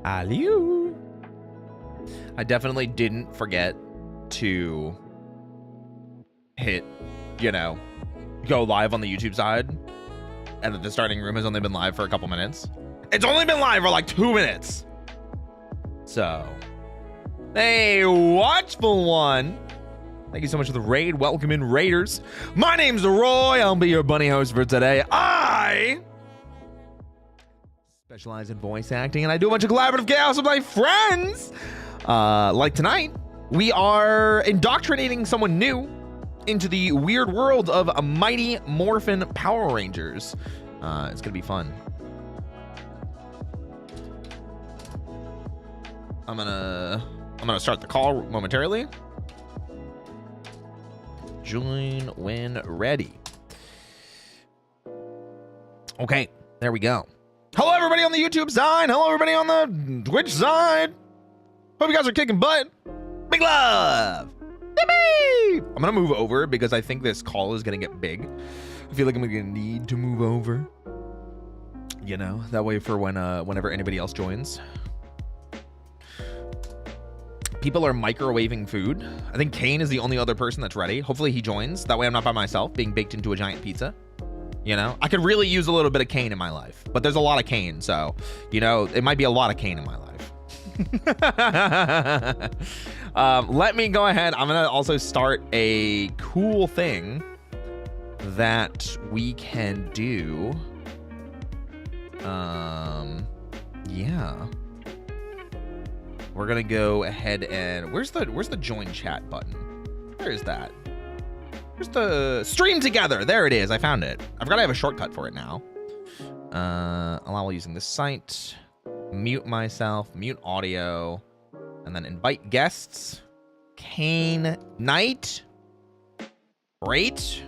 Aliu. I definitely didn't forget to hit, go live on the YouTube side, and that the starting room has only been live for a couple minutes. It's only been live for like 2 minutes. So, hey, Watchful One. Thank you so much for the raid. Welcome in, Raiders. My name's Roy. I'll be your bunny host for today. I specialize in voice acting, and I do a bunch of collaborative chaos with my friends. Like tonight, we are indoctrinating someone new into the weird world of a Mighty Morphin Power Rangers. It's gonna be fun. I'm gonna start the call momentarily. Join when ready. Okay, there we go. Hello, everybody on the YouTube side. Hello, everybody on the Twitch side. Hope you guys are kicking butt. Big love. Yippee! I'm gonna move over because I think this call is gonna get big. I feel like I'm gonna need to move over. That way for whenever anybody else joins. People are microwaving food. I think Kane is the only other person that's ready. Hopefully he joins. That way I'm not by myself being baked into a giant pizza. I could really use a little bit of Kane in my life, but there's a lot of Kane. So, it might be a lot of Kane in my life. Let me go ahead. I'm going to also start a cool thing that we can do. Yeah. We're gonna go ahead and where's the join chat button? Where is that? Where's the stream together? There it is. I found it. I forgot I have a shortcut for it now. Allow using this site. Mute myself. Mute audio. And then invite guests. Kane Knight. Great.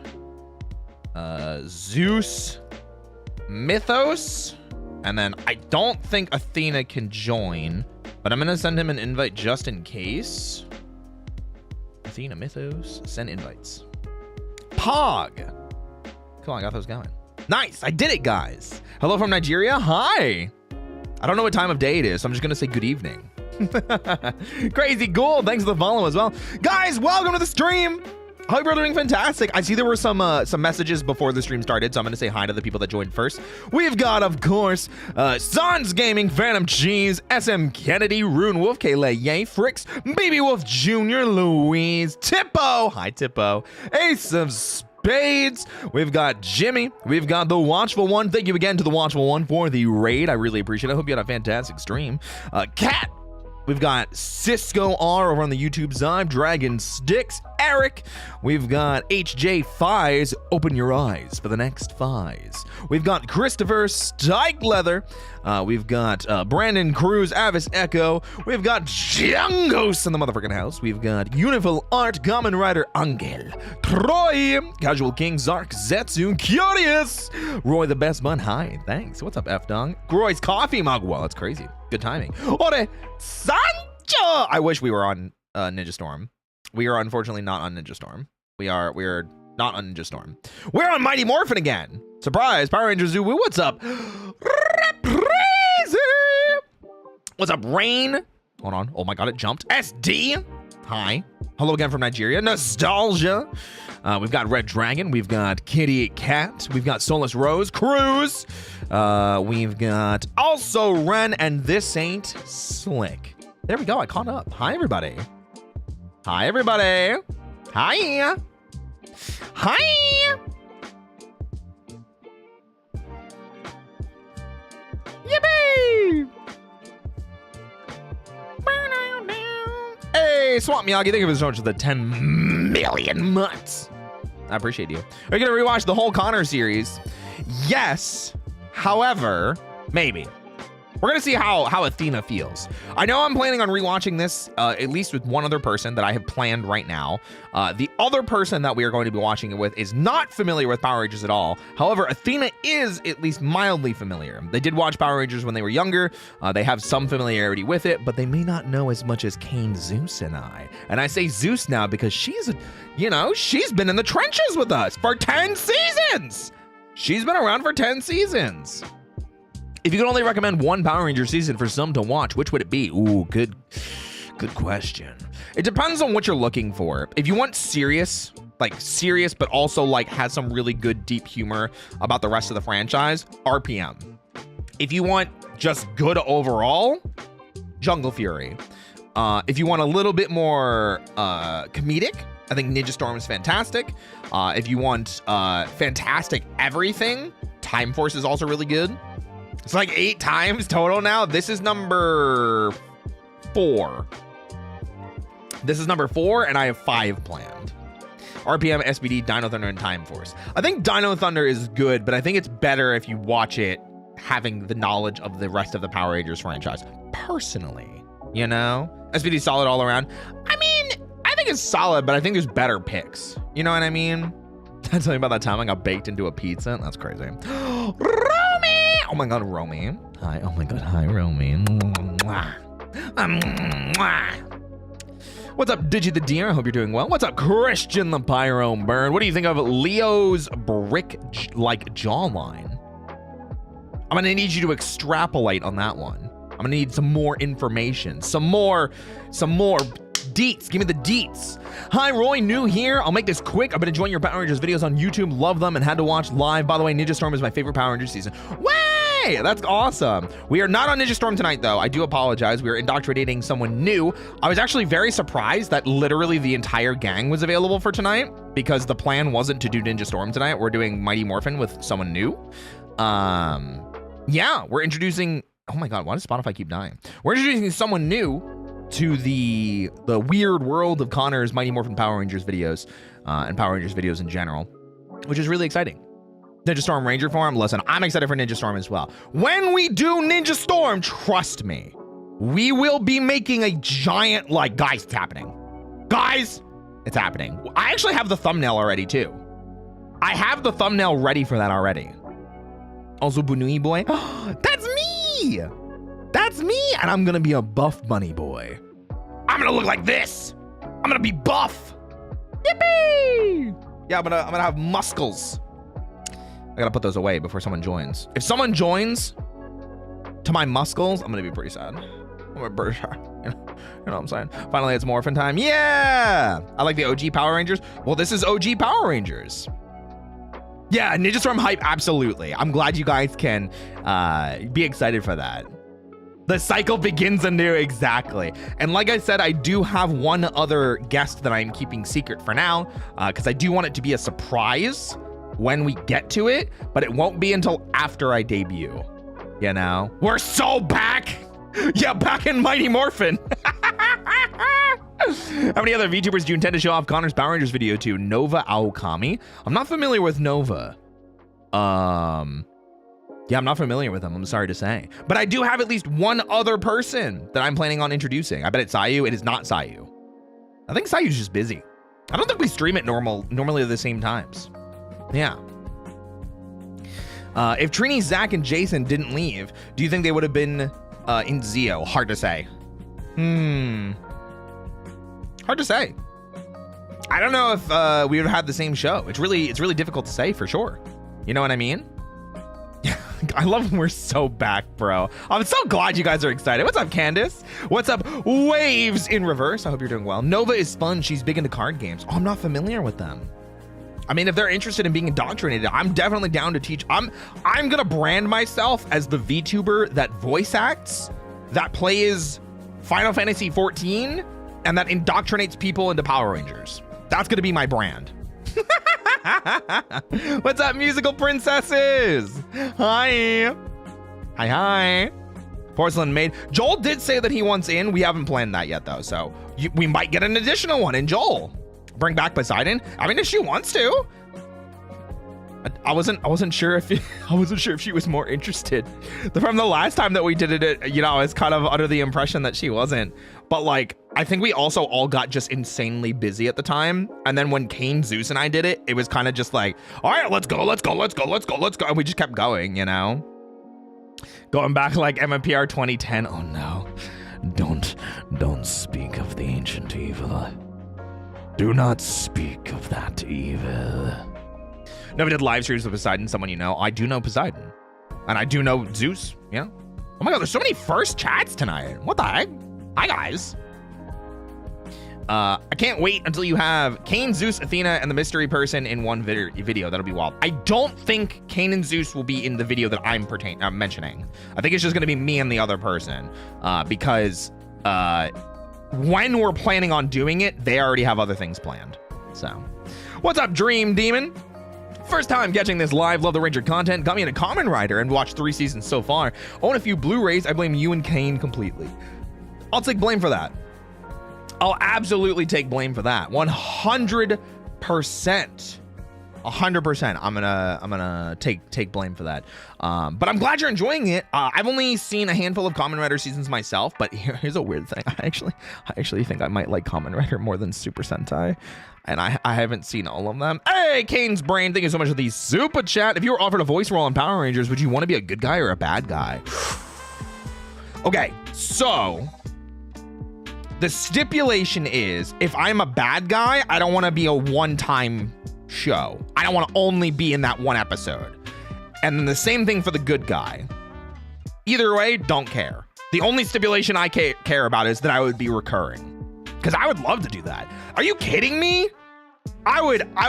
Zeus. Mythos. And then I don't think Athena can join. But I'm going to send him an invite just in case. Athena, Mythos, send invites. Pog. Cool, I got those going. Nice, I did it, guys. Hello from Nigeria. Hi. I don't know what time of day it is, so I'm just going to say good evening. Crazy Ghoul, thanks for the follow as well. Guys, welcome to the stream. Hope you're doing fantastic. I see there were some messages before the stream started, so I'm going to say hi to the people that joined first. We've got, of course, Sans Gaming, Phantom Cheese, SM Kennedy, Rune Wolf, Kayla Yay, Fricks, Baby Wolf Jr., Louise, Tippo, hi Tippo, Ace of Spades, we've got Jimmy, we've got the Watchful One. Thank you again to the Watchful One for the raid. I really appreciate it. I hope you had a fantastic stream. Cat. We've got Cisco R over on the YouTube side, Dragon Sticks, Eric. We've got HJ Fies, open your eyes for the next Fies. We've got Christopher Stike Leather. We've got Brandon Cruz, Avis Echo. We've got Jungos in the motherfucking house. We've got Unifil Art, Gamen Rider Angel, Troy, Casual King, Zark, Zetsu, Curious, Roy the Best Bun. Hi, thanks. What's up, F-Dong? Roy's Coffee Mug. Well, that's crazy. Good timing. Ore Sancho! I wish we were on Ninja Storm. We are unfortunately not on Ninja Storm. We're not on Ninja Storm. We're on Mighty Morphin again. Surprise, Power Rangers Zoo. What's up? What's up, Rain? Hold on. Oh my god, it jumped. SD. Hi. Hello again from Nigeria. Nostalgia. We've got Red Dragon. We've got Kitty Cat. We've got Solus Rose. Cruz. We've got also Ren, and this ain't Slick. There we go. I caught up. Hi, everybody. Hi, everybody. Hi. Hi. Yippee! Hey, Swamp Miyagi, thank you for the donation to the 10 million months. I appreciate you. Are you gonna rewatch the whole Connor series? Yes. However, maybe. We're gonna see how Athena feels. I know I'm planning on rewatching this at least with one other person that I have planned right now. The other person that we are going to be watching it with is not familiar with Power Rangers at all. However, Athena is at least mildly familiar. They did watch Power Rangers when they were younger. They have some familiarity with it, but they may not know as much as Kane, Zeus, and I. And I say Zeus now because she's been in the trenches with us for 10 seasons. She's been around for 10 seasons. If you could only recommend one Power Ranger season for some to watch, which would it be? Ooh, good question. It depends on what you're looking for. If you want serious, but also like has some really good deep humor about the rest of the franchise, RPM. If you want just good overall, Jungle Fury. If you want a little bit more comedic, I think Ninja Storm is fantastic. If you want fantastic everything, Time Force is also really good. It's like 8 times total now. This is number 4. This is number 4, and I have 5 planned. RPM, SBD, Dino Thunder, and Time Force. I think Dino Thunder is good, but I think it's better if you watch it having the knowledge of the rest of the Power Rangers franchise. Personally, you know? SBD solid all around. I mean, I think it's solid, but I think there's better picks. You know what I mean? Did I tell you about that time I got baked into a pizza? That's crazy. Romy! Oh my God, Romy. Hi. Oh my God. Hi, Romy. What's up, Digi the Deer? I hope you're doing well. What's up, Christian the Pyro Bird? What do you think of Leo's brick-like jawline? I'm gonna need you to extrapolate on that one. I'm gonna need some more information, some more deets. Give me the deets. Hi, Roy, new here. I'll make this quick. I've been enjoying your Power Rangers videos on YouTube. Love them and had to watch live. By the way, Ninja Storm is my favorite Power Rangers season. Way! That's awesome. We are not on Ninja Storm tonight, though. I do apologize. We are indoctrinating someone new. I was actually very surprised that literally the entire gang was available for tonight because the plan wasn't to do Ninja Storm tonight. We're doing Mighty Morphin with someone new. Yeah, we're introducing... Oh my God, why does Spotify keep dying? We're introducing someone new to the weird world of Connor's Mighty Morphin Power Rangers videos and Power Rangers videos in general, which is really exciting. Ninja Storm Ranger form. Listen, I'm excited for Ninja Storm as well. When we do Ninja Storm, trust me, we will be making a giant, guys, it's happening. Guys, it's happening. I actually have the thumbnail already too. I have the thumbnail ready for that already. Also, Bunui boy. That's me. That's me. And I'm gonna be a buff bunny boy. I'm gonna look like this. I'm gonna be buff. Yippee! Yeah, I'm gonna have muscles. I gotta put those away before someone joins. If someone joins to my muscles, I'm gonna be pretty sad. I'm gonna be sad. You know what I'm saying? Finally, it's Morphin time. Yeah! I like the OG Power Rangers. Well, this is OG Power Rangers. Yeah, Ninja Storm hype, absolutely. I'm glad you guys can be excited for that. The cycle begins anew, exactly. And like I said, I do have one other guest that I'm keeping secret for now, because I do want it to be a surprise when we get to it, but it won't be until after I debut, you know? We're so back! Yeah, back in Mighty Morphin. How many other VTubers do you intend to show off Connor's Power Rangers video to? Nova Aokami? I'm not familiar with Nova. Yeah, I'm not familiar with them, I'm sorry to say. But I do have at least one other person that I'm planning on introducing. I bet it's Sayu. It is not Sayu. I think Sayu's just busy. I don't think we stream it normally at the same times. Yeah. If Trini, Zach, and Jason didn't leave, do you think they would have been in Zeo? Hard to say. Hard to say. I don't know if we would have had the same show. It's really difficult to say for sure. You know what I mean? I love when we're so back, bro. I'm so glad you guys are excited. What's up, Candace? What's up, Waves in Reverse? I hope you're doing well. Nova is fun. She's big into card games. Oh, I'm not familiar with them. I mean, if they're interested in being indoctrinated, I'm definitely down to teach. I'm gonna brand myself as the VTuber that voice acts, that plays Final Fantasy 14, and that indoctrinates people into Power Rangers. That's gonna be my brand. What's up, musical princesses? Hi. Hi. Porcelain Maid. Joel did say that he wants in. We haven't planned that yet, though, so we might get an additional one in Joel. Bring back Poseidon. I mean, if she wants to. I wasn't sure if she was more interested. From the last time that we did it, you know, I was kind of under the impression that she wasn't. But like, I think we also all got just insanely busy at the time. And then when Kane, Zeus, and I did it, it was kind of just like, all right, let's go. And we just kept going, you know? Going back like MMPR 2010. Oh no, don't speak of the ancient evil. Do not speak of that evil. Never did live streams with Poseidon, someone you know. I do know Poseidon. And I do know Zeus, yeah. Oh my god, there's so many first chats tonight. What the heck? Hi, guys. I can't wait until you have Kane, Zeus, Athena, and the mystery person in one video. That'll be wild. I don't think Kane and Zeus will be in the video that I'm mentioning. I think it's just going to be me and the other person because when we're planning on doing it, they already have other things planned. So, what's up, Dream Demon? First time catching this live, love the Ranger content, got me into Kamen Rider and watched 3 seasons so far. Own a few Blu-rays, I blame you and Kane completely. I'll take blame for that. I'll absolutely take blame for that. 100%. 100%. I'm gonna take blame for that. But I'm glad you're enjoying it. I've only seen a handful of Kamen Rider seasons myself, but here's a weird thing. I actually think I might like Kamen Rider more than Super Sentai. And I haven't seen all of them. Hey, Kane's Brain, thank you so much for the super chat. If you were offered a voice role on Power Rangers, would you want to be a good guy or a bad guy? Okay, so the stipulation is if I'm a bad guy, I don't want to be a one-time show. I don't want to only be in that one episode. And then the same thing for the good guy. Either way, don't care. The only stipulation I care about is that I would be recurring. Because I would love to do that. Are you kidding me? I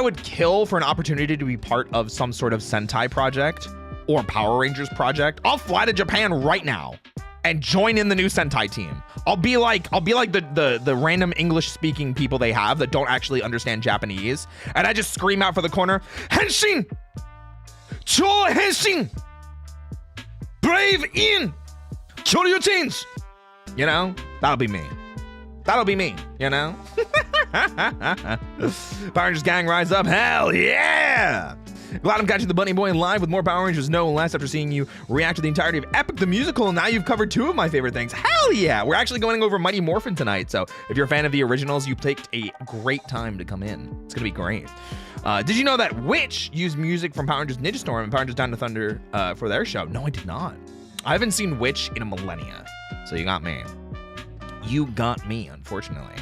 would kill for an opportunity to be part of some sort of Sentai project or Power Rangers project. I'll fly to Japan right now and join in the new Sentai team. I'll be like the random English speaking people they have that don't actually understand Japanese, and I just scream out for the corner, Henshin! Cho Henshin! Brave in! Kyoryu change! You know, that'll be me. That'll be me, you know? Power Rangers gang rise up, hell yeah! Glad I'm catching the Bunny Boy live with more Power Rangers no less after seeing you react to the entirety of Epic the Musical, and now you've covered 2 of my favorite things. Hell yeah! We're actually going over Mighty Morphin tonight, so if you're a fan of the originals, you picked a great time to come in. It's gonna be great. Did you know that Witch used music from Power Rangers Ninja Storm and Power Rangers Down to Thunder for their show? No, I did not. I haven't seen Witch in a millennia, so you got me. You got me, unfortunately.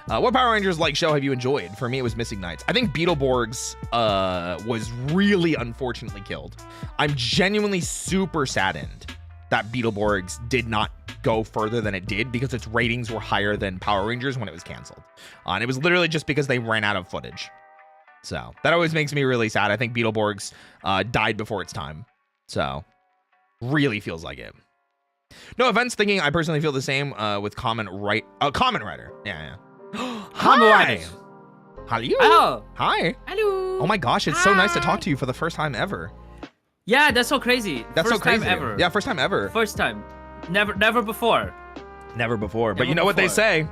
What Power Rangers like show have you enjoyed? For me, it was Missing Nights. I think Beetleborgs was really unfortunately killed. I'm genuinely super saddened that Beetleborgs did not go further than it did because its ratings were higher than Power Rangers when it was canceled. And it was literally just because they ran out of footage. So that always makes me really sad. I think Beetleborgs died before its time. So really feels like it. No offense, thinking I personally feel the same with Kamen Rider. Yeah. Hi. Hello. Oh. Hi. Hello. Oh my gosh, it's so nice to talk to you for the first time ever. Yeah, that's so crazy. That's first so crazy. Time ever. Yeah, first time ever. First time. Never before. Never before. But Never you know what they say?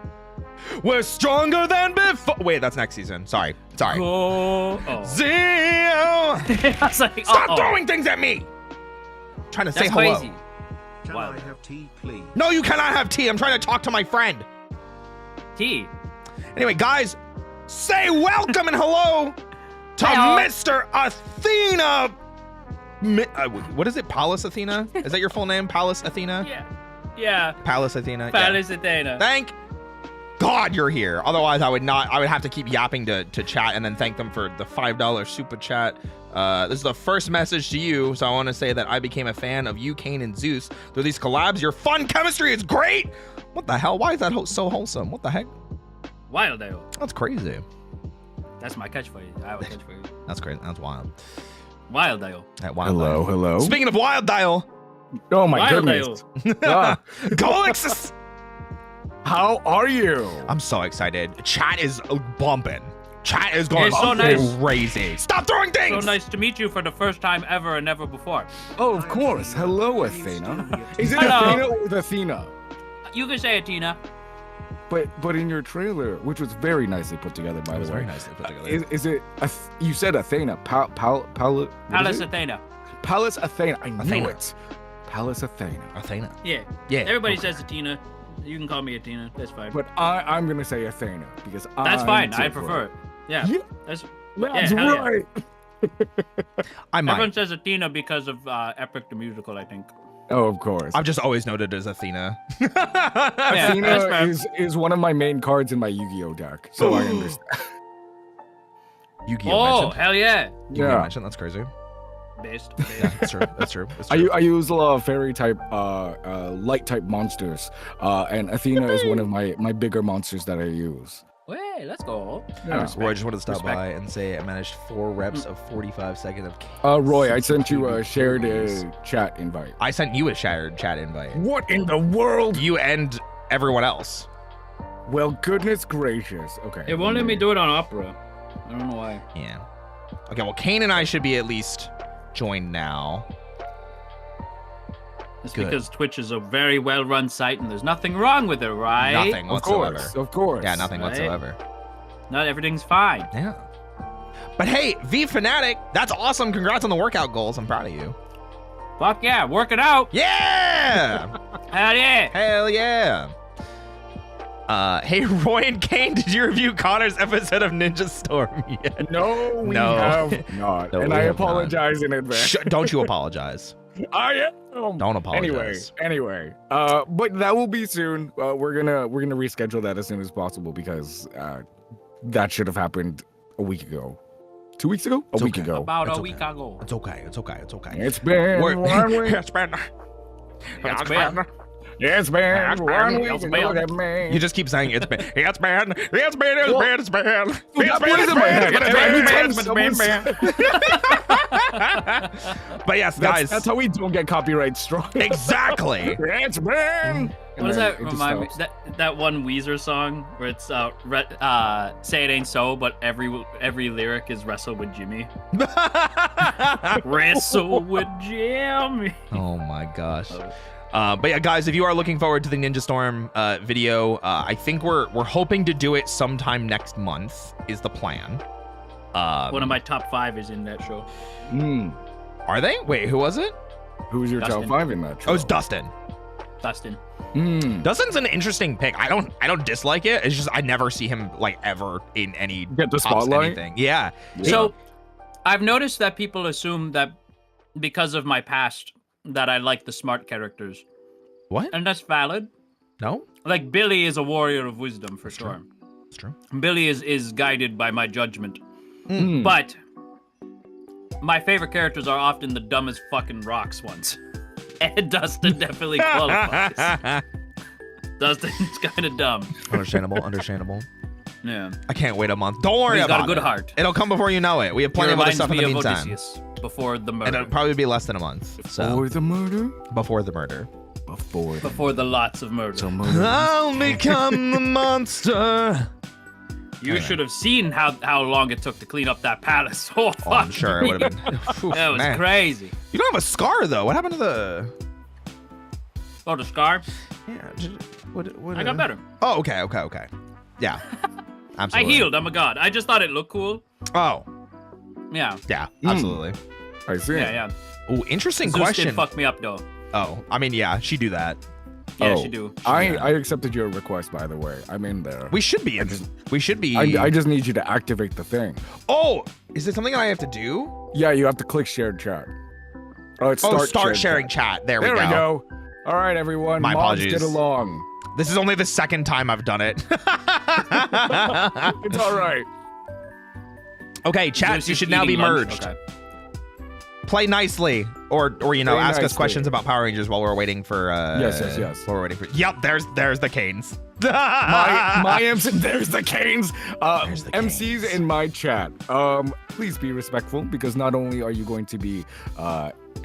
We're stronger than before. Wait, that's next season. Sorry. Oh. Zio. I was like, Stop throwing things at me. Trying to say hello. Crazy. Can I have tea, please? No, you cannot have tea. I'm trying to talk to my friend. Tea. Anyway, guys, say welcome and hello to Hello. Mr. Athena. What is it? Palace Athena? Is that your full name? Palace Athena? Yeah. Palace Athena. Palace Athena. Thank God you're here. Otherwise, I would have to keep yapping to chat and then thank them for the $5 super chat. This is the first message to you, so I want to say that I became a fan of you, Kane, and Zeus through these collabs. Your fun chemistry is great. What the hell? Why is that so wholesome? What the heck? Wild Dale. That's crazy. That's my catchphrase. I have a catchphrase. That's crazy. That's wild. Wild Dale. Hello. Speaking of Wild Dial. Oh my Wild goodness. Galexus. How are you? I'm so excited. Chat is bumping. Chat is going It's so nice. crazy. Stop throwing things. So nice to meet you for the first time ever and never before. Oh, of course. Hello, Athena. Is it Hello. Athena or Athena? You can say it, Tina. But in your trailer, which was very nicely put together, by the way. Very nicely put together. Is it? You said Athena. Palace Athena. Palace Athena. I knew Athena. it. Palace Athena. Athena. Yeah. Yeah. Everybody says Athena. You can call me Athena. That's fine. But I'm gonna say Athena because That's fine. I here for prefer it. Yeah. Yeah. That's That's hell yeah. right. I might. Everyone says Athena because of Epic the Musical, I think. Oh, of course. I've just always noted as Athena. Yeah, that's Athena fair. is one of my main cards in my Yu-Gi-Oh deck, so I understand. Yu-Gi-Oh Oh, mentioned. hell yeah. Yu-Gi-Oh Yeah. mentioned. That's crazy. based. Yeah, that's true. That's true. That's true. I use a lot of fairy type, light type monsters, and Athena is one of my bigger monsters that I use. Hey, let's go. Yeah. Roy, I just wanted to stop Respect. by and say I managed 4 reps of 45 seconds of. Roy, I sent you a shared chat invite. I sent you a shared chat invite. What in the world? You and everyone else. Well, goodness gracious. Okay. It won't let me do it on Opera. I don't know why. Yeah. Okay, well, Kane and I should be at least joined now. It's Good. because Twitch is a very well-run site, and there's nothing wrong with it, right? Nothing Of whatsoever. course, of course. Yeah, nothing Right? whatsoever. Not everything's fine. Yeah. But hey, V Fanatic, that's awesome. Congrats on the workout goals. I'm proud of you. Fuck yeah, work it out. Yeah! Hell yeah. Hell yeah! Hey, Roy and Kane, did you review Connor's episode of Ninja Storm yet? No, we No. have not. No, and we I have not. apologize in advance. Don't you apologize. I am. Don't apologize. Anyway. But that will be soon. We're gonna reschedule that as soon as possible because that should have happened a week ago. 2 weeks ago? A It's week okay. ago. About It's a week okay. ago. It's okay. It's okay. It's okay. It's been We're- 1 week. It's been. It's been. It's been It's 1 been. week. It's and been. look at me. You just keep saying it's been. It's been. It's been. It's been. It's Well, been. It's been. Dude, that plays in my head. Every time But yes, guys. That's how we don't get copyright struck. Exactly. It's been. What does that remind me? That one Weezer song where it's say it ain't so, but every lyric is wrestle with Jimmy. Wrestle with Jimmy. Oh my gosh. But yeah, guys, if you are looking forward to the Ninja Storm video, I think we're hoping to do it sometime next month. Is the plan? One of my top 5 is in that show. Are they? Wait, who was it? Who's your top Dustin. 5 in that show? Oh, it's Dustin. Dustin. Dustin's an interesting pick. I don't dislike it. It's just I never see him like ever in any Get the tops spotlight? anything. Yeah. So, I've noticed that people assume that because of my past that I like the smart characters, What? and that's valid. No, Like Billy is a warrior of wisdom for sure. true. It's true. Billy is guided by my judgment. Hmm. But my favorite characters are often the dumbest fucking rocks ones. And Dustin definitely qualifies. Dustin's kind of dumb. Understandable. Yeah. I can't wait a month. Don't worry He's about got a good it. heart. It'll come before you know it. We have He plenty of other reminds stuff in me the of meantime. Odysseus before the And murder. it'll probably be less than a month. So Before the murder? before the murder. Before the lots of murder. I'll become the monster. You should have seen how long it took to clean up that palace. Oh, fuck. Oh, I'm sure it would have been. Oof, That was man. crazy. You don't have a scar though. What happened to the? Oh, the scar? Yeah. What, I got better. Oh, okay. Yeah. I Absolutely. healed. I'm a god. I just thought it looked cool. Oh, Yeah. yeah. Absolutely. I see. Yeah. Oh, interesting Zeus question. did fuck me up though. Oh, I mean, yeah, she do that. Yeah, Oh, she do. I accepted your request, by the way. I'm in there. We should be. We should be. I just need you to activate the thing. Oh, is it something I have to do? Yeah, you have to click shared chat. Oh, it's Start sharing chat. There we There we go. go. All right, everyone. My Mods, apologies. get along. This is only the second time I've done it. It's all right. Okay, chat. Zeus You is should now be eating lunch. merged. Okay. Play nicely, or Play ask us nicely. questions about Power Rangers while we're waiting for. Yes. While we're waiting for. Yep. There's the Canes. My MC, there's the Canes. There's the MCs Canes. in my chat. Please be respectful because not only are you going to be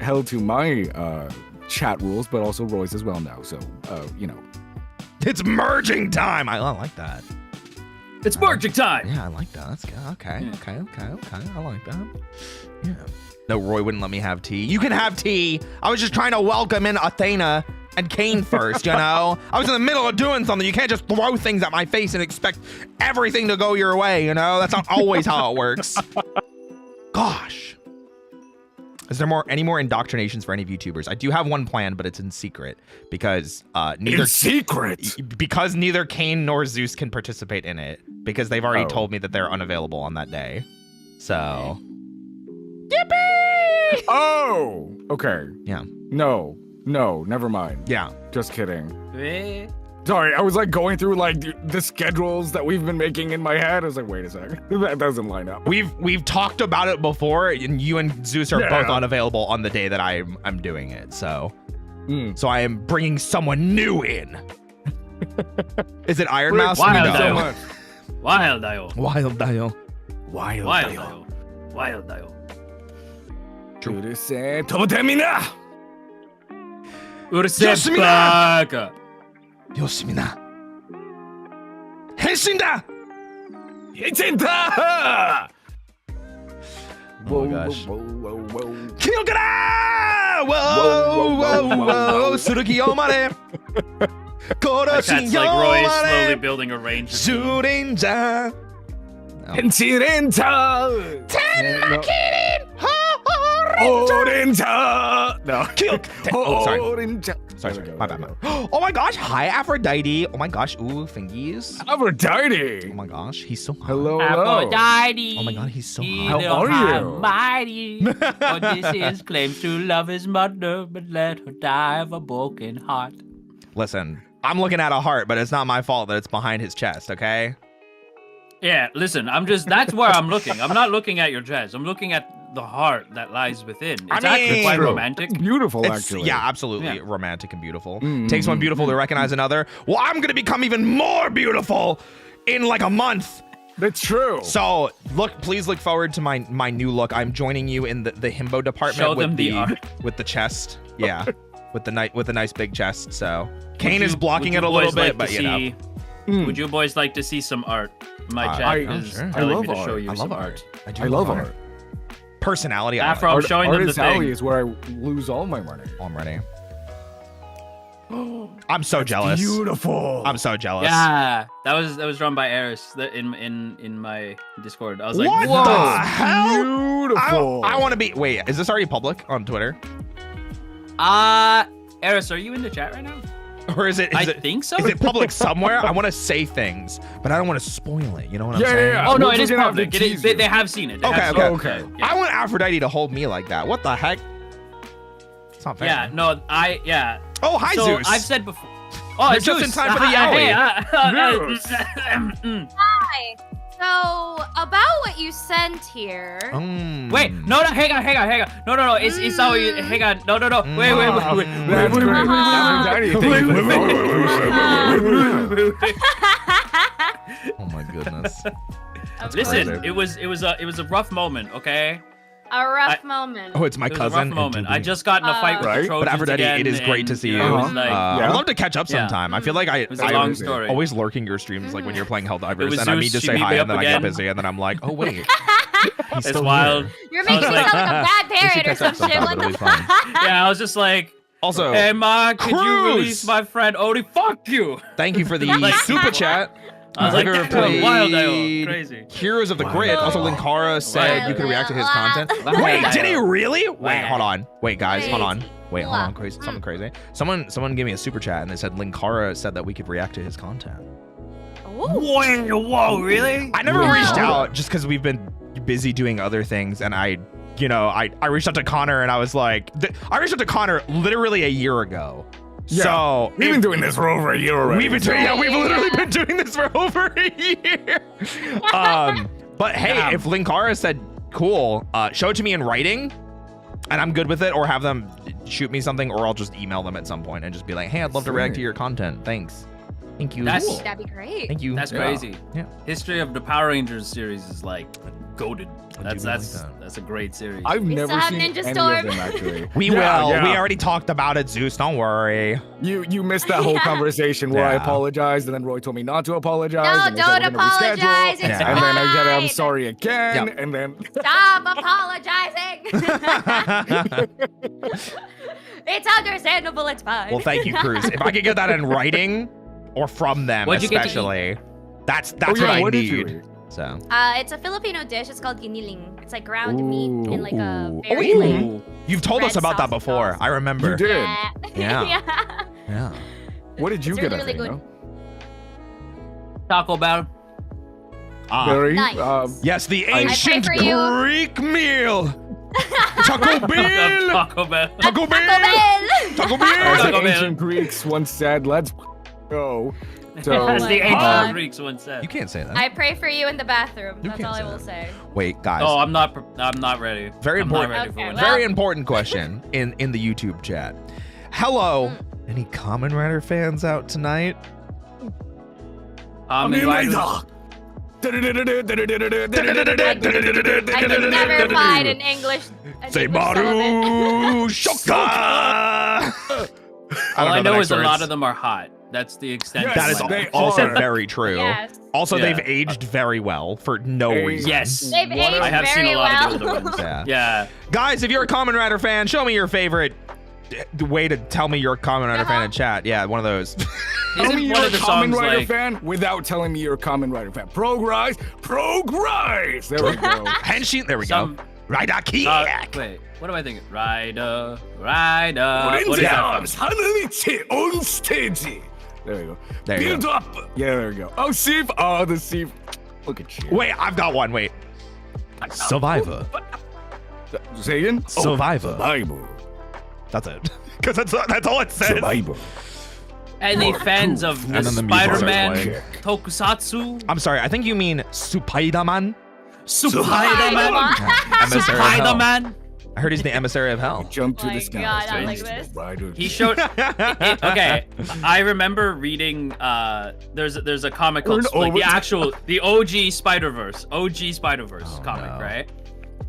held to my chat rules, but also Roy's as well now. So It's merging time. I like that. It's merging time. Yeah, I like that. That's good. Okay. I like that. Yeah. No, Roy wouldn't let me have tea. You can have tea. I was just trying to welcome in Athena and Kane first, you know? I was in the middle of doing something. You can't just throw things at my face and expect everything to go your way, you know? That's not always how it works. Gosh. Is there any more indoctrinations for any VTubers? I do have one planned, but it's in secret because neither Kane nor Zeus can participate in it because they've already told me that they're unavailable on that day. So, yippee! Oh, okay. Yeah. No, never mind. Yeah. Just kidding. Eh. Sorry, I was like going through like the schedules that we've been making in my head. I was like, wait a second, that doesn't line up. We've talked about it before, and you and Zeus are Yeah. both unavailable on the day that I'm doing it. So so I am bringing someone new in. Is it Iron Mouse? Wild No. Dio. Wild Dio. Wild Dio. Wild Dio. Wild Dio. うるせえ、とてみな。うるせえよしみなバカ。よしみんな。変身だ。いちんた。 Oh my gosh. Whoa, whoa, whoa. キヨからー。Whoa, する気をまれ。 That's like Roy is slowly building a range. シュレンジャー。変身レンジャー。天のキリン。オレンジャー。No. Oh, sorry. Orange. Sorry. My bad. Oh my gosh. Hi, Aphrodite. Oh my gosh. Ooh, fingies. Aphrodite. Oh my gosh. He's so hot. Hello, hello. Aphrodite. Oh my god, he's so How hot. are you? Mighty. Odysseus claims to love his mother, but let her die of a broken heart. Listen, I'm looking at a heart, but it's not my fault that it's behind his chest, okay? Yeah, listen, that's where I'm looking. I'm not looking at your chest. I'm looking at the heart that lies within. It's actually mean- quite True. romantic. It's beautiful, It's- actually. yeah, absolutely Yeah. romantic and beautiful. Takes one beautiful to recognize another. Well, I'm gonna become even more beautiful in like a month. That's true. So please look forward to my new look. I'm joining you in the himbo department Show with them the art. with the chest. Yeah, with the nice big chest. So Would Kane is you- blocking would it you a little boys bit, like but to you know. see- Mm. Would you boys like to see some art? My chat I- is sure. telling I me to love show art. you I some love art. art. I love art. Personality. Afro, I'm showing them the Artist Alley thing. is where I lose all my money. I'm ready. I'm so jealous. Beautiful. I'm so jealous. Yeah, that was drawn by Eris in my Discord. I was like, What whoa. the hell? Beautiful. I want to be. Wait, is this already public on Twitter, Eris, are you in the chat right now? or is it? I think so. Is it public somewhere? I want to say things, but I don't want to spoil it. You know what I'm Yeah, saying? yeah, yeah. Oh no, We're it is just gonna have to public. It is, tease they, you. they have seen it. They Okay, have okay. seen it. Okay. Yeah. I want Aphrodite to hold me like that. What the heck? It's not fair. Yeah, no, yeah. Oh, hi, So Zeus. I've said before. Oh, You're it's just in Zeus. time for the Hey, Zeus. Hi. So about what you sent here. Wait, no, hang on. No, it's how you, hang on. No. Wait. That's great. Oh my goodness. Listen, crazy. it was a rough moment, okay? A rough moment. Oh, it's my It was a cousin. rough moment. I just got in a fight with Right? the Trojans But Aphrodite, again, it is great to and see you. It was like, I'd Yeah. love to catch up Yeah. sometime. I feel like it was a I long story. always lurking your streams like when you're playing Helldivers, was and I Zeus, mean to she say beat hi, me and up then I get again. busy, and then I'm like, oh wait, he's It's still wild. here. You're making me like- sound like a bad We should parent or catch up some shit. sometime. What It'll the be fun. Yeah, I was just like, Also, hey, Ma, could you Cruz! release my friend Odie? Fuck you! thank you for the Like- super chat. I was like, Liger damn, wild, played crazy. Heroes of the Grid. Also, Linkara said you could react to his content. Wild. Wait, did he really? Wait, Wild. hold on. Wait, guys, hold on. Wait, hold on. What? Crazy, something crazy. Someone gave me a super chat and they said Linkara said that we could react to his content. Ooh. Whoa, really? I never Wow. reached out just because we've been busy doing other things, and I reached out to Connor and I was like, I reached out to Connor literally a year ago. Yeah. So We've been doing this for over a year already. We've been doing, we've literally been doing this for over a year. But hey, Damn. if Linkara said cool, show it to me in writing, and I'm good with it, or have them shoot me something, or I'll just email them at some point and just be like, hey, I'd love to react to your content. Thanks. Thank you. That's- That'd be great. Thank you. That's Yeah. crazy. Yeah. History of the Power Rangers series is like goated. I do like that. That's a great series. I've We never still have seen Ninja any Storm. of them actually. We Yeah, will. yeah. We already talked about it, Zeus. Don't worry. You missed that whole Yeah. conversation where I Yeah. apologized, and then Roy told me not to apologize. No, and they said don't we're gonna reschedule, apologize. It's Yeah. And then I said I'm fine. sorry again, Yep. and then Stop apologizing. It's understandable. It's fine. Well, thank you, Cruz. If I could get that in writing or from them, What'd you get to eat? especially, that's oh, what yeah, I what did you need. eat? So. It's a Filipino dish. It's called giniling. It's like ground meat in like a Ooh. very Ooh. like You've told us red about that sauce before. sauce. I remember. You did. yeah. Yeah. yeah. Yeah. What did you It's get? really, I really think, Taco Bell. Ah, Very. Nice. yes, the pray ancient for you. Greek meal. Taco Bell. Taco Bell. Taco Bell. Taco Bell. Taco as Bell. the Taco Bell. ancient Greeks once said, let's So, As the my ancient God. Greeks once said. You can't say that. I pray for you in the bathroom. You That's can't all I say will that. say. Wait, guys. Oh, I'm not ready. Very I'm not important. ready for Okay, one. well- Very important question in the YouTube chat. Hello, any Kamen Rider fans out tonight? You either- I can never find an English. Say syllable. Maru Shoka. All I the know next is a lot words. of them are hot. That's the extent. Yes, of That is my they knowledge. also are. very true. Yes. Also, Yeah. they've aged very well for no Hey. reason. Yes. They've One aged of- I have very seen a lot well. of the older ones. Yeah. Yeah. Guys, if you're a Kamen Rider fan, show me your favorite way to tell me you're a Kamen Rider fan in chat. Yeah, one of those. Tell me Isn't you're one a of the Kamen songs Rider like fan without telling me you're a Kamen Rider fan. Progress. There we go. Henshin, there we some? go. Rider Kick. Wait, what am I thinking? Rider. What is that from? on stage. There we go. There you Build go. up. Yeah, there we go. Oh, Steve. Oh, the Steve. Look at you. Wait, I've got one. Wait. Survivor. Say again. Survivor. Survivor. That's it. Because that's all it says. Survivor. Any fans of the And then the music starts Spider-Man playing. Tokusatsu? I'm sorry. I think you mean Spider-Man. Spider-Man? Emissary of Hell. Spider-Man? I heard he's the emissary of hell. Jump to My the sky. God, I like Strange this. rider. He showed. Okay, I remember reading. There's a comic called Turn like the over to- actual the OG Spider-Verse comic, no. right?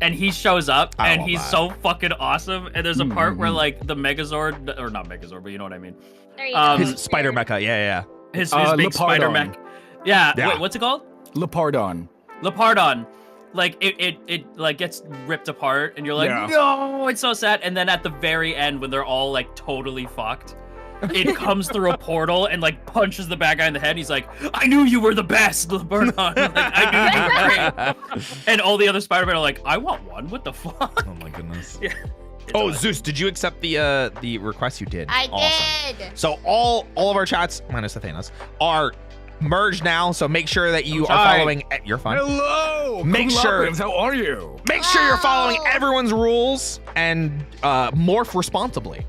And he shows up I and love he's that. so fucking awesome. And there's a part where Mhm. like the Megazord or not Megazord, but you know what I mean. There you Um, go. His Spider Mecha. Yeah. His Lepardon. big Spider mech. Yeah. Yeah. Wait, what's it called? Lepardon. Lepardon. Like it like gets ripped apart and you're like, Yeah. no, it's so sad. And then at the very end when they're all like totally fucked, it comes through a portal and like punches the bad guy in the head. He's like, I knew you were the best, Lepardon. Like, I knew you were great. And all the other Spider-Man are like, I want one. What the fuck? Oh my goodness. Yeah. Oh, Zeus, did you accept the request you did? I Awesome. did. So all of our chats, minus Athena's, are merged now. So make sure that you are Sorry. following. You're fine. Hello. Make cum sure- laude, how are you? Make sure you're following Wow. everyone's rules and morph responsibly.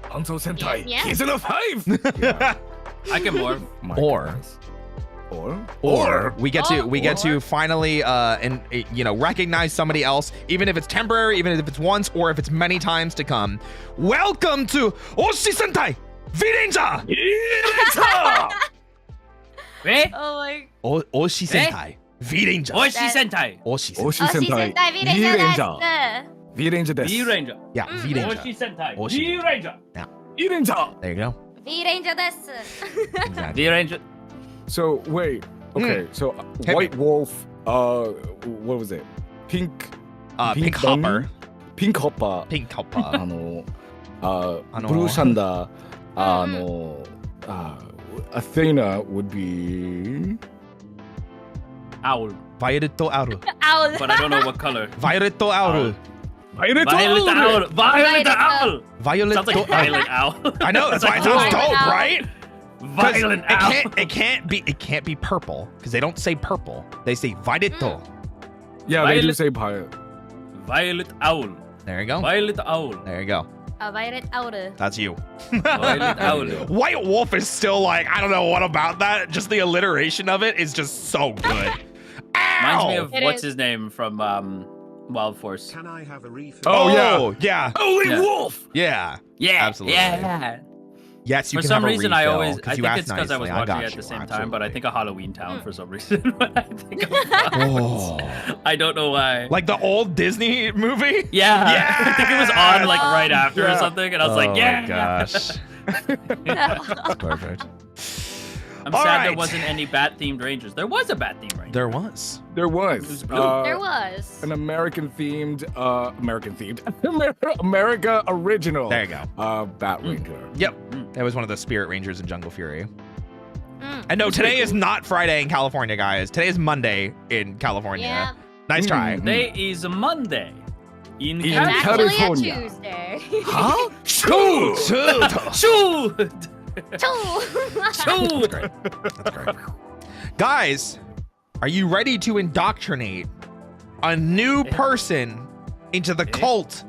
Hanzo Sentai. Yeah. Season of 5. Yeah. I can morph. My Or- goodness. Or We get to Or- finally recognize somebody else, even if it's temporary, even if it's once, or if it's many times to come. Welcome to Oshi Sentai V-Ranger! Eh? Oh my. Oshi Sentai V-Ranger. Oishi Sentai. Oshi Sentai. Oshi Sentai. V-Ranger. V-Ranger desu. V-Ranger. Yeah, V-Ranger. Oishi Sentai. Oishi. V-Ranger. V-Ranger. There you go. V-Ranger desu. Exactly. V-Ranger. So wait. Okay. So Hit White me. Wolf. What was it? Pink. Pink bunny? Hopper. Pink Hopper. Pink Hopper. ブルーサンダー、Athena would be Owl. Violet Owl. Owl. But I don't know what color. Violet Owl. Violet Violet Owl. Violet Owl. Violet Sounds like Owl. Violet Owl. I know, that's why it It's sounds like dope, Owl. right? 'Cause Violet Owl. it can't be purple because they don't say purple. They say Violet. Yeah, they do Violet- say Violet. Violet Owl. There you go. Violet Owl. There you go. Violet Owl. That's you. Violet Owl. White Wolf is still like, I don't know what about that. Just the alliteration of it is just so good. Reminds me Ow! of It what's is. his name from Wild Force. Can I have a refill? Oh, yeah. Holy Yeah. Wolf! Yeah. Yeah. Absolutely. Yeah. Yes, you For can some have a reason, I refill, always 'cause I you think asked it's because I was nicely. watching got it at the you, same time, but I absolutely. think of Halloween Town for some reason. When I think of Oh. I don't know why. Like the old Disney movie? Yeah. Yeah. I think it was on like right after or Yeah. something, and I was like, yeah. my gosh. That's perfect. I'm All sad right. there wasn't any bat-themed Rangers. There was a bat-themed Ranger. There was. There It was. was blue. There was. An America original. There you go. Bat Ranger. Yep. Mm. That was one of the Spirit Rangers in Jungle Fury. Mm. And no, That's today pretty is cool. not Friday in California, guys. Today is Monday in California. Yeah. Nice try. Mm. Today is Monday in In It's California. actually a California. Tuesday. Huh? Cool. Shoot! Two. Shoot! That's great. Guys, are you ready to indoctrinate a new person into the cult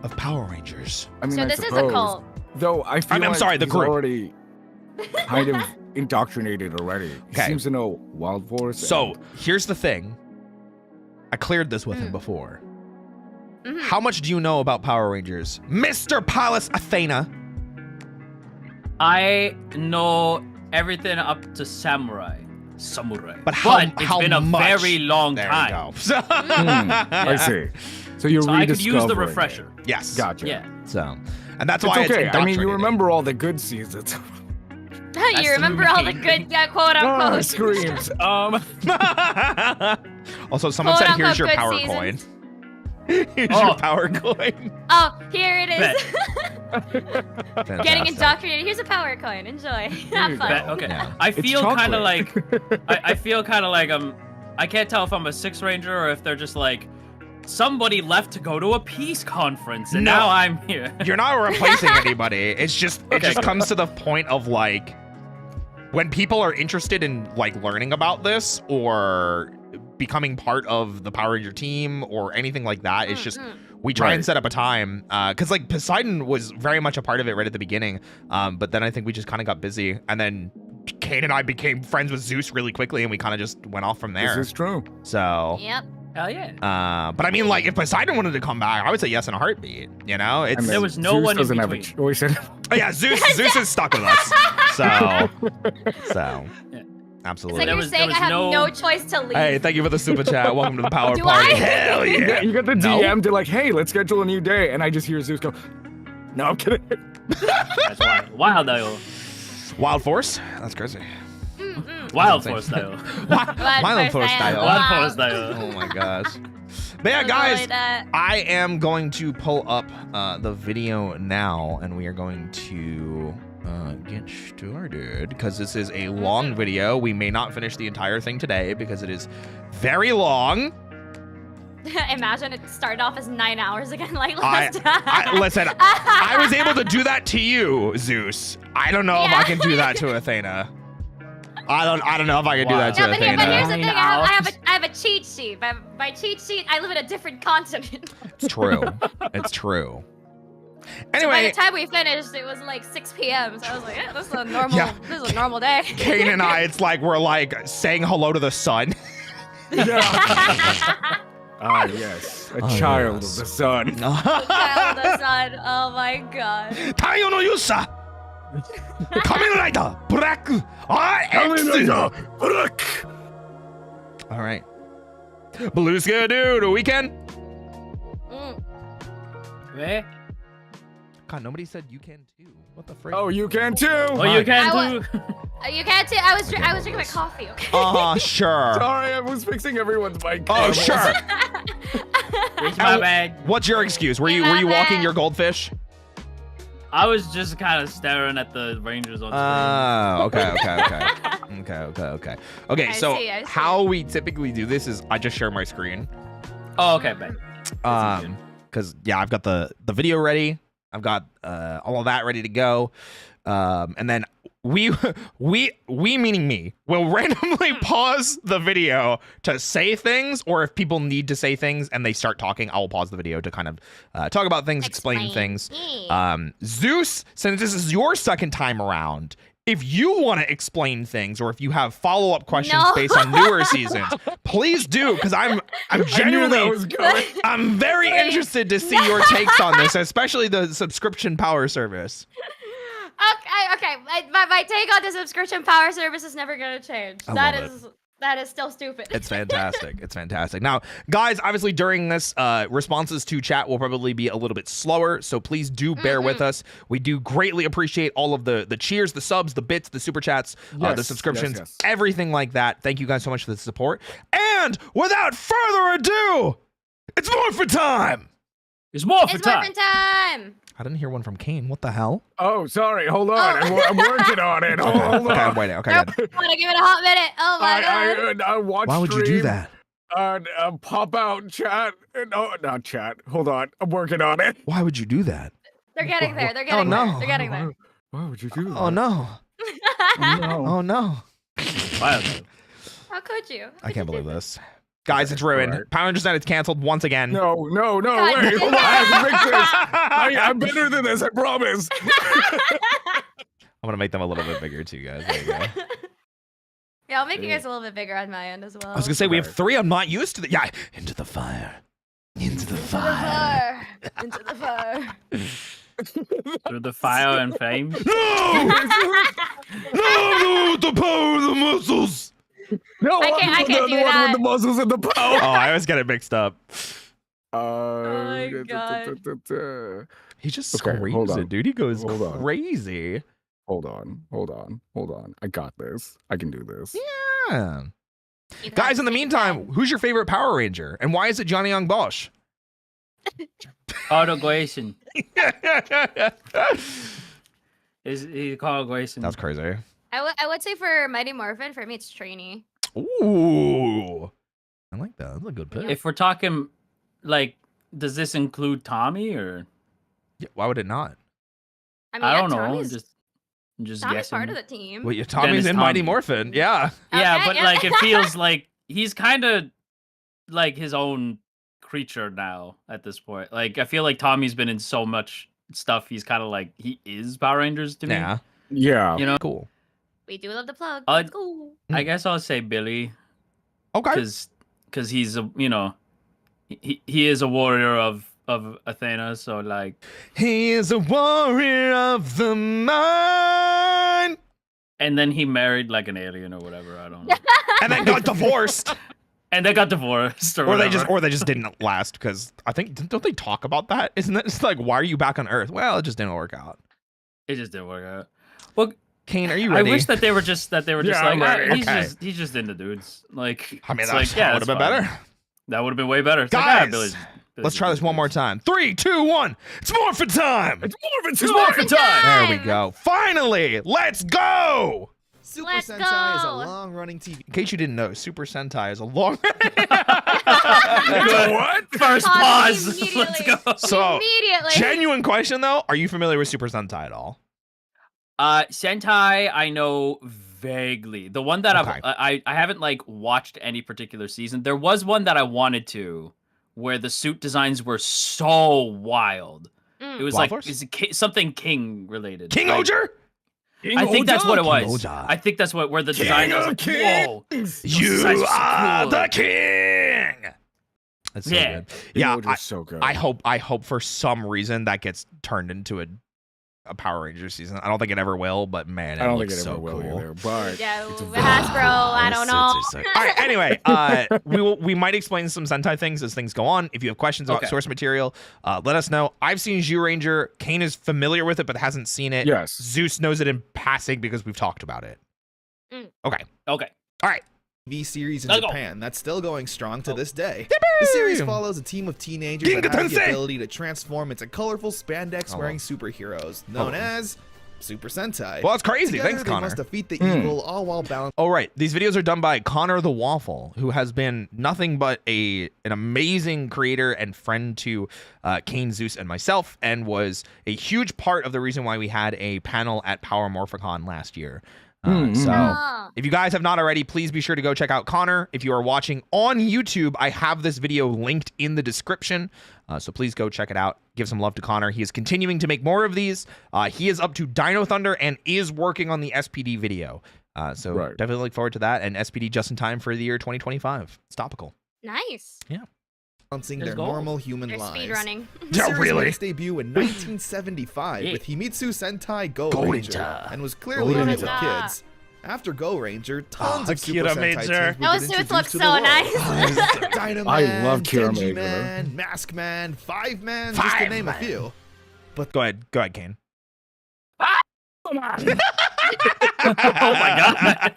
of Power Rangers? I mean, So I this is a suppose. cult. Though I feel I'm like sorry, the he's group. already. kind of indoctrinated already. Okay. He seems to know Wild Force. So here's the thing. I cleared this with him before. How much do you know about Power Rangers, Mr. Palace Athena? I know everything up to Samurai. But it's been a much? very long There time. you go. I see. So you're So I could use the rediscovering it. refresher. Yes. Gotcha. Yeah. So, and that's It's why okay. it's I mean, you indoctrinating. remember all the good seasons. You remember all the good, quote unquote. Oh, screams. Also, someone Quote, said, "Here's unquote, your good power seasons." coin." Here's Oh. your power coin. Oh, here it is. Fantastic. Getting indoctrinated. Here's a power coin. Enjoy. Have fun. Okay. Yeah. I It's feel kind of chocolate. like I feel kind of like I can't tell if I'm a Six Ranger or if they're just like somebody left to go to a peace conference and No. now I'm here. You're not replacing anybody. It just Okay. comes to the point of like when people are interested in like learning about this or becoming part of the Power Ranger team or anything like that. It's just we try and Right. set up a time because like Poseidon was very much a part of it right at the beginning, but then I think we just kind of got busy, and then Kane and I became friends with Zeus really quickly, and we kind of just went off from there. This is true. So Yep. Hell yeah. but I mean, like, if Poseidon wanted to come back, I would say yes in a heartbeat. You know, it's And There then was no Zeus one in doesn't have a between. choice. oh, yeah, Zeus is stuck with us. So Yeah. It's absolutely. like There you're was- saying there I have was no no- choice to leave. Hey, thank you for the super chat. Welcome to the power Do party. I? Hell yeah. You get the No? DM to like, hey, let's schedule a new day, and I just hear Zeus go, no, I'm kidding. That's wild. Wild style. Wild Force. That's crazy. Wild Insane. Force style. Wild Force style. Wild Wow. Force style. Oh my gosh. But yeah, Something guys, like that. I am going to pull up the video now, and we are going to get started because this is a long video. We may not finish the entire thing today because it is very long. Imagine it started off as 9 hours again, like last Listen, I was able to do that to you, Zeus. I don't know if I Yeah. can do that to Athena. I don't know if I can do that to No, but, Athena. but here's the thing. 9 I have a cheat sheet. By cheat sheet, I live in a different continent. It's true. It's true. By Anyway, the time we finished, it was like 6 p.m. So I was like, yeah, this is a normal. Yeah. This is a normal day. Kane and I, it's like we're like saying hello to the sun. Ah, yes. A Oh, child yes. of the sun. Child of the sun. Oh my god. 太陽の勇者仮面ライダーブラック RX All right. Beluska, dude, a weekend? Mm. Eh? God, nobody said you can too. What the frick? Oh, you can too. Oh, you can too. You can't too. I was drinking my coffee. Okay. Sure. Sorry, I was fixing everyone's mic. Oh, sure. It's my bad. What's your excuse? Were you My walking bad. your goldfish? I was just kind of staring at the Rangers on screen. Oh, okay. Okay, I so see. how we typically do this is I just share my screen. Oh, okay, man. Because yeah, I've got the video ready. I've got all of that ready to go. And then we meaning me will randomly pause the video to say things, or if people need to say things and they start talking, I will pause the video to kind of talk about things, explain things. Zeus, since this is your second time around, if you want to explain things or if you have follow-up questions No. based on newer seasons, please do, because I'm I knew that genuinely was coming. I'm very interested to see your takes on this, especially the subscription power service. Okay. My take on the subscription power service is never gonna change. I That love is that is still stupid. It's fantastic. It's fantastic. Now, guys, obviously during this, responses to chat will probably be a little bit slower, so please do bear with us. We do greatly appreciate all of the cheers, the subs, the bits, the super chats, the Yes, subscriptions, yes. everything like that. Thank you guys so much for the support. And without further ado, it's Morphin time! It's more for It's time. Morphin time. I didn't hear one from Kane. What the hell? Oh, sorry. Hold on. I'm working on it. Hold Okay, I'm on. waiting. Okay, good. I want to give it a hot minute. Oh my god. I watched Why would you do stream, that? Pop out chat. No, not chat. Hold on. I'm working on it. Why would you do that? They're getting there. They're getting no. there. They're getting there. Why would you do that? Oh, no. No. Oh, no. Wild. How could you? I can't believe this. Guys, it's ruined. Alright. Power Rangers Night is canceled once again. No, God wait. Hold on. I have to fix this. I'm better than this, I promise. I'm gonna make them a little bit bigger too, guys. There you go. Yeah, I'll make you guys a little bit bigger on my end as well. I was gonna say we have 3. I'm not used to the. Yeah, into the fire. Into the fire. Into the fire. Through the fire and flame. No! No! The power of the muscles. No, I can't do the one that. with the muscles and the power. Oh, I always get it mixed up. my God. He just Okay, hold screams on. it, dude. He goes Hold on. crazy. Hold on. I got this. I can do this. Yeah. You Guys, in the take meantime, who's your favorite Power Ranger, and why is it Johnny Young Bosch? Carter Grayson. Is he Carl Grayson? That's crazy. I would say for Mighty Morphin, for me it's Trini. Ooh, I like that. That's a good pick. If we're talking, like, does this include Tommy or? Yeah, why would it not? I mean, I yeah, don't know. Tommy's Just Tommy's guessing. part of the team. Well, yeah, Tommy's it's in Mighty Tommy. Morphin. Yeah. Yeah, Okay, but yeah. like it feels like he's kind of like his own creature now at this point. Like I feel like Tommy's been in so much stuff. He's kind of like he is Power Rangers to me. Yeah. Yeah. You know, Cool. We do love the plug. I- Let's go. I guess I'll say Billy Okay. because he's a he is a warrior of Athena. So like He is a warrior of the mind. and then he married like an alien or whatever. I don't know. And then got divorced. And they got divorced or Or they whatever. just didn't last because I think don't they talk about that? Isn't it? It's like, why are you back on Earth? Well, it just didn't work out. It just didn't work out. Well, Kane, are you I ready? wish that they were just Yeah, like I'm ready. "Ah, Okay. he's just into dudes. Like I mean, it's that like, yeah, would have been that's fine. better. That would have been way better. It's Guys, Billy's let's try this one more time. 3, 2, 1. It's Morphin time. It's Morphin It's Morphin time. There we go. Finally, let's go. Super Let's Sentai is a go. long-running TV. In case you didn't know, Super Sentai is a long. What? First Pause pause. Let's immediately. go. So, Immediately. genuine question though: are you familiar with Super Sentai at all? Sentai, I know vaguely. The one that Okay. I haven't like watched any particular season. There was one that I wanted to, where the suit designs were so wild. It was Wild like Force? is it something King related. King like, Oger? I think that's what it was. Oja. I think that's where the design was. Like, whoa, You designs are so are cool. the king. That's so Yeah. good. Yeah, so good. I hope for some reason that gets turned into a Power Rangers season. I don't think it ever will, but man, it I don't looks think it so ever will cool. either. But Yeah, it's a Hasbro, I don't know. All right. Anyway, we might explain some Sentai things as things go on. If you have questions about Okay. source material, let us know. I've seen Zyuranger. Kane is familiar with it, but hasn't seen it. yes. Zeus knows it in passing because we've talked about it. Okay. Okay. All right. TV series in Let's go. Japan that's still going strong to Oh. this day. The series follows a team of teenagers that have the Ginga-tensei! ability to transform into colorful spandex-wearing superheroes known as Super Sentai. Well, it's crazy. Together, Thanks, they Connor. must defeat the evil, all while balancing. Oh, right. These videos are done by Connor the Waffle, who has been nothing but an amazing creator and friend to Kane, Zeus, and myself, and was a huge part of the reason why we had a panel at Power Morphicon last year. So Oh. if you guys have not already, please be sure to go check out Connor. If you are watching on YouTube, I have this video linked in the description. So please go check it out. Give some love to Connor. He is continuing to make more of these. He is up to Dino Thunder and is working on the SPD video. So Right. definitely look forward to that. And SPD just in time for the year 2025. It's topical. Nice. Balancing Let's their go. normal human They're lives. speed running. The Yeah, series really? made its debut in 1975 Yeah. with Himitsu Sentai Go Go Ranger, Ranger. and was clearly Go aimed at Ranger. kids. After Go Ranger, tons of Super Akira Sentai Major. teams would Those get suits introduced look to the so world. nice. Dynaman, I love Kira Genji Major. Man, Mask Man, Five Man, just to Five name Man. a few. Go ahead, Kane. Oh my god.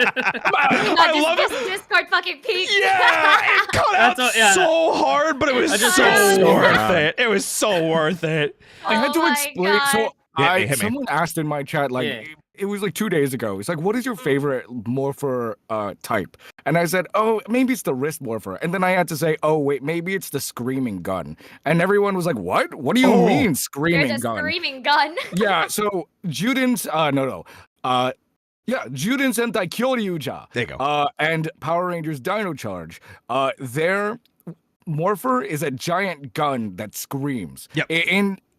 I love it. This Discord fucking peaked. Yeah, it cut out That's yeah. so hard, but it was I just- so So worth bad. it. It was so worth it. I had Oh to my explain. God. So Hit me, hit me. someone asked in my chat, like, Yeah. it was like 2 days ago. It's like, what is your favorite morpher type? And I said, oh, maybe it's the wrist morpher. And then I had to say, oh, wait, maybe it's the screaming gun. And everyone was like, what? What do you Oh. mean screaming There's a gun? screaming gun. Yeah, so Juden's, Juden Sentai Kyoryuja. There you go. And Power Rangers Dino Charge. Their morpher is a giant gun that screams. Yep.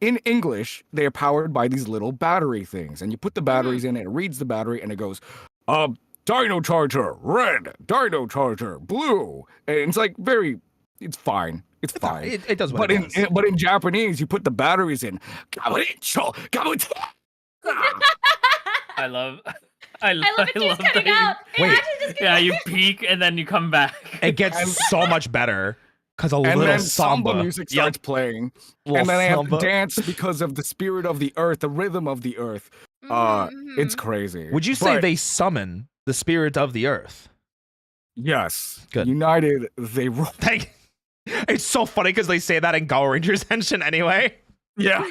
in English, they are powered by these little battery things, and you put the batteries in, and it reads the battery, and it goes, Dino Charger, red, Dino Charger, blue. And it's like it's fine. It's fine. It does what it does. But in Japanese, you put the batteries in. I love I love it just that cutting you- out. It Wait. actually just Yeah, you peek and then you come back. It gets so much better because a And little then samba samba music starts playing. Little And then I have samba. to dance because of the spirit of the earth, the rhythm of the earth. It's crazy. Would you say But they summon the spirit of the earth? yes. Good. United, they roll. Like, it's so funny because they say that in Power Rangers Henshin anyway. Yeah.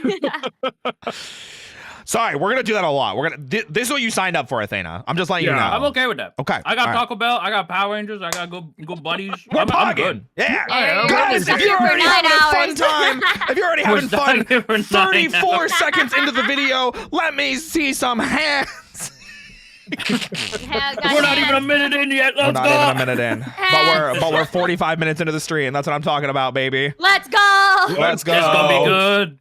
Sorry, we're gonna do that a lot. This is what you signed up for, Athena. I'm just letting you know. Yeah. I'm okay with that. Okay. I got all right. Taco Bell. I got Power Rangers. I got good buddies. We're I'm pogging. good. Yeah. Yeah, Guys, we're if you're for already 9 having a fun hours. time, if you're already having fun, For 9 34 seconds into the video, let me see some hands. We're not even a minute in yet. We're Let's not go. even a minute in, but we're 45 minutes into the stream. That's what I'm talking about, baby. Let's go. Let's go. It's gonna be good.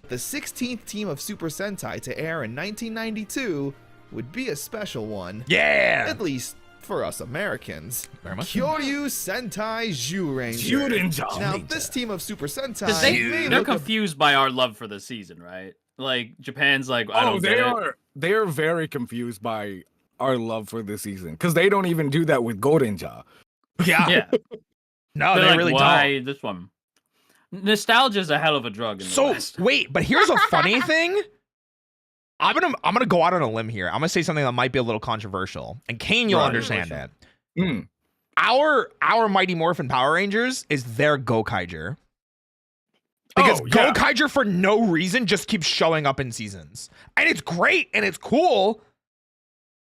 The 16th team of Super Sentai to air in 1992 would be a special one. Yeah. At least for us Americans. Very much so. Kyoryu Sentai Zyuranger. Now, this team of Super Sentai, Because they're look a- confused by our love for the season, right? Like Japan's like, I don't they get it. are. They are very confused by our love for this season because they don't even do that with Gorenja. Yeah. Yeah. No, They're they like, really why don't. this one? Nostalgia is a hell of a drug in the So West. wait, but here's a funny thing. I'm gonna go out on a limb here. I'm gonna say something that might be a little controversial, and Kane, you'll Right. understand it. Mm. Our Mighty Morphin Power Rangers is their Gokaiger. Because yeah. Gokaiger for no reason just keeps showing up in seasons. And it's great and it's cool.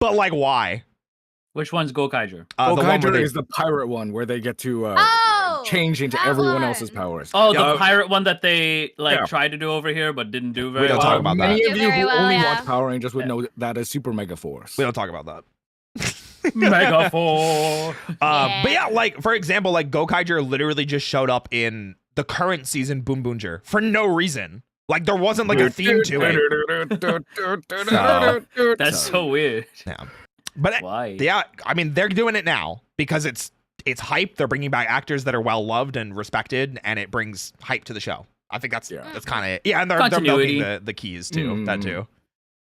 But like why? Which one's Gokaiger? The one where Gokaiger they, is the pirate one where they get to change into that everyone one. else's powers. Oh, Yeah. the pirate one that they Yeah. tried to do over here but didn't do very We don't well. talk about that. Many Do of you very who well, only yeah. watch Power Rangers would know that as Super Mega Force. we don't talk about that. Mega 4. But yeah, like for example, like Gokaiger literally just showed up in the current season Boom Boonger for no reason. Like there wasn't like a theme to it. That's so weird. Yeah. But Why? yeah, I mean they're doing it now because it's hype. They're bringing back actors that are well loved and respected, and it brings hype to the show. I think that's kind of and they're Continuity. milking the keys too. That too.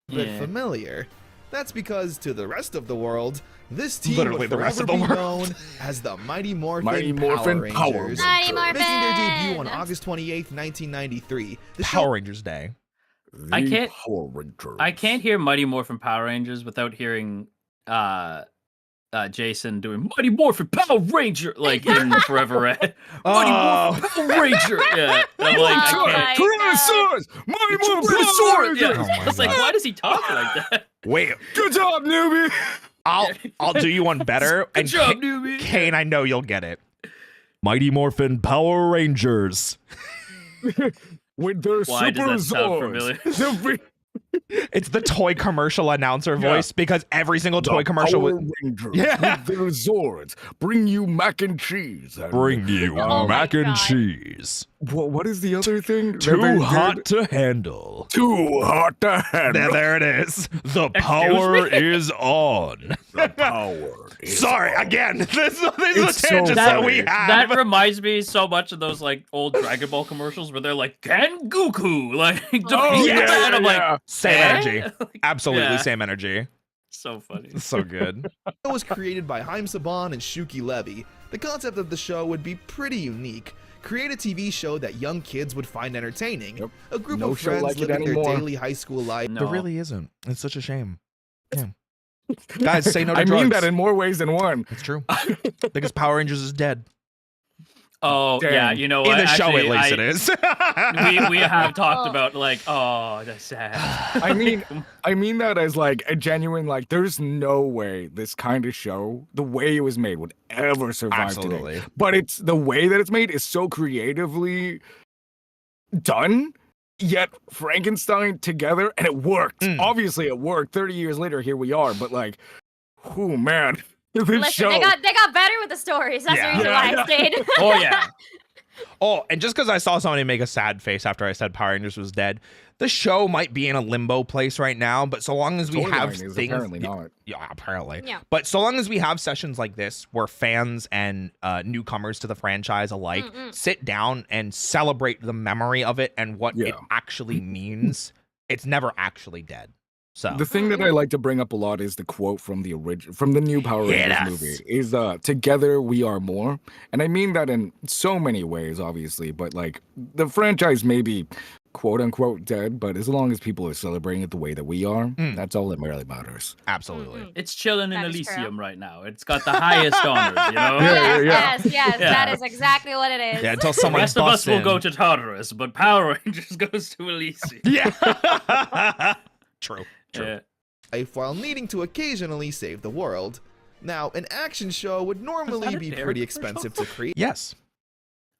bit Yeah. familiar. That's because to the rest of the world, this team Literally would the rest forever of the be world. known as the Mighty Morphin, Mighty Power Morphin Rangers. Power Rangers. Mighty Morphin. Making their debut on August 28th, 1993. The show Power Rangers Day. I can't- Power Rangers. I can't hear Mighty Morphin Power Rangers without hearing Jason doing Mighty Morphin Power Ranger like in Forever Red. Mighty Morphin Power Ranger. Yeah. I'm like, I Oh can't. my Tyrannosaurus! Mighty Morphin Power Sword. Yeah. Rangers! Oh my I was like, God. why does he talk like that? Wait, Good job, newbie! I'll do you one better. Good and job, newbie. Kane, I know you'll get it. Mighty Morphin Power Rangers. With their Why super does that sound Zords. familiar? It's the toy commercial announcer voice because every single toy commercial Power with Rangers Yeah. with their Zords bring you mac and cheese. And you Oh my God. cheese. what is the other thing? that Too they hot did? to handle. Too hot to handle. There it is. The power is on. The power. is Sorry, on. again. This is It's the so tangents that we funny. have. That reminds me so much of those like old Dragon Ball commercials where they're like Goku, like Oh, defeat yeah, that. And I'm yeah. like, Same eh? energy. Like, Absolutely yeah. same energy. So funny. So good. It was created by Haim Saban and Shuki Levy. The concept of the show would be pretty unique. Create a TV show that young kids would find entertaining. Yep. A group No of show friends like it living their anymore. daily high school life. No. There really isn't. It's such a shame. Yeah. Guys, say no to I drugs. mean that in more ways than one. It's true. Because Power Rangers is dead. Oh Damn. yeah, you know In what? the show, Actually, at least, it is. we have talked about like, oh, that's sad. I mean that as like a genuine like. There's no way this kind of show, the way it was made, would ever survive Absolutely. today. But it's the way that it's made is so creatively done. Yet Frankenstein together, and it worked. Mm. Obviously, it worked. 30 years later, here we are. But like, oh man, this Listen, show. they got better with the stories. That's Yeah. the reason why I stayed. Oh yeah. Oh, and just because I saw somebody make a sad face after I said Power Rangers was dead, the show might be in a limbo place right now. But so long as we have things, apparently not. Yeah, apparently. Yeah. But so long as we have sessions like this where fans and newcomers to the franchise alike sit down and celebrate the memory of it and what it actually means, it's never actually dead. So the thing that I like to bring up a lot is the quote from the new Power Rangers movie is "Together we are more," and I mean that in so many ways, obviously. But like the franchise may be quote unquote dead, but as long as people are celebrating it the way that we are, that's all that really matters. Absolutely. It's chilling in That is Elysium true. right now. It's got the highest honors, you know? Yes, that is exactly what it is. Yeah, until The someone rest of us busts will in. go to Tartarus, but Power Rangers goes to Elysium. Yeah. True. Yeah. life while needing to occasionally save the world. Now, an action show would normally a be Dare pretty commercial? expensive to create. Yes.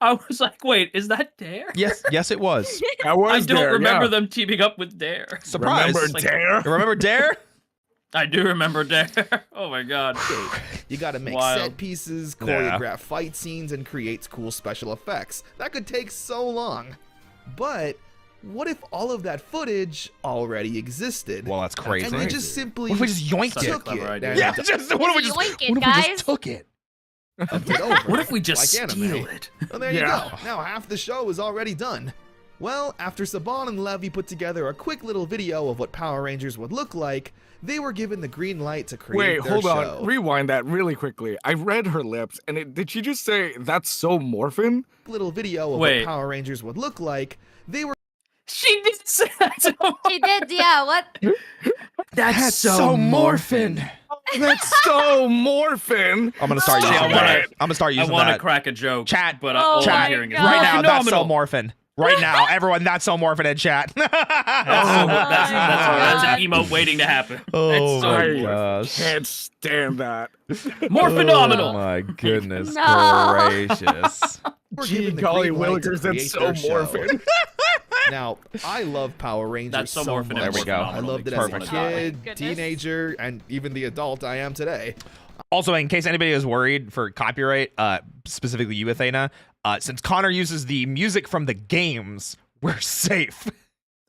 I was like, wait, is that Dare? Yes. Yes, it was. I was I don't there, remember yeah. them teaming up with Dare. Surprise. Remember Like- Dare? You remember Dare? I do remember Dare. Oh my god. You gotta make Wild. set pieces, Yeah. choreograph fight scenes, and create cool special effects. That could take so long. But what if all of that footage already existed? Well, that's crazy. And they just simply What if we just yoinked Such a it? clever idea. and Yeah, just what if we just, Yoink it, what if we guys. just took it? dubbed it over. What if we just like steal anime? it? Well, there you Yeah. go. Now half the show is already done. Well, after Saban and Levy put together a quick little video of what Power Rangers would look like, they were given the green light to create Wait, their hold show. on. Rewind that really quickly. I read her lips, and did she just say, "That's so Morphin"? Little video of Wait. what Power Rangers would look like. They were She did say that. She did, yeah. What? That's so Morphin. That's so Morphin. I'm gonna start Stop using it. that. I'm gonna start I using want to that. crack a joke, Chat, but Oh all chat, I'm hearing is God. right now, that's so Morphinomenal. Morphin. Right now, everyone, that's so Morphin in chat. That's God. an emote waiting to happen. Oh That's so my Morphin. gosh. Can't stand that. Morphinomenal. Oh my goodness No. gracious. given Gee the golly green light to willikers, create that's so their show. Morphin. Now, I love Power Rangers That's so Morphin. much. There we go. I loved it as a Perfect. kid, Oh, goodness. teenager, and even the adult I am today. Also, in case anybody is worried for copyright, specifically you, Athena, since Connor uses the music from the games, we're safe.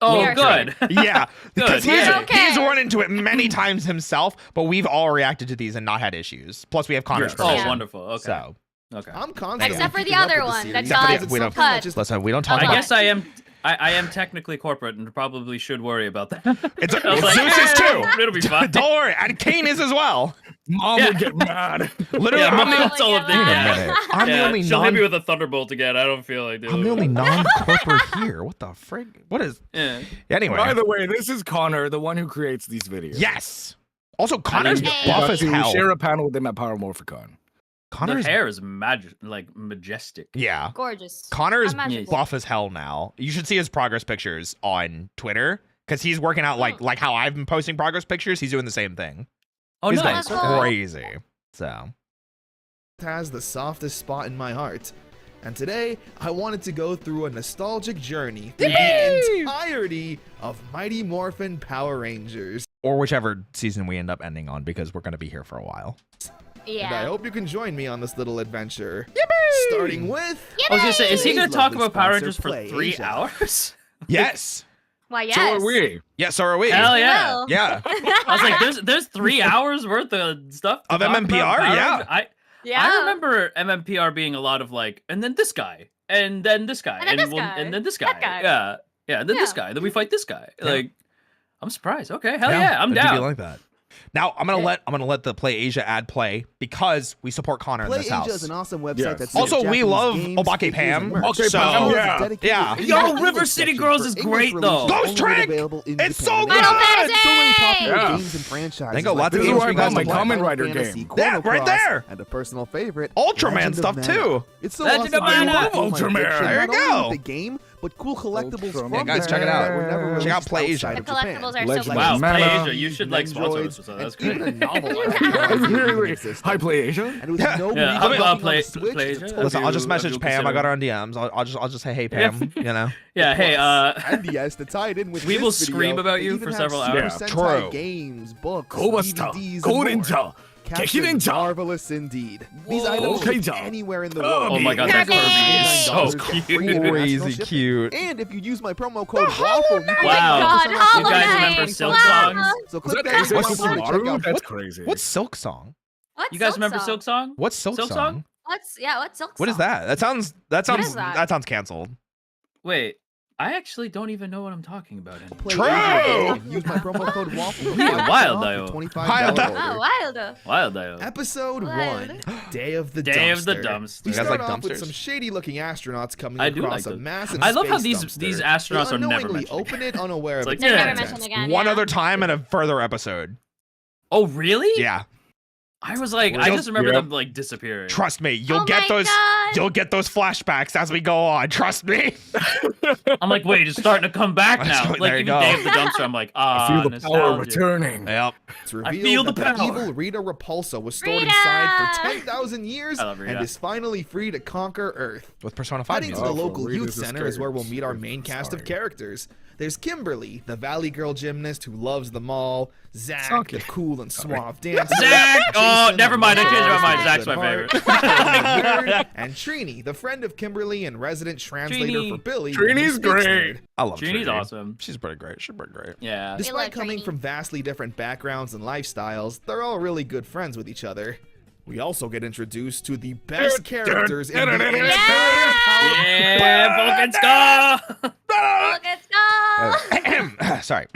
Oh, Weird. good. Yeah, because Good, yeah. Okay. he's run into it many times himself, but we've all reacted to these and not had issues. Plus, we have Connor's Oh, permission. wonderful. Okay. So, Okay. I'm constantly Except for the keeping up other with one the that series Except for the- because we it's don't- something that just- listen, we don't talk I about I guess I am technically corporate and probably should worry about that. It's I was like, Zeus is too. It'll be fine. Don't worry, and Kane is as well. Mom Yeah. would get mad. Literally, Yeah, I'm, that's all of them. Wait a Yeah. minute. I'm the Yeah, only she'll hit non- me with a thunderbolt again. I don't feel like I'm the only non-corporate here. What the frig? What is? Yeah. Anyway, By the way, this is Connor, the one who creates these videos. yes. Also, Connor's Hey. buff as We hell. share a panel with him at Power Morphicon. Their Connor's hair is majestic. yeah. Gorgeous. Connor's Magical. buff as hell now. You should see his progress pictures on Twitter because he's working out like how I've been posting progress pictures. He's doing the same thing. Oh, He's nice. going Okay. crazy. So has the softest spot in my heart. And today, I wanted to go through a nostalgic journey through the entirety of Mighty Morphin Power Rangers. or whichever season we end up ending on because we're gonna be here for a while. And I Yeah. hope you can join me on this little adventure. Starting with... I was gonna say, is he gonna Today's talk lovely about Power sponsor, Rangers for Play 3 Asia. hours? Yes. Why, yes. So are we. Yeah. So are we. Hell yeah. Well. Yeah. I was like, there's 3 hours worth of stuff to Of talk about MMPR, Power yeah. Rangers. Yeah. I remember MMPR being a lot of like, and then this guy, and then this guy, And then this guy, and then this that guy. guy. Yeah, and then this Yeah. guy. Then we fight this guy. Yeah. Like, I'm surprised. Okay, hell yeah, I'm I do down. be like that. Now I'm gonna let the Play Asia ad play because we support Connor in Play this Asia house. is an awesome website Yes. that Also, sells we Japanese love games, Obake figures, Pam. and merch. Okay, So- Pam, As well as a yeah. dedicated Yeah. English Yo, language River City section Girls for is English great, though. releases Ghost only Trick! available in It's Japan. so Final good! Fantasy! So many popular Yeah. games and franchises. Think of like lots of This is games where I for you got guys my to play. Kamen Final Rider Fantasy, game. Yeah, Chrono right Cross, there. And a personal favorite, Ultraman Legend of stuff, Mana. too. It's so Legend awesome of that you Mana. love Ultraman. There you go. The game, but cool collectibles from Yeah, guys, the check it game out. that were never Check released out Play Asia. outside The of Japan. collectibles are Legend so of Wow, cool. Mana. Play Asia, you should like sponsor us. Androids, So that's and even great. a novel arc Hi, Play Asia. and it was no Yeah, movie I'll on play- the Switch. play It's a Asia. total Listen, I'll just you- message you'll Pam. I consider got her on DMs. I'll just say, hey Pam. You know. Yeah, hey, and yes, to tie it in with we this will video, scream about they you even for have several Super hours. Sentai True. games, books, Kobasta. DVDs, Go and more. Ninja. Captain marvelous indeed. These Whoa. items Okay, can be John. anywhere in the Kirby. world. Oh my god, that Kirby. Kirby is so $99 cute. free international Crazy shipping. cute. And if you use my promo code WAFFLE, you can Wow. get 10% God, off Hollow your You guys Knight. remember Silk Wow. Songs? So Was click that that Ace link vs. below to check Maru? out That's crazy. What's Silk Song? What's You guys Silk remember Song? Silk Song? What's Silk, Silk Song? Song? What's Silk What is Song? that? That sounds is that? that sounds canceled. Wait, I actually don't even know what I'm talking about anymore. Play True. Android. Use my promo code WAFFLE. Yeah, wild, though. though. Wild. Oh, wild. Wild though. Episode Wild. 1, Day of the Day of the Dumpster. Dumpster. We You guys start like off with dumpsters? some shady-looking astronauts coming I do across like a them. massive I love how space these dumpster. astronauts They are never unknowingly mentioned. open it unaware It's of like, its They're yeah. never contents. mentioned again. One yeah. other time in a further episode. Oh really? Yeah. I was like, I just remember them like disappearing. Trust me, you'll Oh get my those. God. You'll get those flashbacks as we go on. Trust me. I'm like, wait, it's starting to come back now. There Like you even go. Day of the Dumpster, I'm like, I feel the power nostalgia. returning. Yep. It's feel revealed the that the power. evil Rita Repulsa was stored Rita! inside for 10,000 years I love Rita. and is finally free to conquer Earth. With Persona 5 Heading to music. the Oh, local for youth Rita's center is where we'll escapes. meet our main cast of Sorry. characters. There's Kimberly, the Valley Girl gymnast who loves them all. Zach, Okay. the cool and suave dancer. Zach! Oh, Jason, never mind. I the changed my modest mind. and Zach's good my heart. favorite. And Trini, the friend of Kimberly and resident translator Trini. for Billy. Trini's when he speaks great. nerd. I love Trini's Trini. awesome. She's pretty great. She's pretty great. Yeah. Despite love coming Trini. from vastly different backgrounds and lifestyles, they're all really good friends with each other. We also get introduced to the best characters in the Yeah, Vulcan Skull! Let's go. Sorry.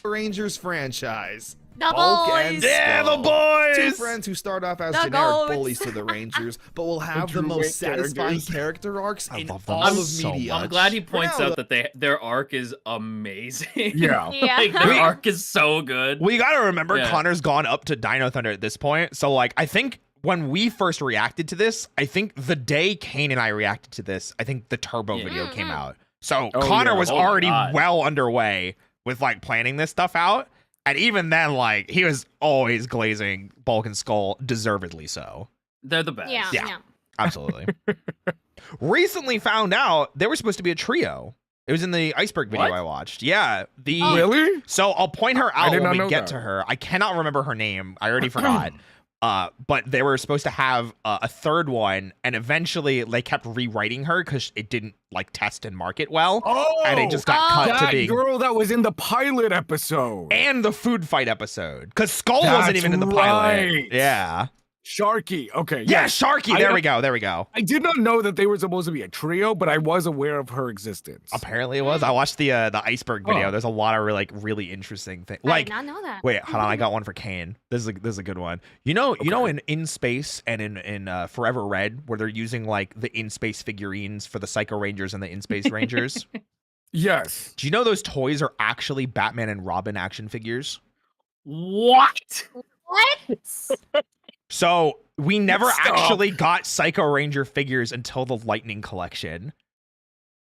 Rangers franchise. The Bulk and boys. Yeah, the Skull. boys. Two friends who start off as The generic goats. bullies to the Rangers, but will have the True most weight satisfying characters. character arcs I in love them all of so media. much. I'm glad he points now, out that their arc is amazing. Yeah. Yeah. Like their arc is so good. We gotta remember Yeah. Connor's gone up to Dino Thunder at this point. So like I think when we first reacted to this, I think the day Kane and I reacted to this, I think the Turbo Yeah. video came out. So Oh, Connor yeah. was Oh my already God. well underway with like planning this stuff out. And even then, like he was always glazing Bulk and Skull, deservedly so. They're the best. Yeah. Yeah. Yeah. Absolutely. Recently found out they were supposed to be a trio. It was in the iceberg video What? I watched. Yeah. The Oh. Really? So I'll point her out did when not we know get that. to her. I cannot remember her name. I already forgot. But they were supposed to have a third one, and eventually they kept rewriting her because it didn't like test and market well, Oh, and it just got Oh. cut to that being girl that was in the pilot episode. and the food fight episode because Skull wasn't That's even in the pilot. right. Yeah, Sharky. Okay. yeah, yes. Sharky. I There know- we go. There we go. I did not know that they were supposed to be a trio, but I was aware of her existence. Apparently it was. I watched the iceberg video. Oh. There's a lot of really interesting things. I Like did not know that. wait, hold on. I got one for Kane. This is a good one. You know, in Space and in Forever Red, where they're using like the in space figurines for the Psycho Rangers and the in space Rangers. Yes. Do you know those toys are actually Batman and Robin action figures? What? What? So we never Stop. actually got Psycho Ranger figures until the Lightning Collection.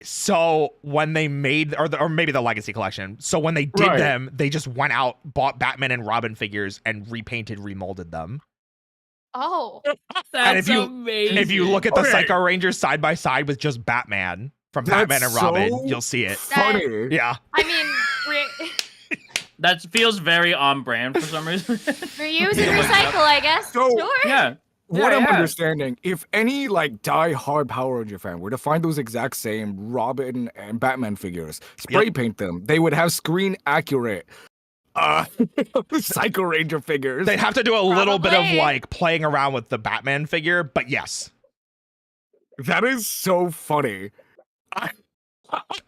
So when they made, or maybe the Legacy Collection. So when they did Right. them, they just went out, bought Batman and Robin figures, and repainted, remolded them. Oh. That's if you- amazing. If you look at the Okay. Psycho Rangers side by side with just Batman from That's Batman and Robin, so you'll see it. Funny. Yeah. I mean, That feels very on brand for some reason. reuse and recycle, I guess. So- Sure. yeah. What Yeah, I'm yeah. understanding, if any like die-hard Power Ranger fan were to find those exact same Robin and Batman figures, spray paint them, they would have screen accurate Psycho Ranger figures. They'd have to do a little bit of Probably. like playing around with the Batman figure, but yes. That is so funny.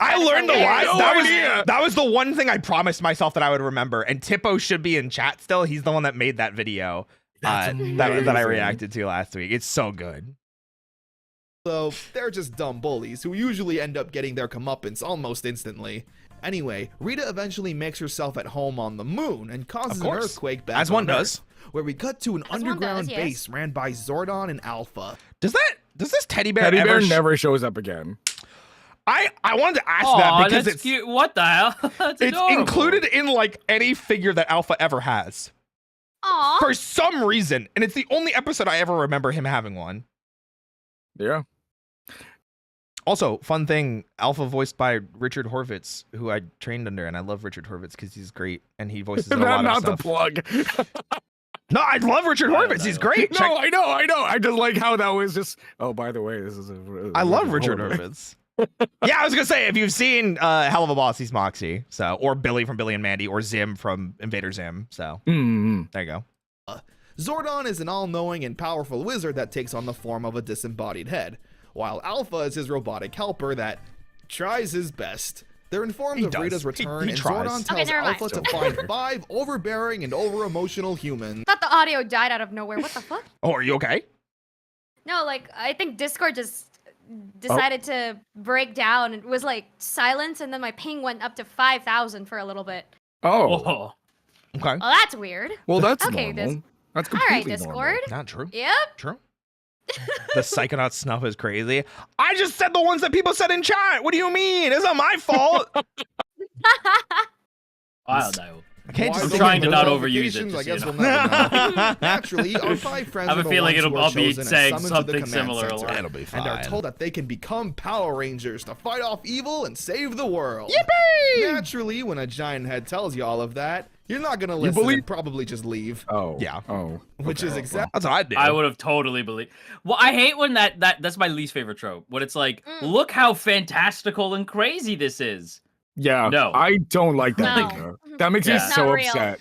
I learned a lot. No That was, idea. that was the one thing I promised myself that I would remember. And Tippo should be in chat still. He's the one that made that video that I amazing. reacted to last week. It's so good. So they're just dumb bullies who usually end up getting their comeuppance almost instantly. Anyway, Rita eventually makes herself at home on the moon and causes Of an course. earthquake back As one on does. Earth, where we cut to an one underground does, yes. base ran by Zordon and Alpha. Does this teddy bear Teddy ever? Bear never shows up again. I wanted to ask Aw, that because that's it's cute. What the hell? That's it's adorable. included in like any figure that Alpha ever has Aw. for some reason, and it's the only episode I ever remember him having one. Yeah. Also, fun thing, Alpha voiced by Richard Horvitz, who I trained under, and I love Richard Horvitz because he's great, and he voices in a lot of Not the stuff. plug. No, I love Richard Horvitz. He's great. No, I know. I just like how that was just. Oh, by the way, this is I love Richard Horvitz. Yeah, I was gonna say if you've seen Hell of a Boss, he's Moxie. So, or Billy from Billy and Mandy, or Zim from Invader Zim. So there you go. Zordon is an all-knowing and powerful wizard that takes on the form of a disembodied head, while Alpha is his robotic helper that tries his best. They're informed of Rita's return, and tries. Zordon tells Alpha to find 5 overbearing and over-emotional humans. Thought the audio died out of nowhere. What the fuck? Oh, are you okay? No, like I think Discord just decided to break down. It was like silence, and then my ping went up to 5,000 for a little bit. Oh, Whoa. Okay. Well, that's weird. well, that's Okay, normal. That's All right, completely Discord. Not true. Yep. True. The Psychonaut snuff is crazy. I just said the ones that people said in chat. What do you mean? It's not my fault. Wow, no. I can't Why just I'm the trying to not notifications? overuse it, I just, guess you we'll know. never know. Naturally, our 5 friends I have are a the feeling ones who I'll are be chosen and saying summoned to the something command similar a center, lot. It'll be and are fine. told that they can become Power Rangers to fight off evil and save the world. Yippee! Naturally, when a giant head tells you all of that, you're not gonna listen believe- and probably just leave. Oh, Yeah. Oh, Which is exactly. That's what I do. I would have totally believed. Well, I hate when that's my least favorite trope. When it's like, look how fantastical and crazy this is. yeah. No. I don't like that. No. either. That makes me Yeah. so Not real. upset.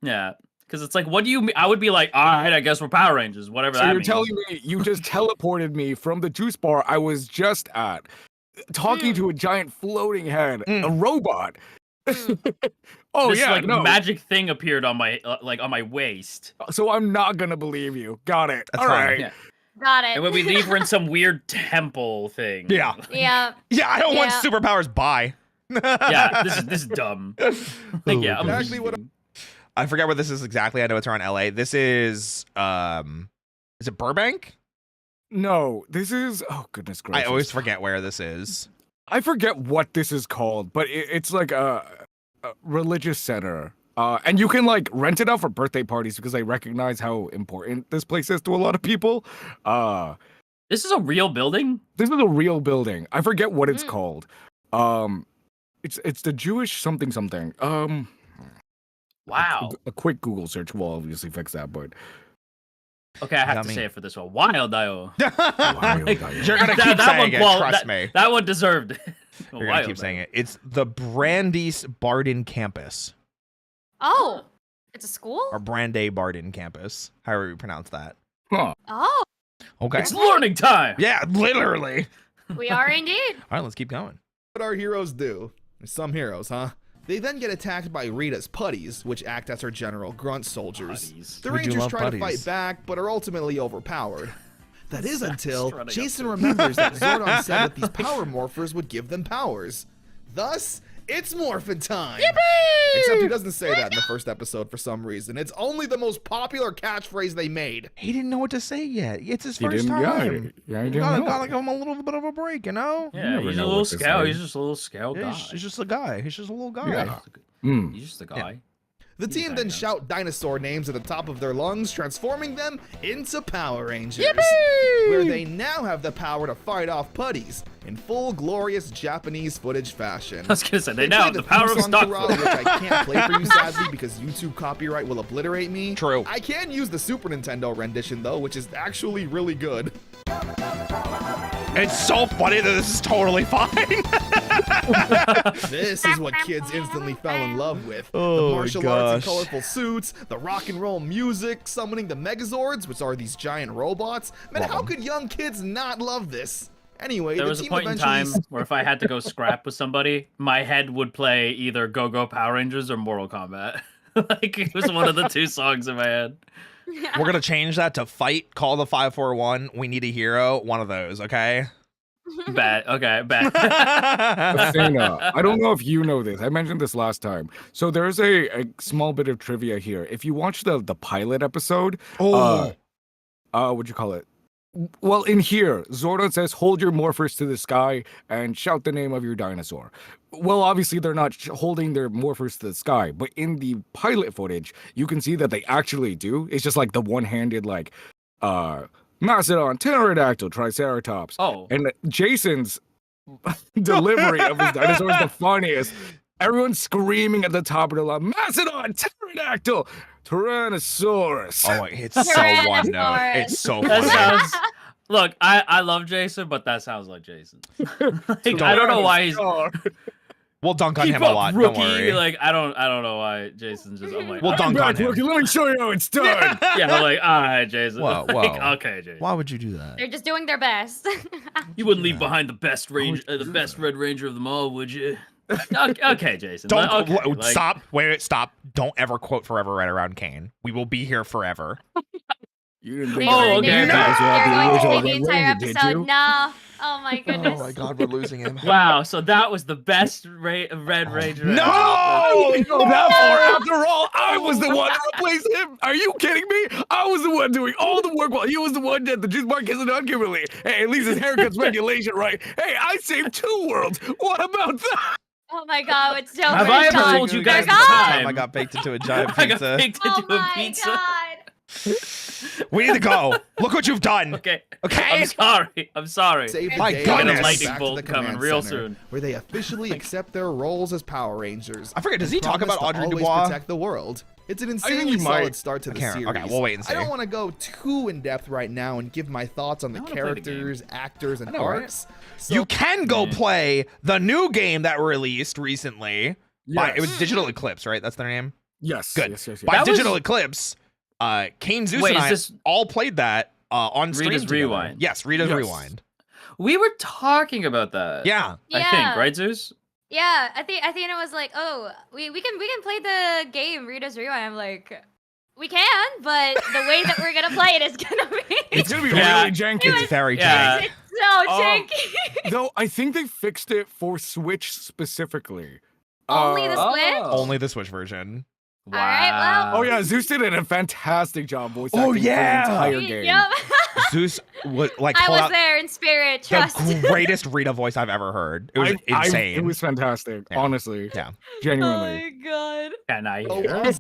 Yeah, because it's like, what do you mean? I would be like, all right, I guess we're Power Rangers, whatever So that you're means. telling me you just teleported me from the juice bar I was just at, talking to a giant floating head, a robot. Oh this yeah, like no. magic thing appeared on my on my waist. So I'm not gonna believe you. Got it. That's All fine. right. Yeah. Got it. And when we leave, we're in some weird temple thing. Yeah. Yeah. Yeah, I don't want Yeah. superpowers. Bye. Yeah, this is dumb. Like, yeah, I'm Exactly what I forget where this is exactly. I know it's around LA. This is it Burbank? No, this is. Oh goodness gracious. I always forget where this is. I forget what this is called, but it's like a religious center. And you can like rent it out for birthday parties because I recognize how important this place is to a lot of people. This is a real building? This is a real building. I forget what it's called. It's the Jewish something something. Wow. A quick Google search will obviously fix that, but Okay, I have Dummy. to say it for this one. Wild Dio. You're gonna keep That saying one it. qual- Trust that, me. That one deserved it. You're gonna keep saying it. It's the Brandis Barden campus, Oh, it's a school? or Brandeis Barden campus, however you pronounce that. huh. Oh, Okay. It's learning time. Yeah, literally. we are indeed. All right, let's keep going. our heroes do. Some heroes, huh? They then get attacked by Rita's putties, which act as her general grunt soldiers. Putties. The We do Rangers love try to putties. fight back, but are ultimately overpowered. That is until running up Jason to- remembers that Zordon said that these power morphers would give them powers. Thus, it's morphin' time! Except he doesn't say that in the first episode for some reason. It's only the most popular catchphrase they made. He didn't know what to say yet. It's his He first didn't. time. Yeah, he didn't Gotta, know. gotta give him a little bit of a break, you know? Yeah, never he's a know little what to scout. say. He's just a little scout Yeah, guy. he's just a guy. He's just a little guy. Yeah. Mm. He's just a guy. The team then shout dinosaur names at the top of their lungs, transforming them into Power Rangers. Where they now have the power to fight off putties in full glorious Japanese footage fashion. I was gonna say they now have play the power of theme song stock throughout, footage. which I can't play for you sadly because YouTube copyright will obliterate me. True. I can use the Super Nintendo rendition though, which is actually really good. It's so funny that this is totally fine. This is what kids instantly fell in love with. Oh The my martial arts and gosh. colorful suits, the rock and roll music, summoning the Megazords, which are these giant robots. Man, Love how 'em. could young kids not love this? Anyway, There the was a team point in eventually time where if I had to go scrap with somebody, my head would play either Go Go Power Rangers or Mortal Kombat. Like it was one of the two songs in my head. We're gonna change that to fight. Call the 541. We need a hero. One of those, okay? Bet. Okay, bet. Athena, I don't know if you know this. I mentioned this last time. So there's a small bit of trivia here. If you watch the pilot episode, what'd you call it? Well, in here, Zordon says, "Hold your morphers to the sky and shout the name of your dinosaur." Well, obviously they're not holding their morphers to the sky, but in the pilot footage, you can see that they actually do. It's just like the one-handed, like, Mastodon, Pterodactyl, Triceratops. Oh, And Jason's delivery of his dinosaur is the funniest. Everyone's screaming at the top of the line. Mastodon, pterodactyl, Tyrannosaurus. Oh, it's so one note. Tyrannosaurus. It's so That funny. sounds. Look, I love Jason, but that sounds like Jason. Like, I don't know why he's. We'll dunk on Keep him a up, lot. rookie. Don't worry. Like I don't know why Jason's just. I'm like, We'll "Ah." dunk on him. Rookie, let me show you how it's done. Yeah, I'm like, all right, Jason. Whoa, Like, whoa. okay, Jason. Why would you do that? They're just doing their best. You wouldn't leave behind the best the best Red Ranger of them all, would you? Okay, Jason. Don't okay, like- stop. Wait, stop. Don't ever quote "Forever" right around Kane. We will be here forever. You didn't Were think you Oh, gonna okay. do- No! You're going to original do the entire Red Ranger, did episode? you? No. Oh my goodness. Oh my god, we're losing him. Wow, so that was the best Red Ranger. No! I didn't go that far. After all, I was the one to replace him. Are you kidding me? I was the one doing all the work while he was the one that the juice bar kissing on Kimberly. Hey, at least his haircut's regulation, right? Hey, I saved 2 worlds. What about that? Oh my god, it's so Have I ever Sean. told you They're guys the gone. time I got baked into a giant I got pizza. baked Oh into a my pizza? god. We need to go. Look what you've done. Okay. Okay. I'm sorry. I'm sorry. Save the My day goodness. and Lightning back to bolt the coming command real center, soon. where they officially accept their roles as Power Rangers. I forget. Does he talk Promise about to Audrey always Dubois? protect the world. It's an think he insanely might. solid start to the Okay, series. okay, we'll wait and I don't see. want to go too in depth right now and give my thoughts on the I wanna play the game. characters, actors, and I know, right? arcs. So You can go Yeah. play the new game that released recently. By, it was Yes. Digital Eclipse, right? That's their name. Yes. Good. Yes, yes, yes. By That was- Digital Eclipse, Kane, Zeus, Wait, and is I this- all played that on stream Rita's together. Rewind? Yes, Rita's Yes. Rewind. We were talking about that. Yeah. I think, right, Zeus? Yeah, I think Athena was like, "Oh, we can play the game Rita's Rewind." I'm like, "We can, but the way that we're gonna play it is gonna be It's gonna be Yeah. really janky. It's very Yeah. janky. it's so Oh. janky." Though I think they fixed it for Switch specifically. Only the Switch? Only the Switch version. Wow. Alright, well- Oh yeah, Zeus did a fantastic job voice Oh, acting yeah. for the entire game. Yep. Zeus was like I pulled was out there in spirit. Trust. the greatest Rita voice I've ever heard. It was insane. It was fantastic, Yeah. honestly. Yeah. Oh Genuinely. my god. Can I Oh, hear?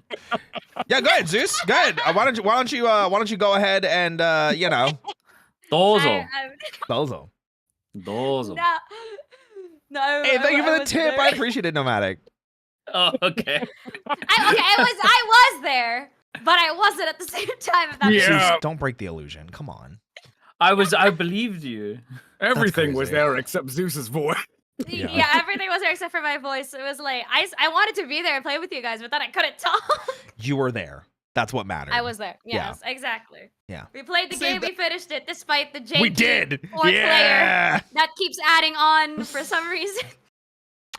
Yeah, go ahead, Zeus. Go ahead. Why don't you go ahead and Dozo. Bozo. Dozo. No. No. Hey, thank you for the was tip. there. I appreciate it, Nomadic. Oh, okay. I was there, but I wasn't at the same time. If that makes Yeah. Zeus, don't break the illusion. Come on. I believed you. Everything was crazy. there except Zeus's voice. Yeah. Yeah, everything was there except for my voice. It was like I wanted to be there and play with you guys, but then I couldn't talk. You were there. That's what mattered. I was there. Yeah. Yes, exactly. Yeah. We played the Save game. We finished it, despite the janky We did. 4-player Yeah. that keeps adding on for some reason.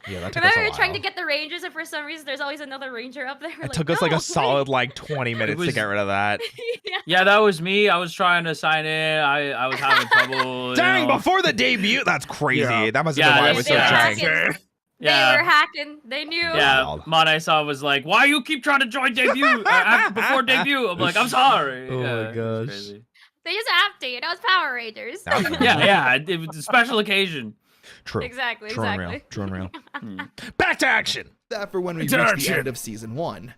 Yeah, that took us Remember, a we were while. trying to get the rangers, and for some reason, there's always another ranger up there. We're It took us like "No, a solid 20 minutes to was- get rid of that. yeah. Yeah, that was me. I was trying to sign in. I was having trouble. Dang, you know. before the debut. That's crazy. Yeah. That must Yeah, have been why it that's- was so yeah. jank. They Yeah. were hacking. They knew. Yeah, Wild. Manai-san was like, "Why you keep trying to join debut before debut?" I'm like, "I'm sorry." Oh my Yeah, it's gosh. crazy. They just have to. You know, it's Power Rangers. Yeah, it was a special occasion. True. exactly. True and Exactly. real. True and real. Hmm. Back to action. that for when we reach Darn the shit. end of season 1.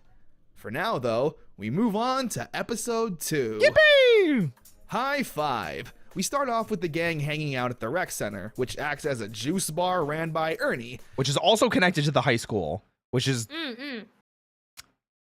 For now, though, we move on to episode 2. Yippee! High Five. We start off with the gang hanging out at the rec center, which acts as a juice bar ran by Ernie. Which is also connected to the high school, which is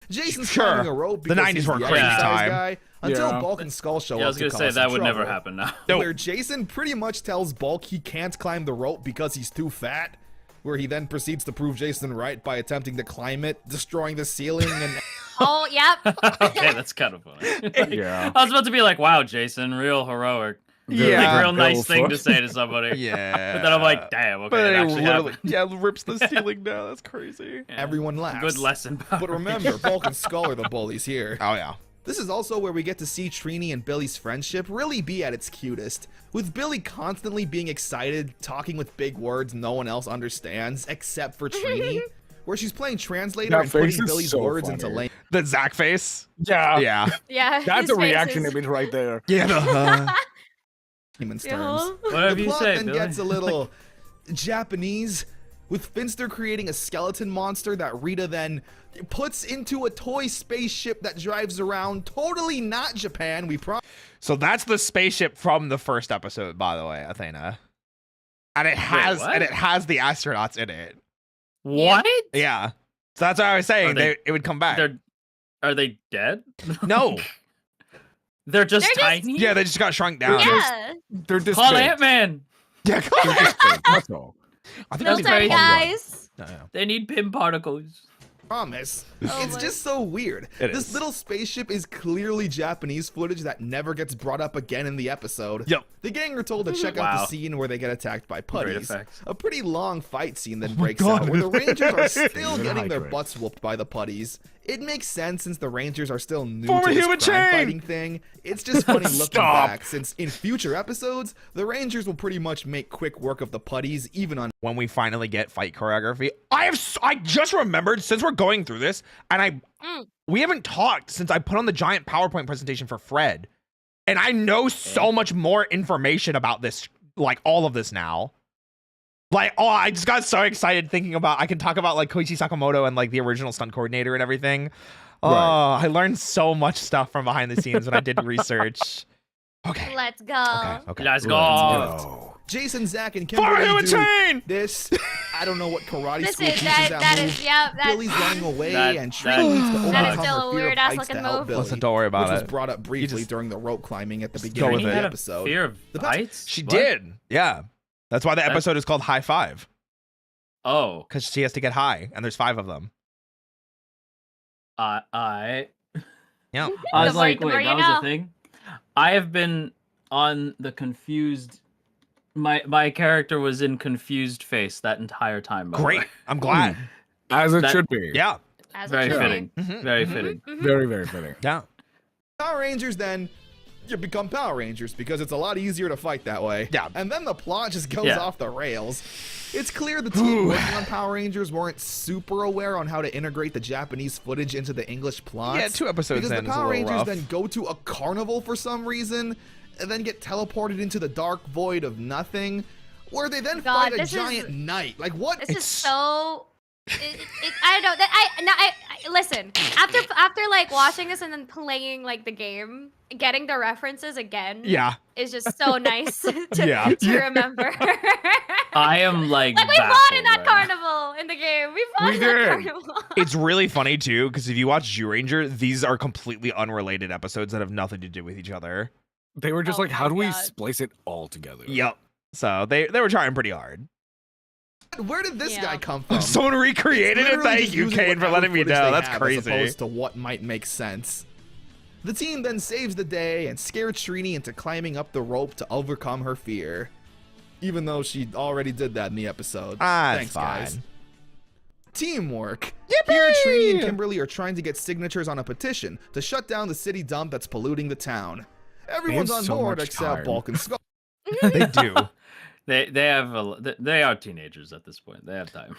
Jason's Sure. climbing a rope The because 90s he's were a the crazy exercise time. guy until Yeah. Bulk and Skull show Yeah, I up was gonna to say cause that some would never trouble. happen now. Nope. Where Jason pretty much tells Bulk he can't climb the rope because he's too fat. Where he then proceeds to prove Jason right by attempting to climb it, destroying the ceiling, and Oh, yep. Okay, that's kind of funny. Yeah. I was about to be like, "Wow, Jason, real heroic." Yeah. Like, real nice Bill thing to Foot. say to somebody. Yeah. But then I'm like, "Damn, okay, But it it actually literally happened." rips the ceiling down. That's crazy. Yeah. everyone laughs. Good lesson. But remember, Bulk and Skull are the bullies here. Oh yeah. This is also where we get to see Trini and Billy's friendship really be at its cutest, with Billy constantly being excited, talking with big words no one else understands except for Trini, where she's playing translator That and putting face is Billy's so words into funny. language. The Zach face. Yeah. Yeah. Yeah. That's his a reaction faces. image right there. Yeah. Humans Yeah. terms. Whatever The you plot say, then Billy. gets a little Japanese, with Finster creating a skeleton monster that Rita then puts into a toy spaceship that drives around. Totally not Japan, we promise. So that's the spaceship from the first episode, by the way, Athena. And it has what? the astronauts in it. What? Yeah. So that's what I was saying. Are they- It would come back. Are they dead? No. They're just They're just- tiny? Yeah, they just got shrunk down. Yeah. They're just Call big. Ant-Man. Yeah, They're just big. That's all. I think Little that's tiny crazy. guys. No, no. They need Pym particles. Promise. Oh It's my- just so weird. It This is. little spaceship is clearly Japanese footage that never gets brought up again in the episode. Yep. The gang are told to check out Wow. the scene where they get attacked by Great putties. effects. A pretty long fight scene then my breaks God. out where the Rangers are still Even getting their hydrate. butts whooped by the putties. It makes sense since the Rangers are still new Form to a this human crime chain! fighting thing. It's just funny looking Stop. back since in future episodes, the Rangers will pretty much make quick work of the putties even on When we finally get fight choreography, I just remembered since we're going through this, and we haven't talked since I put on the giant PowerPoint presentation for Fred, and I know so much more information about this, like all of this now. Like, oh, I just got so excited thinking about I can talk about like Koichi Sakamoto and like the original stunt coordinator and everything. Oh, Right. I learned so much stuff from behind the scenes when I did research. Okay. Let's go. Okay. Let's go. Oh. Jason, Zach, and Fire Kimberly human do chain! this. I don't know what karate This school is teaches that. that That move. is. Yep. Billy's That. running away, That- and that- Trini needs to That overcome is still her a fear of weird-ass heights looking to help move. Billy, Listen, don't worry about which was it. brought up briefly just- during the rope climbing at the go beginning with of it. the Had a episode. fear of The heights? She What? did. Yeah. That's why the That- episode is called High Five. Oh. Because she has to get high, and there's 5 of them. I Yeah. I was The more- like, the more wait, you that was know. a thing? I have been on the confused. My character was in confused face that entire time. by the Great. way. I'm glad. As it That- should be. Yeah. As it Very should be. fitting. Mhm, Very mhm. fitting. Very, very fitting. Yeah. Power Rangers, then you become Power Rangers because it's a lot easier to fight that way. Yeah. And then the plot just goes Yeah. off the rails. It's clear the team working on Power Rangers weren't super aware on how to integrate the Japanese footage into the English plots. Yeah, 2 episodes because in the is a Power little Rangers rough. then go to a carnival for some reason, and then get teleported into the dark void of nothing, where they then God, fight a this is- giant knight. Like what? This It's- is so. I don't know. I listen. After like watching this and then playing like the game, getting the references again. Yeah. Is just so nice to, Yeah. to remember. I am like. Like we fought in that baffled right now. carnival in the game. We fought We in that did. carnival. It's really funny, too, because if you watch Ranger, these are completely unrelated episodes that have nothing to do with each other. They were just Oh like, my how do we God. splice it all together? Yep. So they were trying pretty hard. Where did this Yeah. guy come from? Someone recreated it. Literally Thank just you, using Kane, for whatever letting me footage know. they That's have As crazy. opposed to what might make sense. The team then saves the day and scares Trini into climbing up the rope to overcome her fear. Even though she already did that in the episode. It's Thanks, fine. guys. Teamwork. Here, Trini and Kimberly are trying to get signatures on a petition to shut down the city dump that's polluting the town. Everyone's on so board much except time. Bulk and Skull. They do. They they are teenagers at this point. They have time.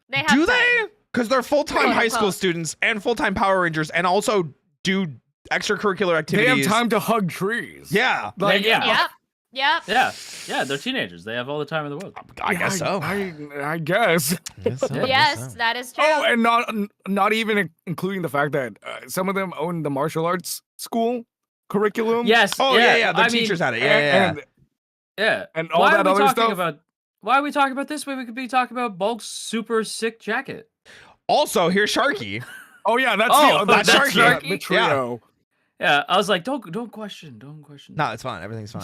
They have Do time. they? Because they're full-time Quote, high school unquote. students and full-time Power Rangers and also do extracurricular They activities. have time to hug trees. Yeah. Like, yeah. Yep. Yeah, they're teenagers. They have all the time in the world. I guess so. I guess. Yes, that is true. Oh, and not even including the fact that some of them own the martial arts school curriculum. Yes. Oh, yeah. The I teachers mean, had it. Yeah. And Yeah. And all Why that are we other talking stuff? About, why are we talking about this way? We could be talking about Bulk's super sick jacket. Also, here's Sharky. oh yeah, that's Oh, that's that's Sharky. the trio. Yeah, I was like, don't question. No, it's fine. Everything's fine.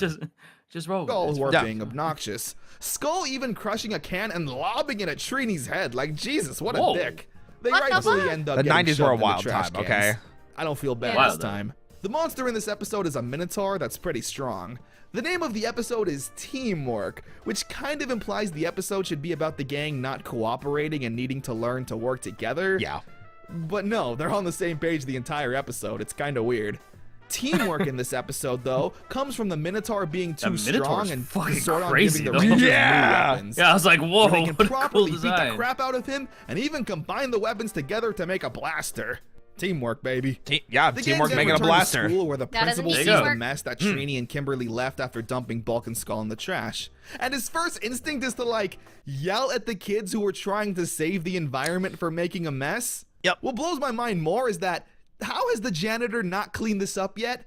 Just roll. with it. Skull It's were Yeah. being obnoxious. Skull even crushing a can and lobbing it at Trini's head. Like, Jesus, what a Whoa. dick. They What the rightfully fuck? end up The getting 90s were a shoved into wild trash time, cans. okay? I don't feel bad Yeah. this time. The monster in this episode is a minotaur that's pretty strong. The name of the episode is Teamwork, which kind of implies the episode should be about the gang not cooperating and needing to learn to work together. Yeah. But no, they're on the same page the entire episode. It's kind of weird. Teamwork in this episode, though, comes from the Minotaur being too Minotaur's strong and fucking Zordon crazy, giving the though. Rangers Yeah. new weapons. Yeah, I was like, whoa, Where they can what a cool properly beat the design. crap out of him and even combine the weapons together to make a blaster. Teamwork, baby. Yeah, The teamwork gang then making a return to blaster. School where the That doesn't principal mean sees teamwork. the mess that Trini and Kimberly left after dumping Bulk and Skull in the trash. And his first instinct is to, like, yell at the kids who were trying to save the environment for making a mess. Yep. What blows my mind more is that how has the janitor not cleaned this up yet?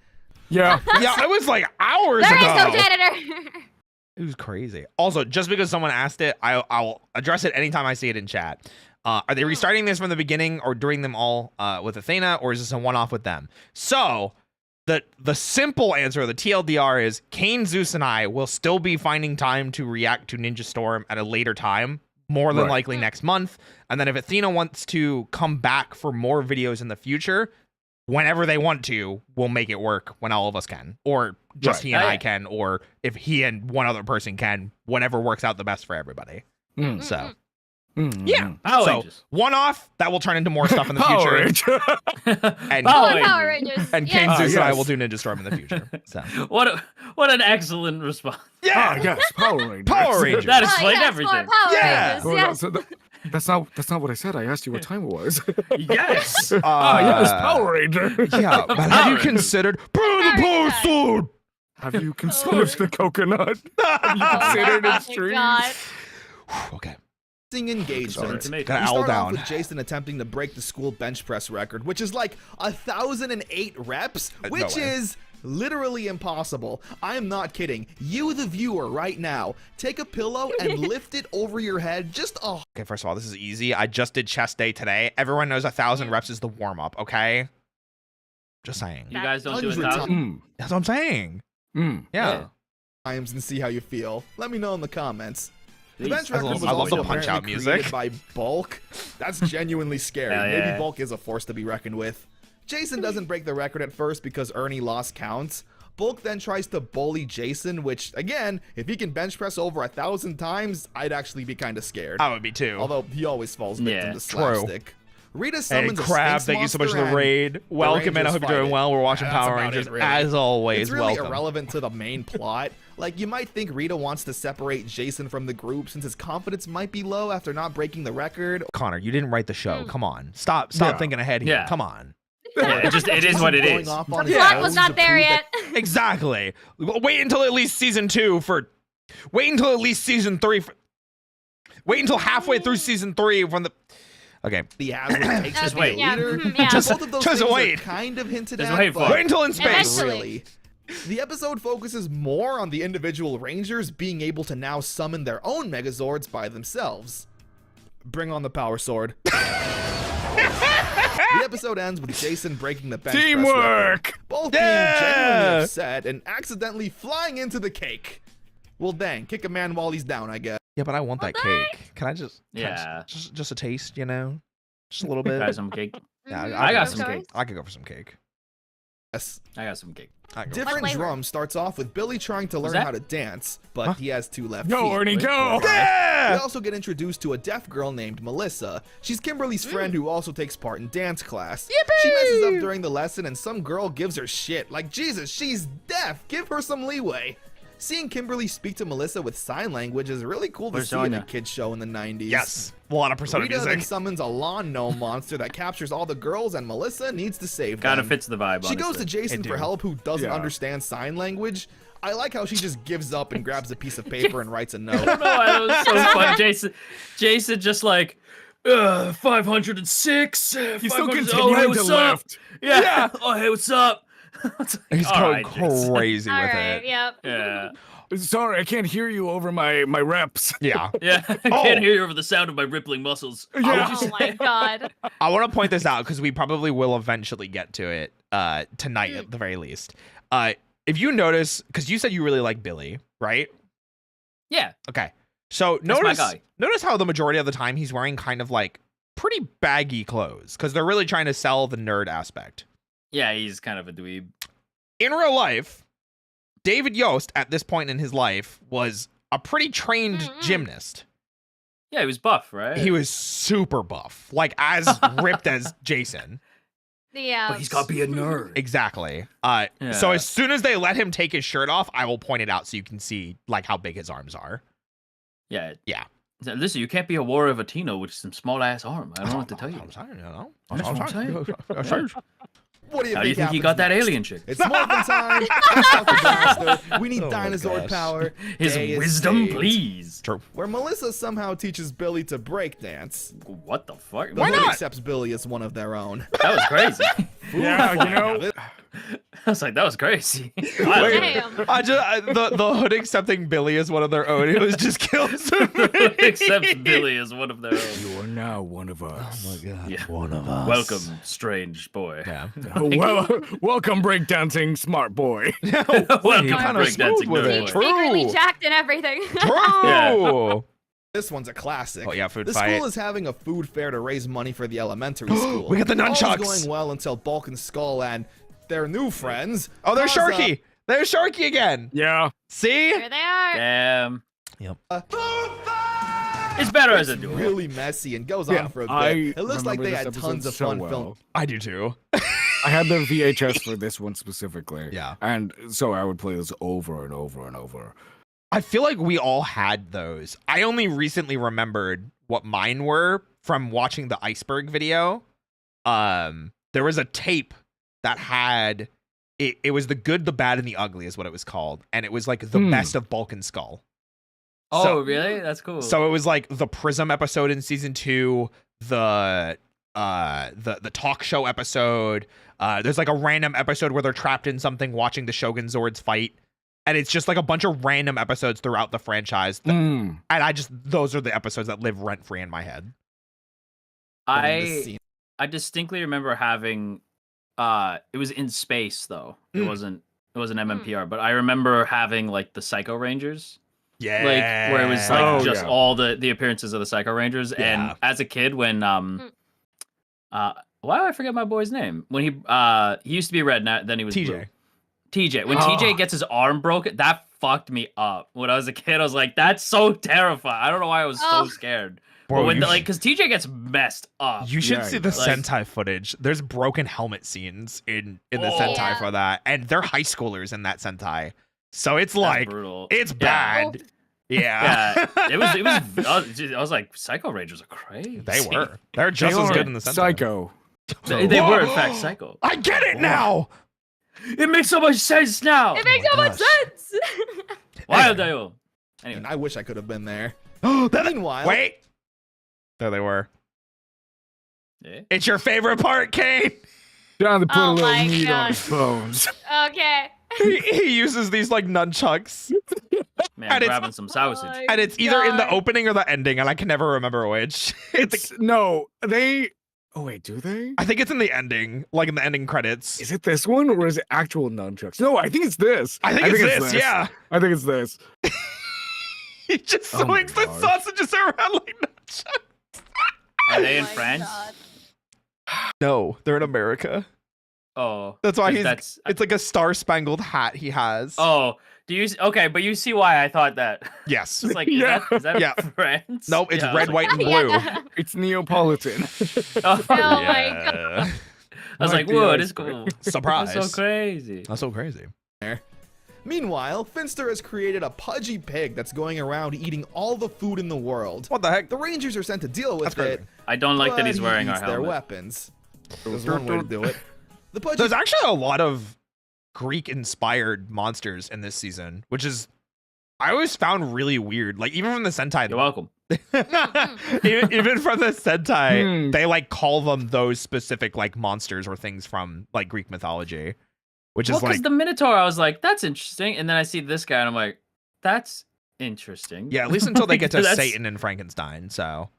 Yeah. Yeah, it was like hours There is ago. no janitor. It was crazy. Also, just because someone asked it, I'll address it anytime I see it in chat. Are they restarting this from the beginning or doing them all with Athena, or is this a one-off with them? So the simple answer, the TLDR is Kane, Zeus, and I will still be finding time to react to Ninja Storm at a later time, more than likely next month. And then if Athena wants to come back for more videos in the future, whenever they want to, we'll make it work when all of us can, or just he and I can, or if he and one other person can, whatever works out the best for everybody. So. Yeah. So one off that will turn into more stuff in the future. And Power Rangers. and Kane, Zeus, and I will do Ninja Storm in the future. So what an excellent response. yeah, yes, Power Rangers. Power Rangers. That explained everything. Power Yeah. Rangers, Well, yes. that's not what I said. I asked you what time it was. Yes. yes, Power Ranger. Yeah, but have you considered the power sword? Have you considered the coconut? Have you considered Oh it my streams? God. Okay. Engagement. Sorry. We Gotta owl start off down. with Jason attempting to break the school bench press record, which is like 1,008 reps, which way. is literally impossible. I am not kidding. You, the viewer, right now, take a pillow and lift it over your head. Just a Okay, first of all, this is easy. I just did chest day today. Everyone knows 1,000 reps is the warm up. Okay. Just saying. You guys don't do 100 1,000. That's what I'm saying. Yeah. times and see how you feel. Let me know in the comments. The Please. bench I record love- was I love also the punch-out apparently music. created by Bulk. That's genuinely scary. Hell yeah. Maybe Bulk is a force to be reckoned with. Jason doesn't break the record at first because Ernie lost counts. Bulk then tries to bully Jason, which, again, if he can bench press over 1,000 times, I'd actually be kind of scared. I would be too. Although he always falls victim Yeah. to slapstick. Rita Hey, summons a Crab, Sphinx thank you so much for monster the and raid. Welcome in. I Rangers hope you're fight doing it. well. We're watching Yeah, that's Power about Rangers it, really. as always. It's really Welcome. irrelevant to the main plot. Like, you might think Rita wants to separate Jason from the group since his confidence might be low after not breaking the record. Connor, you didn't write the show. Come on. Stop Yeah. thinking ahead here. Yeah. Come on. Yeah, it is what it Going is. off on The his plot own was to not there prove yet. that- Exactly. Wait until at least season 2 for. Wait until at least season 3 for. Wait until halfway through season 3 from the. Okay. he has what it takes Just to be wait. a Yeah, leader. yeah. Just- Both of those just things wait. are kind of hinted Just at, wait for but it. Wait until in space. Eventually. really. The episode focuses more on the individual Rangers being able to now summon their own Megazords by themselves. Bring on the power sword. The episode ends with Jason breaking the bench press record. Teamwork. Both Yeah. being genuinely upset and accidentally flying into the cake. Well, dang, kick a man while he's down, I guess. Yeah, but I want that cake. Can I just. Yeah. Just a taste, you know? Just a little bit. Got some cake. Yeah, I got could some go- cake. I could go for some cake. Yes. I got some cake. I could go for Different flavor? Drum starts off with Billy trying to learn that? how to dance, but Huh? he has 2 left Go, feet. Ernie, Wait, go. poor guy. Yeah! We also get introduced to a deaf girl named Melissa. She's Kimberly's friend who also takes part in dance class. She messes up during the lesson and some girl gives her shit. Like, Jesus, she's deaf. Give her some leeway. Seeing Kimberly speak to Melissa with sign language is really cool to Where's see in a Sonya? kid's show in the 90s. Yes. A lot of Persona Rita then music. summons a lawn gnome monster that captures all the girls and Melissa needs to save Kind them. of fits the vibe. She goes to honestly. Jason It for do. help who doesn't Yeah. understand sign language. I like how she just gives up and grabs a piece of paper and writes a note. No, that was so fun. Jason just like 506. He's still 500 continuing hey, to what's up? lift. Yeah. Oh, hey, what's up? It's like, He's all going right, Jason. crazy All with right, it. yep. Yeah. Sorry, I can't hear you over my reps. Yeah. Yeah. I can't hear you over the sound of my rippling muscles. Yeah. Oh my God. I want to point this out because we probably will eventually get to it tonight at the very least. If you notice, because you said you really like Billy, right? Yeah. Okay. So That's my notice guy. notice how the majority of the time he's wearing kind of like pretty baggy clothes because they're really trying to sell the nerd aspect. Yeah, he's kind of a dweeb. In real life, David Yost at this point in his life was a pretty trained gymnast. Yeah, he was buff, right? He was super buff, like as ripped as Jason. Yeah. But he's got to be a nerd. Exactly. Yeah. So as soon as they let him take his shirt off, I will point it out so you can see like how big his arms are. Yeah. Yeah. Listen, you can't be a warrior of Athena with some small ass arm. I don't know what to tell you. I'm sorry, you know. That's what I'm saying. What do you How do you think he happens got that next? alien chick? It's Morphin time. Let's talk disaster. We need Oh my dinosaur gosh. power. His Day is wisdom, saved. please. True. Where Melissa somehow teaches Billy to break dance. What the fuck? The Why hood not? accepts Billy as one of their own. That was crazy. Yeah, you know, I was like, that was crazy. Wait, Damn. the hood accepting Billy as one of their own. It was just kills him. Except Billy is one of their own. You are now one of us. Oh my god. Yeah. One of us. Welcome, strange boy. Yeah. Well, welcome, breakdancing smart boy. Welcome, kind of breakdancing smooth with nerd it. boy. True. Secretly jacked and everything. True. This one's a classic. Oh yeah, food The fight. school is having a food fair to raise money for the elementary school. We got the All's nunchucks. going well until Bulk and Skull and their new friends. Oh, there's cause Sharky. There's Sharky again. Yeah. See? Here they are. Damn. Yep. It's better as a It's duo. really messy and goes Yeah, on for a bit. I It looks like remember they this had episode tons of so fun well. filming. I do too. I had the VHS for this one specifically. Yeah. And so I would play this over and over and over. I feel like we all had those. I only recently remembered what mine were from watching the iceberg video. There was a tape that had it was the good, the bad, and the ugly is what it was called, and it was like the best of Bulk and Skull. Oh, So- really? That's cool. So it was like the Prism episode in season 2, the talk show episode. There's like a random episode where they're trapped in something watching the Shogun Zords fight. And it's just like a bunch of random episodes throughout the franchise. And those are the episodes that live rent free in my head. I distinctly remember having it was in space though. It wasn't MMPR, but I remember having like the Psycho Rangers. Yeah. Like where it was like Oh, just yeah. all the appearances of the Psycho Rangers. Yeah. And as a kid when why do I forget my boy's name? When he used to be red, then he was TJ. blue. TJ. When Oh. TJ gets his arm broken, that fucked me up. When I was a kid, I was like, that's so terrifying. I don't know why I was so Oh. scared. Bro, But when you because TJ gets messed up. You should Yeah, see he the does. Sentai footage. There's broken helmet scenes in the Oh. Sentai Yeah. for that. And they're high schoolers in that Sentai. So it's That's like, brutal. it's Yeah. bad. Yeah. Yeah, it was. I was like, Psycho Rangers are crazy. They were. They're just They as are good in the Sentai. Psycho. They were in fact psycho. I get it now. It makes so much sense now. It makes my so much gosh. sense. Why are they all? Anyway, And I wish I could have been there. Meanwhile, wait. There they were. yeah. It's your favorite part, Kane. Trying to put Oh a little my meat on God. his bones. Okay. He uses these like nunchucks, Man, And it's- grabbing some sausage. my and it's either in the God. opening or the ending, and I can never remember which. No, they. Oh wait, do they? I think it's in the ending, like in the ending credits. Is it this one or is it actual nunchucks? No, I think it's this. I think it's this. Yeah. I think it's this. He just Oh my swings the gosh. sausages around like nunchucks. Are they Oh in my France? God. No, they're in America. Oh, That's why 'cause he's. that's. It's like a star-spangled hat he has. Oh, do you? Okay, but you see why I thought that. Yes. It's like, Yeah. is that Yeah. France? No, it's Yeah, I red, was white, and blue. Yeah. It's Neapolitan. like, Oh my Yeah. God. I was Like like, the whoa, this iceberg. cool. Surprise. That's so crazy. That's so crazy. Meanwhile, Finster has created a pudgy pig that's going around eating all the food in the world. What the heck? The Rangers are sent to deal with That's crazy. it. I don't like that he's but wearing he our eats their helmet. weapons. There's one way to do it. The pudgy There's actually a lot of Greek-inspired monsters in this season, which is I always found really weird. Like even from the Sentai, You're welcome. even from the Sentai, Hmm. they like call them those specific like monsters or things from like Greek mythology, which Well, is because like the Minotaur, I was like, that's interesting. And then I see this guy and I'm like, that's interesting. yeah, at least until they get to That's- Satan and Frankenstein. So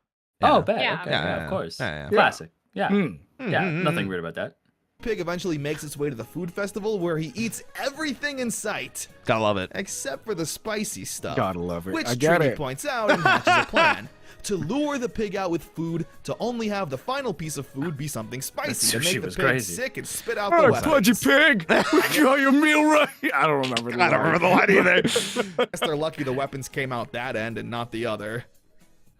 Oh, bad. Yeah. Okay, Yeah, yeah, yeah, of course. yeah. Classic. Yeah. Hmm. Yeah. Mm, Nothing mm, weird about that. pig eventually makes its way to the food festival where he eats everything in sight, Gotta love it. except for the spicy stuff. Gotta love it. Which I get Trini it. points out and hatches a plan. To lure the pig out with food, to only have the final piece of food be something spicy to sushi make the was pig crazy. sick and spit out the Oh, weapons. pudgy pig! We got your meal right. I don't remember. I don't remember the line either. Guess they're lucky the weapons came out that end and not the other.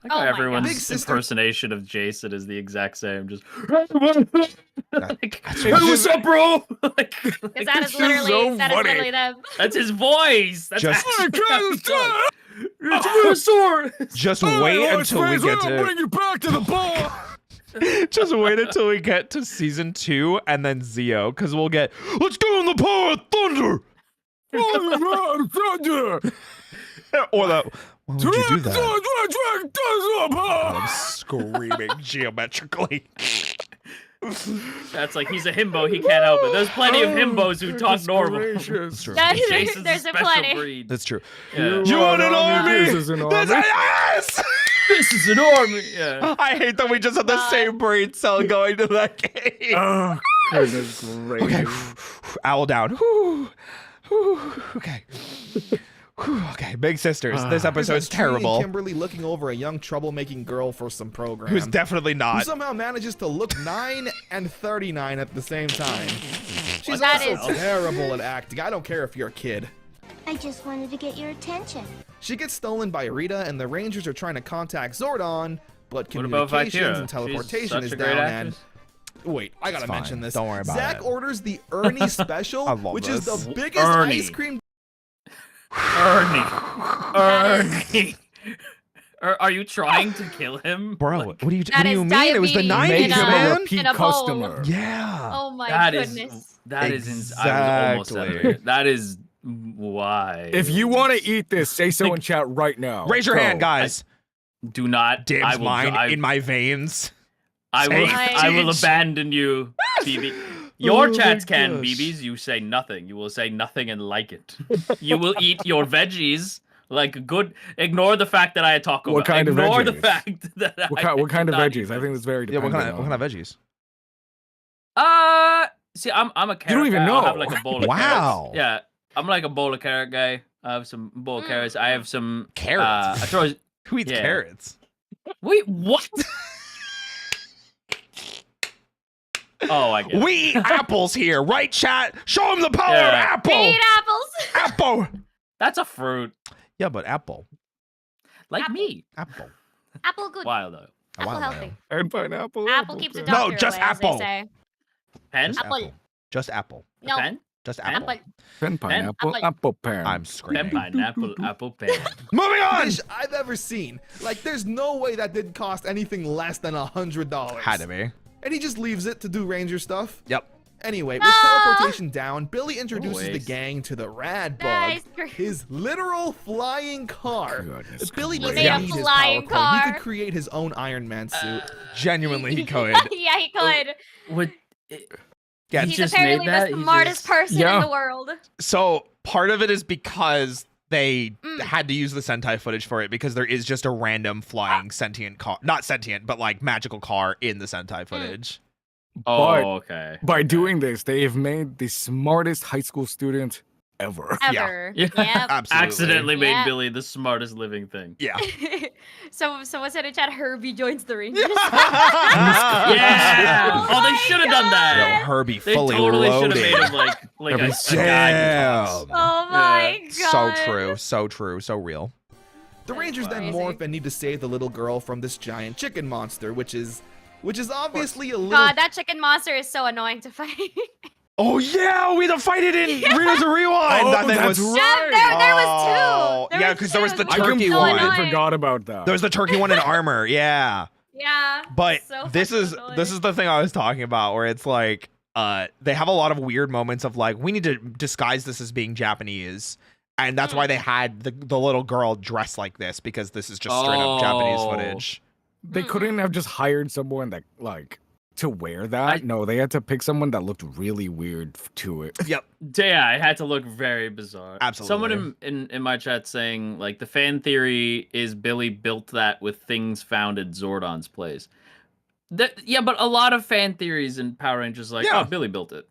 I like Oh how my everyone's God. Big sister- impersonation of Jason is the exact same. Just like, that's hey, what- what's up, bro? like, Because that is This is literally so that is funny. literally them. that's his voice. That's Just- actually how he talks. It's real sword. Just wait until we get to. bring you back to the bar. Just wait until we get to season 2 and then Zio, because we'll get. Let's go in the power of thunder. Or the. Why would you do that? I'm screaming geometrically. That's like he's a himbo. He can't help it. There's plenty of himbos who talk normal. Gracious. true. Jason's There's a special plenty. breed. That's true. Yeah. You want an army? This is an army. Yes! This is an army. Yeah. I hate that we just had the same brain cell going to that game. Oh, goodness gracious. Okay, owl down. Whew. Whew. Okay. Whew. Okay, big sisters. This episode's There's Tree and terrible. Kimberly looking over a young troublemaking girl for some program. Who's definitely who not. somehow manages to look 9 and 39 at the same time. She's That also is- terrible at acting. I don't care if you're a kid. I just wanted to get your attention. She gets stolen by Rita, and the Rangers are trying to contact Zordon, but What about communications Vampira? and teleportation She's such is a great down. And actress. wait, I gotta It's fine. mention this. Don't worry about Zach it. orders the Ernie special, I love which is this. the biggest Ernie. ice cream. Ernie. Are you trying to kill him? Bro, Like, what do you That mean? is It was the diabetes 90s, in a- man. repeat in a bowl. customer. Yeah. Oh my that goodness. is that is ins- I was almost at Exactly. it. That is why. If you want to eat this, say so in chat right now. Raise your Go. hand, guys. do not, I Dibs will, mine in my veins. I will, Safe. I will abandon you, BB. Your Oh chats my can, gosh. BBs. You say nothing. You will say nothing and like it. You will eat your veggies like a good. Ignore the fact that I talk about. What kind of Ignore the veggies? fact that What kind of not eat veggies? I think that's very Yeah, dependent. what kind of veggies? See, I'm a carrot don't even guy. I'll have know. like a bowl of Wow. carrots. Yeah, I'm like a bowl of carrot guy. I have some bowl of carrots. I have some Carrots? I throw. Who eats Yeah. carrots? Wait, what? Oh, I get it. We eat apples here, right, chat? Show him the power of Yeah. apple. Eat apples. Apple. That's a fruit. Yeah, but apple. Like Apple. me. Apple. Apple good. Wild though. Apple Wow, healthy. And pineapple. Apple keeps the pen. No, doctor just away, as they apple. say. Pen? Just Apple. apple. Just apple. No. Pen? Just Pen? apple. Apple. Pen, pineapple, Apple. apple pen. I'm Pen, screaming. pineapple, apple, pen. Moving on. Dish I've ever seen. Like, there's no way that didn't cost anything less than $100. Had to be. And he just leaves it to do Ranger stuff. Yep. Anyway, with No! teleportation down, Billy introduces the Always. gang to the Rad Bug, Nice. his literal flying car. Goodness Billy doesn't made a need his flying power cord. He car. could create his own Iron Man suit. Genuinely, he could. Yeah, he could. What? Yeah, He He's just apparently made that? the He smartest just- person Yeah. in the world. So part of it is because they had to use the Sentai footage for it because there is just a random flying sentient car, not sentient, but like magical car in the Sentai footage. Oh, okay. By doing this, they have made the smartest high school student ever. Ever. Yeah. Yep. Absolutely. Accidentally made Yeah. Billy the smartest living thing. Yeah. So what's in the chat? Herbie joins the Rangers. Yeah. Oh Oh, they my should have done that. Yo, Herbie They fully totally should loaded. have made him like a guy who Damn. talks. Oh my So god. true. So true. So real. The Rangers then crazy. morph and need to save the little girl from this giant chicken monster, which is obviously a little. God, that chicken monster is so annoying to fight. Oh yeah, we had to fight it in Rewind. Oh, That thing that's was right. There was Oh, two. yeah, 'cause there was the I turkey completely one. annoying. forgot about that. There was the turkey one in armor. Yeah. Yeah. But so this fucking is annoying. the thing I was talking about where it's like they have a lot of weird moments of like we need to disguise this as being Japanese. And that's why they had the little girl dressed like this because this is just straight up Japanese Oh. footage. They couldn't have just hired someone that like to wear that. I- No, they had to pick someone that looked really weird to it. Yep. Yeah, it had to look very bizarre. Absolutely. Someone in my chat saying like the fan theory is Billy built that with things found at Zordon's place. Yeah, but a lot of fan theories in Power Rangers like Yeah. oh Billy built it.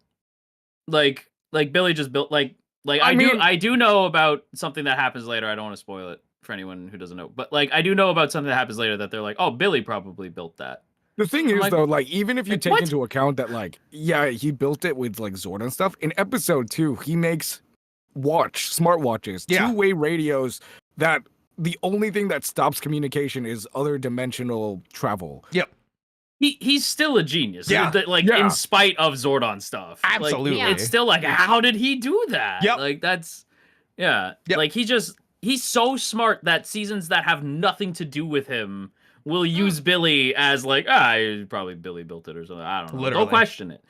Like Billy just built like I mean- I do know about something that happens later. I don't want to spoil it for anyone who doesn't know. But like I do know about something that happens later that they're like, "Oh, Billy probably built that." The thing is, Like- though, like even if you like, take what? into account that, like, yeah, he built it with like Zord and stuff. In episode 2, he makes smartwatches, Yeah. two-way radios that the only thing that stops communication is other dimensional travel. Yep. He's still a genius. Yeah. Like Yeah. in spite of Zordon stuff. Like, Absolutely. it's still like, how did he do that? Yep. Like that's yeah. Yep. Like he's so smart that seasons that have nothing to do with him will use Billy as like, probably Billy built it or something. I don't know. Literally. Don't question it.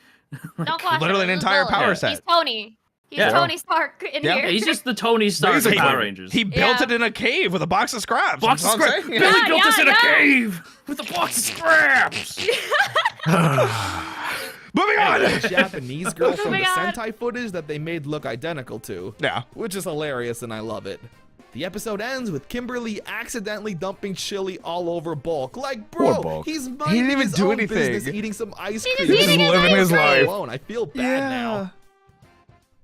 Don't question Literally it. an This is entire Billy. power He's set. Tony. He's Yeah. Tony Stark in Yeah. here. He's just the Tony Stark of Basically. Power Rangers. He built Yeah. it in a cave with a box of scraps. Box of That's what I'm scraps. saying. Billy Yeah, built this in a yeah. cave with a box of scraps. Moving on. And the Japanese girl from the Moving on. Sentai footage that they made look identical to. Yeah. Which is hilarious and I love it. The episode ends with Kimberly accidentally dumping chili all over Bulk. Like, bro, Poor Bulk. he's didn't minding even his do own anything. business, eating some ice He cream. just eating his living ice his cream. life. Alone. I feel bad now.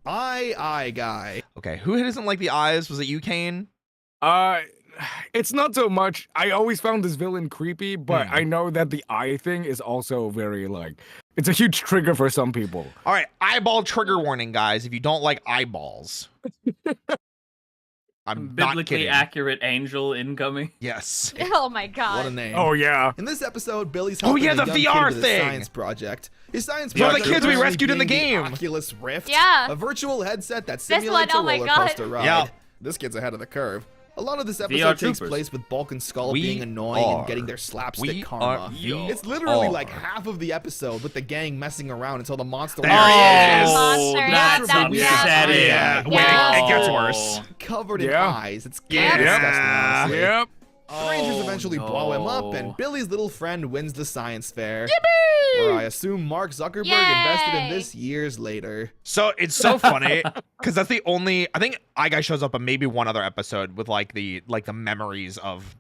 I guy. Okay, who doesn't like the eyes? Was it you, Kane? It's not so much. I always found this villain creepy, but I know that the eye thing is also very like it's a huge trigger for some people. All right, eyeball trigger warning, guys. If you don't like eyeballs, I'm not Biblically kidding. accurate angel incoming. Yes. Oh my god. What a name. Oh yeah. In this episode, Billy's Oh, helping yeah, a the young kid VR with his thing. science project. His science Yeah, the project kids we apparently rescued in the being game. Oculus Rift. Yeah. A virtual headset that This one, simulates oh a my roller God. coaster ride. Yep. This kid's ahead of the curve. A lot of this VR episode takes troopers. place with Bulk and Skull We being annoying and are- getting their slapstick we karma. are- It's literally are- like half of the episode with the gang messing around until the monster There he lands is. Monster, yeah, that's that's upsetting. Yeah, wait, Yeah. it gets worse. covered in Yeah. eyes. It's Yeah. kind of disgusting, honestly. Yep. Rangers eventually blow him up, no. and Billy's little friend wins the science fair. Where I assume Mark Zuckerberg invested in Yay. this years later. So it's so funny because that's the only. I think I Guy shows up on maybe one other episode with like the memories of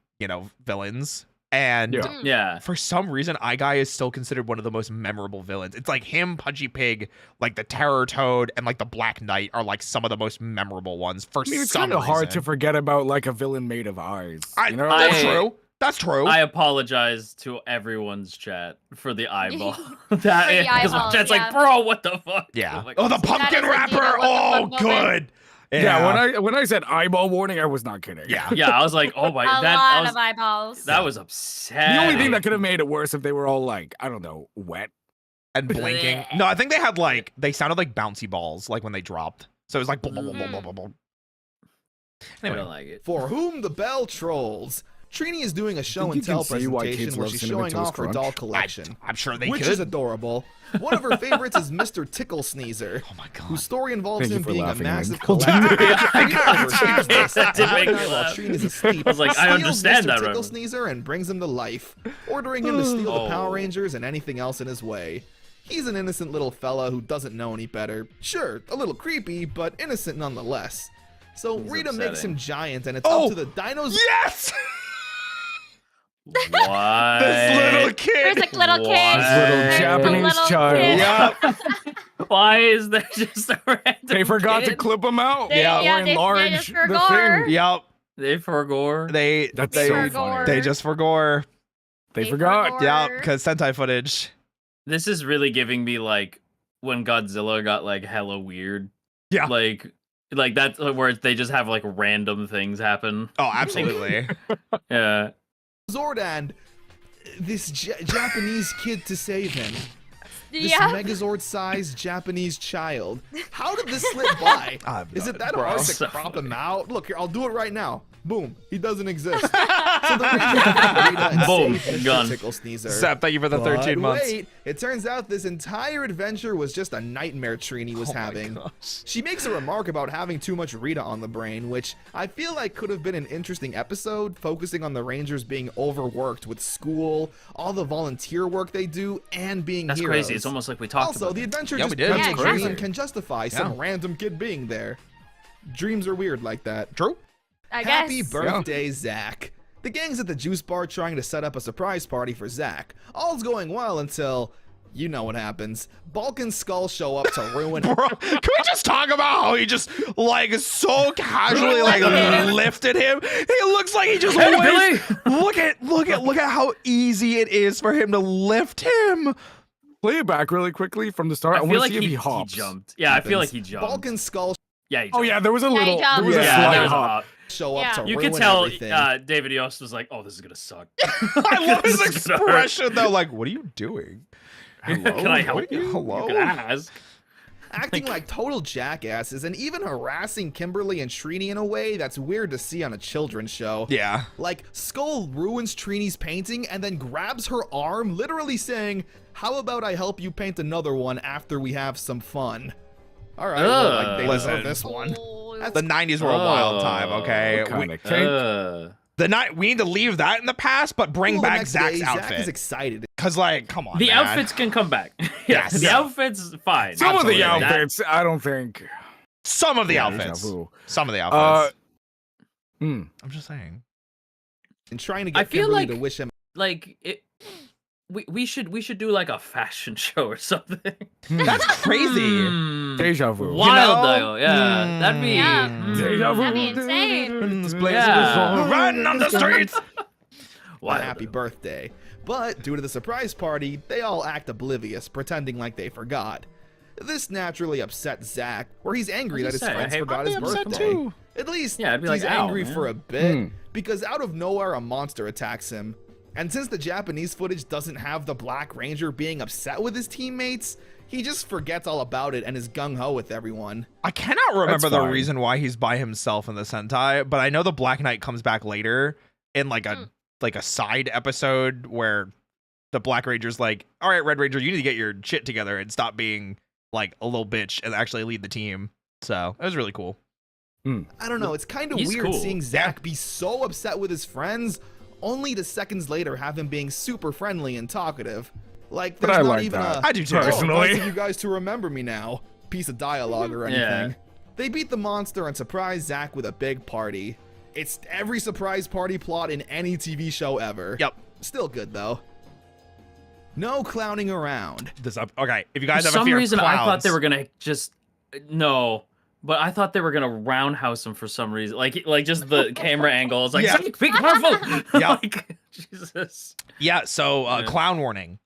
villains, and Yeah. Yeah. for some reason, I Guy is still considered one of the most memorable villains. It's like him, Punchy Pig, like the Terror Toad, and like the Black Knight are like some of the most memorable ones for I mean, it's some kind of hard reason. to forget about like a villain made of eyes. You know? That's I- true. That's true. I apologize to everyone's chat for the eyeball. For the Because my eyeballs, chat's yeah. like, bro, what the fuck? yeah. I'm like, Oh, the That pumpkin is indeed a wrapper. what the Oh, fuck good. Yeah, when I said eyeball warning, I was not kidding. Yeah. Yeah, I was like, oh my, A that lot was, of eyeballs. that was upsetting. The only thing that could have made it worse if they were all like, I don't know, wet. And blinking. No, I think they had like they sounded like bouncy balls, like when they dropped. So it was like blah, blah, blah, blah, blah, blah, blah. I Anyway, don't like it. For whom the bell trolls. Trini is doing a show think and you can tell see why kids presentation where love she's Cinnamon showing Toast off her Crunch? doll collection. I'm sure they Which could. is adorable. One of her favorites is Mr. Tickle Sneezer, Oh my whose god. story involves Thank you him for being a laughing, massive Michael. collector. That did make me While laugh. Trini's asleep, I was like, I steals understand Mr. that Tickle reference. Sneezer and brings him to life, ordering him to steal the Power Oh. Rangers and anything else in his way. He's an innocent little fella who doesn't know any better. Sure, a little creepy, but innocent nonetheless. So He's Rita makes upsetting. him giant, and it's Oh, up to the dinos. Yes! What? This little kid. There's like little What? kids. This little There's a Japanese little child. kid. Yep. Why is there just a random They forgot to kid? clip them out. They- or yeah, they enlarge just the forgot. thing. Yep. They forgore. They That's they, so forgot. funny. they just forgore. They forgot. forgot. Yep, because Sentai footage. This is really giving me like when Godzilla got like hella weird. Yeah. Like that's where they just have like random things happen. Oh, absolutely. Yeah. Zord and this Japanese kid to save him. This Yeah. Megazord-sized Japanese child. How did this slip by? I'm Is it not- that bro. hard to So crop funny. him out? Look here, I'll do it right now. Boom. He doesn't exist. So the Rangers find Rita and Boom. save Mr. Gone. Tickle Sneezer. Seth, thank you for the 13 But months. wait, it turns out this entire adventure was just a nightmare Trini was Oh my having. gosh. She makes a remark about having too much Rita on the brain, which I feel like could have been an interesting episode, focusing on the Rangers being overworked with school, all the volunteer work they do, and being That's heroes. crazy. It's almost like we talked Also, about the it. adventure Yeah, just we did. proves Yeah, a dream exactly. can justify some Yeah. random kid being there. Dreams are weird like that. True. I Happy guess. birthday, Zach. The gang's at the juice bar trying to set up a surprise party for Zach. All's going well until, you know what happens. Bulk and Skull show up to ruin Bro, can we just talk about how he just like so casually like lifted him? He looks like he just Hey, always, Billy! look at how easy it is for him to lift him. Play it back really quickly from the start. I, I feel want to like see if he he hops. jumped. Yeah, I feel like he jumped. Bulk and Skull Yeah, he Oh jumped. yeah, there was a Yeah, he little, jumped. there was a Yeah, slight there was a hop. hop. show up Yeah. to You ruin could tell everything. David Yost was like, "Oh, this is gonna suck." I love his This is gonna hurt. expression though. Like, what are you doing? Hello? Can I help you? Hello? You can ask. Acting like total jackasses and even harassing Kimberly and Trini in a way that's weird to see on a children's show. Yeah. Like, Skull ruins Trini's painting and then grabs her arm, literally saying, "How about I help you paint another one after we have some fun?" All right, well, like, they Listen. deserve this one. Oh, That's The 90s were a wild time, okay? Kind We- of kink. we need to leave that in the past, but bring Well, the back next Zach's day, Zach is outfit. excited. Cause like, come on, The man. outfits can come back. Yes. The outfits, fine. Some of the Absolutely. outfits, I don't think. Some of the Yeah, outfits. deja vu. Some of the outfits. Hmm. I'm just saying. And trying to I get feel Kimberly like- to wish him. Like it. We should do like a fashion show or something. That's crazy. Hmm. Deja vu. Wild know? though, yeah. That'd be Yeah. Deja vu. That'd be insane. This place Yeah. is riding on the streets. A happy birthday. But due to the surprise party, they all act oblivious, pretending like they forgot. This naturally upset Zach, where he's angry What'd that you his say? friends Hey, forgot I'd his be upset birthday. too. At least Yeah, I'd be like, he's "Ow, angry man." for a bit, Hmm. because out of nowhere a monster attacks him. And since the Japanese footage doesn't have the Black Ranger being upset with his teammates, he just forgets all about it and is gung-ho with everyone. I cannot remember the fine. reason why he's by himself in the Sentai, but I know the Black Knight comes back later in like a side episode where the Black Ranger's like, all right, Red Ranger, you need to get your shit together and stop being like a little bitch and actually lead the team. So it was really cool. I don't know, it's kind of He's weird cool. seeing Zach be so upset with his friends, only to seconds later have him being super friendly and talkative. Like, But there's I not like even that. a, I do too. "Oh, Personally. nice of you guys to remember me now" piece of dialogue or Yeah. anything. They beat the monster and surprise Zach with a big party. It's every surprise party plot in any TV show ever. Yep. Still good though. No clowning around. Okay, if you guys For have a some fear reason, of clowns, I thought they were gonna just no, but I thought they were gonna roundhouse him for some reason. Like just the camera angle is like, Yeah. "Zach, be careful." Yeah. Like, Jesus. Yeah, so Yeah. clown warning.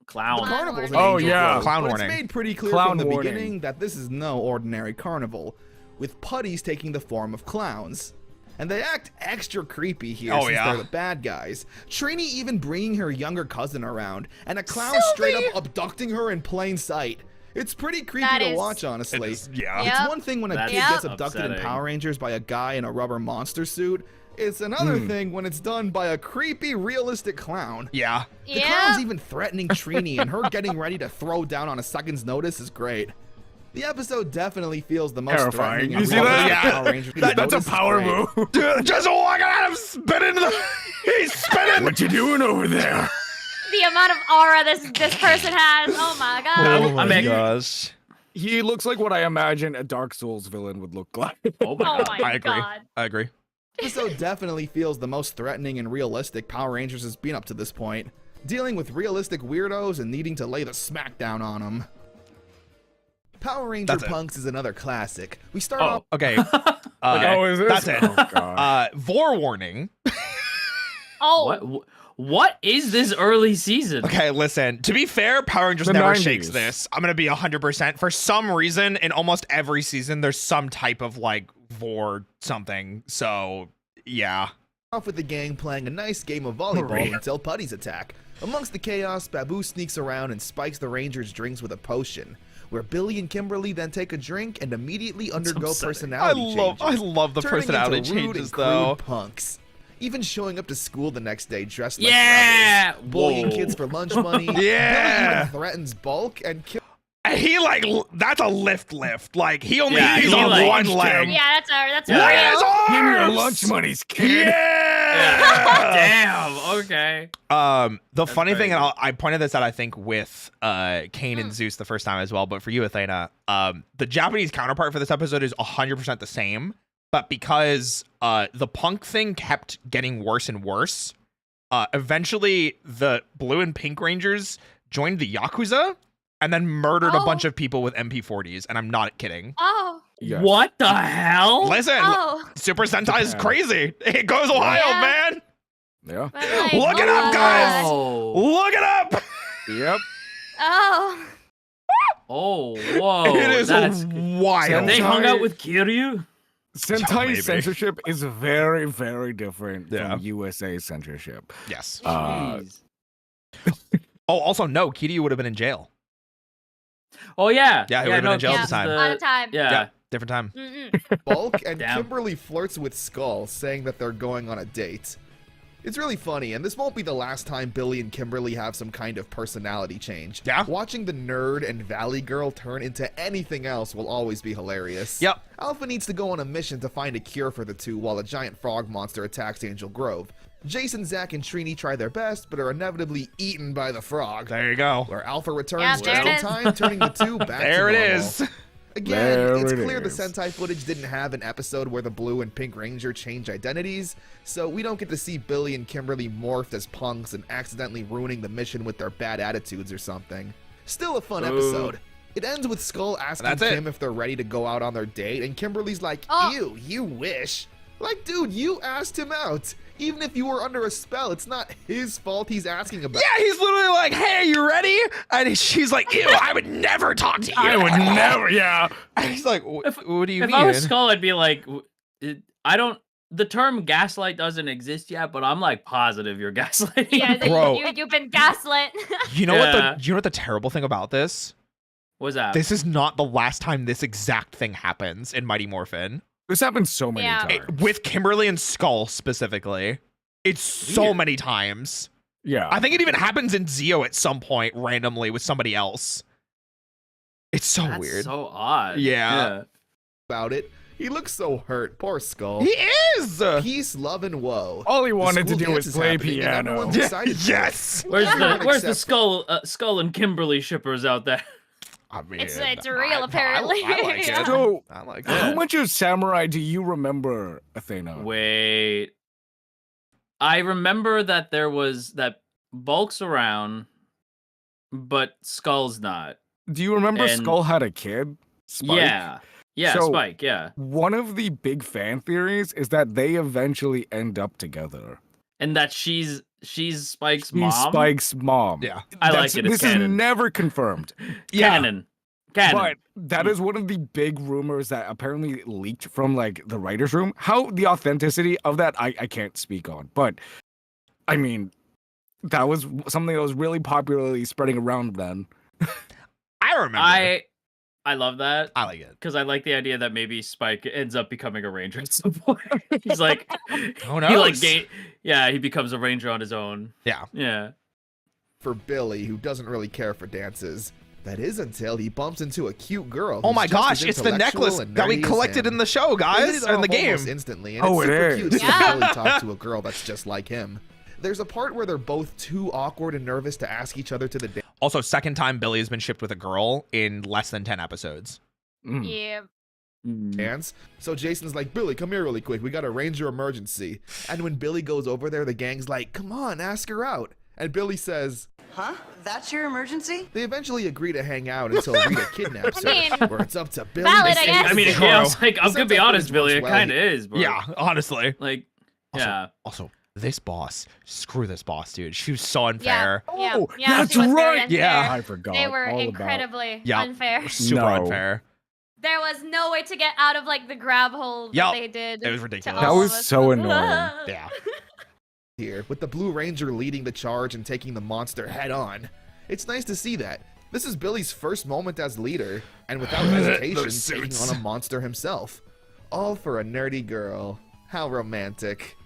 Clown. The carnival's an Oh, angel yeah. grove, Clown but warning. It's made pretty clear Clown from the warning. beginning that this is no ordinary carnival, with putties taking the form of clowns. And they act extra creepy here Oh, since yeah. they're the bad guys. Trini even bringing her younger cousin around, and a clown Sylvie! straight up abducting her in plain sight. It's pretty creepy That to is- watch, honestly. Yeah. Yep. It's one thing when a That's kid gets abducted in upsetting. Power Rangers by a guy in a rubber monster suit. It's another thing when it's done by a creepy, realistic clown. Yeah. The clown's even threatening Trini, and her getting ready to throw down on a second's notice is great. The episode definitely feels the most Terrifying. threatening. You and see realistic that? Power Rangers That's a notice is power great. move. Dude, just look at him spinning the. He's spinning. What you doing over there? The amount of aura this person has. Oh my god. I mean, gosh. He looks like what I imagine a Dark Souls villain would look like. oh my Oh god. my I agree. god. I agree. Episode definitely feels the most threatening and realistic Power Rangers has been up to this point, dealing with realistic weirdos and needing to lay the smackdown on them. Power Ranger That's it. Punks is another classic. We start Oh. off. Okay. Oh, is this? That's it. Oh, God. Vor warning. Oh. What is this early season? Okay, listen. To be fair, Power Rangers The never 90s. shakes this. I'm gonna be 100%. For some reason, in almost every season, there's some type of like Vor something. So yeah. Off with the gang playing a nice game of volleyball Right. until putties attack. Amongst the chaos, Babu sneaks around and spikes the Rangers' drinks with a potion, where Billy and Kimberly then take a drink and immediately undergo upsetting. personality changes. I love the turning personality into rude changes and crude though. punks. Even showing up to school the next day dressed like Yeah! rebels, bullying Whoa. kids for lunch money. Yeah. Billy even threatens Bulk and And he like that's a lift. Like he only Yeah, he's he, on like- one leg. Yeah, that's Yeah. Look real. at his Give me your arms! lunch monies, kid. Yeah. Damn. Okay. The funny thing, crazy. and I pointed this out, I think, with Kane and Zeus the first time as well, but for you, Athena, the Japanese counterpart for this episode is 100% the same, but because the punk thing kept getting worse and worse, eventually the blue and pink Rangers joined the Yakuza and then murdered a Oh. bunch of people with MP40s, and I'm not kidding. Oh. Yes. What the hell? Listen, Oh. Super Sentai is Japan. crazy. It goes wild, Yeah. man. Yeah. But like, Look it oh up, my guys. God. Oh. Look it up. Yep. Oh. Oh. Whoa. It is That's... wild. They hung Sentai- out with Kiryu? Sentai Maybe. censorship is very, very different Yeah. from USA censorship. Yes. Jeez. Oh, also, no, Kiryu would have been in jail. Oh yeah. Yeah, he would've been in jail at Yeah. the time. A lot of time. Yeah. Different time. Mm-mm. Bulk and Damn. Kimberly flirts with Skull, saying that they're going on a date. It's really funny, and this won't be the last time Billy and Kimberly have some kind of personality change. Yeah. Watching the nerd and valley girl turn into anything else will always be hilarious. Yep. Alpha needs to go on a mission to find a cure for the two while a giant frog monster attacks Angel Grove. Jason, Zach, and Trini try their best, but are inevitably eaten by the frog. There you go. Where Alpha returns Yeah, just there in it is. time, turning the two back There to it normal. is. Again, There it's it clear the is. Sentai footage didn't have an episode where the Blue and Pink Ranger change identities, so we don't get to see Billy and Kimberly morphed as punks and accidentally ruining the mission with their bad attitudes or something. Still a fun episode. It ends with Skull asking That's it. Kim if they're ready to go out on their date, and Kimberly's like, Oh. ew, you wish. Like, dude, you asked him out. Even if you were under a spell, it's not his fault he's asking about. Yeah, he's literally like, "Hey, are you ready?" And she's like, "Ew, I would never talk to you." I would never. Yeah. And he's like, "What do you If mean?" I was Skull, I'd be like, I don't. The term gaslight doesn't exist yet, but I'm like positive you're gaslighting. Yeah, me. Bro. you've been gaslit. You know Yeah. what the terrible thing about this? What's that? This is not the last time this exact thing happens in Mighty Morphin. This happens so many Yeah. times. With Kimberly and Skull specifically. It's so Weird. many times. Yeah. I think it even happens in Zio at some point randomly with somebody else. It's so That's weird. so odd. Yeah. About it. He looks so hurt. Poor Skull. He is. Peace, love, and woe. All he The wanted to school do dance was is play happening, and piano. everyone's excited for it. Yes. Where's Yeah. the Except- Skull and Kimberly shippers out there? I mean, It's real, apparently. I like it. So, I like how it. much of Samurai do you remember, Athena? Wait. I remember that there was that Bulk's around, but Skull's not. Do you remember And- Skull had a kid? Spike? Yeah. Yeah, So- Spike, yeah. One of the big fan theories is that they eventually end up together. And that she's Spike's She's mom. Spike's mom. Yeah. I That's- like it. It's This is canon. never confirmed. Canon. But that is one of the big rumors that apparently leaked from like the writer's room. How the authenticity of that, I can't speak on. But I mean, that was something that was really popularly spreading around then. I remember. I love that. I like it. Because I like the idea that maybe Spike ends up becoming a ranger at some point. He's like, Who he like, knows? he becomes a ranger on his own. Yeah. Yeah. For Billy, who doesn't really care for dances. That is until he bumps into a cute girl. Oh who's my just gosh, as it's the intellectual necklace and that we nerdy as collected him. in the show, They hit guys, it in the off game. almost instantly, and Oh, it's it super is. cute seeing Yeah. Billy talk to a girl that's just like him. There's a part where they're both too awkward and nervous to ask each other to the Also, second time Billy has been shipped with a girl in less than 10 episodes. Mm. Yeah. dance. So Jason's like, Billy, come here really quick. We got a ranger emergency. And when Billy goes over there, the gang's like, come on, ask her out. And Billy says, Huh? That's your emergency? they eventually agree to hang out until Rita kidnaps her, I mean, where it's up to Billy. valid, to I save guess. I mean, True. yeah, I was like, I'm The gonna be Sentai honest, footage Billy. It works well. kind of is, bro. Yeah, honestly. Like, Also, yeah. Also, this boss, screw this boss, dude. She was so unfair. Yeah. Oh, Yeah, that's she was very right. unfair. Yeah. I forgot. They were all incredibly Yep. unfair. Super No. unfair. There was no way to get out of like the grab hold Yup. that they did. It was to ridiculous. That all was of us. so annoying. Yeah. here, with the Blue Ranger leading the charge and taking the monster head on. It's nice to see that. This is Billy's first moment as leader, and without hesitation, Those taking suits. on a monster himself. All for a nerdy girl. How romantic.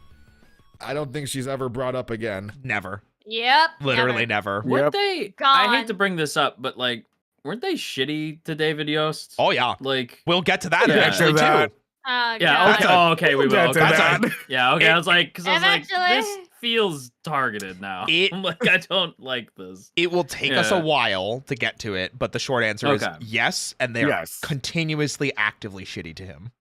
I don't think she's ever brought up again. Never. Yep. Literally never. never. Weren't Yep. they? I Gone. hate to bring this up, but like, weren't they shitty to David Yost? Oh, yeah. Like, We'll get to that Yeah. eventually, Get to that. too. Oh, yeah. God. Okay. That's a- Oh, okay. We will. Get to Okay. that. Yeah. Okay. I was like, because I was like, Eventually. this feels targeted now. It- I'm like, I don't like this. It will take us a Yeah. while to get to it, but the short answer is Okay. yes, and they're Yes. continuously actively shitty to him.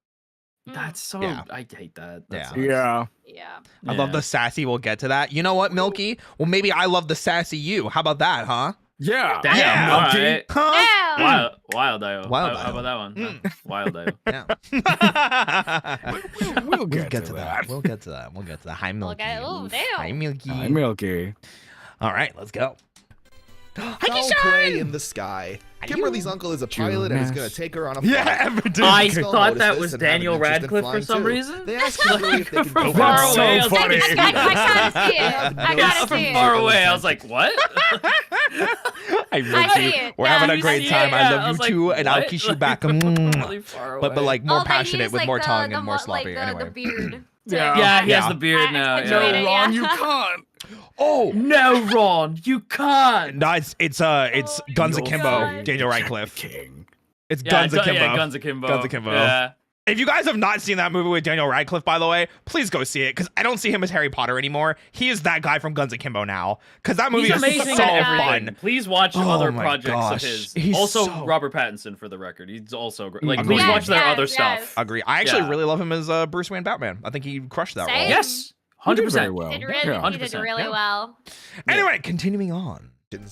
That's so. Yeah. I hate that. That Yeah. sucks. Yeah. Yeah. I love the sassy. We'll get to that. You know what, Milky? Well, maybe I love the sassy you. How about that, huh? Yeah. Damn. Yeah, All okay. right. Huh? Ew. Wild Io. Wild How Io. about that one? Mm. Wild Io. Yeah. We'll get to that. We'll get to that. We'll get to that. Hi, Milky. Okay. Oh, Oof. damn. Hi, Milky. Hi, Milky. All right, let's go. Foul play in the sky. Kimberly's uncle is a pilot and is going to take her on a flight. Yeah, evidently. I Skull thought noticed that this was and had an Daniel interest in Radcliffe for flying some too. reason. They asked Kimberly if they can From go far fast. away, I So was funny. I gotta see it. I Yeah, gotta from see far it. away, I was like, what? Hi, I Milky. see it. We're Yeah, having a you great see time. it. I Yeah, love I you was like, too, and I'll what? kiss you back. Really far away. But like more Oh, they passionate use, with like, more tongue the and more mo- like, sloppy. the Anyway. beard. Yeah, he has Yeah. the beard now. I No, enjoyed Yeah. it, Ron, yeah. you can't. Oh, No, Ron, you can't. no, it's Guns my Akimbo, God. Daniel Radcliffe. King. It's Yeah, Guns Akimbo. Yeah, Guns Akimbo. Guns Akimbo. Yeah. If you guys have not seen that movie with Daniel Radcliffe, by the way, please go see it because I don't see him as Harry Potter anymore. He is that guy from Guns Akimbo now because that movie He's is amazing so at everything. fun. Please watch Oh other my projects gosh. of his. He's Also, so- Robert Pattinson, for the record. He's also great. Like, Agreed. please watch their Yes, other yes. stuff. Agree. I actually Yeah. really love him as Bruce Wayne Batman. I think he crushed that Same. role. Yes, He did 100%. very well. Did really, Yeah. he did 100%, really yeah. well. Anyway, continuing on.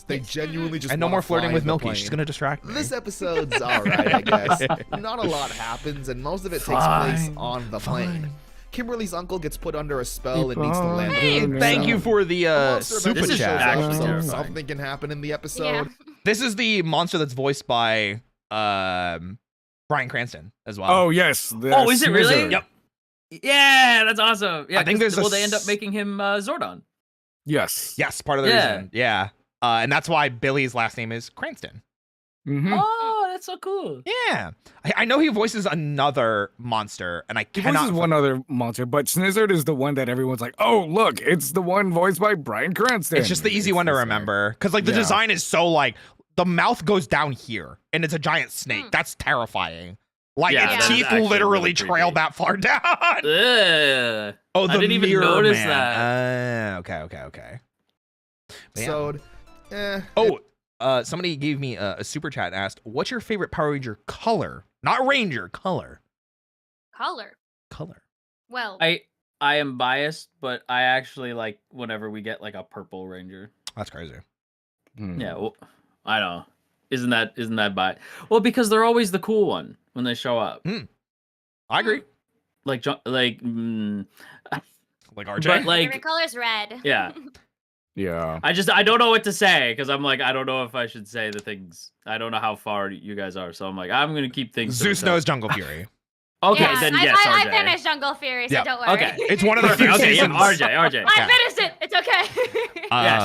They genuinely just And no wanna more flirting fly with in the Milky. plane. She's gonna distract me. This episode's alright, I guess. Not a lot happens, and most of it takes place on the plane. Kimberly's uncle gets put under a spell and needs to land. Hey, on thank himself. you for the Monster super This is chat. actually so terrifying. something can happen in the episode. Yeah. This is the monster that's voiced by Bryan Cranston as well. Oh yes. the Oh, is it really? Smizzard. Yep. Yeah, that's awesome. Yeah, I think there's a they end up s- making him Zordon. Yes. Yes, part of the Yeah. reason. Yeah. And that's why Billy's last name is Cranston. Mm-hmm. Oh, that's so cool. Yeah. I know he voices another monster, and I He cannot. voices one other monster, but Snizzard is the one that everyone's like, oh, look, it's the one voiced by Bryan Cranston. It's just the easy one to the same. remember. Because, like, the Yeah. design is so, like, the mouth goes down here, and it's a giant snake. That's terrifying. Like, Yeah, its that is teeth actually literally really trail creepy. that far down. Ugh. Oh, the I didn't even mirror notice man. that. Okay. But yeah. So, Somebody gave me a super chat and asked, what's your favorite Power Ranger color? Not Ranger, color. Color. Well, I am biased, but I actually like whenever we get like a purple ranger. That's crazy. Hmm. Yeah, well, I don't know. Isn't that biased? Well, because they're always the cool one when they show up. I agree. Like Like RJ. but like favorite color's red. yeah. Yeah. I don't know what to say because I'm like I don't know if I should say the things. I don't know how far you guys are, so I'm like I'm gonna keep things. to Zeus myself. knows Jungle Fury. Okay, Yeah, then I, yes, I RJ. finished Jungle Fury, so Yeah. don't worry. Okay. It's one of the few Okay, yeah, seasons. RJ. I finished it. It's okay. Yes,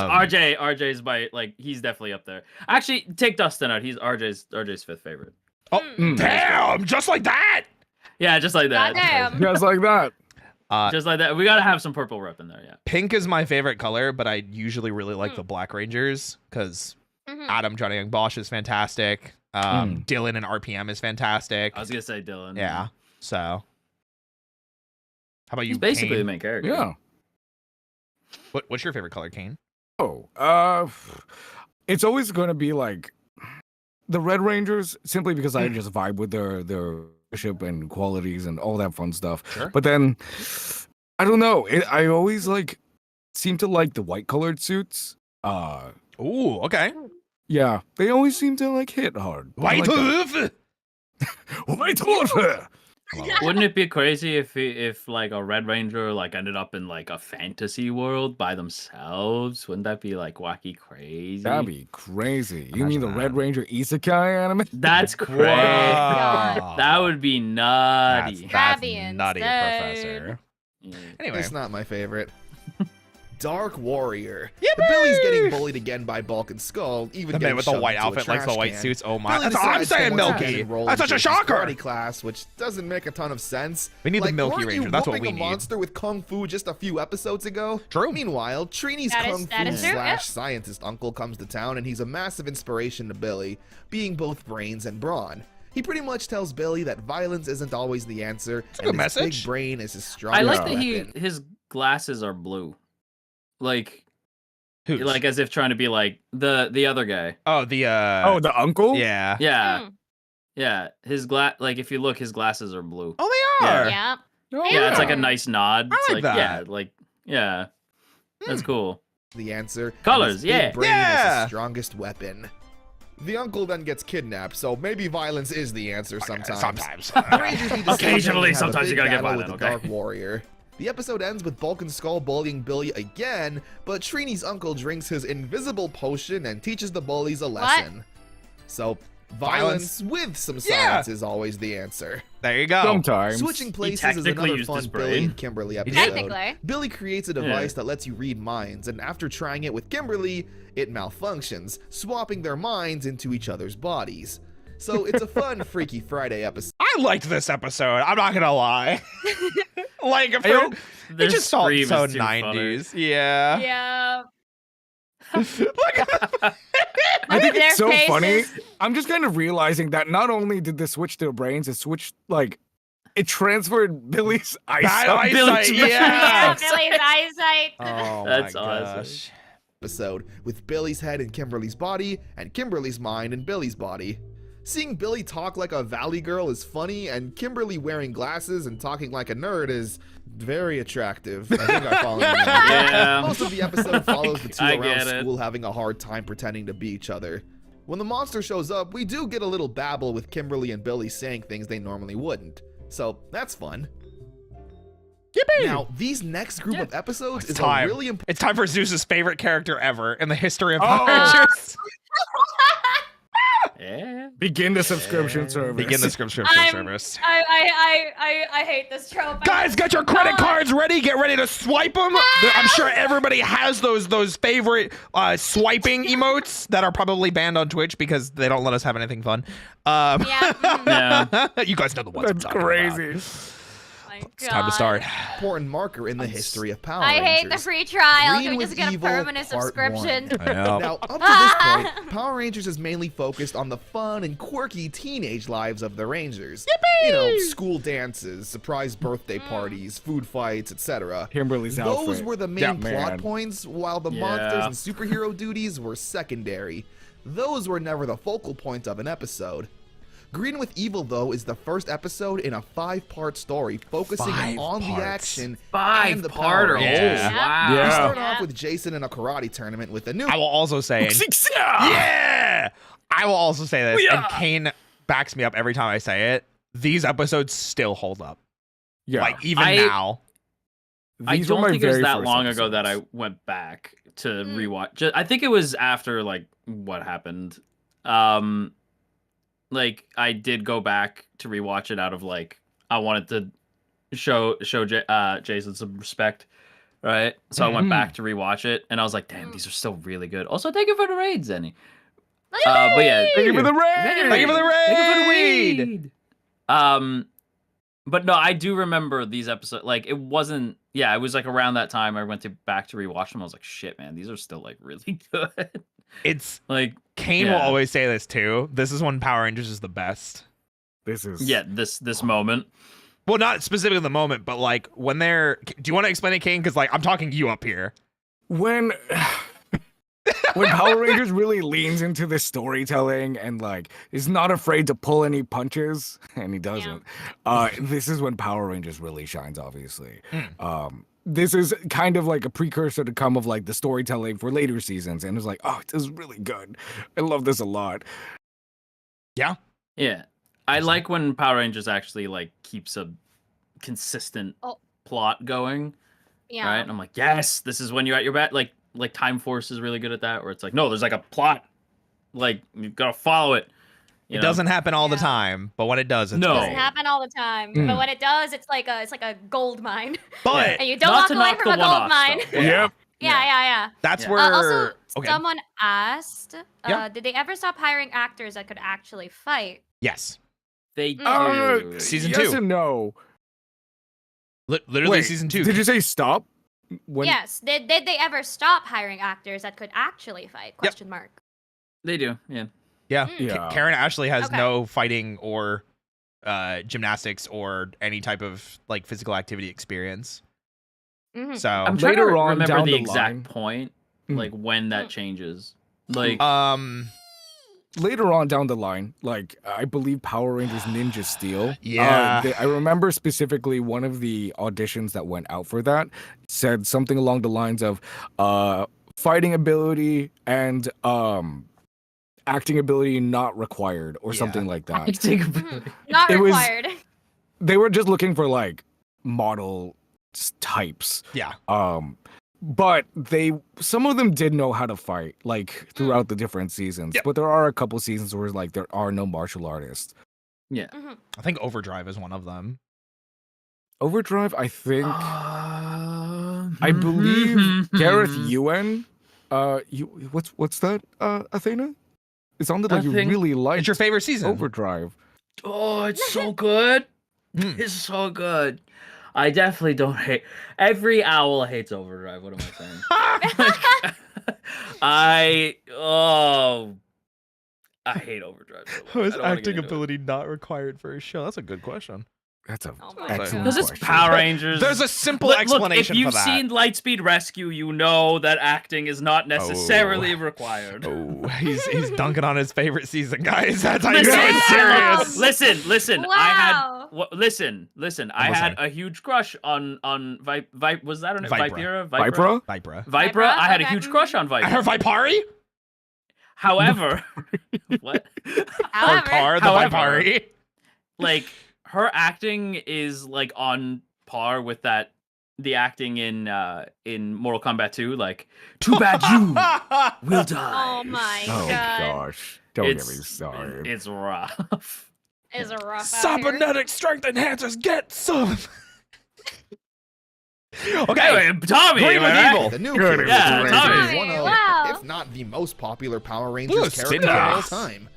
RJ's my like he's definitely up there. Actually, take Dustin out. He's RJ's fifth favorite. Oh, Mm. damn! Just like that. Yeah, just like that. Goddamn. Just like that. Just like that. We gotta have some purple rep in there. Yeah. Pink is my favorite color, but I usually really like the Black Rangers because Mhm. Adam Johnny Young Bosch is fantastic. Dylan and RPM is fantastic. I was gonna say Dylan. Yeah. So, how about you? He's basically the Kane? main character. Yeah. What's your favorite color, Kane? Oh, it's always going to be like the Red Rangers, simply because I just vibe with their leadership and qualities and all that fun stuff. Sure. But then I don't know. I always like seem to like the white colored suits. Ooh, okay. Yeah, they always seem to like hit hard. I White like that. Hoof. White Hoof. Wouldn't it be crazy if like a Red Ranger like ended up in like a fantasy world by themselves? Wouldn't that be like wacky crazy? That'd be crazy. You Imagine mean the that. Red Ranger Isekai anime? That's crazy. Wow. That would be nutty. That's That'd be nutty, insane. Professor. Yeah. Anyway, It's not my favorite. Dark Warrior. Yippee! Billy's getting bullied again by Bulk and Skull, even the man getting with the shoved white into a outfit likes the trash white can. suits. Oh my! Billy That's all I'm decides to saying, once again Milky. enroll That's such a into his shocker. karate class, which doesn't make a ton of sense. We need the Like, Milky weren't Ranger. you That's what whooping we a need. monster with kung fu just a few episodes ago? True. Meanwhile, Trini's That is- kung that fu is true, slash yeah. scientist uncle comes to town, and he's a massive inspiration to Billy, being both brains and brawn. He pretty much tells Billy that violence isn't always the answer, a and good his message. big brain is his strongest I like weapon. that his glasses are blue, like Who's? as if trying to be like the other guy. Oh, the Oh, the uncle? yeah. Yeah, Hmm. yeah. His like if you look, his glasses are blue. Oh, they are. Yeah. Oh, Yeah, it's like Yeah. a nice nod. I It's like like that. yeah, yeah. That's cool. The answer. and Colors, his big yeah. brain is Yeah. his strongest weapon. The uncle then gets kidnapped, so maybe violence is the answer sometimes. Sometimes. The Rangers need to Occasionally, have a sometimes you big gotta get battle violent, with the okay? Dark Warrior. The episode ends with Bulk and Skull bullying Billy again, but Trini's uncle drinks his invisible potion and teaches the bullies a lesson. So, violence with some science is always the answer. There you go. Sometimes. Switching places is technically another used fun his Billy brain. and Kimberly episode. Technically. Billy creates a device that lets you read minds, and after trying it with Kimberly, it malfunctions, swapping their minds into each other's bodies. So it's a fun Freaky Friday episode. I liked this episode. I'm not gonna lie. Like, don't- it Their just felt scream so is too funny. 90s. Yeah. Yeah. Look at I think Their it's so funny. faces. I'm just kind of realizing that not only did this switch their brains, it switched like it transferred Billy's that eyesight. eyesight, Billy's- yeah. Billy's eyesight. Oh That's my awesome. gosh. Episode with Billy's head in Kimberly's body and Kimberly's mind in Billy's body. Seeing Billy talk like a valley girl is funny, and Kimberly wearing glasses and talking like a nerd is very attractive. I think I follow you. Yeah. Most of the episode follows the two I around get it. school having a hard time pretending to be each other. When the monster shows up, we do get a little babble with Kimberly and Billy saying things they normally wouldn't. So that's fun. Yippee! Now, these next group of episodes is time. a really important. It's time for Zeus's favorite character ever in the history of Oh. Power Rangers. Yeah. Begin the subscription service. Begin the subscription service. I hate this trope. Guys, get your credit cards ready. Get ready to swipe them. I'm sure everybody has those favorite swiping emotes that are probably banned on Twitch because they don't let us have anything fun. Yeah. Yeah. You guys know the ones. I'm That's talking about. crazy. It's time to start. important marker in the history of Power I hate the Rangers. free trial. Green Can we with just get a Evil, permanent Part subscription? Now, up to this point, Power Rangers is mainly focused on the fun and quirky teenage lives of the Rangers. You know, school dances, surprise birthday parties, food fights, etc. Kimberly's Those outfit. were the main Yeah, plot man. points, while the monsters and superhero duties were secondary. Those were never the focal point of an episode. Green with Evil, though, is the first episode in a 5-part story focusing 5 on the parts. action and the Power Five-parter. Rangers. Yeah. Wow. We Yeah. start Yeah. off with Jason in a karate tournament with a new I will also say, yeah, I will also say this, and Kane backs me up every time I say it. These episodes still hold up. Yeah. Like even I- now. I These were don't my think it was very that first long ago that I episodes. went back to rewatch. I think it was after like what happened. Like I did go back to rewatch it out of like I wanted to show Jason some respect, right? So I went back to rewatch it, and I was like, damn, these are still really good. Also, thank you for the raid, Zenny. But yeah, Thank you for the raid. Thank you for the raid. Thank you for the raid. But no, I do remember these episodes. Like it wasn't. Yeah, it was like around that time I went back to rewatch them. I was like, shit, man, these are still like really good. It's Like Kane will yeah. always say this too. This is when Power Rangers is the best. This is this moment. Well, not specifically the moment, but like when they're. Do you want to explain it, Kane? Because like I'm talking you up here. when Power Rangers really leans into the storytelling and like is not afraid to pull any punches, and he doesn't. This is when Power Rangers really shines, obviously. This is kind of like a precursor to come of like the storytelling for later seasons, and it's like, oh, this is really good. I love this a lot. Yeah. Yeah. I like when Power Rangers actually like keeps a consistent plot going. Yeah. Right? And I'm like, yes, this is when you're at your best. Like Time Force is really good at that, where it's like, no, there's like a plot. Like you've got to follow it. You It know? doesn't happen all the time, but when it does, it's No. It great. doesn't happen all the time, but when it does, it's like a gold mine, But and you don't Not walk to away knock from the a gold one-offs, mine. though. Yep. Yeah. that's Yeah. where. Also, okay. someone asked, Yeah. did they ever stop hiring actors that could actually fight? Yes. They do. Season yes 2. and no. Literally Wait, season 2. Did you say stop? When Yes. Did they ever stop hiring actors that could actually fight? Question mark. They do. Yeah. Yeah. Yeah. Karen Ashley has Okay. no fighting or gymnastics or any type of like physical activity experience. Mhm. So I'm trying Later to on remember down the the exact line- point, Mm. like when that changes. Like later on down the line, like I believe Power Rangers Ninja Steel. Yeah. I remember specifically one of the auditions that went out for that said something along the lines of fighting ability and acting ability not required or something like that. Not It was- required. They were just looking for like model types. yeah. But some of them did know how to fight, like throughout the different seasons. Yep. But there are a couple seasons where like there are no martial artists. Yeah. Mhm. I think Overdrive is one of them. Overdrive, I think. I I believe Gareth Ewan. What's that? Athena? It sounded like you Nothing. really liked It's your favorite season. Overdrive. Oh, it's so good. Mm. It's so good. I definitely don't hate. Every owl hates Overdrive. What am I saying? I hate Overdrive. So How is I don't wanna get acting into it. ability not required for a show? That's a good question. That's a Oh my excellent Because it's question. Power Rangers. There's a simple Look, explanation if you've for that. seen Lightspeed Rescue, you know that acting is not necessarily required. Oh, he's dunking on his favorite season, guys. That's how you Listen, know it's serious. listen. Wow. Listen. I was had I? a huge crush on Vipe. Was that her name? Vipra. Vipera? Vipra? Vipra. I had a Okay. huge crush on And her Vipra. Vipari? However, what? Her However, car, the However- Vipari. Like her acting is like on par with the acting in Mortal Kombat 2. Like, too bad you will die. oh my Oh god, gosh. Don't get me It's- started. It's rough. is a rough. out here. Cybernetic strength enhancers, get some. Okay, Anyway, Tommy, Green am with I right? evil. The new Good. kid Yeah, Tommy. is one of, Wow. if not the most popular Power Ooh, Rangers character of all Stindas. time.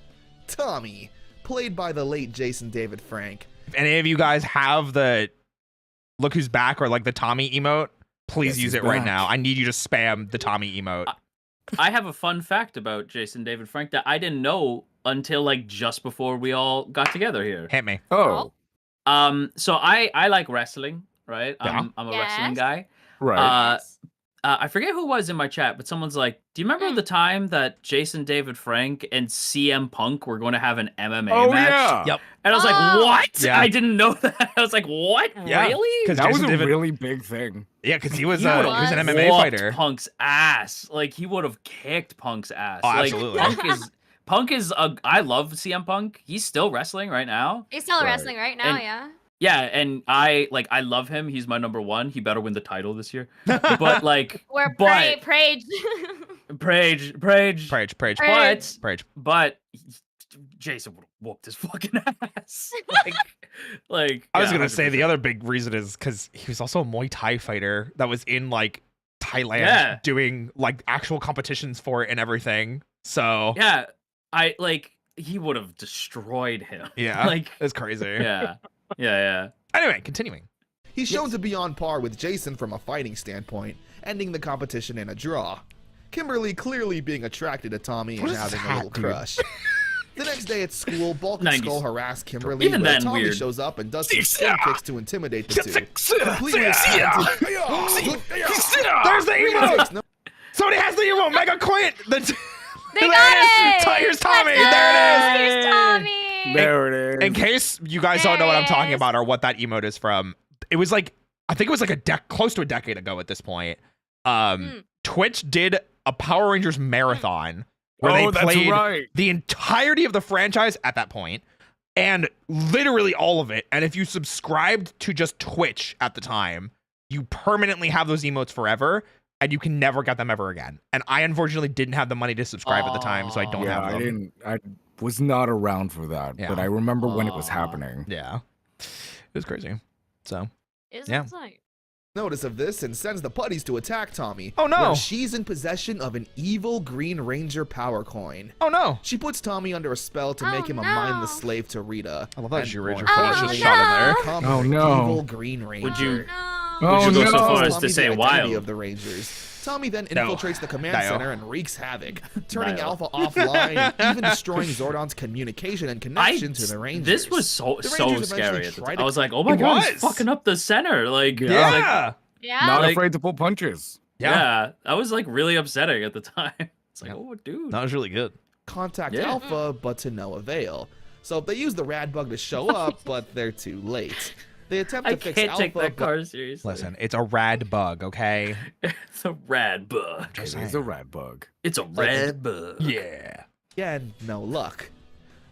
Tommy, played by the late Jason David Frank. if any of you guys have the look who's back or like the Tommy emote, please Yes, use he's it right back. now. I need you to spam the Tommy emote. I have a fun fact about Jason David Frank that I didn't know until like just before we all got together here. Hit me. Oh, So I like wrestling, right? Yeah. I'm a wrestling Yes. guy. right. Yes. I forget who it was in my chat, but someone's like, "Do you remember the time that Jason David Frank and CM Punk were going to have an MMA Oh, match?" yeah. Yep. And I was like, Oh. "What? Yeah. I didn't know that." I was like, "What? Yeah. Really?" 'Cause That was Jason a David- really big thing. Yeah, because he was He he would've was an whooped MMA Whooped fighter. Punk's ass. Like he would have kicked Punk's ass. Oh, like, absolutely. Punk is I love CM Punk. He's still wrestling right now. He's still Right. wrestling right now, And- yeah. Yeah, and I love him. He's my number one. He better win the title this year. But like, We're but Prage. Prage, Prage. but Jason would have whooped his fucking ass. like I was yeah, gonna say the 100%. other big reason is because he was also a Muay Thai fighter that was in like Thailand Yeah. doing like actual competitions for it and everything. So Yeah, he would have destroyed him. yeah, like it's crazy. yeah. Anyway, continuing. He's shown to be on par with Jason from a fighting standpoint, ending the competition in a draw. Kimberly clearly being attracted to Tommy What and is having that, a little dude? crush. The next day at school, Bulk and 90s. Skull harass Kimberly, Even but then, Tommy weird. shows up and does some spin kicks to intimidate the two. Completely There's the emote. No- Somebody has the emote. Mega Quint. They There got it is. it! Here's Tommy. Let's go! There it is. Here's Tommy! There it is. In case you guys don't know what I'm There it talking is. about or what that emote is from, it was like I think it was like close to a decade ago at this point. Twitch did a Power Rangers marathon where Oh, they that's played right. the entirety of the franchise at that point, and literally all of it. And if you subscribed to just Twitch at the time, you permanently have those emotes forever, and you can never get them ever again. And I unfortunately didn't have the money to subscribe at the time, so I don't Yeah, have them. I didn't. I was not around for that, Yeah. but I remember when it was Aw. happening. Yeah, it was crazy. So Is Yeah. it like? notice of this and sends the putties to attack Tommy. Oh, no. Where she's in possession of an evil Green Ranger power coin. oh no. She puts Tommy under a spell to Oh, make him a no. mindless slave to Rita. I love that and G Ranger Morphin. footage Oh, just shot in there. Become Oh, an no. Evil Green Ranger. Would you- No. Oh, Would you go so no. far as to Tommy's say the identity wild? of the Rangers. Tommy then No. infiltrates the command No. center and wreaks havoc, turning No. Alpha offline and even destroying Zordon's communication and connection to the Rangers. This was so The so Rangers scary. eventually At the try time. to- I was like, oh my It god, he's was. fucking up the center. Like, Yeah. I was like, Yeah. Yeah. Not like- afraid to pull punches. yeah, that was like really upsetting at the time. It's like, oh dude. That was really good. contact Yeah. Alpha, but to no avail. So they use the rad bug to show up, but they're too late. They attempt I to fix can't Alpha, take that but car seriously. Listen, it's a rad bug, okay? It's a rad bug. It is a rat bug. It's a rad bug. Yeah. again, no luck.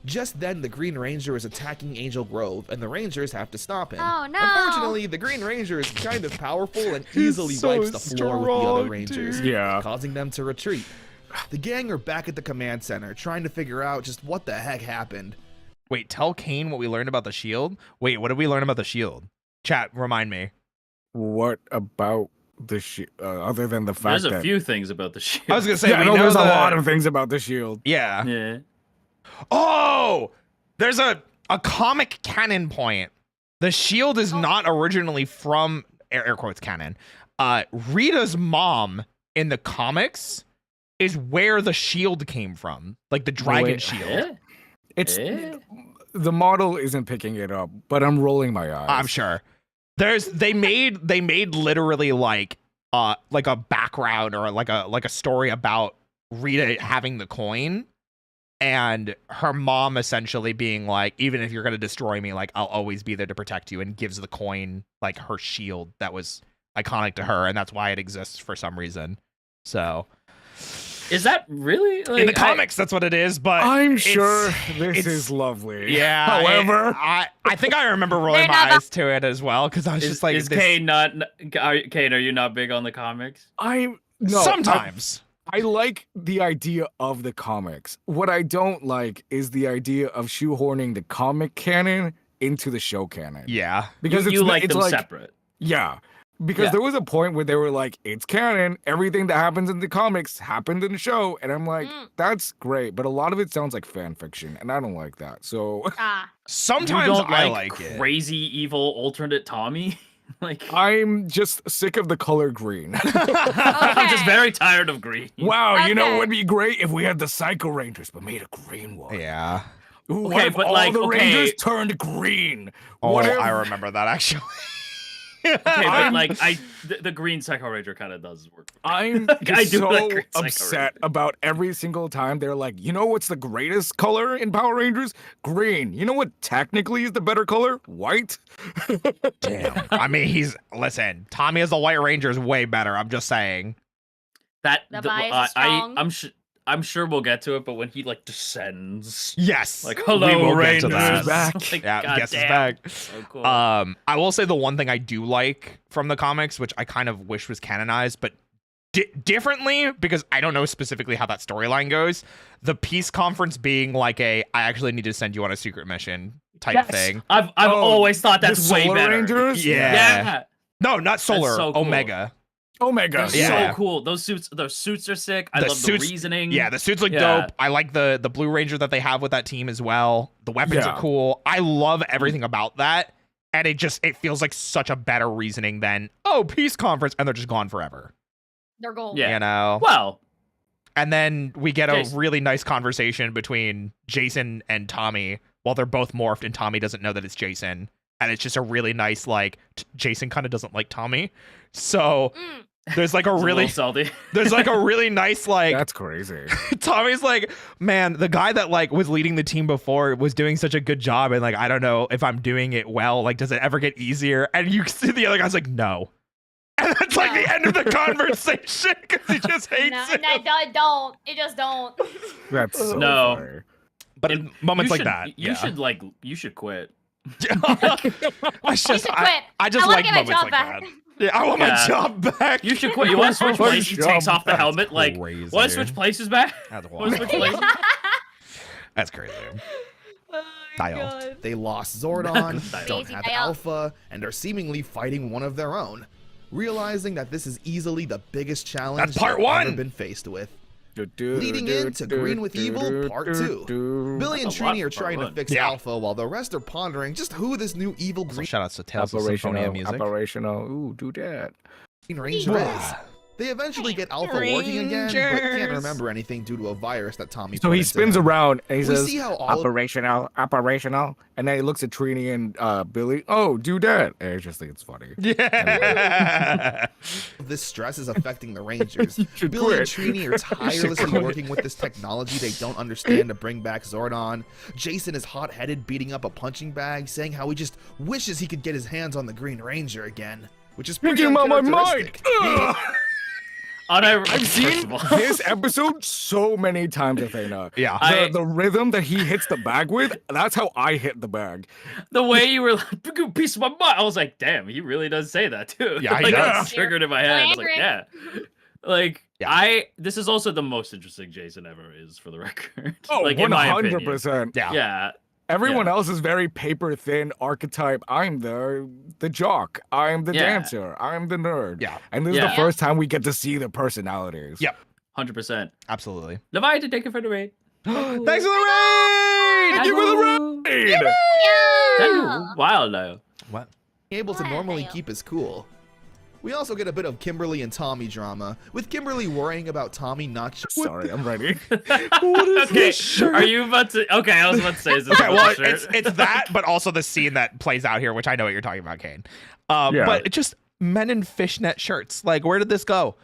Just then, the Green Ranger is attacking Angel Grove, and the Rangers have to stop him. Oh, no. Unfortunately, the Green Ranger is kind of powerful and easily so wipes the floor with the other strong, Rangers, dude. Yeah. causing them to retreat. The gang are back at the command center, trying to figure out just what the heck happened. Wait, tell Kane what we learned about the shield. Wait, what did we learn about the shield? Chat, remind me. What about the other than the fact There's a that few things about the shield. I was gonna say yeah, we no, know there's the... a lot of things about the shield. Yeah. Yeah. Oh, there's a comic canon point The shield is not originally from air quotes canon. Rita's mom in the comics is where the shield came from, like the dragon shield. It's the model isn't picking it up, but I'm rolling my eyes. I'm sure. They made literally like a background or like a story about Rita having the coin and her mom essentially being like, even if you're gonna destroy me, like I'll always be there to protect you, and gives the coin like her shield that was iconic to her, and that's why it exists for some reason. So is that really like, in the comics? That's what it is. But I'm sure this is lovely. Yeah. However, I think I remember rolling my eyes to it as well because I was just like, is Kane not? Kane, are you not big on the comics? Sometimes. I like the idea of the comics. What I don't like is the idea of shoehorning the comic canon into the show canon. Yeah. Because you like them separate. Yeah. Because there was a point where they were like, it's canon. Everything that happens in the comics happened in the show. And I'm like, that's great. But a lot of it sounds like fan fiction. And I don't like that. So sometimes you don't I like crazy evil alternate Tommy. Like I'm just sick of the color green. I'm just very tired of green. Wow, you know what would be great if we had the Psycho Rangers but made a green one. Yeah. What if all the Rangers turned green? Oh, I remember that actually. Okay, but like the green Psycho Ranger kind of does work. I'm so upset about every single time they're like, you know what's the greatest color in Power Rangers? Green. You know what technically is the better color? White. Damn. I mean, listen, Tommy as the White Ranger is way better. I'm just saying. That bias is strong. I'm sure we'll get to it, but when he like descends, yes, like hello, Rangers back. Like, yeah, guess is back. So cool. I will say the one thing I do like from the comics, which I kind of wish was canonized, but differently because I don't know specifically how that storyline goes. The peace conference being like I actually need to send you on a secret mission type thing. I've always thought that's way Solar better. Rangers? Yeah. No, not Solar. So cool. Omega. Omega. So cool. Those suits are sick. I love the reasoning. Yeah, the suits look dope. I like the Blue Ranger that they have with that team as well. The weapons are cool. I love everything about that. And it feels like such a better reasoning than, peace conference, and they're just gone forever. They're gold. Yeah. You know? Well. And then we get a really nice conversation between Jason and Tommy while they're both morphed and Tommy doesn't know that it's Jason. And it's just a really nice, like, Jason kind of doesn't like Tommy. So there's like a really salty. There's like a really nice, like, that's crazy. Tommy's like, man, the guy that like was leading the team before was doing such a good job, and like I don't know if I'm doing it well. Like, does it ever get easier? And you see the other guy's like, no. And that's like the end of the conversation because he just hates it. No, it just don't. That's so no. funny. But in moments like that, you should quit. I just I like moments like that. Yeah, I want my job back. You should quit. You want to switch places? He takes off the helmet. Like, crazy. Want to switch places back? That's crazy. They lost Zordon, don't have Alpha, and are seemingly fighting one of their own. Realizing that this is easily the biggest challenge part they've one. ever been faced with. Leading into Green with Evil Part 2. Billy and Trini are trying to fix Alpha while the rest are pondering just who this new evil Green shout outs to Tales of Symphonia music. Operational. Ooh, do that. Ranger is. They eventually get Alpha working again, but can't remember anything due to a virus that Tommy So he spins around and he says, see how operational, and then he looks at Trini and Billy. Oh, do that. And I just think it's funny. Yeah. This stress is affecting the Rangers. Billy quit. and Trini are tirelessly working with this technology they don't understand to bring back Zordon. Jason is hot-headed, beating up a punching bag, saying how he just wishes he could get his hands on the Green Ranger again, which is pretty uncharacteristic. I've seen this episode so many times, Athena. Yeah. The rhythm that he hits the bag with, that's how I hit the bag. The way you were like, "Big piece of my butt," I was like, damn, he really does say that too. Yeah, like, that triggered in my head. I was like, yeah. Like, this is also the most interesting Jason ever is, for the record. Oh, like, 100%. Yeah. Everyone else is very paper thin archetype. I'm the jock. I'm the dancer. I'm the nerd. Yeah. And this is the first time we get to see the personalities. Yep. 100%. Absolutely. Levi, take it for the raid. Thanks for the raid! Thank you for the raid! That was wild though. What? able to What? normally keep his cool. We also get a bit of Kimberly and Tommy drama, with Kimberly worrying about Tommy not Sorry, I'm ready. Okay, are you about to? Okay, I was about to say. Is this Okay, well, a shirt? it's that, but also the scene that plays out here, which I know what you're talking about, Kane. Yeah. But it's just men in fishnet shirts. Like, where did this go?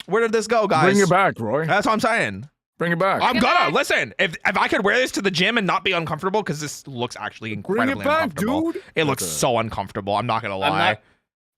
Where did this go, guys? Bring it back, Roy. That's what I'm saying. Bring it back. I'm gonna listen. If I could wear this to the gym and not be uncomfortable, because this looks actually incredibly back, uncomfortable. dude. It looks so uncomfortable. I'm not gonna lie.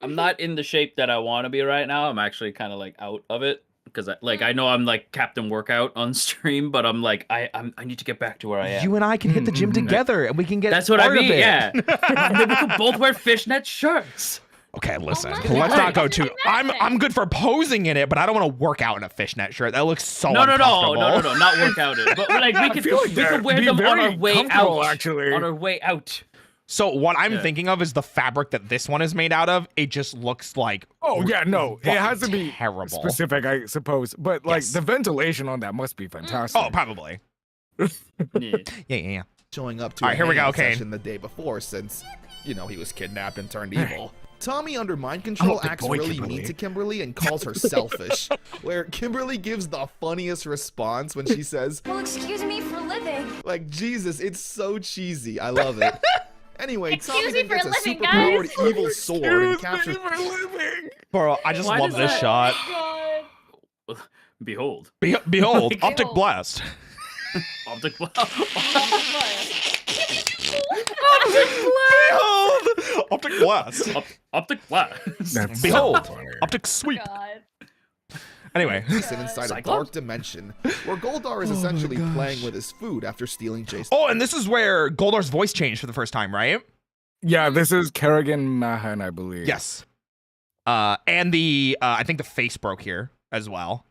I'm not in the shape that I want to be right now. I'm actually kind of like out of it because I know I'm like Captain Workout on stream, but I'm like I need to get back to where I am. You and I can hit the gym together, and we can get. That's what I part of mean. it. Yeah, and then we can both wear fishnet shirts. Okay, listen. my Let's God. not go too. I'm Imagine. good for posing in it, but I don't want to work out in a fishnet shirt. That looks so No, uncomfortable. not work out it. But like we feel like could that'd wear be them on very our way comfortable, out. actually. On our way out. So what I'm Yeah. thinking of is the fabric that this one is made out of. It just looks like Oh yeah, no, it has to be terrible. specific, I suppose. But like Yes. the ventilation on that must be fantastic. Oh, probably. Yeah. Yeah. showing up to All right, a here we go, hanging Kane. session the day before since, he was kidnapped and turned evil. Tommy, under mind control, the acts boy, really Kimberly. mean to Kimberly and calls her selfish, where Kimberly gives the funniest response when she says, Well, excuse me for living. like, Jesus, it's so cheesy. I love it. Anyway, Excuse Tommy me then for gets a living, superpowered guys. evil sword and captures... Bro, I just Why love does this that- shot. God. Behold. Behold, Like- optic blast. Optic Behold, optic blast. Optic blast. That's Behold, so funny. optic sweep. God. Anyway, Jason inside a Cyclops? dark dimension, where Goldar is essentially playing with his food after stealing Jason. oh, and this is where Goldar's voice changed for the first time, right? Yeah, this is Kerrigan Mahan, I believe. Yes. And the I think the face broke here as well,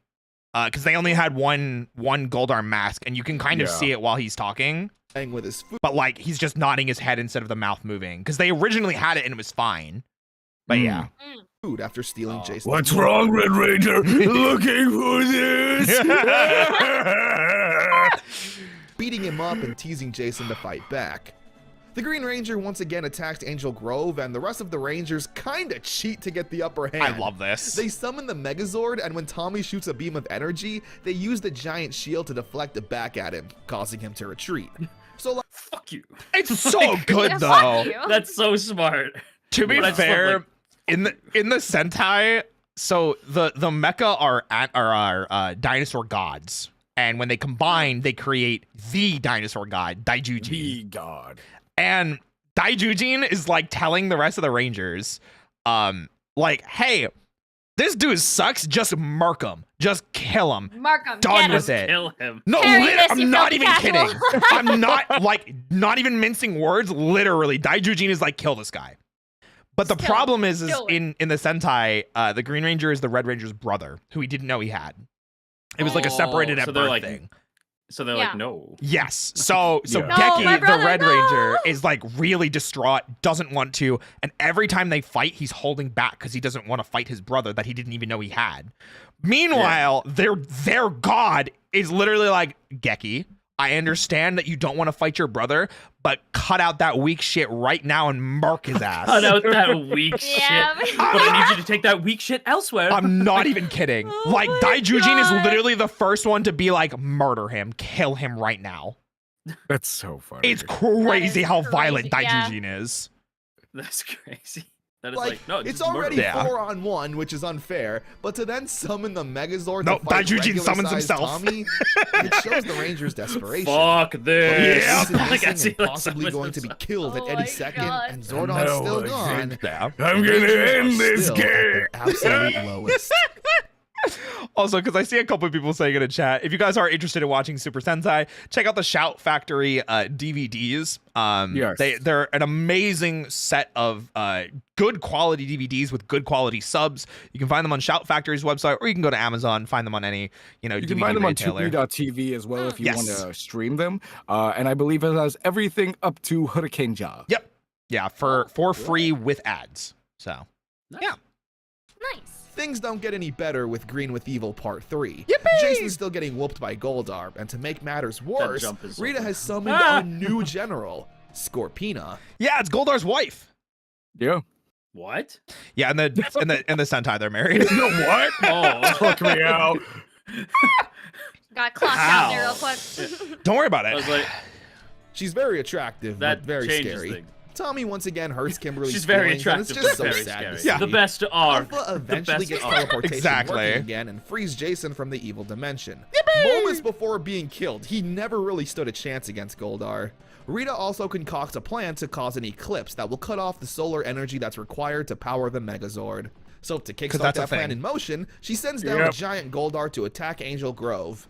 because they only had one Goldar mask, and you can kind of Yeah. see it while he's talking. Playing with his food. But like he's just nodding his head instead of the mouth moving, because they originally had it and it was fine. But Hmm. yeah. After stealing Jason. What's wrong, Red Ranger? Looking for this? Beating him up and teasing Jason to fight back. The Green Ranger once again attacks Angel Grove, and the rest of the Rangers kinda cheat to get the upper hand. I love this. They summon the Megazord, and when Tommy shoots a beam of energy, they use the giant shield to deflect it back at him, causing him to retreat. So, like, Fuck you. It's so good Yeah, though. fuck you. That's so smart. To be But I just love, fair, like- in the Sentai, so the mecha are dinosaur gods, and when they combine, they create the dinosaur god, Daijujin. The god. And Daijujin is like telling the rest of the Rangers, like, hey, this dude sucks. Just murk him. Just kill him. Markham, Done get with him. it. Kill him. No, Carry this, I'm you not filthy even kidding. casual. I'm not even mincing words. Literally, Daijujin is like, kill this guy. But the Kill problem him. is Kill in the Sentai, the Green Ranger is the Red Ranger's brother, who he didn't know he had. It was like a separated Oh, at so they're birth like- thing. So they're Yeah. like, no. Yes. So Yeah. No, Geki, my the brother, Red no! Ranger, is like really distraught, doesn't want to, and every time they fight, he's holding back because he doesn't want to fight his brother that he didn't even know he had. Meanwhile, their god is literally like, Geki, I understand that you don't want to fight your brother, but cut out that weak shit right now and mark his ass. Cut out that weak Yeah. shit. But I need you to take that weak shit elsewhere. I'm not even kidding. Oh Like, my Daijujin is God. literally the first one to be like, murder him, kill him right now. That's so funny. It's crazy how violent crazy, yeah. Daijujin is. That's crazy. That is like, like, no, it's just murder already him. Yeah. 4-on-1, which is unfair, but to then summon the Megazord Nope, to fight Daijujin summons regular-sized himself. Tommy, it shows the Ranger's desperation. Fuck this. Yeah. He's missing Like, I and see, like, possibly someone going to be says- killed at Oh any my second, God. and Zordon's No, still I gone. think Yeah. I'm gonna Rangers are end this still at game. their absolute lowest. Also, because I see a couple of people saying in the chat, if you guys are interested in watching Super Sentai, check out the Shout Factory DVDs. Yes. They're an amazing set of good quality DVDs with good quality subs. You can find them on Shout Factory's website, or you can go to Amazon, find them on any You DVD can find them on retailer. Tubi.tv as well if you Yes. want to stream them. And I believe it has everything up to Hurricane Ja. Yep. Yeah, for free with ads. So Nice. Things don't get any better with Green with Evil Part 3. Yippee! Jason's still getting whooped by Goldar, and to make matters worse, jump is so Rita funny. has summoned a new general, Scorpina. yeah, it's Goldar's wife. Yeah. What? Yeah, and the Sentai they're married. You know what? Oh, Fuck me out. Got clocked out there real quick. Don't worry about I was it. like, She's very attractive, that but very changes scary. things. Tommy once again hurts Kimberly's She's very feelings, and attractive, it's just but so very sad scary. to see. Yeah. The best are. Alpha eventually best gets are. teleportation Exactly. working again and frees Jason from the evil dimension. Moments before being killed, he never really stood a chance against Goldar. Rita also concocts a plan to cause an eclipse that will cut off the solar energy that's required to power the Megazord. So to kickstart that's a that plan thing. in motion, she sends down a giant Goldar to attack Angel Grove.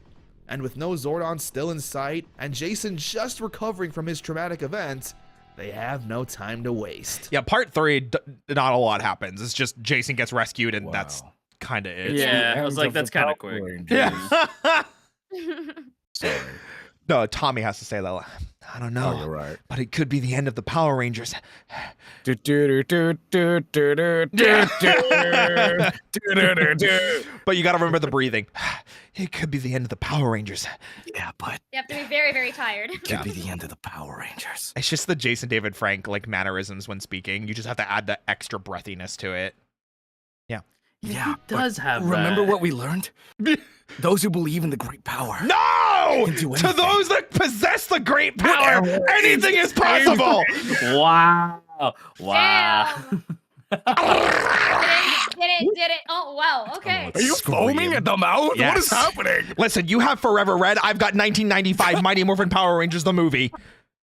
And with no Zordon still in sight, and Jason just recovering from his traumatic event, they have no time to waste. Yeah, part 3, not a lot happens. It's just Jason gets rescued, and that's kind of it. Yeah, I was Ends like, of that's the kind of Power quick. Rangers. Yeah. Sorry. No, Tommy has to say that. I don't know. Oh, you're right. But it could be the end of the Power Rangers. But you got to remember the breathing. It could be the end of the Power Rangers. Yeah, but You have to be very, very tired. could be the end of the Power Rangers. It's just the Jason David Frank like mannerisms when speaking. You just have to add the extra breathiness to it. Yeah, He does have remember that. what we learned? Those who believe in the great power. No! Can do To anything. those that possess the great power, anything is possible. Wow. Wow. Damn. Did it. Oh, wow. Okay. Are you foaming at the mouth? What Yes. is happening? Listen, you have Forever Red. I've got 1995 Mighty Morphin Power Rangers, the movie.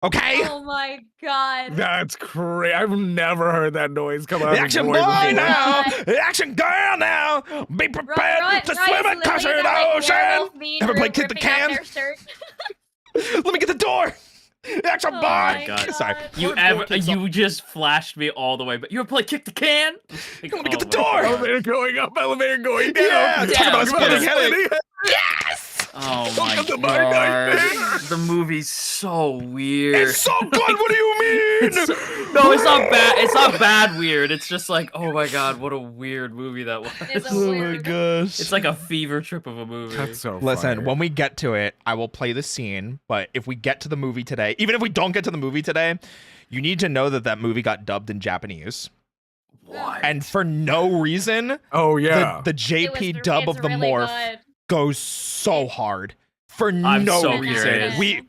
Okay? Oh my god. That's crazy. I've never heard that noise come out of Action his boy voice before. now! Action girl now! Be prepared to swim across the ocean! Ever play Kick the Can? Let me get the door! Action Oh boy! my God. Sorry. You just flashed me all the way, but you ever play Kick the Can? Like, Let me get the oh my door! God. Elevator going up, elevator going down. Yeah, talk about a splitting headache. Yes! Oh my Welcome to my god. nightmare. The movie's so weird. It's so good, what do you mean? No, it's not bad. It's not bad weird. It's just like, oh my god, what a weird movie that was. It's a Oh my weird. gosh. It's like a fever trip of a movie. That's so Listen, fire. when we get to it, I will play the scene. But if we get to the movie today, even if we don't get to the movie today, you need to know that that movie got dubbed in Japanese. What? And for no reason, Oh, yeah. the JP It's dub of the really morph good. goes so hard. For I'm no so reason. curious. We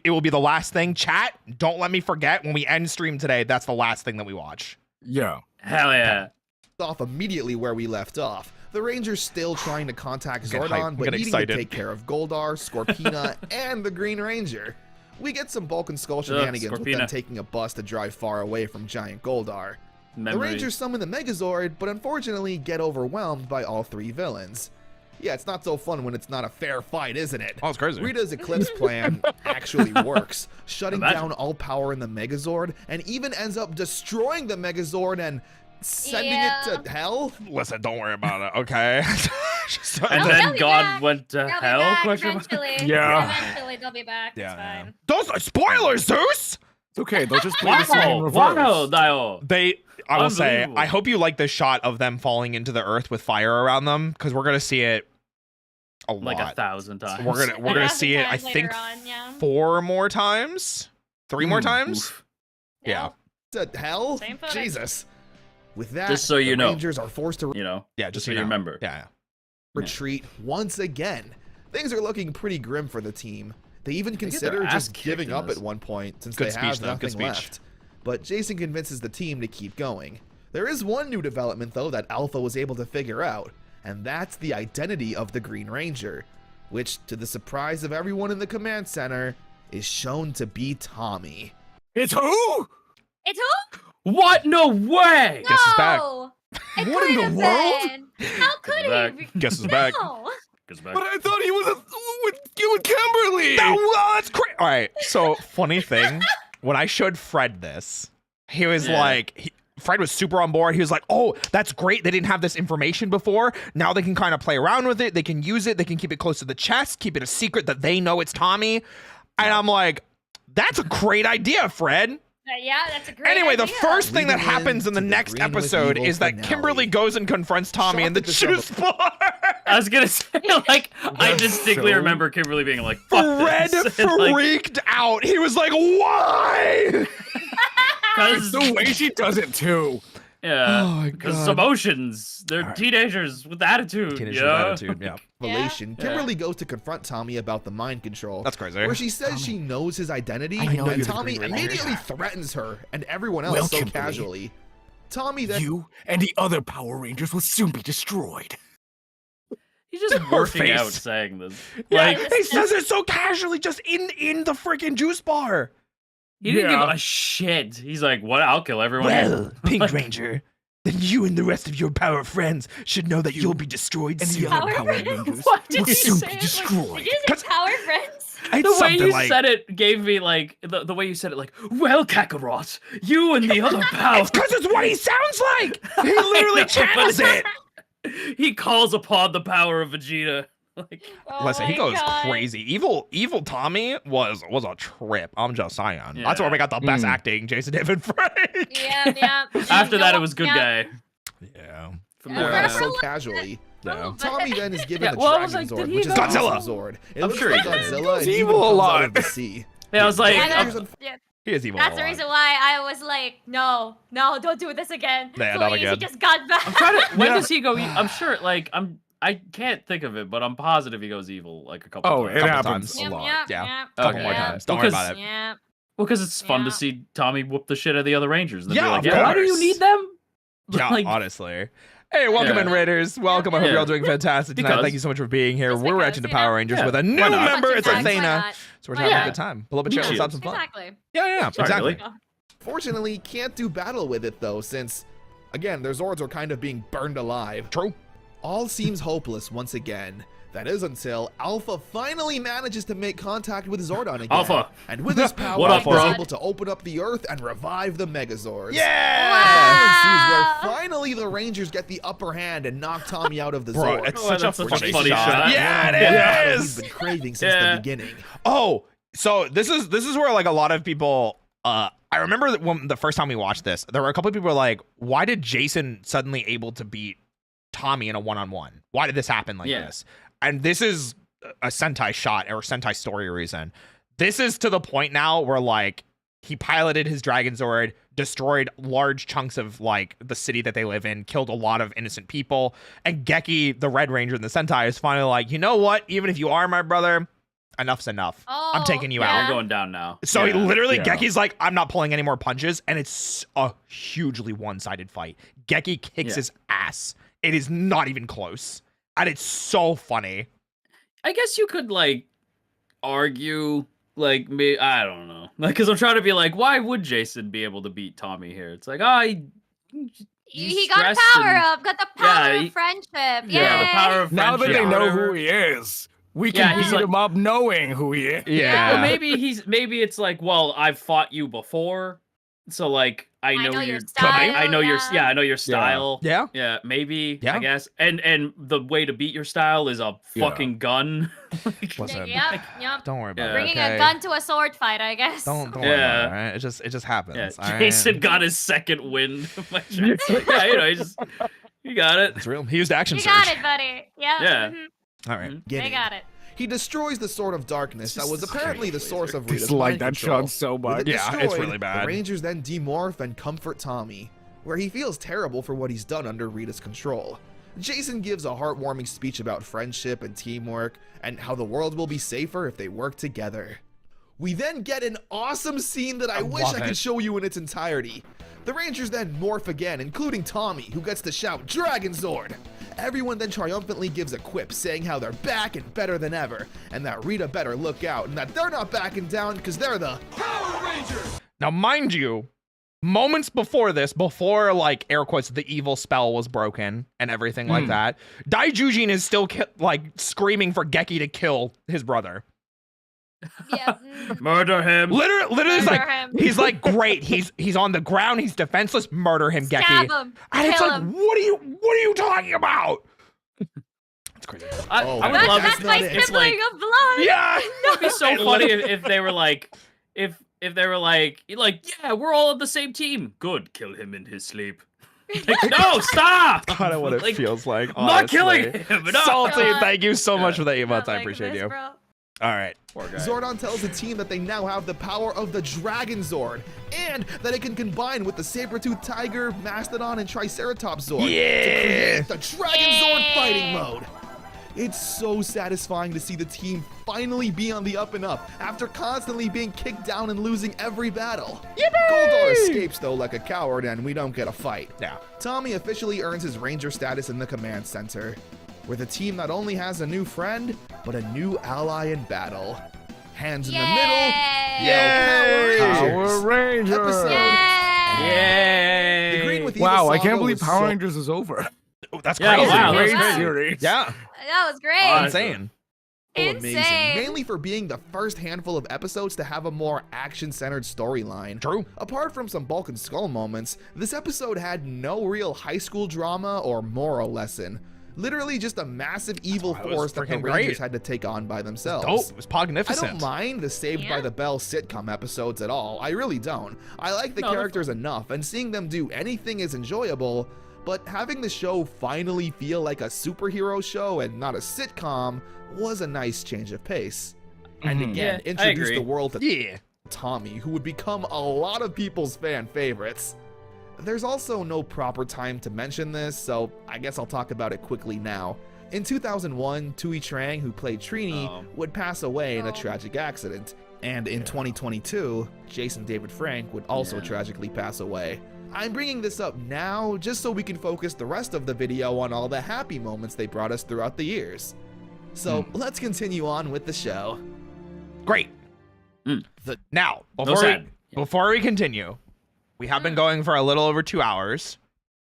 it will be the last thing. Chat, don't let me forget when we end stream today, that's the last thing that we watch. Yeah. Hell yeah. Off immediately where we left off. The Rangers still trying to contact I'm getting hyped. I'm Zordon, but getting needing to excited. take care of Goldar, Scorpina, and the Green Ranger. We get some Bulk and Skull shenanigans with them Scorpina. taking a bus to drive far away from Giant Goldar. The Memories. Rangers summon the Megazord, but unfortunately get overwhelmed by all three villains. Yeah, it's not so fun when it's not a fair fight, isn't it? Oh, it's crazy. Rita's Eclipse plan actually works, shutting Imagine. down all power in the Megazord, and even ends up destroying the Megazord and sending Yeah. it to hell? Listen, don't worry about it, okay? Just- And Oh, then they'll be God back. went to They'll be hell? back Question mark? eventually. Yeah. Eventually they'll be back. It's fine. Those are spoilers, Zeus! It's okay. They'll just play the scene in Wow. reverse. Wow, Dio. I will say, Unbelievable. I hope you like this shot of them falling into the earth with fire around them, because we're gonna see it a Like lot. 1,000 times. We're gonna see it, I Times think, later on, yeah. 4 more times? 3 more times? Oof. Yeah. To hell? Same footage. Jesus. With that, Just so you the know. Rangers are forced to You know? Yeah, just so so you know. remember. Yeah. retreat once again. Things are looking pretty grim for the team. They even get their consider ass just kicked giving in up this. at one point since Good they have speech, though. Good nothing speech. left. But Jason convinces the team to keep going. There is one new development though that Alpha was able to figure out, and that's the identity of the Green Ranger, which, to the surprise of everyone in the command center, is shown to be Tommy. It's who? It's who? What? No way! Guess is back. No. It What in the couldn't have world? been. How could he? back. be? Guess is back. No. Goes back. But I thought he was with Kimberly. Well, that's great. All right. So, funny thing, when I showed Fred this, he was Yeah. like, Fred was super on board. He was like, oh, that's great. They didn't have this information before. Now they can kind of play around with it. They can use it. They can keep it close to the chest, keep it a secret that they know it's Tommy. And I'm like, that's a great idea, Fred. Yeah, that's a great Anyway, the idea. first thing that Leading happens in the into the next Green with episode Evil is that finale. Kimberly goes and confronts Tommy in the Shocked at this juice bar. I was gonna say, like, I distinctly so- remember Kimberly being like, fuck Fred this. And, like, freaked out. He was like, why? Because the way she does it too. yeah, Oh my because God. emotions. They're All right. teenagers with attitude. Teenagers yeah. with attitude, yeah. Revelation, Yeah. Kimberly goes to confront Tommy about the mind control. That's crazy. Where she says she knows his identity, I know and you're the Tommy Green Ranger. immediately threatens her and everyone else Well, so Kimberly, casually. Tommy then You and the other Power Rangers will soon be destroyed. He's just Her working out face. saying this. Yeah, Like he says it so casually, just in the freaking juice bar. he didn't Yeah. give a shit. He's like, "What? I'll kill everyone." here." Pink Ranger, then you and the rest of your power friends should know that you'll be destroyed And the soon. other Power Power Rangers? Rangers What Did will you soon say be it like- destroyed. Did you say power friends? It's The way something you like, said it gave me like the way you said it, like, "Well, Kakarot, you and the other power." It's because it's what he sounds like. He literally channels it. He calls upon the power of Vegeta. Like, Oh Listen, he my goes God. crazy. Evil Tommy was a trip. I'm just saying. That's where Yeah. we got the best acting, Jason David Frank. Yeah. after that, it was good Yeah. guy. Yeah. From Yeah, there for on a out. so little casually. Yeah. Tommy then is given Yeah, the well, I was Dragon like, did Zord, he which is go- an awesome Godzilla. Zord. It I'm looks sure like he did. Godzilla and He's even evil a comes out lot. of the sea. Yeah, I was like, Yeah, Rangers He is evil. that's a the lot. reason why I was like, no, don't do this again. Yeah, not Please, he again. just got back. I'm trying to. When does he go? I'm sure. Like, I can't think of it, but I'm positive he goes evil like a couple. Oh, times. it Couple happens times. a Yep, lot. yep, Yeah. yep, Couple Okay. more yep, times. Don't worry Because- about it. Yeah. Well, because it's fun Yeah. to see Tommy whoop the shit out of the other Rangers. And then Yeah, be like, of yeah, why do you course. need them? Yeah, Like, honestly. Hey, welcome Yeah. in, Raiders. Welcome. I hope Yeah. you're all doing fantastic tonight. Because- Thank you so much for being here. Just We're because, reacting to you Power know? Rangers Yeah. with a new Why not? member. It's Punching bags, why Athena. not? So we're Why having a not? good time. Pull up a chair. Let's Cheers. have some fun. Exactly. Yeah, Sorry, exactly. Billy. Fortunately, can't do battle with it though, since, again, their Zords are kind of being burned alive. True. All seems hopeless once again. That is until Alpha finally manages to make contact with Zordon again. Alpha. And with his power, What up, he's bro? able to open up the Earth and revive the Megazords. Yeah. Where finally the Rangers get the upper hand and knock Tommy out of the Bro, Zord. it's Oh, such a that's such a funny funny shot. shot. Yeah, One it battle is. He's been craving since Yeah. the beginning. Oh, so this is where like a lot of people. I remember that when the first time we watched this, there were a couple of people who were like, "Why did Jason suddenly able to beat Tommy in a one-on-one? Why did this happen like Yeah. this?" And this is a Sentai shot or Sentai story reason. This is to the point now where like he piloted his Dragon Zord, destroyed large chunks of like the city that they live in, killed a lot of innocent people, and Geki, the Red Ranger in the Sentai, is finally like, you know what? Even if you are my brother, enough's enough. I'm taking you Yeah, out. we're going down now. So Yeah. he literally, Yeah. Geki's like, I'm not pulling any more punches, and it's a hugely one-sided fight. Geki kicks Yeah. his ass. It is not even close, and it's so funny. I guess you could like argue like me. I don't know, like because I'm trying to be like, why would Jason be able to beat Tommy here? It's like, He got a stressed power and- up, got the power Yeah, of he- friendship. Yeah, the Yay. power of Now that friendship they or know whatever. who he is, we Yeah, can he's beat like- him up knowing who he is. Yeah. Well, maybe it's like, well, I've fought you before, so like I know, know your your style, I know your yeah. I know your style. Yeah. Yeah, maybe. Yeah. I guess. And the way to beat your style is a Yeah. fucking gun. Like, Listen, Yep. don't worry about Yeah. it. Bringing okay? a gun to a sword fight, I guess. Don't worry about Yeah. it. All right? It just happens. yeah, all right? Jason got his second win. My chat. Yeah, he got it. It's real. He used action You surge. got it, buddy. Yep. Yeah. mhm, All right. Getting. They got it. He destroys the Sword of Darkness that was apparently the source of Rita's Dislike mind that control. shot so With much. it Yeah, it's destroyed, really bad. The Rangers then demorph and comfort Tommy, where he feels terrible for what he's done under Rita's control. Jason gives a heartwarming speech about friendship and teamwork, and how the world will be safer if they work together. We then get an awesome scene that I wish love I could it. show you in its entirety. The Rangers then morph again, including Tommy, who gets to shout Dragon Zord. Everyone then triumphantly gives a quip saying how they're back and better than ever, and that Rita better look out, and that they're not backing down because they're the Now, mind you, moments before this, before like air quotes, the evil spell was broken and everything like that, Daijujin is still like screaming for Geki to kill his brother. Yep. Murder him. Literally, it's Murder like him. he's like great. He's on the ground. He's defenseless. Murder him, Geki. Stab him. And it's Kill like, him. what are you talking about? It's crazy. I Oh, would that's- love That's it. my not it. sibling It's like- of blood. Yeah. It'd be so funny if they were like, if they were like, yeah, we're all on the same team. Good, kill him in his sleep. Like, no, stop. Kind of what it Like, feels like. I'm not killing honestly. him. No. Salty, God. thank you so much Yeah. for the emotes. Not I like appreciate this, you. bro. All right. Zordon tells the team that they now have the power of the Dragon Zord, and that it can combine with the Saber-Tooth Tiger, Mastodon, and Triceratops Zord to create the Dragon Zord fighting mode. It's so satisfying to see the team finally be on the up and up after constantly being kicked down and losing every battle. Goldar escapes though like a coward and we don't get a fight. Yeah. Tommy officially earns his ranger status in the command center, where the team not only has a new friend, but a new ally in battle. Hands in the middle, Power Rangers. Episode. Yay! The Green with Wow, Evil I can't saga believe was Power so- Rangers is over. Oh, that's Yeah, crazy. wow, Great that's series. Yeah. That was great. Insane. Amazing. Insane. Mainly for being the first handful of episodes to have a more action-centered storyline. True. Apart from some Bulk and Skull moments, this episode had no real high school drama or moral lesson. Literally just a massive evil why it was force that the freaking Rangers great. had to take on by themselves. Dope. It was I magnificent. don't mind the Saved by Yeah. the Bell sitcom episodes at all. I really don't. I like the No, they're characters enough, and seeing them do anything is enjoyable, but having the show finally feel like a superhero show and not a sitcom was a nice change of pace. And Mhm. again, Yeah, I introduced agree. the world to Yeah. Tommy, who would become a lot of people's fan favorites. There's also no proper time to mention this, so I guess I'll talk about it quickly now. In 2001, Tui Trang, who played Trini, would pass away in a tragic accident. And in 2022, Jason David Frank would also tragically pass away. I'm bringing this up now just so we can focus the rest of the video on all the happy moments they brought us throughout the years. So let's continue on with the show. Great. Mm. Now, No before sad. before we continue, we have been going for a little over 2 hours.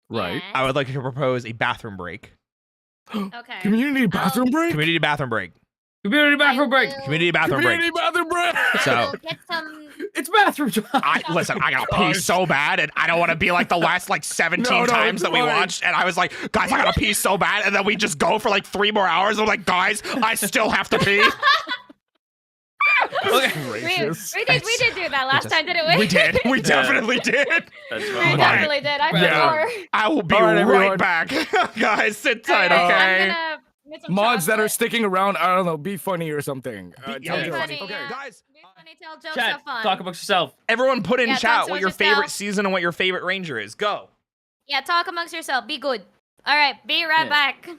Right. Yes. I would like to propose a bathroom break. Okay. Community bathroom break? Community bathroom break. Community bathroom break. Community bathroom Community break. bathroom break! So- We'll get some. It's bathroom time. Listen, I gotta pee so bad, and I don't want to be like the last like 17 No, times it's that we fine. watched, and I was like, guys, I gotta pee so bad, and then we just go for like 3 more hours. I'm like, guys, I still have to pee. Gracious. We did do that last time, didn't we? We did. We definitely did. That's We wrong. definitely did. I'm Yeah. sure. I will be All right, right everyone. back. Guys, sit tight, Alright, okay? I'm gonna get some Mods that are chocolate. sticking around, I don't know, be funny or something. Yeah, tell Be jokes. funny, Okay, yeah. guys. Be funny, tell jokes, Chat, have fun. talk amongst yourself. Everyone put in Yeah, talk chat to what us your favorite yourself. season and what your favorite ranger is. Go. Yeah, talk amongst yourself. Be good. All right, be right Yeah. back.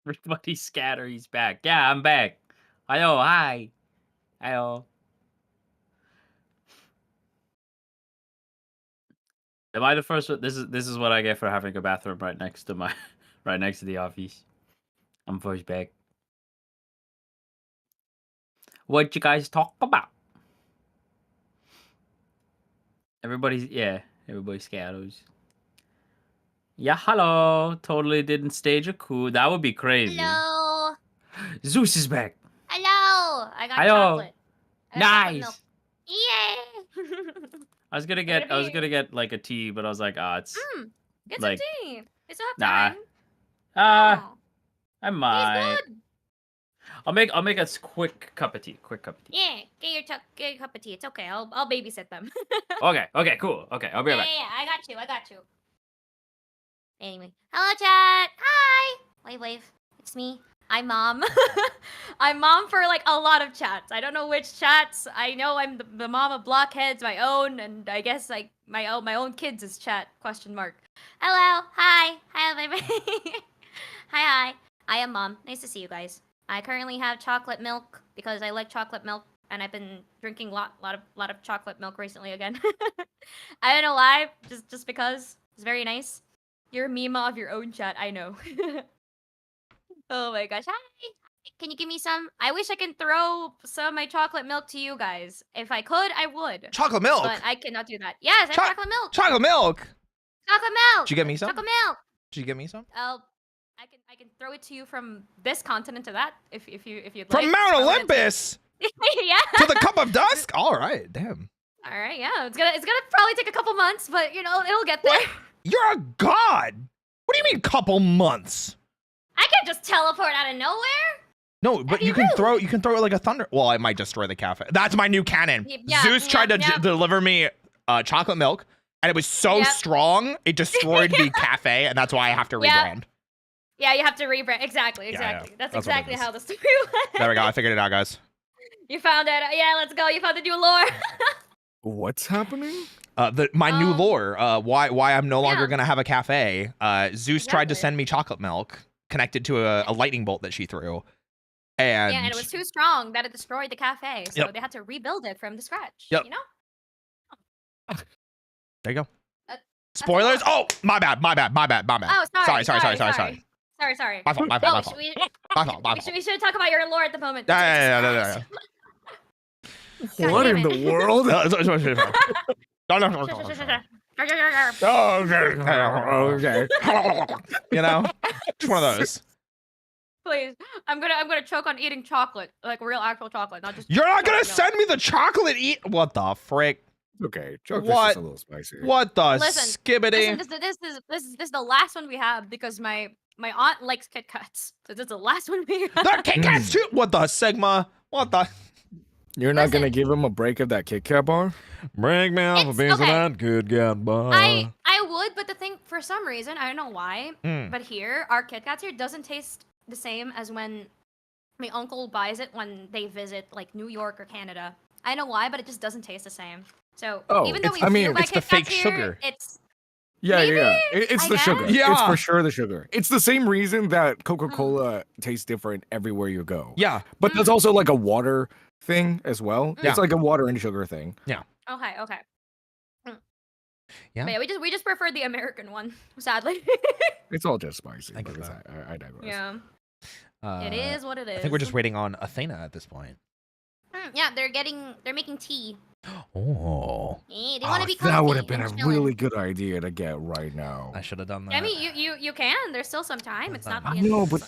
Everybody scatter. He's back. Yeah, I'm back. Ayo, hi. Ayo. Am I the first one? This is what I get for having a bathroom right next to my right next to the office. I'm first back. What you guys talk about? Everybody's Chiatos. Yeah, hello. Totally didn't stage a coup. That would be crazy. Hello. Zeus is back. Hello. I got Hello. chocolate. I got chocolate milk. Nice. Yay. I was gonna get like a tea, but I was like, it's Get like, some tea. We still have nah. time. Oh, I might. good. I'll make a quick cup of tea. Yeah, get your cup of tea. It's okay. I'll babysit them. Okay, cool. Okay, I'll be right back. Yeah, I got you. Anyway, hello chat. Hi. Wave. It's me. I'm mom. I'm mom for like a lot of chats. I don't know which chats. I know I'm the mom of Blockheads, my own, and I guess like my own kids is chat ? Hello. Hi, baby. Hi. I am mom. Nice to see you guys. I currently have chocolate milk because I like chocolate milk, and I've been drinking lot of chocolate milk recently again. I don't know why, just because it's very nice. You're a meme of your own chat, I know. Oh my gosh, hi! Can you give me some? I wish I can throw some of my chocolate milk to you guys. If I could, I would. Chocolate milk. But I cannot do that. Yes, I have chocolate milk. Chocolate milk. Chocolate milk. Did you get me some? Chocolate milk. Did you get me some? I can throw it to you from this continent to that, if you'd like. From Mount Olympus. Yeah. To the cup of dusk. All right, damn. All right, yeah. It's gonna probably take a couple months, but you know it'll get there. What? You're a god. What do you mean, couple months? I can't just teleport out of nowhere. No, but you can throw it like a thunder. Well, I might destroy the cafe. That's my new cannon. Zeus tried to deliver me chocolate milk, and it was so strong it destroyed the cafe, and that's why I have to rebrand. Yeah, you have to rebrand. Exactly. Yeah. That's exactly how the story went. There we go. I figured it out, guys. You found it. Yeah, let's go. You found the new lore. What's happening? My new lore. Why I'm no longer gonna have a cafe. Zeus tried to send me chocolate milk connected to a lightning bolt that she threw, and it was too strong that it destroyed the cafe. So they had to rebuild it from the scratch. Yep. You know. There you go. Spoilers. Oh, my bad. Oh, sorry. Sorry. My fault. We should talk about your lore at the moment. Yeah. What in the world? Okay. You know, just one of those. Please, I'm gonna choke on eating chocolate, like real actual chocolate, not just. You're not gonna send me the chocolate eat? What the frick? Okay, chocolate's a little spicy. What the skibbity? This is the last one we have because my aunt likes Kit Kats, so this is the last one we have. The Kit Kats too. What the Sigma? What the? You're not gonna give him a break of that Kit Kat bar? Bring me off a piece of that Kit Kat bar. I would, but the thing, for some reason, I don't know why, but here our Kit Kats here doesn't taste the same as when my uncle buys it when they visit like New York or Canada. I don't know why, but it just doesn't taste the same. So even though it's the fake sugar. It's it's the sugar. Yeah, it's for sure the sugar. It's the same reason that Coca-Cola tastes different everywhere you go. Yeah, but there's also like a water thing as well. It's like a water and sugar thing. Yeah. Okay. Yeah. But yeah, we just prefer the American one, sadly. It's all just spicy. I digress. Yeah. It is what it is. I think we're just waiting on Athena at this point. Yeah, they're making tea. Oh. They want to be comfy. That would have been a really good idea to get right now. I should have done that. I mean, you can. There's still some time. It's not. No, but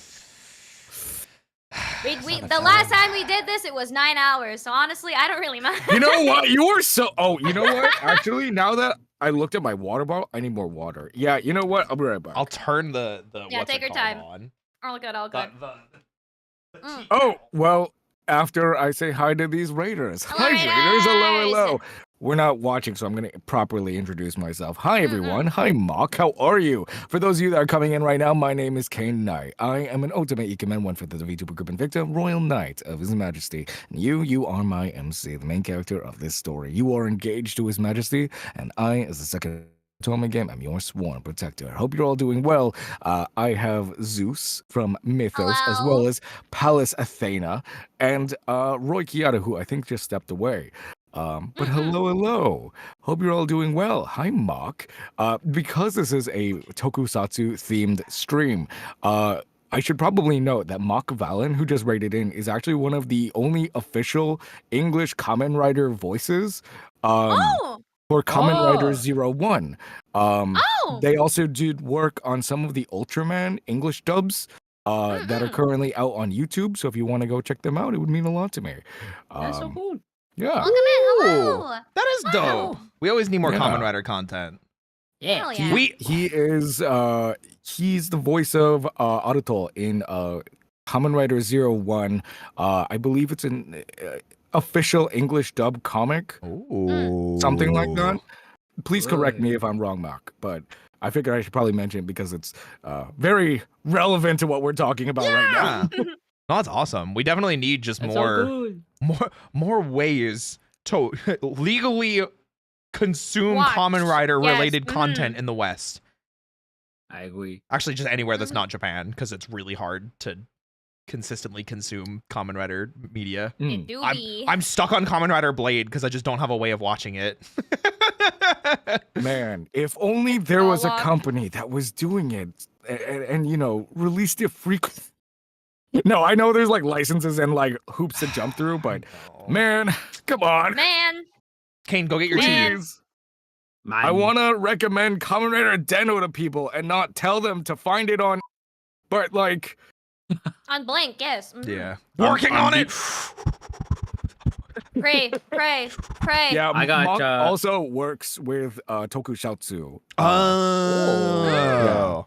the last time we did this, it was 9 hours. So honestly, I don't really mind. You know what? You were so. Oh, you know what? Actually, now that I looked at my water bottle, I need more water. Yeah, you know what? I'll be right back. I'll turn the take your time. All good. Oh well. After I say hi to these raiders. Hi, raiders. Hello. We're not watching, so I'm going to properly introduce myself. Hi, everyone. Hi, Mock. How are you? For those of you that are coming in right now, my name is Kane Knight. I am an ultimate Ikemen, one-fifth of the VTuber group Invicta, Royal Knight of His Majesty. And you are my MC, the main character of this story. You are engaged to His Majesty, and I, as the second Tomy game, I'm your sworn protector. I hope you're all doing well. I have Zeus from Mythos, as well as Pallas Athena, and Roy Chiato, who I think just stepped away. But hello. Hope you're all doing well. Hi, Mock. Because this is a tokusatsu themed stream, I should probably note that Mock Valen, who just rated in, is actually one of the only official English Kamen Rider voices. Oh! For Kamen Rider Oh. 01. Oh! They also did work on some of the Ultraman English dubs that are currently out on YouTube. So if you want to go check them out, it would mean a lot to me. That's so cool. Yeah. Welcome in. Hello. That is dope. We always need more Yeah. Kamen Rider content. Yeah. Hell yeah. He is he's the voice of Aruto in Kamen Rider 01. I believe it's an official English dub comic. Ooh. Something like that. Please correct me if I'm wrong, Mark, but I figured I should probably mention it because it's very relevant to what we're talking about right now. Yeah. No, that's awesome. We definitely need just That's so more ways to legally consume Watch. Kamen Rider related Yes, content in the West. I agree. Actually, just anywhere that's not Japan, because it's really hard to consistently consume Kamen Rider media. It do be. I'm stuck on Kamen Rider Blade because I just don't have a way of watching it. Man, if only there Oh, was a wow. company that was doing it and you know, released it frequently. No, I know there's like licenses and like hoops to jump through, but man, come on. Man. Kane, go get your Man. tea. Please. I want to recommend Kamen Rider Deno to people and not tell them to find it on, but like, On Blink, yes. Yeah. Working on it. Pray. yeah, I got, Mock also works with Tokusatsu. Oh.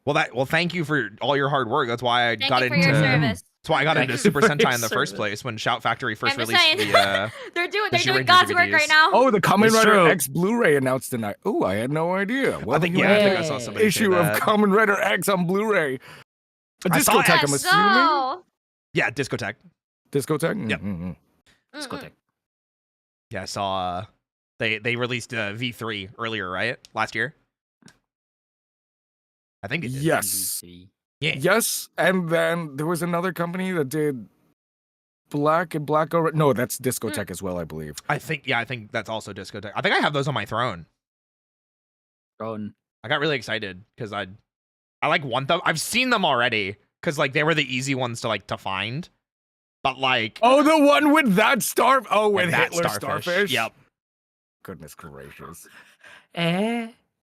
Well, thank you for all your hard work. That's why I Thank got you for into. your service. That's why I got Thank into you Super for Sentai your in the first service. place when Shout Factory first I'm just released saying. the. They're doing Shiranger God's work DVDs. right now. Oh, the Kamen It's Rider true. X Blu-ray announced tonight. Oh, I had no idea. Well, I think you I have think I the saw somebody say issue of that. Kamen Rider X on Blu-ray. A I saw it. discotheque, I'm Let's assuming. go. Yeah, Discotheque. Discotheque? Yep. Mm-mm. Discotheque. Yeah, I saw. They released V3 earlier, right? Last year. I think it did. Yes. Yeah. Yes, and then there was another company that did Black and Black over. No, that's Discotheque as well, I believe. I think that's also Discotheque. I think I have those on my throne. Going. I got really excited because I like want them. I've seen them already because like they were the easy ones to find, but like Oh, the one with that star. Oh, with and that Hitler Starfish. Yep. Goodness gracious.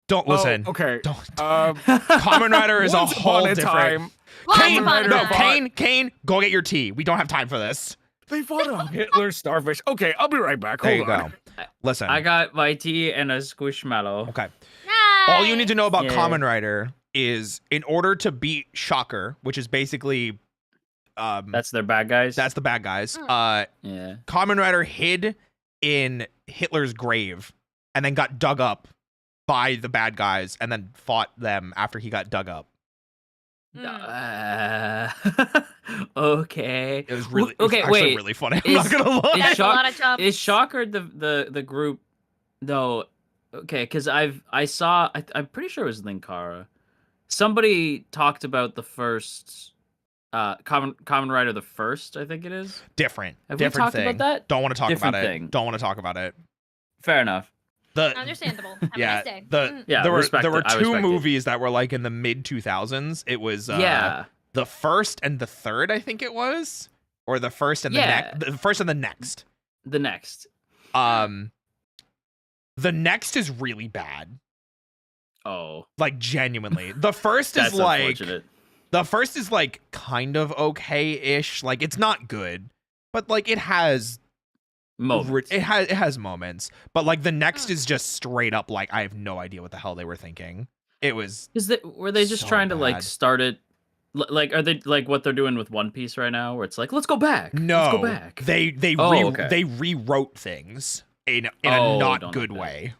Don't listen. Oh, okay. Don't. Um, Kamen Rider is a once whole upon a different. time, Once Kane, upon a no, time. Kane, go get your tea. We don't have time for this. they fought a Hitler Starfish. Okay, I'll be right back. There Hold you on. go. Listen. I got my tea and a squishmallow. Okay. Nice. All you need to know about Yeah. Kamen Rider is in order to beat Shocker, which is basically That's their bad guys. that's the bad guys. yeah. Kamen Rider hid in Hitler's grave and then got dug up by the bad guys and then fought them after he got dug up. Okay. It was really Okay, actually wait. really funny. I'm not Is- gonna lie. is That's a Shock- lot of jumps. Is Shocker the group? No. Okay, because I saw. I'm pretty sure it was Linkara. Somebody talked about the first Kamen Rider the first. I think it is. Different. Have we different talked thing. about that? Don't want to talk Different about thing. it. Don't want to talk about it. Fair enough. The Understandable. Have a yeah, nice day. Yeah, there were respect there were it. I two respect it. movies that were like in the mid 2000s. It was Yeah. the first and the third, I think it was, or the first and Yeah. the first and the next. The next. The next is really bad. Oh. Like genuinely. The first That's is like unfortunate. the first is like kind of okay-ish. Like it's not good, but like it has Moments. it has moments. But like the next is just straight up like I have no idea what the hell they were thinking. It was Were they just so trying to like bad. start it? Like, are they like what they're doing with One Piece right now, where it's like, let's go back. no. Let's go back. Okay. They rewrote things in Oh, a not don't good like that. way.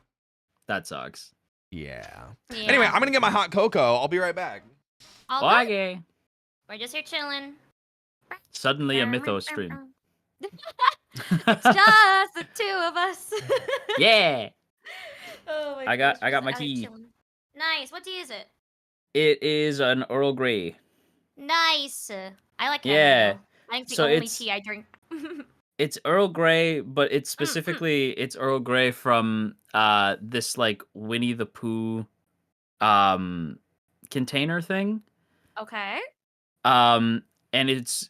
That sucks. Yeah. Yeah. Anyway, I'm gonna get my hot cocoa. I'll be right back. All Bye, good. gay. We're just here chilling. Suddenly a mythos stream. It's just the two of us. Yeah. Oh my I got gosh, we're my just out here tea. chilling. Nice. What tea is it? It is an Earl Grey. Nice. I like Yeah. chamomile. I think it's So the only it's- tea I drink. It's Earl Grey, but it's specifically it's Earl Grey from this like Winnie the Pooh container thing. Okay. And it's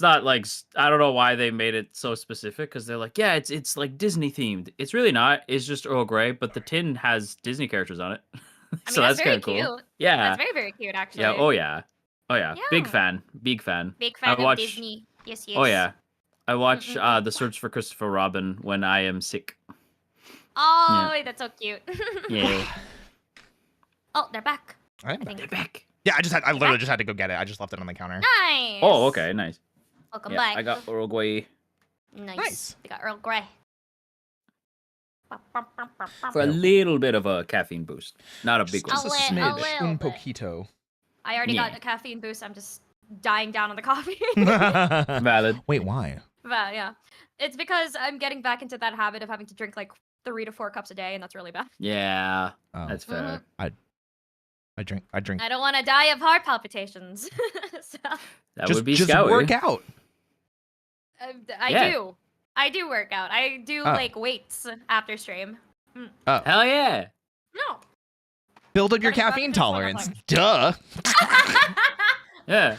not like I don't know why they made it so specific because they're like, yeah, it's like Disney themed. It's really not. It's just Earl Grey, but the tin has Disney characters on it. I mean, So that's very kind of cool. cute. Yeah. That's very, very cute, actually. Yeah. Oh yeah. Oh yeah. Big Yeah. fan. Big fan. Big fan of Disney. Yes, yes. Oh yeah. I watch The Search for Christopher Robin when I am sick. Oh, that's so cute. Yeah. Oh, they're back. I'm I think. Get back. Yeah, I literally just had to go get it. I just left it on the counter. Nice. Oh, okay, nice. Welcome Yeah, back. I got Earl Grey Nice. We got Earl Grey. for a little bit of a caffeine boost. Not a big one. Just a A smidge. little Un bit. poquito. I already Yeah. got a caffeine boost. I'm just dying down on the coffee. Valid. Wait, why? But yeah, it's because I'm getting back into that habit of having to drink like 3 to 4 cups a day, and that's really bad. Yeah, Oh. that's fair. I drink. I don't want to die of heart palpitations. So, That just, would be just scary. work out. I do. I do work out. I do Oh. like weights after stream. Hell yeah. No. Build up your Gotta caffeine this one up, tolerance. like- Duh. Yeah.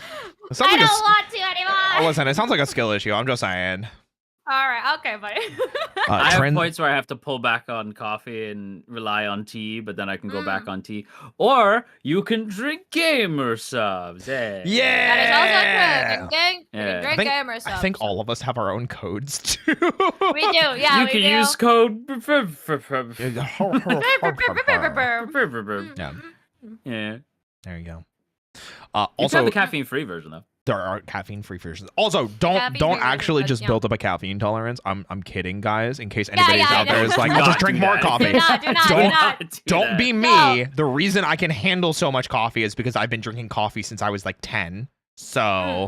It sounds I like a don't s- want to anymore. Oh, listen, it sounds like a skill issue. I'm just saying. All right. Okay, buddy. I have Trend- points where I have to pull back on coffee and rely on tea, but then I can go back on tea. Or you can drink gamer subs. Hey. Yeah. That is also true. You can Yeah. drink gamer I subs. think all of us have our own codes too. We do. Yeah, You we can do. use code. Yeah, Yeah. there you go. You can Also, have the caffeine-free version though. there are caffeine-free versions. Also, don't Caffeine-free actually versions, just yeah. build up a caffeine tolerance. I'm kidding, guys. In case anybody's yeah, out there no. is like, Do I'll not just drink do more that. coffee. Do not. Do Don't- not. do Don't that. be me. No. The reason I can handle so much coffee is because I've been drinking coffee since I was like 10. So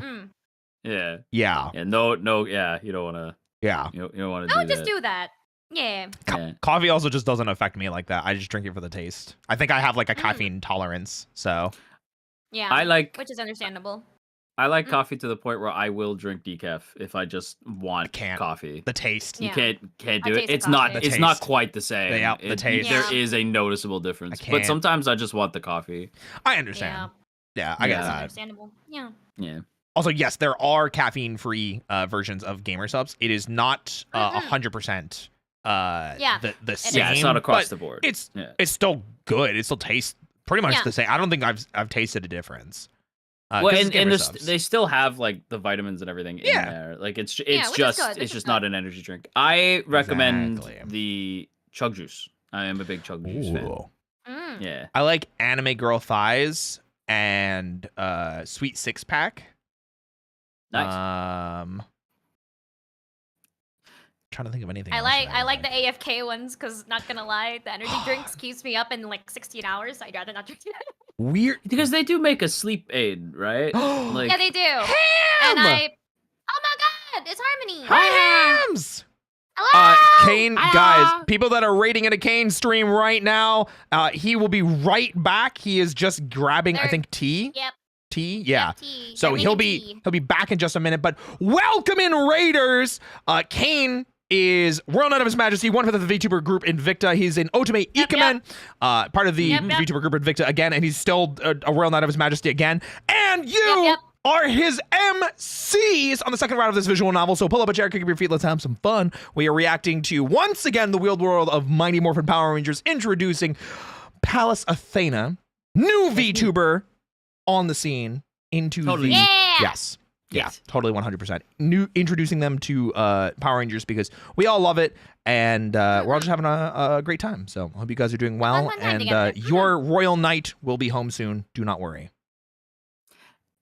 Mm-mm. Yeah. yeah, Yeah. No. Yeah. You don't want to. yeah. You don't want I to would do just that. do that. Yeah. Yeah. Coffee also just doesn't affect me like that. I just drink it for the taste. I think I have like a caffeine tolerance. So Yeah. I like Which is understandable. coffee to the point where I will drink decaf if I just want can't. coffee. the taste. You Yeah. can't I do it. taste the It's not coffee. it's The not taste. quite the same. Yeah, the taste. Yeah. There is a noticeable difference. I But can't. sometimes I just want the coffee. I understand. Yeah, I Yeah. get It's that. understandable. Yeah. Yeah. Also, yes, there are caffeine-free versions of gamer subs. It is not 100% Yeah, the same. Yeah, it's not across but the board. It's Yeah. it's still good. It still tastes pretty much Yeah. the same. I don't think I've tasted a difference. Well, 'cause it's and gamer there's, subs. they still have like the vitamins and everything in Yeah. there. Like it's which is just good, which it's is just good. not an energy drink. I recommend Exactly. the chug juice. I am a big chug juice fan. Ooh. Mm. Yeah. I like anime girl thighs and sweet six pack. Nice. Trying to think of anything. I else like that I like the AFK ones because not gonna lie, the energy drinks keeps me up in like 16 hours. I'd rather not drink that. weird. Because they do make a sleep aid, right? Like Yeah, they do. Ham! And I. Oh my God! It's Harmony. Hi, Hams! Hello. Kane, guys, people that are rating in a Kane stream right now, he will be right back. He is just grabbing, I There- think, tea. Yep. Tea, yeah. Tea. So They're he'll making be tea. back in just a minute. But welcome in, Raiders. Kane is Royal Knight of His Majesty, one of the VTuber group Invicta. He's in Otome Yep, Ikemen, part of the Yep. VTuber group Invicta again, and he's still a Royal Knight of His Majesty again. And you Yep. are his MCs on the second round of this visual novel. So pull up a chair, kick up your feet, let's have some fun. We are reacting to, once again, the Wheeled World of Mighty Morphin Power Rangers, introducing Palace Athena, new VTuber on the scene into Totally. the... Yeah. Yes. Yeah, Yes. totally 100%. New introducing them to Power Rangers because we all love it and we're all just having a great time. So I hope you guys are doing well. fun time And together. your Royal Knight will be home soon. Do not worry.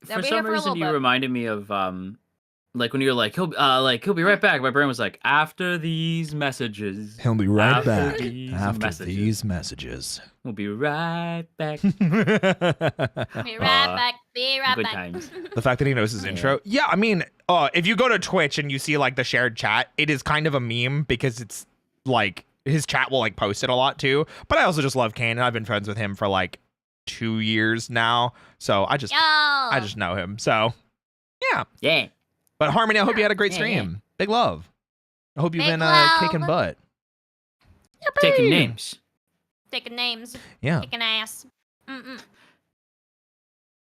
They'll For be here some for a reason, little you bit. reminded me of like when you're like he'll be right back. My brain was like after these messages. He'll be right After back these after messages. these messages. We'll be right back. Be right back. Be right Good back. times. The fact that he knows his intro. Yeah, I mean, if you go to Twitch and you see like the shared chat, it is kind of a meme because it's like his chat will like post it a lot too. But I also just love Kane and I've been friends with him for like 2 years now. So I just know him. So yeah. Yeah. But Harmony, I hope you had a great Yeah, stream. Big love. I hope you've Big been love. kicking butt. Taking names. Taking names. Yeah. Kicking ass. Mm-mm.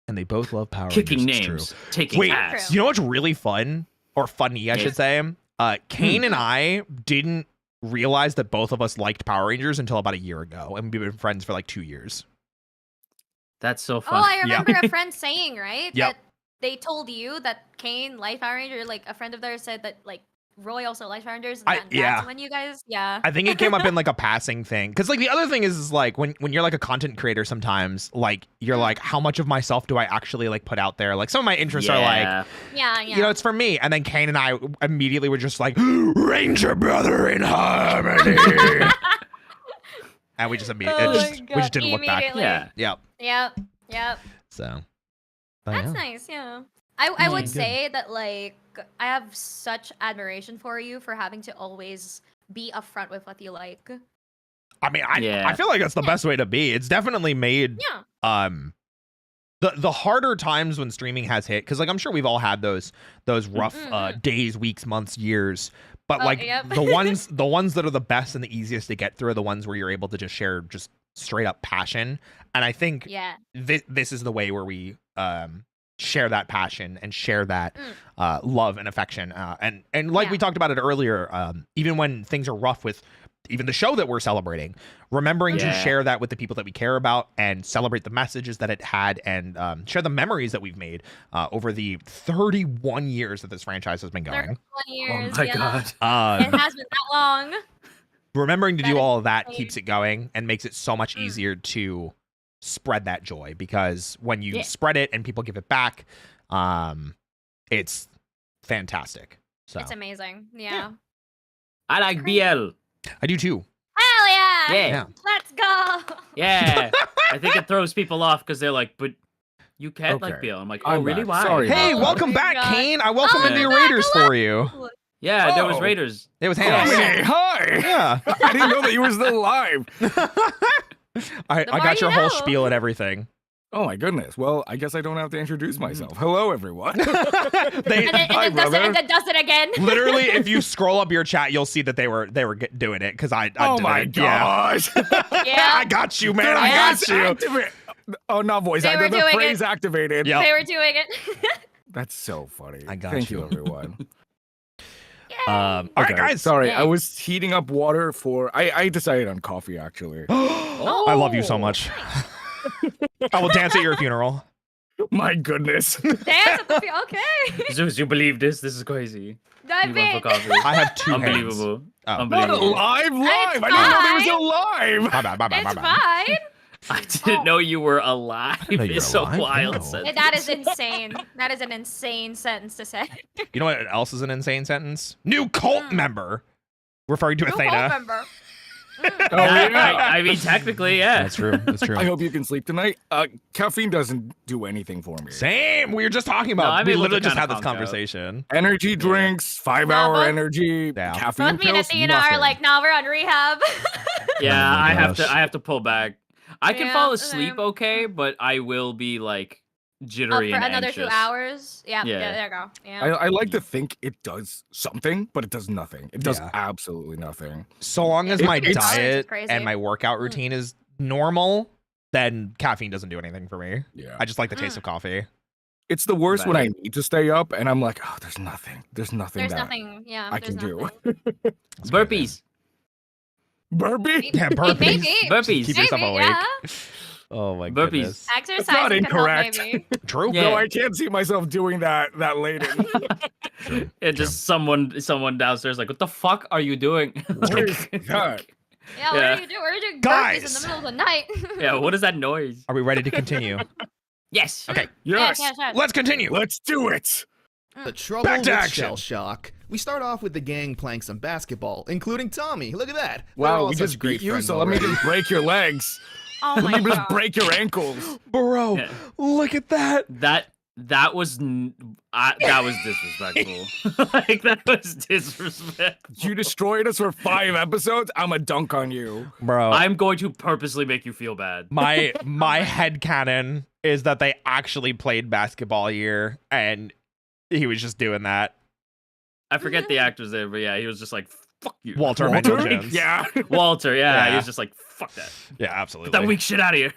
and they both love Power Kicking Rangers. It's names, true. taking Wait, ass. you know what's really fun or funny? I should say. Kane and I didn't realize that both of us liked Power Rangers until about a year ago, and we've been friends for like 2 years. That's so Oh, fun. I remember a friend saying, right? Yep. That they told you that Kane liked Power Ranger. Like a friend of theirs said that like Roy also likes Power Rangers. And yeah. that's when you guys, yeah. I think it came up in like a passing thing. Because like the other thing is like when you're like a content creator sometimes, like you're like, how much of myself do I actually like put out there? Like some of my interests are like, yeah. you know, it's for me. And then Kane and I immediately were just like, Ranger brother in harmony. And we just immediately, we just didn't look back. Immediately. Yep. Yep. So. but That's yeah. nice, yeah. I would good. say that like I have such admiration for you for having to always be upfront with what you like. I mean, I feel like that's the best way to be. It's definitely made the harder times when streaming has hit, because like I'm sure we've all had those rough days, weeks, months, years. But like the ones that are the best and the easiest to get through are the ones where you're able to just share just straight up passion. And I think this is the way where we share that passion and share that love and affection. And like we talked about it earlier, even when things are rough with even the show that we're celebrating, remembering to share that with the people that we care about and celebrate the messages that it had and share the memories that we've made over the 31 years that this franchise has been going. 31 years, oh my god. It has been that long. Remembering to do all of that keeps it going and makes it so much easier to spread that joy, because when you spread it and people give it back, it's fantastic. So It's amazing. Yeah. I like BL. I do too. Hell yeah! Yeah. Let's go! Yeah. I think it throws people off because they're like, but you can't like BL. I'm like, oh, I'm really? back. Why? Sorry. Hey, Oh welcome my back, God. Kane. I welcome into your Raiders for you. Yeah, there was Oh. Raiders. It was Yeah. Hannah. Hey, hi! Yeah. I didn't know that you were still alive. I more got your you whole know. spiel and everything. Oh my goodness. Well, I guess I don't have to introduce myself. Hello, everyone. They And then, Hi, and then does it, brother. and then does it again. literally, if you scroll up your chat, you'll see that they were doing it because I Oh did my it. Yeah. gosh. Yeah. I got you, man. Their I got voice you. activate- Oh, not voice They were activated. The doing phrase it. activated. Yep. They were doing it. That's so funny. I got Thank you. you, everyone. All right, guys. Sorry, Yay. I was heating up water for. I decided on coffee actually. I love you so much. I will dance at your funeral. My goodness. Dance at the okay. Zeus, you believe this? This is crazy. Dive You went for in. coffee. I have 2 hands. Unbelievable. Oh. Not Unbelievable. alive, live. I didn't know they was alive. My bad, my bad, my It's bad. fine. I didn't know you were alive. know you were It's alive? a wild No. sentence. That is insane. That is an insane sentence to say. You know what else is an insane sentence? New cult member. Referring to No Athena. cult member. Oh yeah. I mean, technically, yeah. That's true. That's true. I hope you can sleep tonight. Caffeine doesn't do anything for me. Same. We were just talking No, about. I'm we able to literally just kinda had this conk out. conversation. Energy drinks, 5-hour both- energy, Yeah. caffeine Both me and pills. Athena are nothing. like, nah, we're on rehab. Yeah, Oh my I gosh. have to pull back. I can Yeah, fall asleep same. okay, but I will be like jittery For and another anxious. 2 hours. Yeah, Yeah. there you go. Yeah. I like to think it does something, but it does nothing. It does Yeah. absolutely nothing. So long as my It's- diet crazy. and my workout routine is normal, then caffeine doesn't do anything for me. Yeah. I just like the taste of coffee. It's the worst when Right. I need to stay up and I'm like, oh, there's nothing. There's nothing There's that nothing. Yeah. I there's can do. nothing. That's good, man. Burpees. Burpee? Yeah, burpees. Maybe. Burpees. Keep yourself Maybe, awake. yeah. Oh my Burpees. goodness. Exercise not can help, incorrect. maybe. True. Yeah. No, I can't see myself doing that late. And just someone downstairs like, what the fuck are you doing? Like, God. Yeah, what Yeah. do you do? What are you doing? Guys. Burpees in the middle of the night. yeah, what is that noise? Are we ready to continue? Yes. Okay. Yes. yes. Let's continue. Let's do it. The trouble Back to with action. Shell Shock. We start off with the gang playing some basketball, including Tommy. Look at that. They're Wow, all we such just great beat you, friends so let me already. just break your legs. Oh Let my me just god. break your ankles. Bro, Yeah. look at that. That was disrespectful. Like that was disrespectful. You destroyed us for 5 episodes. I'm a dunk on you. Bro, I'm going to purposely make you feel bad. my headcanon is that they actually played basketball here and he was just doing that. I forget the actor's name, but yeah, he was just like, "Fuck you, Walter Manuel Walter? Jones. Yeah. Walter." Yeah, he Yeah. was just like, "Fuck that, Yeah, absolutely. get that weak shit out of here."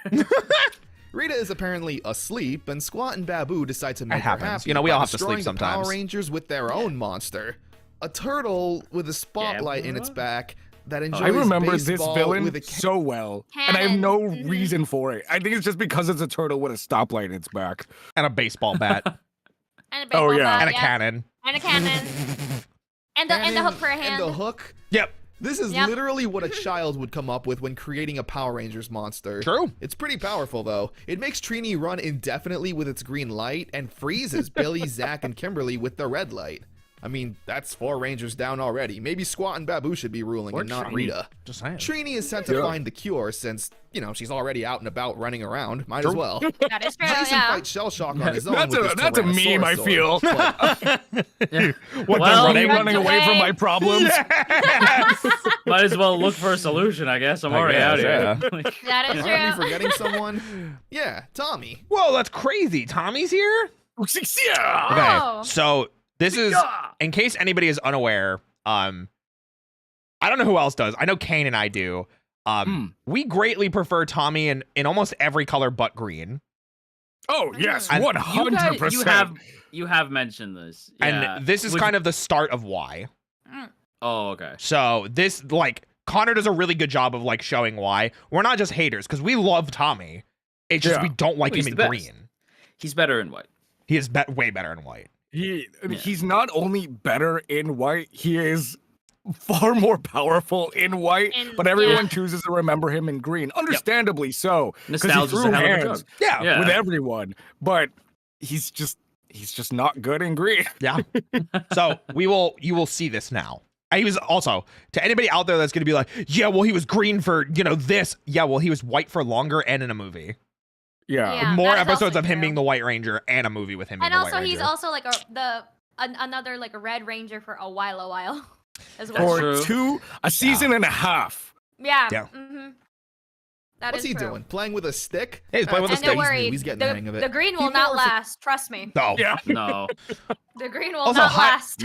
Rita is apparently asleep, and Squat and Babu decide to make her happens. happy. You know, we by all have to destroying sleep the Power sometimes. Rangers with their own monster, a turtle with a spotlight in its back that enjoys I remember this baseball villain with a so well, and I have Cannon. no Mhm. reason for it. I think it's just because it's a turtle with a stoplight in its back. And a baseball bat. And a baseball yeah. bat, And a yep. cannon. And a cannon. and the hook for a hand. And the hook. Yep. This is Yep. literally what a child would come up with when creating a Power Rangers monster. True. It's pretty powerful, though. It makes Trini run indefinitely with its green light and freezes Billy, Zach, and Kimberly with the red light. I mean, that's 4 Rangers down already. Maybe Squat and Babu should be ruling Or and not Trini. Rita. Just saying. Trini is sent to Yeah. find the cure since, you know, she's already out and about running around. Might as well. That is true, Jason yeah. fights Shell Shock on his own. That's with a his that's a meme, I Tyrannosaurus feel. sword. What, Well, the running, runs running away from away. my problems? Might as well look for a solution, I guess. I'm I already out guess, here. That is Aren't we true. forgetting someone? Yeah, Tommy. Whoa, that's crazy. Tommy's here? Yeah. Okay, Oh. so this is, in case anybody is unaware, I don't know who else does. I know Kane and I do. We greatly prefer Tommy in almost every color but green. Oh yes, And 100%. You have mentioned this. Yeah. And this is kind of the start of why. Oh, okay. So this, like, Connor does a really good job of, like, showing why. We're not just haters, because we love Tommy. It's just Yeah. we don't like Well, him he's in the best. green. He's better in white. He is way better in white. He's not only better in white, he is far more powerful in white, And- but everyone yeah. chooses to remember him in green. Understandably so, because he Nostalgia's a threw hell of a hands drug. Yeah. Yeah. with everyone, but he's just not good in green. Yeah. So you will see this now. And he was also, to anybody out there that's going to be like, yeah, well, he was green for, this. Yeah, well, he was white for longer and in a movie. Yeah. More that is episodes also of him true. being the White Ranger and a movie with him being And the also, White he's Ranger. also like another like a Red Ranger for a while as well. That's true. For a season and a half. Yeah. Yeah. Mm-hmm. That What's is he true. doing? Playing with a stick? Hey, he's playing with a And stick. don't worry, He's getting the hang of it. the green He will not morphs- last. Trust me. Oh. Yeah. No. The green will Also, not hi, last.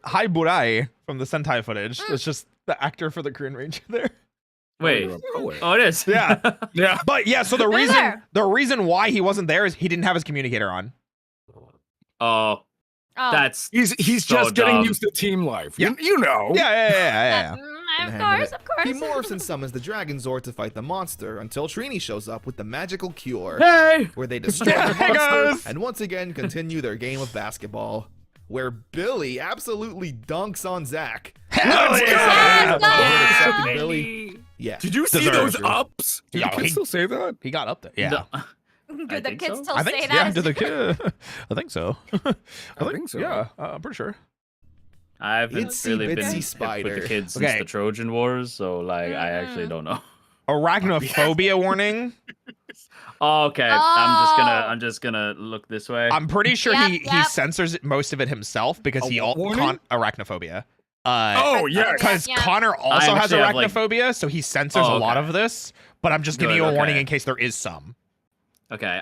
hi Burai from the Sentai footage. It's just the actor for the Green Ranger there. Wait. Oh, Oh, it is. Yeah. yeah. But yeah, so They're there. the reason why he wasn't there is he didn't have his communicator on. Oh, Oh. that's He's So just getting dumb. used to team life. Yeah. You know. Yeah. Of Hang of course, it. of course. He morphs and summons the Dragon Zord to fight the monster until Trini shows up with the magical cure, hey. where they destroy Yeah, the there monster goes. and once again continue their game of basketball, where Billy absolutely dunks on Zach. Hell Let's yeah! go! Accepting Billy. Yeah. Did you see Deserved. those ups? Did Yeah, the kids he- still say that? He got up there. Yeah. Do I the think kids so. still I say think that? yeah, to the kid. I think so. I think so. Yeah, I'm pretty sure. I haven't Itsy really been bitsy hip spider. with the kids since Okay. the Trojan Wars, so like I actually don't know. Arachnophobia warning. Oh, okay, Oh. I'm just gonna look this way. I'm pretty sure Yep, he yep. censors most of it himself because A he what warning? arachnophobia. Oh, yeah. Because Yeah. Connor also has actually have, like- arachnophobia, so he censors Oh, a lot okay. of this. But I'm just giving Good, you a warning okay. in case there is some. Okay,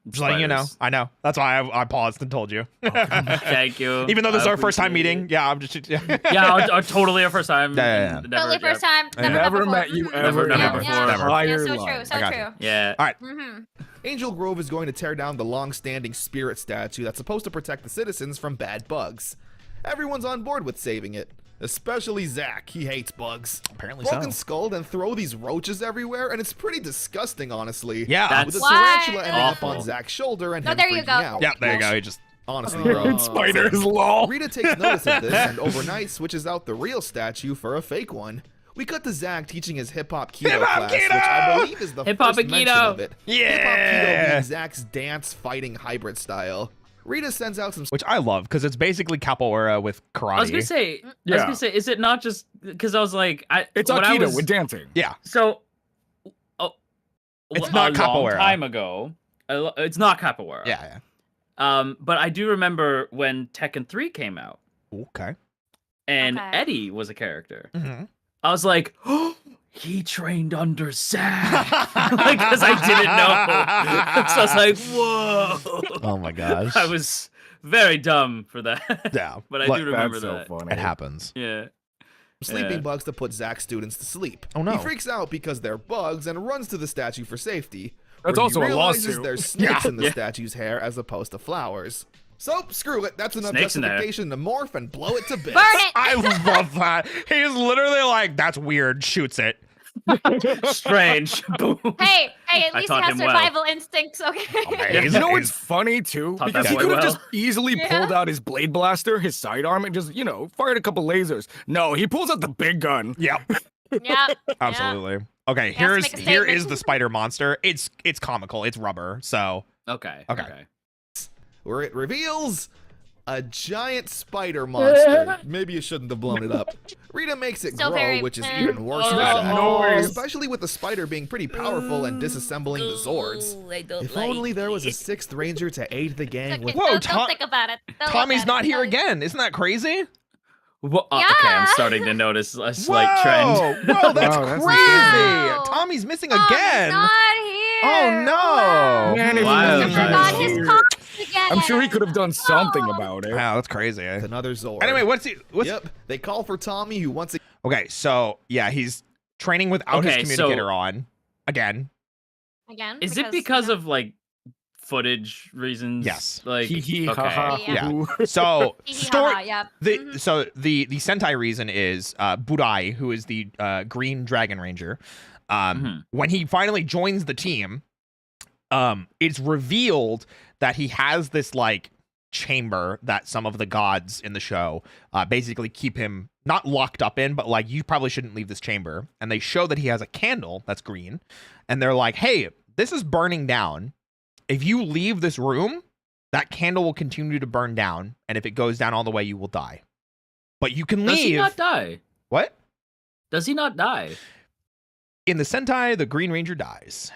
Just letting you know. spiders. I know. That's why I paused and told you. Thank you. Even though this is I our first time appreciate meeting, it. yeah, I'm just. Yeah, totally our first time. Yeah. Never- Totally yeah. first time. I Never, never done before. met you Mhm. ever done it in my before. Never. entire Yeah, so true, life. so I got true. you. Yeah. All right. Mm-hmm. Angel Grove is going to tear down the long-standing spirit statue that's supposed to protect the citizens from bad bugs. Everyone's on board with saving it, especially Zach. He hates bugs. Apparently Broken so. Skull and throw these roaches everywhere, and it's pretty disgusting, honestly. Yeah. That's- With the Why? tarantula ending up on Awful. Zach's shoulder and No, him there you freaking go. out. Yeah, there you go. He just. Honestly, bro. Spiders, lol. Rita takes notice of this and overnight switches out the real statue for a fake one. We cut to Zach teaching his hip-hop keto Hip-hop class, which keto! I believe is the Hip-hop first and mention keto! of it. Yeah! Hip-hop keto being Zach's dance-fighting hybrid style. Rita sends out some Which I love because it's basically capoeira with karate. I was gonna say, Yeah. is it not just because I was like, It's when I Aikido was, with dancing. Yeah. So, It's not a long capoeira. time ago, it's not capoeira. Yeah. But I do remember when Tekken 3 came out, Okay. and Okay. Eddie was a character. Mm-hmm. I was like, oh, he trained under Zach, because I didn't know. So I was like, whoa. Oh my gosh. I was very dumb for that. Yeah. But I Look, do remember That's so that. funny. It happens. Yeah. sleeping Yeah. bugs to put Zach's students to sleep. Oh, no. He freaks out because they're bugs and runs to the statue for safety. That's where also he a realizes lawsuit. there's snakes in the Yeah. statue's hair as opposed to flowers. So, screw it. That's enough Snakes in there. justification to morph and blow it to bits. Burn it! I love that. He's literally like, that's weird. Shoots it. Strange. Boom. Hey, at I least he taught has him well. survival instincts, okay? You know what's funny too? Taught Because that he boy could have well. just easily pulled out his blade blaster, his sidearm, and just, fired a couple lasers. No, he pulls out the big gun. Yep. Yeah. Absolutely. Okay, He has to make a here statement. is the spider monster. It's comical. It's rubber. So Okay. Okay. Where it reveals a giant spider monster. Maybe you shouldn't have blown it up. Rita makes it Still grow, very- which is even worse for that Zack. noise. Especially with the spider being pretty powerful and disassembling the Zords. If only there was a sixth ranger to aid the gang with... Whoa, Don't think about it. Don't look Tommy's at not it. here again. Isn't that crazy? Well, okay, I'm starting to notice a slight trend. Whoa, that's Wow, that's crazy. Wow. Tommy's missing Tommy's again. not here. Oh no. Man, if he Wow. was I forgot his here, cops again. I'm sure he could have done something Oh. about it. Wow, that's crazy. Another Zord. Anyway, what's Yep, they call for Tommy, who wants to... Okay, so yeah, he's training without his Okay, so- communicator on again. Again? Is it because of like footage reasons? Yes. Like Hee hee, okay. ha ha, Yeah. hoo hoo. So Hee hee, story. ha, ha, yep. The so the Sentai reason is Budai, who is the Green Dragon Ranger. When he finally joins the team, it's revealed that he has this like chamber that some of the gods in the show basically keep him not locked up in, but like, you probably shouldn't leave this chamber. And they show that he has a candle that's green, and they're like, hey, this is burning down. If you leave this room, that candle will continue to burn down, and if it goes down all the way, you will die. But you can leave. Does he not die? What? Does he not die? In the Sentai, the Green Ranger dies.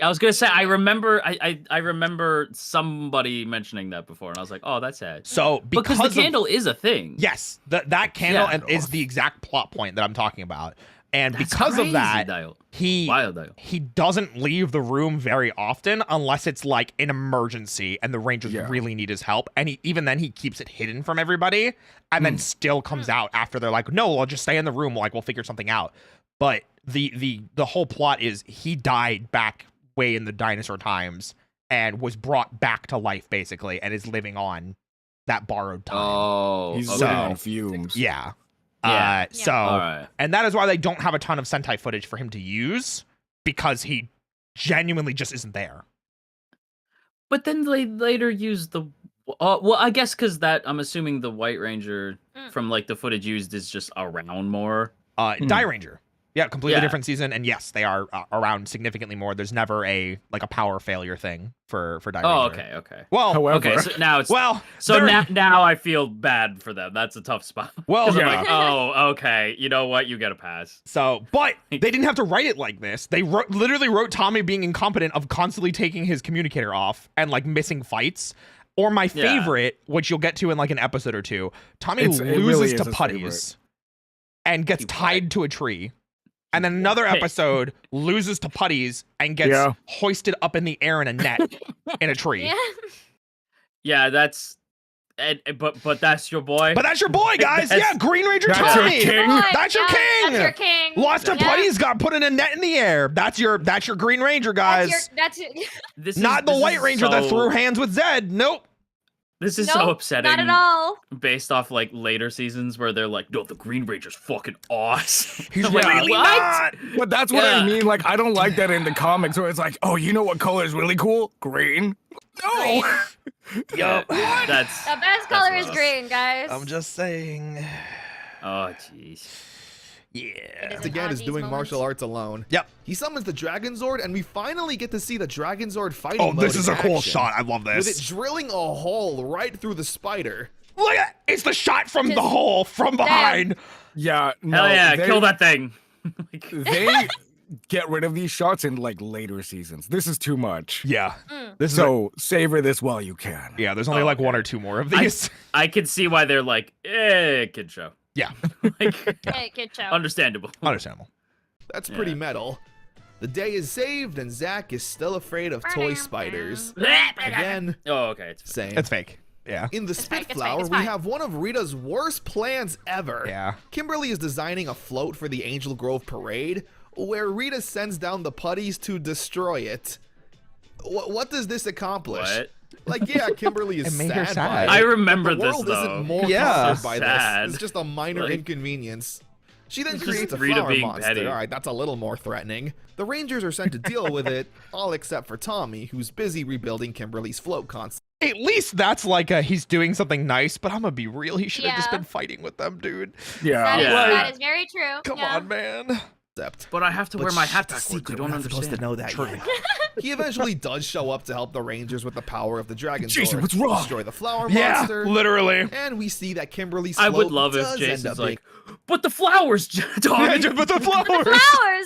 I was gonna say I remember I remember somebody mentioning that before, and I was like, oh, that's sad. So Because the candle is a thing. Yes, that candle Yeah. is the exact plot point that I'm talking about. And That's because crazy, of that, Dial. he Wild Dial. he doesn't leave the room very often unless it's like an emergency and the Rangers Yeah. really need his help. And even then he keeps it hidden from everybody, and then still comes out after they're like, no, I'll just stay in the room, like we'll figure something out. But the whole plot is he died back way in the dinosaur times and was brought back to life basically, and is living on that borrowed time. Oh, He's okay. living on fumes. Yeah. Yeah. So, All right. and that is why they don't have a ton of Sentai footage for him to use, because he genuinely just isn't there. But then they later used the. Well, I guess because that I'm assuming the White Ranger from like the footage used is just around more. Die Ranger. Yeah, completely Yeah. different season, and yes, they are around significantly more. There's never a power failure thing for Die Oh, Ranger. okay. Well, However, Okay, so now it's well, so they're- now I feel bad for them. That's a tough spot. Well, 'Cause I'm yeah. like, oh, okay. You know what? You get a pass. So, but they didn't have to write it like this. They literally wrote Tommy being incompetent of constantly taking his communicator off and like missing fights. Or my Yeah. favorite, which you'll get to in like an episode or two, Tommy It really loses is to his putties and gets He tied to a tree. And then another episode loses to putties and gets Yeah. hoisted up in the air in a net in a tree. Yeah. Yeah, that's. But that's your boy. But that's your boy, guys. That's- Yeah, Green Ranger That's your Tommy. king. That's your king. That's your king. Lost to Yeah. putties, got put in a net in the air. That's your Green Ranger, guys. That's your. This Not the this White is Ranger that so- threw hands with Zed. Nope. This is Nope, so upsetting. Not at all. Based off like later seasons where they're like, no, the Green Ranger's fucking awesome. He's I'm like, really what? not. but that's what I Yeah. mean. Like, I don't like that in the comics where it's like, oh, you know what color is really cool? Green. No. Yup. That's. The best color is rough. green, guys. I'm just saying. Oh, jeez. Yeah. It again is these doing moments. martial arts alone. Yep. He summons the Dragon Zord, and we finally get to see the Dragon Zord fighting Oh, mode this is a in cool action, shot. I love with it this. drilling a hole right through the spider. Look at it. It's the shot from the Just- hole from behind. Yeah. No, Hell yeah, they, kill that thing. Like, They get rid of these shots in like later seasons. This is too much. Yeah. Mm. This is So savor this while you can. yeah. There's only Oh, like okay. one or two more of these. I can see why they're like, kid show. Yeah. Like, Hey, good show. understandable. Understandable. That's pretty Yeah. metal. The day is saved, and Zack is still afraid of toy spiders. Again, Oh, okay. It's same. It's fake. Yeah. In the It's fake, it's fake, Spitflower, it's we fine. have one of Rita's worst plans ever. Yeah. Kimberly is designing a float for the Angel Grove Parade, where Rita sends down the putties to destroy it. What does this accomplish? What? Like, yeah, Kimberly is It made her sad. sad. by I it, remember but the this, world though. isn't more Yeah. bothered by Sad. this. It's just a minor Like- inconvenience. She then It's creates just a Rita flower being monster. petty. All right, that's a little more threatening. The Rangers are sent to deal with it, all except for Tommy, who's busy rebuilding Kimberly's float concept. At least that's like he's doing something nice, but I'm gonna be real. He should have just Yeah. been fighting with them, dude. Yeah. That is very true. Come yeah. on, man. But I have to wear my hat That's backwards. I secret. don't We're not supposed understand. to know that yet. He eventually does show up to help the Rangers with the power of the Dragon Jason, Zord, what's wrong? destroy the flower Yeah, monster. literally. And we see that Kimberly's I would float love if does end Jason's up like, but the flowers, Tommy. Yeah, just with the flowers. Flowers,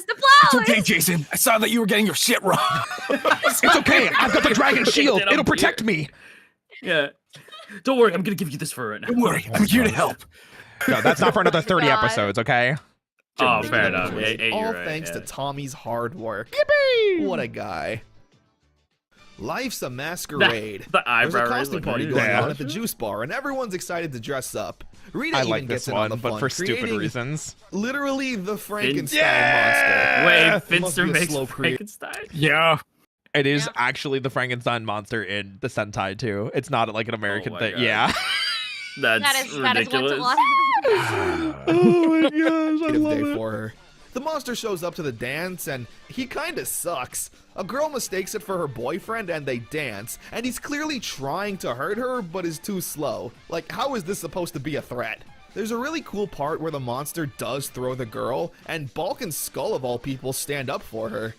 the It's flowers. okay, Jason. I saw that you were getting your shit wrong. It's okay. I've got the dragon shield. I'm It'll protect here. me. Yeah. Don't worry, I'm gonna give you this for right now. Don't worry, I'm here to help. No, that's not for another 30 God. episodes, okay? Oh, fair enough. Hey, All you're right, thanks yeah. to Tommy's hard work. What a guy. Life's a masquerade. The There's a eyebrow raise costume looking party good. going Yeah. on at the juice bar, and everyone's excited to dress up. Rita I even like gets this in on one, the but fun, for stupid creating reasons. Literally the Frankenstein Yeah! Wait, monster. Must Finster be a makes slow create. Frankenstein? Yeah. It is Yeah. actually the Frankenstein monster in the Sentai too. It's not like an American my thing. God. Yeah. That's That is one ridiculous. to one. Oh my gosh, I Creative love day it. for her. The monster shows up to the dance, and he kinda sucks. A girl mistakes it for her boyfriend, and they dance, and he's clearly trying to hurt her, but is too slow. Like, how is this supposed to be a threat? There's a really cool part where the monster does throw the girl, and Bulk and Skull of all people stand up for her.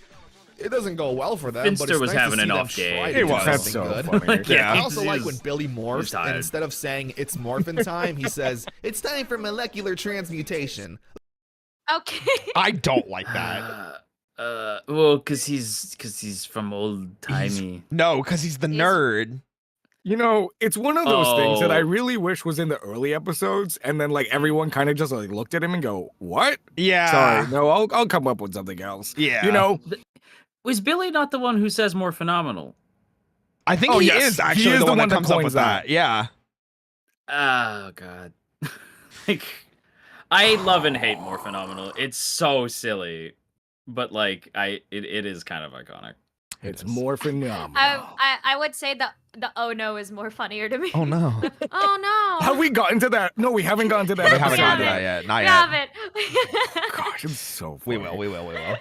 It doesn't go well for them, but Finster it's was nice to having see an them off try day. to It do was. That's something so good. funny. Yeah. I also like he's- when Billy morphs, and tired. instead of saying it's morphin time, he says, it's time for molecular transmutation. Okay. I don't like that. Well, cause he's from old timey. No, because he's the He's- nerd. You know, it's one of those things that I Oh. really wish was in the early episodes, and then like everyone kind of just like looked at him and go, "What? Yeah. Sorry, no, I'll come up with something else." Yeah. You know, Was Billy not the one who says more phenomenal? I think Oh, he yes. is He actually is the the one that one that comes up coins with that. that. Yeah. Oh god. Like, I love and hate more phenomenal. It's so silly, but like it is kind of iconic. it's more phenomenal. I would say the oh no is more funnier to me. Oh no. Oh no. Have we gotten to that? No, we haven't gotten to that. We haven't Yeah, gotten to man. that yet. Not We yet. haven't. Gosh, it's so We funny. will. We will. We will.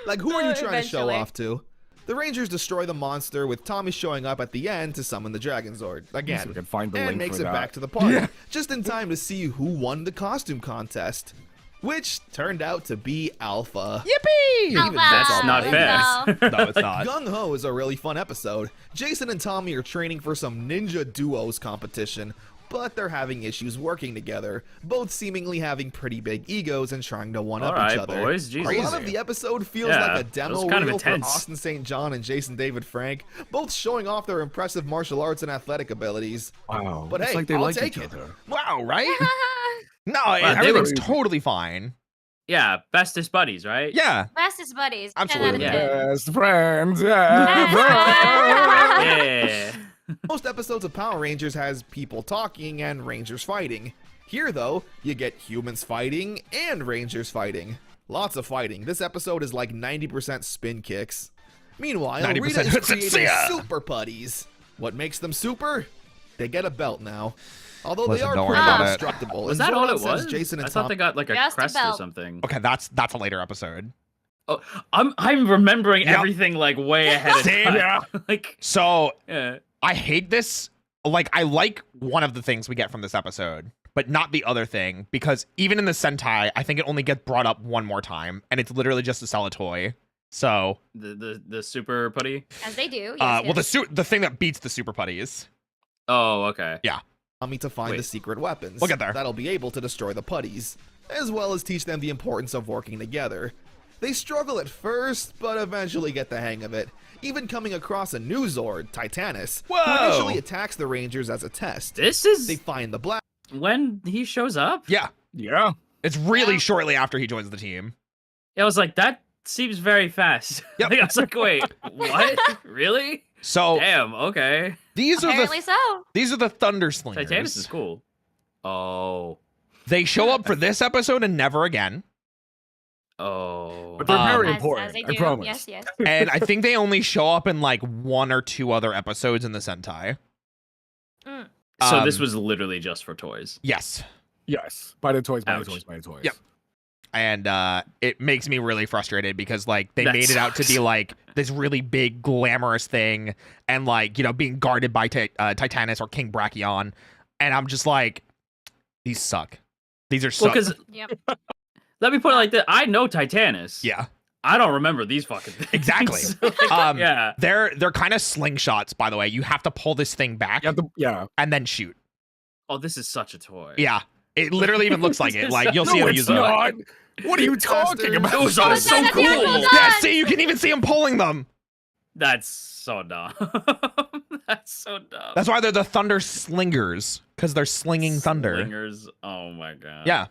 Like, who are you trying to show Eventually. off to? The Rangers destroy the monster, with Tommy showing up at the end to summon the Dragon Zord again, So we can find the and link makes for it that. back to the party, Yeah. just in time to see who won the costume contest, which turned out to be Alpha. Yippee! Even That's all not matters. fair. No, it's not. Gung Ho is a really fun episode. Jason and Tommy are training for some ninja duos competition, but they're having issues working together, both seemingly having pretty big egos and trying to one-up All right, each other. boys, Jesus. A lot of the episode feels Yeah, like a that demo was kind of reel for intense. Austin St. John and Jason David Frank, both showing off their impressive martial arts and athletic abilities. Wow, But it's hey, like they I'll like take each it. other. Wow, right? No, they everything's were- totally fine. Yeah, bestest buddies, right? Yeah. Bestest buddies. 10 Absolutely. out of 10. Best friends ever. Yeah. Most episodes of Power Rangers has people talking and Rangers fighting. Here, though, you get humans fighting and Rangers fighting. Lots of fighting. This episode is like 90% spin kicks. Meanwhile, 90% Rita is hits and see creating ya. super putties. What makes them super? They get a belt now. Although Listen, they are don't worry pretty about it. indestructible. Was and that all Zordon it was? sends Jason and I thought Tom- they got like a Just a crest or belt. something. Okay, that's a later episode. Oh, I'm remembering Yep. everything like way ahead of Same. time. Yeah. Like, So yeah. I hate this. Like, I like one of the things we get from this episode, but not the other thing, because even in the Sentai, I think it only gets brought up one more time, and it's literally just to sell a toy. So, The super putty. As they do. Yes, well, yes. the thing that beats the super putties. Oh, okay. Tommy to find Wait. the secret weapons. We'll get there. That'll be able to destroy the putties, as well as teach them the importance of working together. They struggle at first, but eventually get the hang of it, even coming across a new Zord, Titanus, who Whoa! initially attacks the Rangers as a test. This is They find the black when he shows up. Yeah, Yeah. it's really Yeah. shortly after he joins the team. I was like, that seems very fast. Yep. Like, I was like, wait, what? Really? So Damn. Okay. these are Apparently so. the Thunder Slingers. Titanus is cool. Oh. They show up for this episode and never again. Oh. But they're very As important. they I do. promise. Yes, yes. And I think they only show up in like 1 or 2 other episodes in the Sentai. Mm. So this Um, was literally just for toys. Yes. Yes. Buy the toys, buy the Ouch. toys, buy the toys. Yep. And it makes me really frustrated because like they That made it out to be sucks. like this really big glamorous thing and like, you know, being guarded by Titanus or King Brachion. And I'm just like, these suck. These are so Well, because Yep. let me put it like that. I know Titanus. yeah, I don't remember these fucking things. exactly. Like, yeah. They're kind of slingshots, by the way. You have to pull this thing back Yeah. and then shoot. Oh, this is such a toy. Yeah, it literally even looks like it. Like you'll see No, him it's use it. not. What are you talking about? Those are so That's cool. beautiful. Yeah, see, you can even see him pulling them. That's so dumb. That's so dumb. That's why they're the Thunder Slingers, because they're slinging thunder. Slingers. Oh my god. Yeah.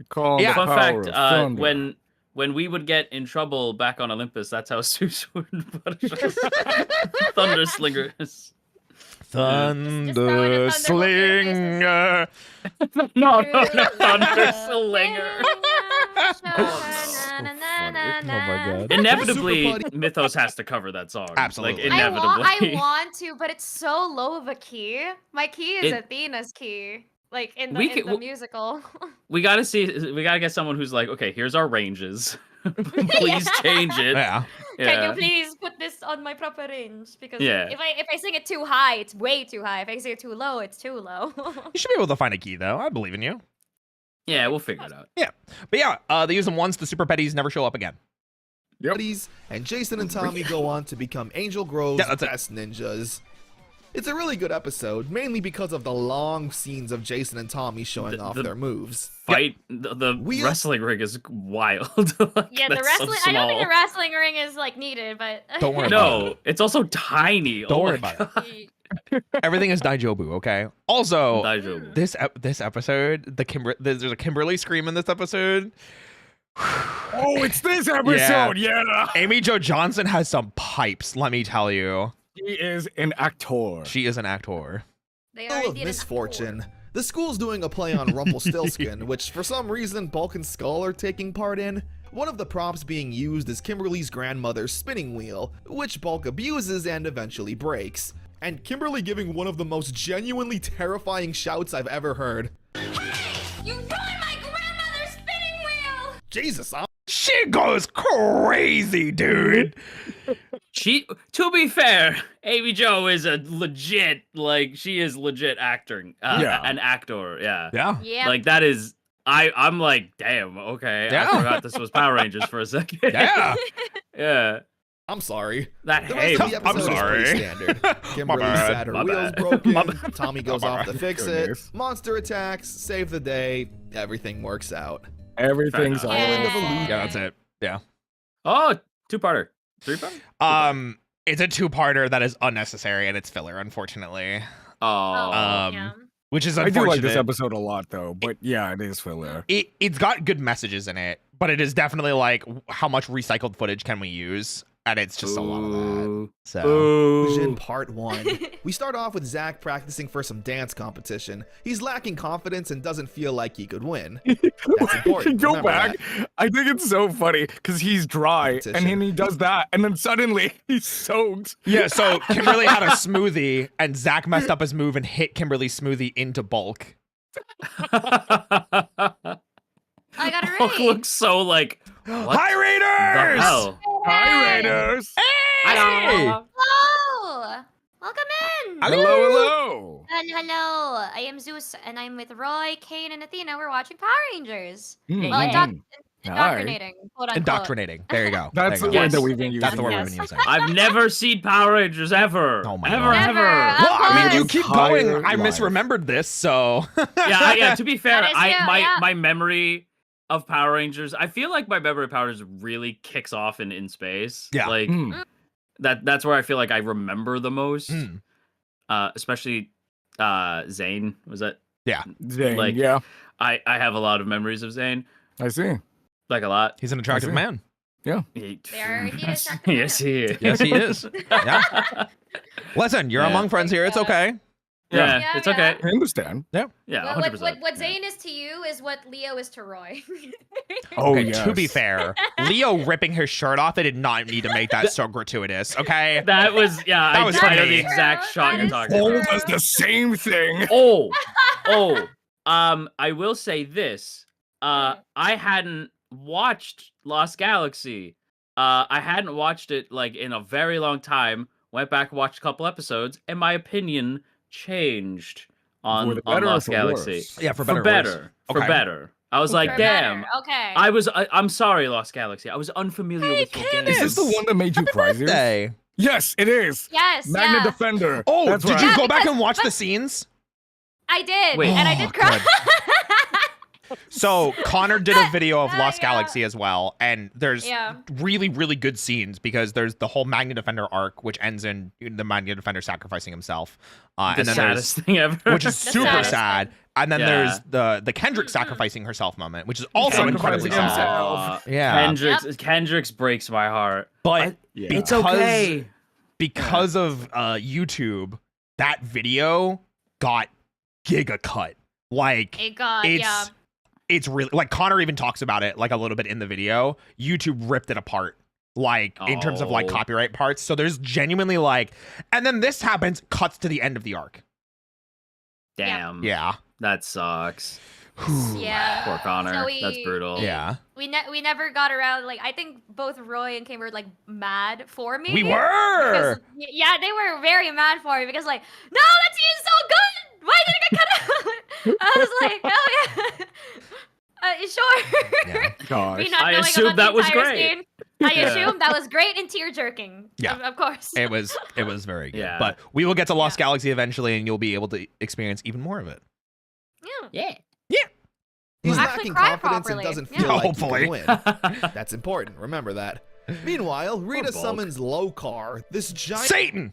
Call Yeah. the Fun power fact, of thunder. when we would get in trouble back on Olympus, that's how Zeus would punish us. Thunder slingers. Thunder throwing a thunderbolt in your faces. Slinger. No, Thunder slinger. Oh my god. Inevitably, Super Buddy. Mythos has to cover that song. Absolutely. Like, I inevitably. want to, but it's so low of a key. My key is It- Athena's key. Like in We the, can- in the musical. we gotta get someone who's like, okay, here's our ranges. Please change it. Yeah. Can Yeah. you please put this on my proper range? Because Yeah. if I sing it too high, it's way too high. If I sing it too low, it's too low. You should be able to find a key, though. I believe in you. Yeah, we'll figure it out. But yeah, they use them once. The Super Petties never show up again. buddies, and Jason and Tommy go on to become Angel Grove's Yeah, that's it. best ninjas. It's a really good episode, mainly because of the long scenes of Jason and Tommy showing off the- their moves. Fight the We- wrestling ring is wild. Like, Yeah, the that's so wrestling. I don't think the small. wrestling ring is like needed, but Don't worry about No, it's also tiny. Don't oh worry my about God. Everything is Daijobu, okay? Also, Daijoubu. this episode, there's a Kimberly scream in this episode. Oh, it's this episode. Yeah. Amy Jo Johnson has some pipes, let me tell you. He is an actor. She is an actor. they Full already of did an misfortune. The school's doing a play on Rumpelstiltskin, which for some reason Bulk and Skull are taking part in. One of the props being used is Kimberly's grandmother's spinning wheel, which Bulk abuses and eventually breaks. And Kimberly giving one of the most genuinely terrifying shouts I've ever heard. You ruined my grandmother's spinning wheel! Jesus, She goes crazy, dude. To be fair, Amy Jo is a legit, like, she is legit acting. Yeah. An actor, yeah. Yeah. Yeah. Like, that is, I'm like, damn, okay. Yeah. I forgot this was Power Rangers for a second. Yeah. Yeah. I'm sorry. That The hey, rest of the I'm episode is sorry. pretty standard. Kimberly's bad. sad her My wheel's bad. broken, My bad. Tommy goes My off bad. to fix Goodness. it, monster attacks, save the day, everything works out. Everything's Fair all enough. Island of Yeah. Illusion. Yeah, that's it. Yeah. Oh, two-parter. Three-parter? It's a two-parter that is unnecessary and it's filler, unfortunately. Oh. Yeah. Which is I unfortunate. do like this episode a lot, though. But yeah, it is filler. It's got good messages in it, but it is definitely like how much recycled footage can we use? And it's just a lot of that. Ooh. So Illusion Ooh. Part 1. We start off with Zach practicing for some dance competition. He's lacking confidence and doesn't feel like he could win. That's important. Go Remember back. that. I think it's so funny because he's dry and Competition. then he does that, and then suddenly he's soaked. yeah, so Kimberly had a smoothie and Zach messed up his move and hit Kimberly's smoothie into Bulk. I got it Bulk right. looks so like, what Hi the Raiders! hell? Hi, Raiders. Hey! Hello! Welcome in! Hello, hello. Hello. I am Zeus, and I'm with Roy, Kane, and Athena. We're watching Power Rangers. Mm, Well, mm. indoctrinating, quote unquote. Indoctrinating. There you go. That's There the you go. word Yes. that we've been using. That's the word Yes. we've been using. I've never seen Power Rangers ever. Oh my ever, God. Never. ever. Well, I mean, you Of keep course. going. I Live. misremembered this, so. Yeah. To be fair, That is you, yeah. my memory of Power Rangers, I feel like my memory of Power Rangers really kicks off in space. Yeah. Like Mm. that's where I feel like I remember the most. Mm. Especially Zane. Was that Zane, Like- yeah, I have a lot of memories of Zane. I see. Like a lot. He's an attractive see. man. He, They are indeed attractive yes, he is. Yes, he is. Yeah. Listen, you're Yeah. among friends here. It's okay. Yeah, Yeah, it's yeah. okay. I understand. Yeah, What 100%. Zane is to you is what Leo is to Roy. Oh, Okay, yes. to be fair, Leo ripping his shirt off, they did not need to make that so gratuitous, okay? That was That was I know funny. the exact True, shot that you're is talking Paul about. true. does the same thing. I will say this. I hadn't watched Lost Galaxy. I hadn't watched it like in a very long time. Went back, watched a couple episodes, and my opinion changed on For the better or Lost for Galaxy. worse? Yeah, for For better. or worse. better. For Okay. better. I was like, For damn. better, okay. I'm sorry, Lost Galaxy. I was unfamiliar with your game. Is this the one that made you cry, Zeus? Birthday. Yes, it is. Yes, Magna yeah. Defender. Oh, That's did right. you Yeah, go back because- and watch but- the scenes? I did, Wait. and I Oh, did cry. So Connor did a video of Yeah. Lost Galaxy as well, and there's Yeah. really, really good scenes because there's the whole Magna Defender arc, which ends in the Magna Defender sacrificing himself, The and then there's saddest thing ever. which is The super saddest sad. And then Yeah. there's the Kendrick sacrificing herself moment, which is also Sacrificing incredibly sad. himself. Yeah, Kendrick's breaks my heart. but It's because- okay. because of YouTube, that video got giga cut. Like It got, it's yeah. it's really like Connor even talks about it like a little bit in the video. YouTube ripped it apart. Like in terms of like Oh. copyright parts. So there's genuinely like, and then this happens, cuts to the end of the arc. Damn. Yeah. That sucks. Yeah. Poor Connor. So That's brutal. Yeah. We never got around. Like, I think both Roy and Kim were like mad for me. We were. Because, yeah, they were very mad for me because like, no, that scene's so good. Why did it get cut out? I was like, oh yeah. Sure. Yeah. Gosh. Me not I knowing assumed about the that was entire great. scene. I Yeah. assumed that was great and tear jerking. Yeah. Of course. It was very good. Yeah. But we will get to Lost Galaxy eventually, and you'll be able to experience even more of it. Yeah. He's Actually lacking cry confidence properly. and doesn't Yeah. feel like Hopefully. he can win. That's important. Remember that. Meanwhile, Rita Bulk. summons Lokar, this giant. Satan.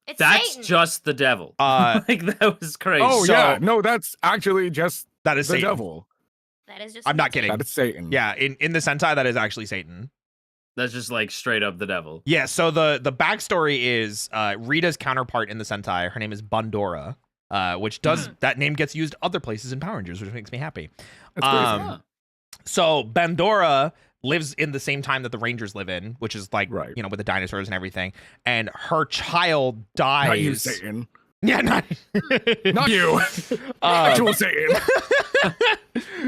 It's That's Satan. just the devil. Like that was crazy. Oh So- yeah, no, that's actually just that is the Satan. devil. That is just. I'm not kidding. That is Satan. Yeah, in the Sentai, that is actually Satan. That's just like straight up the devil. Yeah, so the backstory is Rita's counterpart in the Sentai. Her name is Bandora, which does that name gets used other places in Power Rangers, which makes me happy. That's crazy. Huh. So Bandora lives in the same time that the Rangers live in, which is like Right. with the dinosaurs and everything. And her child dies. Not you, Satan. Yeah, not Not you. Actual Satan.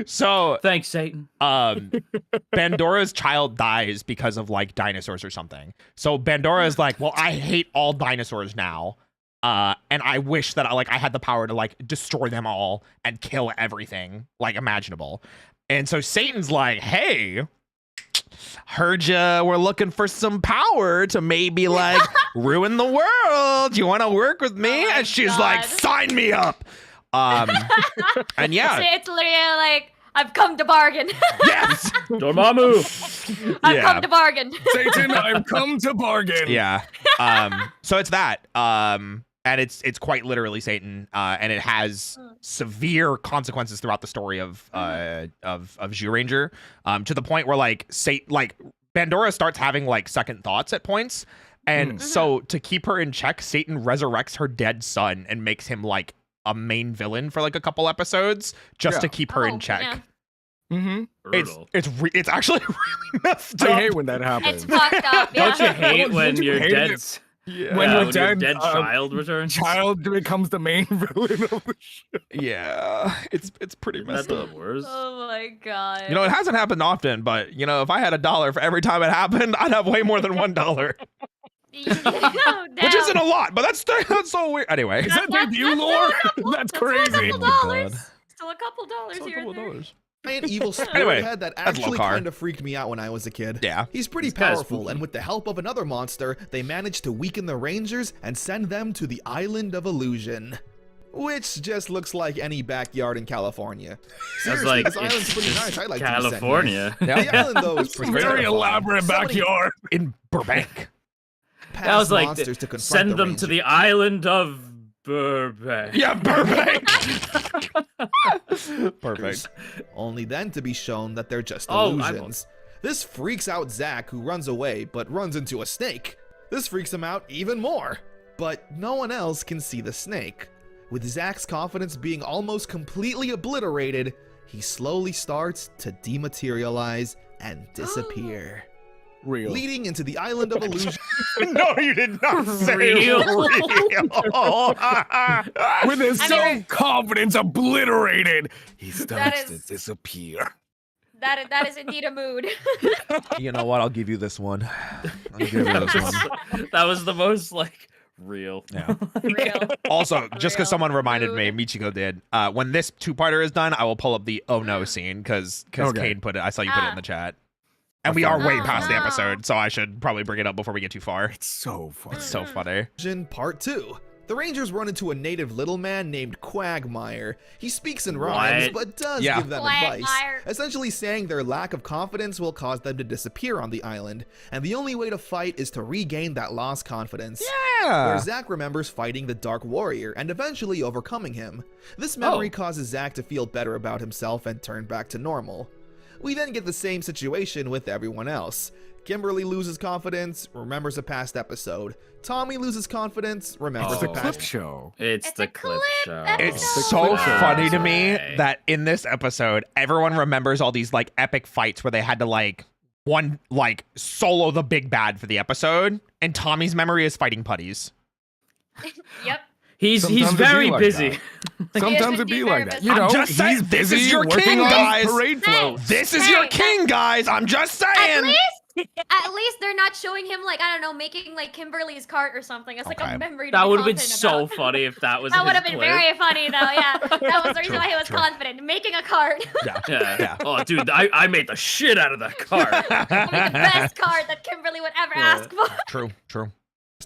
So Thanks, Satan. Bandora's child dies because of like dinosaurs or something. So Bandora is like, well, I hate all dinosaurs now. And I wish that I had the power to like destroy them all and kill everything like imaginable. And so Satan's like, hey, heard ya were looking for some power to maybe like ruin the world. You want to work with me? Oh my And she's like, God. sign me up. And yeah, It's literally like, I've come to bargain. yes, Dormammu. I've Yeah. come to bargain. Satan, I've come to bargain. yeah. So it's that. And it's quite literally Satan, and it has severe consequences throughout the story of Zyuranger, to the point where like Bandora starts having like second thoughts at points, and so to keep her in check, Satan resurrects her dead son and makes him like a main villain for like a couple episodes just to Yeah. keep her in check. Yeah. Mm-hmm. Brutal. It's actually really messed up. I hate when that happens. It's fucked up. Yeah. Don't you hate Don't when you your hate dead it? Yeah. When yeah, your dead, child returns? child becomes the main villain of the show. Yeah, it's pretty That's messed up. the worst. Oh my god. You know, it hasn't happened often, but if I had $1 for every time it happened, I'd have way more than $1, which isn't a lot, but that's so weird. Anyway, Is that debut lore? That's crazy. Still a couple Oh dollars. my God. Still a couple dollars It's a here and couple there. dollars. Giant evil spirit Anyway, head that that's actually Lokar. kind of freaked me out when I was a kid. Yeah. He's pretty This guy's powerful, spooky. and with the help of another monster, they managed to weaken the Rangers and send them to the Island of Illusion. Which just looks like any backyard in California. Sounds Seriously, like this island's it's pretty nice. I'd like to be sent here. California. The island, though, is pretty Very terrifying. elaborate So many backyard. In Burbank. past That was like monsters to confront send the them to Rangers. the island of Burbank. Yeah, Burbank. Perfect. Only then to be shown that they're just Oh, illusions. This freaks out Zack, who runs away, but runs into a snake. This freaks him out even more. But no one else can see the snake. With Zack's confidence being almost completely obliterated, he slowly starts to dematerialize and disappear. Real. Leading into the island of illusion. No, you did not say Real. With his I mean, self-confidence obliterated, he That starts to is- disappear. That is indeed a mood. You know what? I'll give you this one. I'll give you this one. That was the most like real. Yeah. Real. Also, just because Real someone reminded me, mood. Michiko did. When this two-parter is done, I will pull up the "Oh no" scene because Okay. Cade put it. I saw you put it in Ah. the chat, and we are way Oh, past the no. episode, so I should probably bring it up before we get too far. It's so funny. It's so funny. Part 2. The Rangers run into a native little man named Quagmire. He speaks in rhymes, What? but does Yeah. give them advice, Quagmire. essentially saying their lack of confidence will cause them to disappear on the island, and the only way to fight is to regain that lost confidence. Where Yeah. Zack remembers fighting the Dark Warrior and eventually overcoming him. This memory Oh. causes Zack to feel better about himself and turn back to normal. We then get the same situation with everyone else. Kimberly loses confidence, remembers a past episode. Tommy loses confidence, remembers It's a a Oh. clip past. show. It's It's the a clip clip show. episode. It's so funny to me Okay. that in this episode, everyone remembers all these like epic fights where they had to like solo the big bad for the episode, and Tommy's memory is fighting putties. Yep. He's Sometimes it be very like busy. Sometimes it indeed be very like that. busy. You know, I'm just saying, he's this is busy your working king, on guys. parade floats. This is Hey, your king, guys. I'm just At saying. least they're not showing him like, I don't know, making like Kimberly's cart or something. It's like Okay. a memory. To That be would have been confident so about. funny if that was That his would have been clip. very funny though. Yeah, that was the reason True, why he was true. confident making a cart. Yeah. Yeah. Yeah. Oh, dude, I made the shit out of that car. I mean, the best card that Kimberly would ever Yeah. ask for. True. True.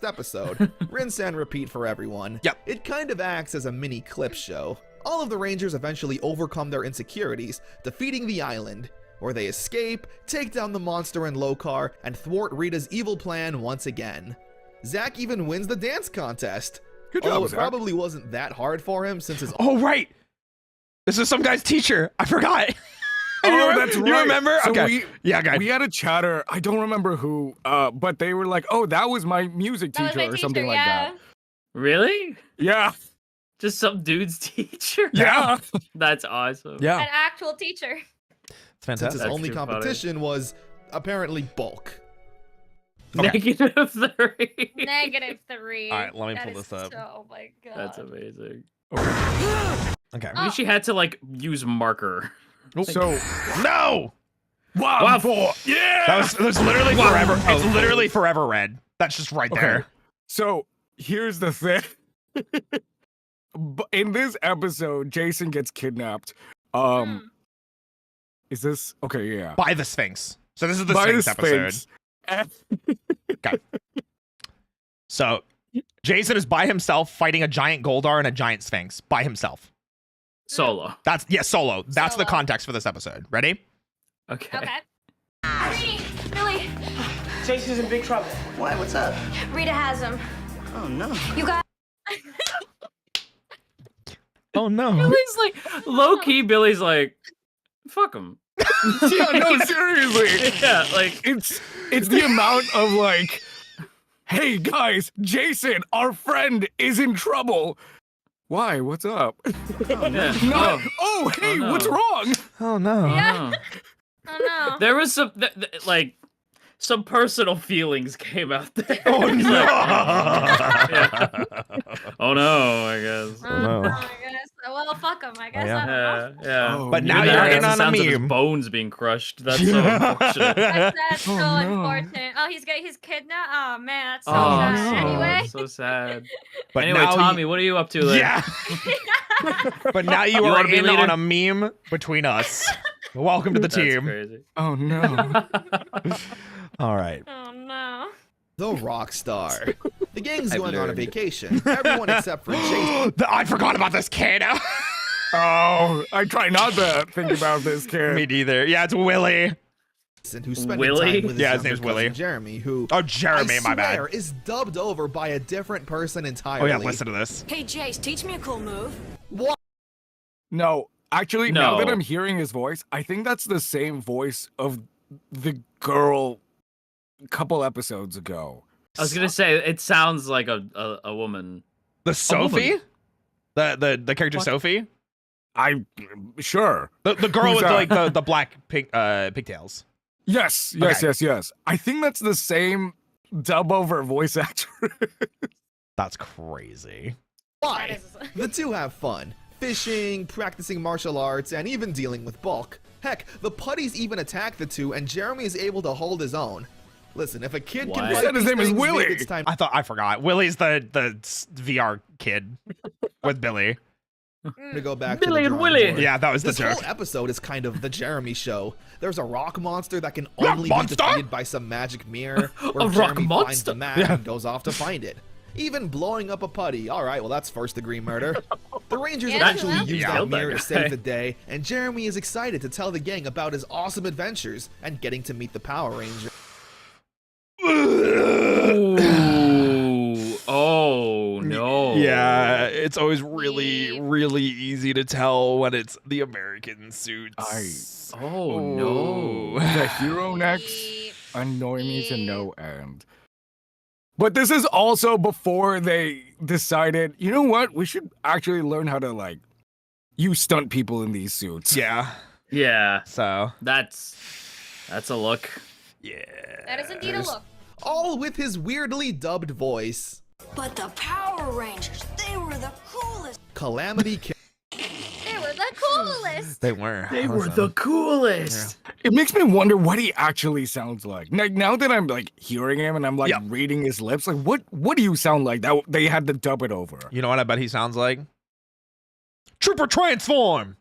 Episode. Rinse and repeat for everyone. Yep. It kind of acts as a mini clip show. All of the Rangers eventually overcome their insecurities, defeating the island, where they escape, take down the monster and Lokar, and thwart Rita's evil plan once again. Zack even wins the dance contest. Good job, Although it Zack. probably wasn't that hard for him since his Oh right. This is some guy's teacher. I forgot. Oh, that's right. You remember? So Okay. Yeah, guys. We had a chatter. I don't remember who, but they were like, "Oh, that was my music That was teacher," my or teacher. something like Yeah. that. Really? Yeah, Just some dude's teacher? yeah. That's awesome. Yeah. An actual teacher. It's since fantastic. his That's only too funny. competition was apparently bulk. Negative 3. -3. All right, let me That pull is this up. Oh my god. That's amazing. Okay. Oh. Maybe she had to like use marker. So, No. wow, Yeah. That was literally forever. It's literally forever red. That's just right Okay. there. So here's the thing. In this episode, Jason gets kidnapped. Is this okay? Yeah. By the Sphinx. So this is the By Sphinx episode. Sphinx. So Jason is by himself fighting a giant Goldar and a giant Sphinx by himself. Solo. That's solo. That's the Solo. context for this episode. Ready? Okay. Okay. Really? Really? Jason's in big trouble. Why? What's up? Rita has him. Oh no. You got Oh no. Billy's like, low key, Billy's like, fuck him. Yeah, no, seriously. Yeah, like, It's the amount of like, hey guys, Jason, our friend is in trouble. Why? What's up? yeah. No. Oh, hey, no. what's wrong? Oh no. Yeah. Oh. Oh no. There was some, like, some personal feelings came out there. Oh He's no. like, yeah. Oh no, I guess. no. I guess. Well, fuck him. I guess. Yeah. I don't know. Yeah, yeah. Oh, But no. now Even you're that in has the on a sounds of his meme. bones being crushed. That's so unfortunate. That's so Oh, no. unfortunate. Oh, he's kidnapped. Oh man, that's so Oh, sad. no. Anyway. So sad. But Anyway, now Tommy, what are you up to? Like? Yeah. But now you, You are wanna be in leader? on a meme between us. Welcome to the That's team. crazy. Oh no. All right. Oh no. The rock star. The gang's I've going on a learned. vacation. Everyone except for Jason. I forgot about this kid. Oh, I try not to think about this kid. Me neither. Yeah, it's Willie. Who's spending Willie? time with his Yeah, his younger name's cousin Willie. Jeremy, who Oh, Jeremy, I my bad. swear is dubbed over by a different person Oh entirely. yeah, listen to this. Hey Jace, teach me a cool move. What? No, actually, now that No. I'm hearing his voice, I think that's the same voice of the girl a couple episodes ago. I was gonna say it sounds like a woman. The Sophie? The character Sophie? Sure. The girl Who's with that? the black pigtails. Yes. Okay. I think that's the same dub over voice actor. That's crazy. Why? The two have fun. Fishing, practicing martial arts, and even dealing with bulk. Heck, the putties even attack the two, and Jeremy is able to hold his own. Listen, if a kid can What? fight His these name is things, maybe Willie. it's time I forgot. Willie's the VR kid with Billy. to go back Billy to the and drawing Willie. board. Yeah, that was the This joke. whole episode is kind of the Jeremy show. There's a rock monster that can Rock only monster? be defeated by some magic mirror, where A rock Jeremy finds monster? the map and goes off to find it. Even blowing up a putty. All right, well, that's first-degree murder. The Rangers Yeah, eventually that's use Yeah. that Killed that mirror to guy. save the day, and Jeremy is excited to tell the gang about his awesome adventures and getting to meet the Power Ranger. Ooh. Oh no. Yeah, it's always really, Yeep. really easy to tell when it's the American suits. Oh no. The hero necks Yeep. annoy me to Yeep. no end. But this is also before they decided, you know what? We should actually learn how to like use stunt people in these suits. Yeah. Yeah. So, That's a look. yeah. That is indeed a look. All with his weirdly dubbed voice. But the Power Rangers, they were the coolest. Calamity They were the coolest. They were. They were Listen. the coolest. It makes me wonder what he actually sounds like. Like now that I'm like hearing him and I'm like Yeah. reading his lips, like what do you sound like? That they had to dub it over. You know what I bet he sounds like? Trooper Transform!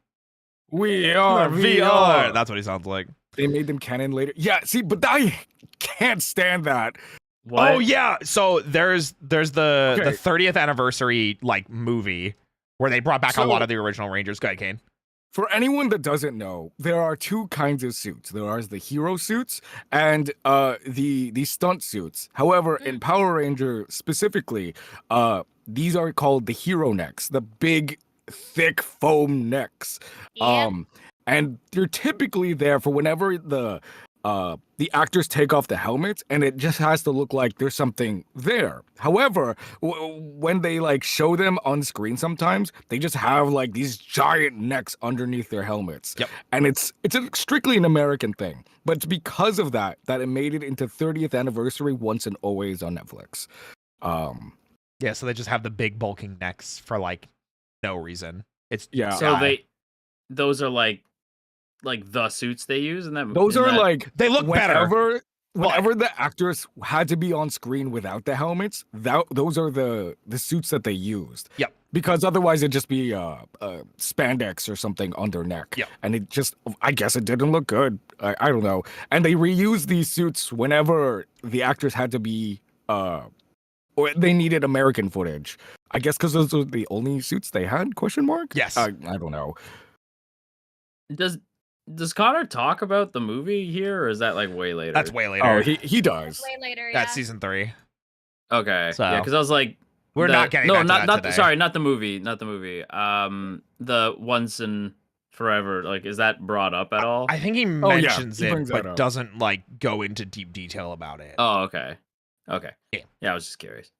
We are VR! VR. That's what he sounds like. They made them canon later. Yeah, see, but I can't stand that. What? Oh yeah. So there's the Okay. 30th anniversary like movie where they brought back a So- lot of the original Rangers. Go ahead, Kane. For anyone that doesn't know, there are two kinds of suits. There are the hero suits and the stunt suits. However, in Power Ranger specifically, these are called the hero necks, the big, thick foam necks. Yeah. And they're typically there for whenever the actors take off the helmets, and it just has to look like there's something there. However, when they like show them on screen, sometimes they just have like these giant necks underneath their helmets. Yep. And it's strictly an American thing, but it's because of that it made it into 30th anniversary once and always on Netflix. Yeah, so they just have the big bulking necks for like no reason. It's Yeah. So those are like the suits they use in that movie. Those are like they look better. Whenever the actors had to be on screen without the helmets, those are the suits that they used. Yep. Because otherwise it'd just be spandex or something on their neck. Yep. And it just, I guess it didn't look good. I don't know. And they reused these suits whenever the actors had to be, or they needed American footage. I guess because those were the only suits they had? Question mark? Yes. I don't know. Does Connor talk about the movie here, or is that like way later? That's way later. Oh, he does. Way later, yeah. That's season 3. Okay. So- Yeah, because I was like, We're not getting back to that not today. sorry, not the movie, not the movie. The Once and Forever. Like, is that brought up at all? I think he yeah, mentions he it, brings that but up. doesn't like go into deep detail about it. Oh, okay. Okay. Yeah. Yeah, I was just curious.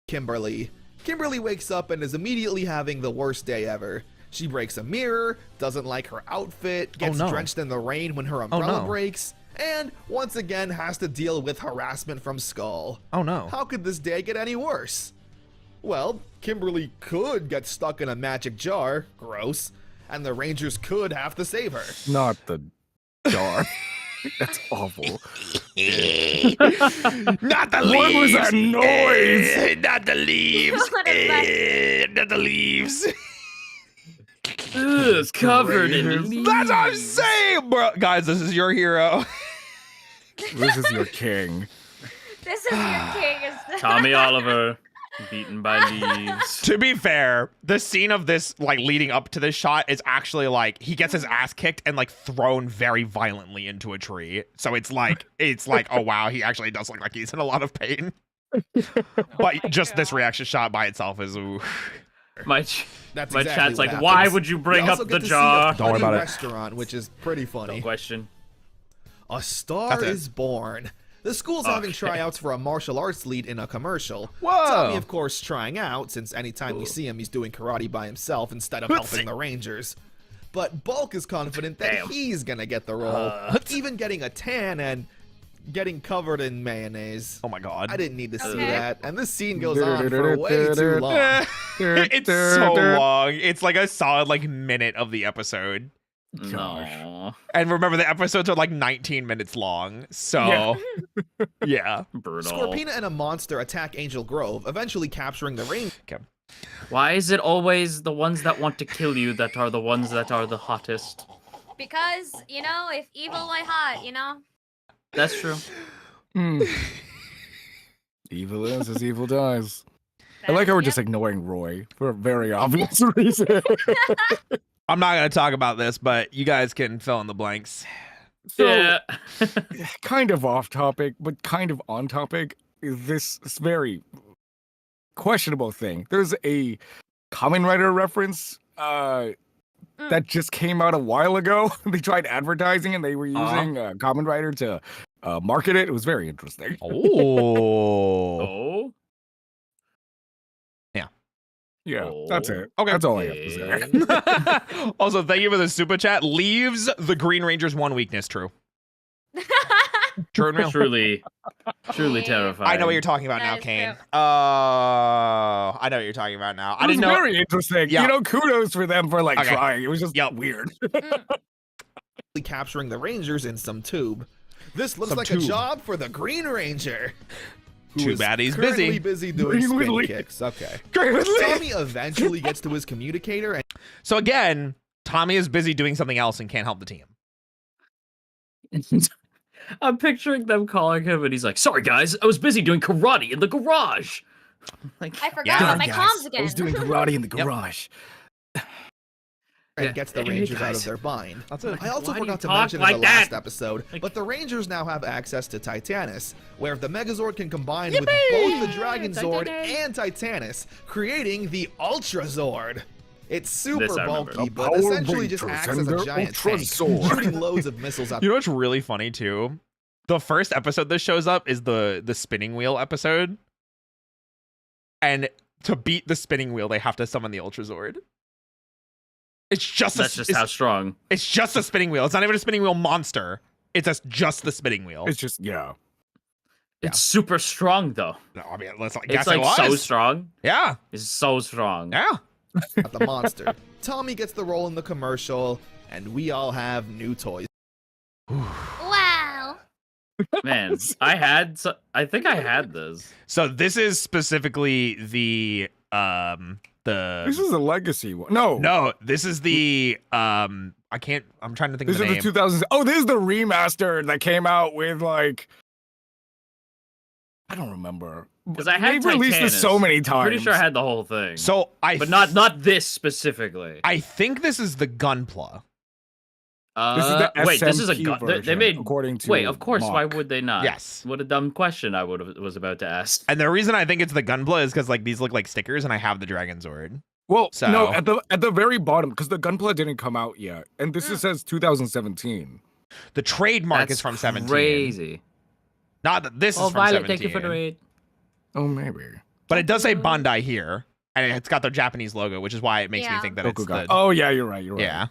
Kimberly. Kimberly wakes up and is immediately having the worst day ever. She breaks a mirror, doesn't like her outfit, gets no. drenched in the rain when her umbrella no. breaks, and once again has to deal with harassment from Skull. Oh no. How could this day get any worse? Well, Kimberly could get stuck in a magic jar, gross, and the Rangers could have to save her. Not the jar. That's awful. Not the What was leaves. that noise? Not the leaves. What is that? Not the leaves. Ugh, it's covered in leaves. That's what I'm saying, bro. Guys, this is your hero. This is your king. This is your king. Tommy Oliver, beaten by leaves. To be fair, the scene of this, like, leading up to this shot is actually, like, he gets his ass kicked and, like, thrown very violently into a tree. So it's like, oh, wow, he actually does look like he's in a lot of pain. But just this reaction shot by itself is, ooh. My That's My exactly chat's what like, why happens. would you We bring also up get the to see jar? a Don't worry putty about it. restaurant, which is pretty funny. No question. A star That's it. is born. The school's having tryouts for a martial arts lead in a commercial. Whoa. Tommy, of course, trying out, since anytime we see him, he's doing karate by himself instead of helping the Rangers. But Bulk is confident that he's gonna get the role, even getting a tan and getting covered in mayonnaise. Oh my god. I didn't need to see that, and this scene goes on for way too long. It's so long. It's like a solid like minute of the episode. No. And remember, the episodes are like 19 minutes long. So, yeah. Brutal. Scorpina and a monster attack Angel Grove, eventually capturing the Ranger. Okay. Why is it always the ones that want to kill you that are the ones that are the hottest? Because, you know, if evil, why hot, you know? That's true. Evil is as evil dies. I like how we're just ignoring Roy for a very obvious reason. I'm not going to talk about this, but you guys can fill in the blanks. So, Yeah. kind of off topic, but kind of on topic, is this very questionable thing. There's a Kamen Rider reference that just came out a while ago. They tried advertising and they were using Kamen Rider to market it. It was very interesting. Oh. Oh. Yeah, that's it. Okay. That's all I have to say. Also, thank you for the super chat. Leaves the Green Ranger's one weakness true. True and real. Truly terrifying. I know what you're talking about That now, is Kane. true. I know what you're talking about now. I It was didn't know. very interesting. Yeah. You know, kudos for them for like Okay. trying. It was just weird. Capturing the Rangers in some tube. This looks Some like tube. a job for the Green Ranger. who Too is bad he's currently busy. doing Green spin Whitley. kicks. Okay. Green Whitley. Tommy eventually gets to his communicator and So again, Tommy is busy doing something else and can't help the team. I'm picturing them calling him, and he's like, "Sorry, guys, I was busy doing karate in the garage." Like, I forgot Yeah. about my comms again. I was doing karate in the garage. gets the Hey, Rangers out guys. of their bind. That's it. I also Why do you forgot to talk mention like in the last that? episode, Like- but the Rangers now have access to Titanus, where the Megazord can combine with both the Dragon Zord Titanus. and Titanus, creating the Ultra Zord. It's super This I remember. bulky, The but Power essentially just Rangers acts and as a their giant Ultra tank, Zord. shooting loads of missiles out. You know what's really funny too? The first episode that shows up is the spinning wheel episode. And to beat the spinning wheel, they have to summon the Ultra Zord. It's just that's just how strong. it's just a spinning wheel. It's not even a spinning wheel monster. It's just the spinning wheel. It's just It's super strong, though. No, I mean, let's It's guess like it was. so strong. Yeah. It's so strong. Yeah. At the monster. Tommy gets the role in the commercial, and we all have new toys. Wow. Man, I think I had this. So this is specifically the this is a legacy one. No, this is the I'm trying to think this of the is name. the 2000s. Oh, this is the remaster that came out with like I don't remember. Because I had They've released this so Titanus. many I'm times. pretty sure I had the whole thing. So but not this specifically. I think this is the Gunpla. This is the wait, this is a SMP gun. They version, made. according to Wait, of course. Why Mock. would they not? Yes. What a dumb question I was about to ask. And the reason I think it's the Gunpla is because like these look like stickers, and I have the Dragon Zord. Well, So- no, at the very bottom, because the Gunpla didn't come out yet, and this is says 2017. The trademark That's is from 17. Crazy. Not that this is Oh, from Violet, 17. thank you for the raid. Oh, maybe. But it does say Bandai here, and it's got the Japanese logo, which is why it makes me Yeah. think that Toku it's guy. the Oh yeah, you're right. yeah.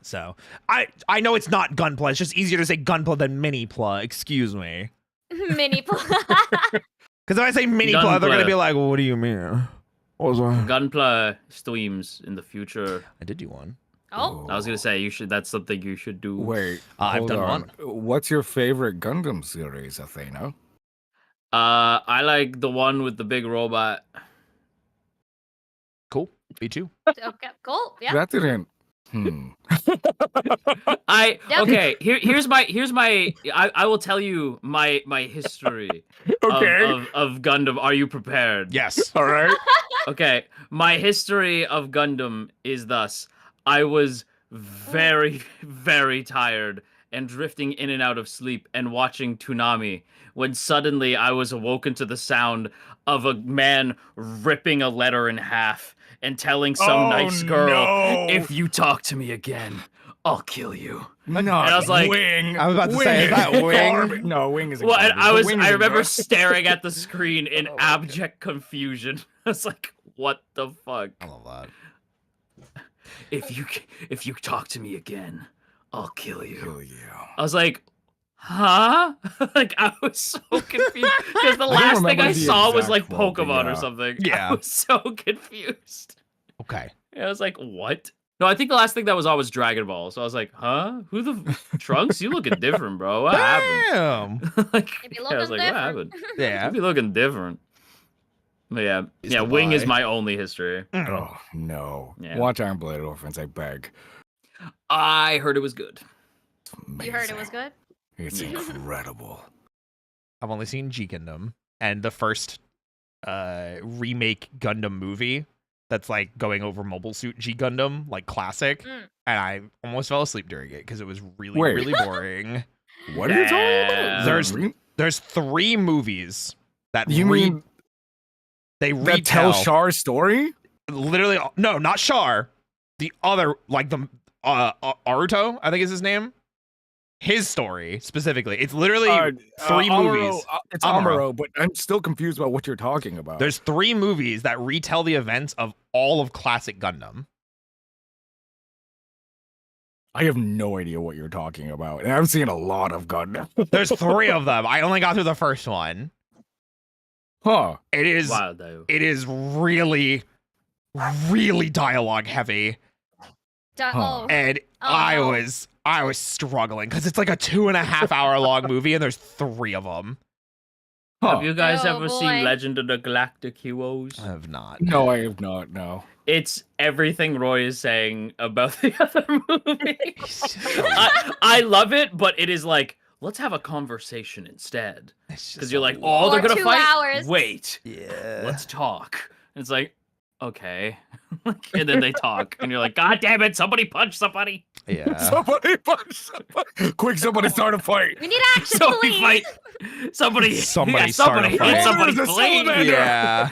So I know it's not Gunpla. It's just easier to say Gunpla than Mini-Pla. Excuse me. Mini Because if I say Mini-Pla, they're gonna Gunpla. be like, well, "What do you mean?" What was that? Gunpla streams in the future. I did do one. Oh. I was gonna say that's something you should do. Wait, I've hold done on. one. What's your favorite Gundam series, Athena? I like the one with the big robot. Cool. V2. Okay, cool. Yeah. That didn't. I Yep. okay. Here's my. I will tell you my history. Okay. Of Gundam. Are you prepared? Yes. All right. Okay. My history of Gundam is thus: I was very, very tired and drifting in and out of sleep and watching Toonami when suddenly I was awoken to the sound of a man ripping a letter in half and telling some Oh, nice girl, no. "If you talk to me again, I'll kill you. No, And I was like, Wing. I was about to say, is that Wing? Garbage. No, Wing is. well, and garbage, but Wing I is remember good. staring at the screen in Oh, abject confusion. I was like, what the fuck? I love that. If you talk to me again, I'll kill you. Kill you. I was like, huh? Like, I was so confused because the don't last thing remember I the saw was exact like quote, but Pokemon or yeah. something. Yeah. I was so confused. Okay. I was like, what? No, I think the last thing that was on was Dragon Ball. So I was like, huh? Who the Trunks? You looking different, bro. What happened? Damn. Like, You be I was looking like, what different. happened? Yeah. You be looking different. But yeah, Is yeah. the Wing is buy. my only history. Oh no! Yeah. Watch Iron Blooded Orphans, I beg. I heard it was good. You heard it was good? It's incredible. I've only seen G Gundam and the first remake Gundam movie that's like going over Mobile Suit G Gundam, like classic. Mm. And I almost fell asleep during it because it was really, Wait. really boring. What are you talking Yeah. about? There's 3 movies that You mean they that tell retell Char's story? literally no, not Char. The other like the Aruto, I think is his name. His story specifically. It's literally 3 movies. It's Amuro. Amuro, but I'm still confused about what you're talking about. There's 3 movies that retell the events of all of classic Gundam. I have no idea what you're talking about, and I've seen a lot of Gundam. There's 3 of them. I only got through the first one. Huh? It is Wow, though. it is really, really dialogue heavy. Oh. And Oh, I no. was struggling because it's like a 2.5 hour long movie and there's 3 of them. Huh. Have you guys Oh, ever boy. seen Legend of the Galactic Heroes? I have not. No, I have not. No. It's everything Roy is saying about the other movie. I love it, but it is like, let's have a conversation instead. Because you're like, oh, they're Or gonna 2 fight. hours. Wait, Yeah. let's talk. And it's like, okay, and then they talk, and you're like, God damn it, somebody punch somebody. Yeah. Somebody punch somebody. Quick, somebody start a fight. We need action, Somebody please. fight. Somebody. Somebody yeah, start a somebody fight. hit somebody There's a clean. salamander. Yeah.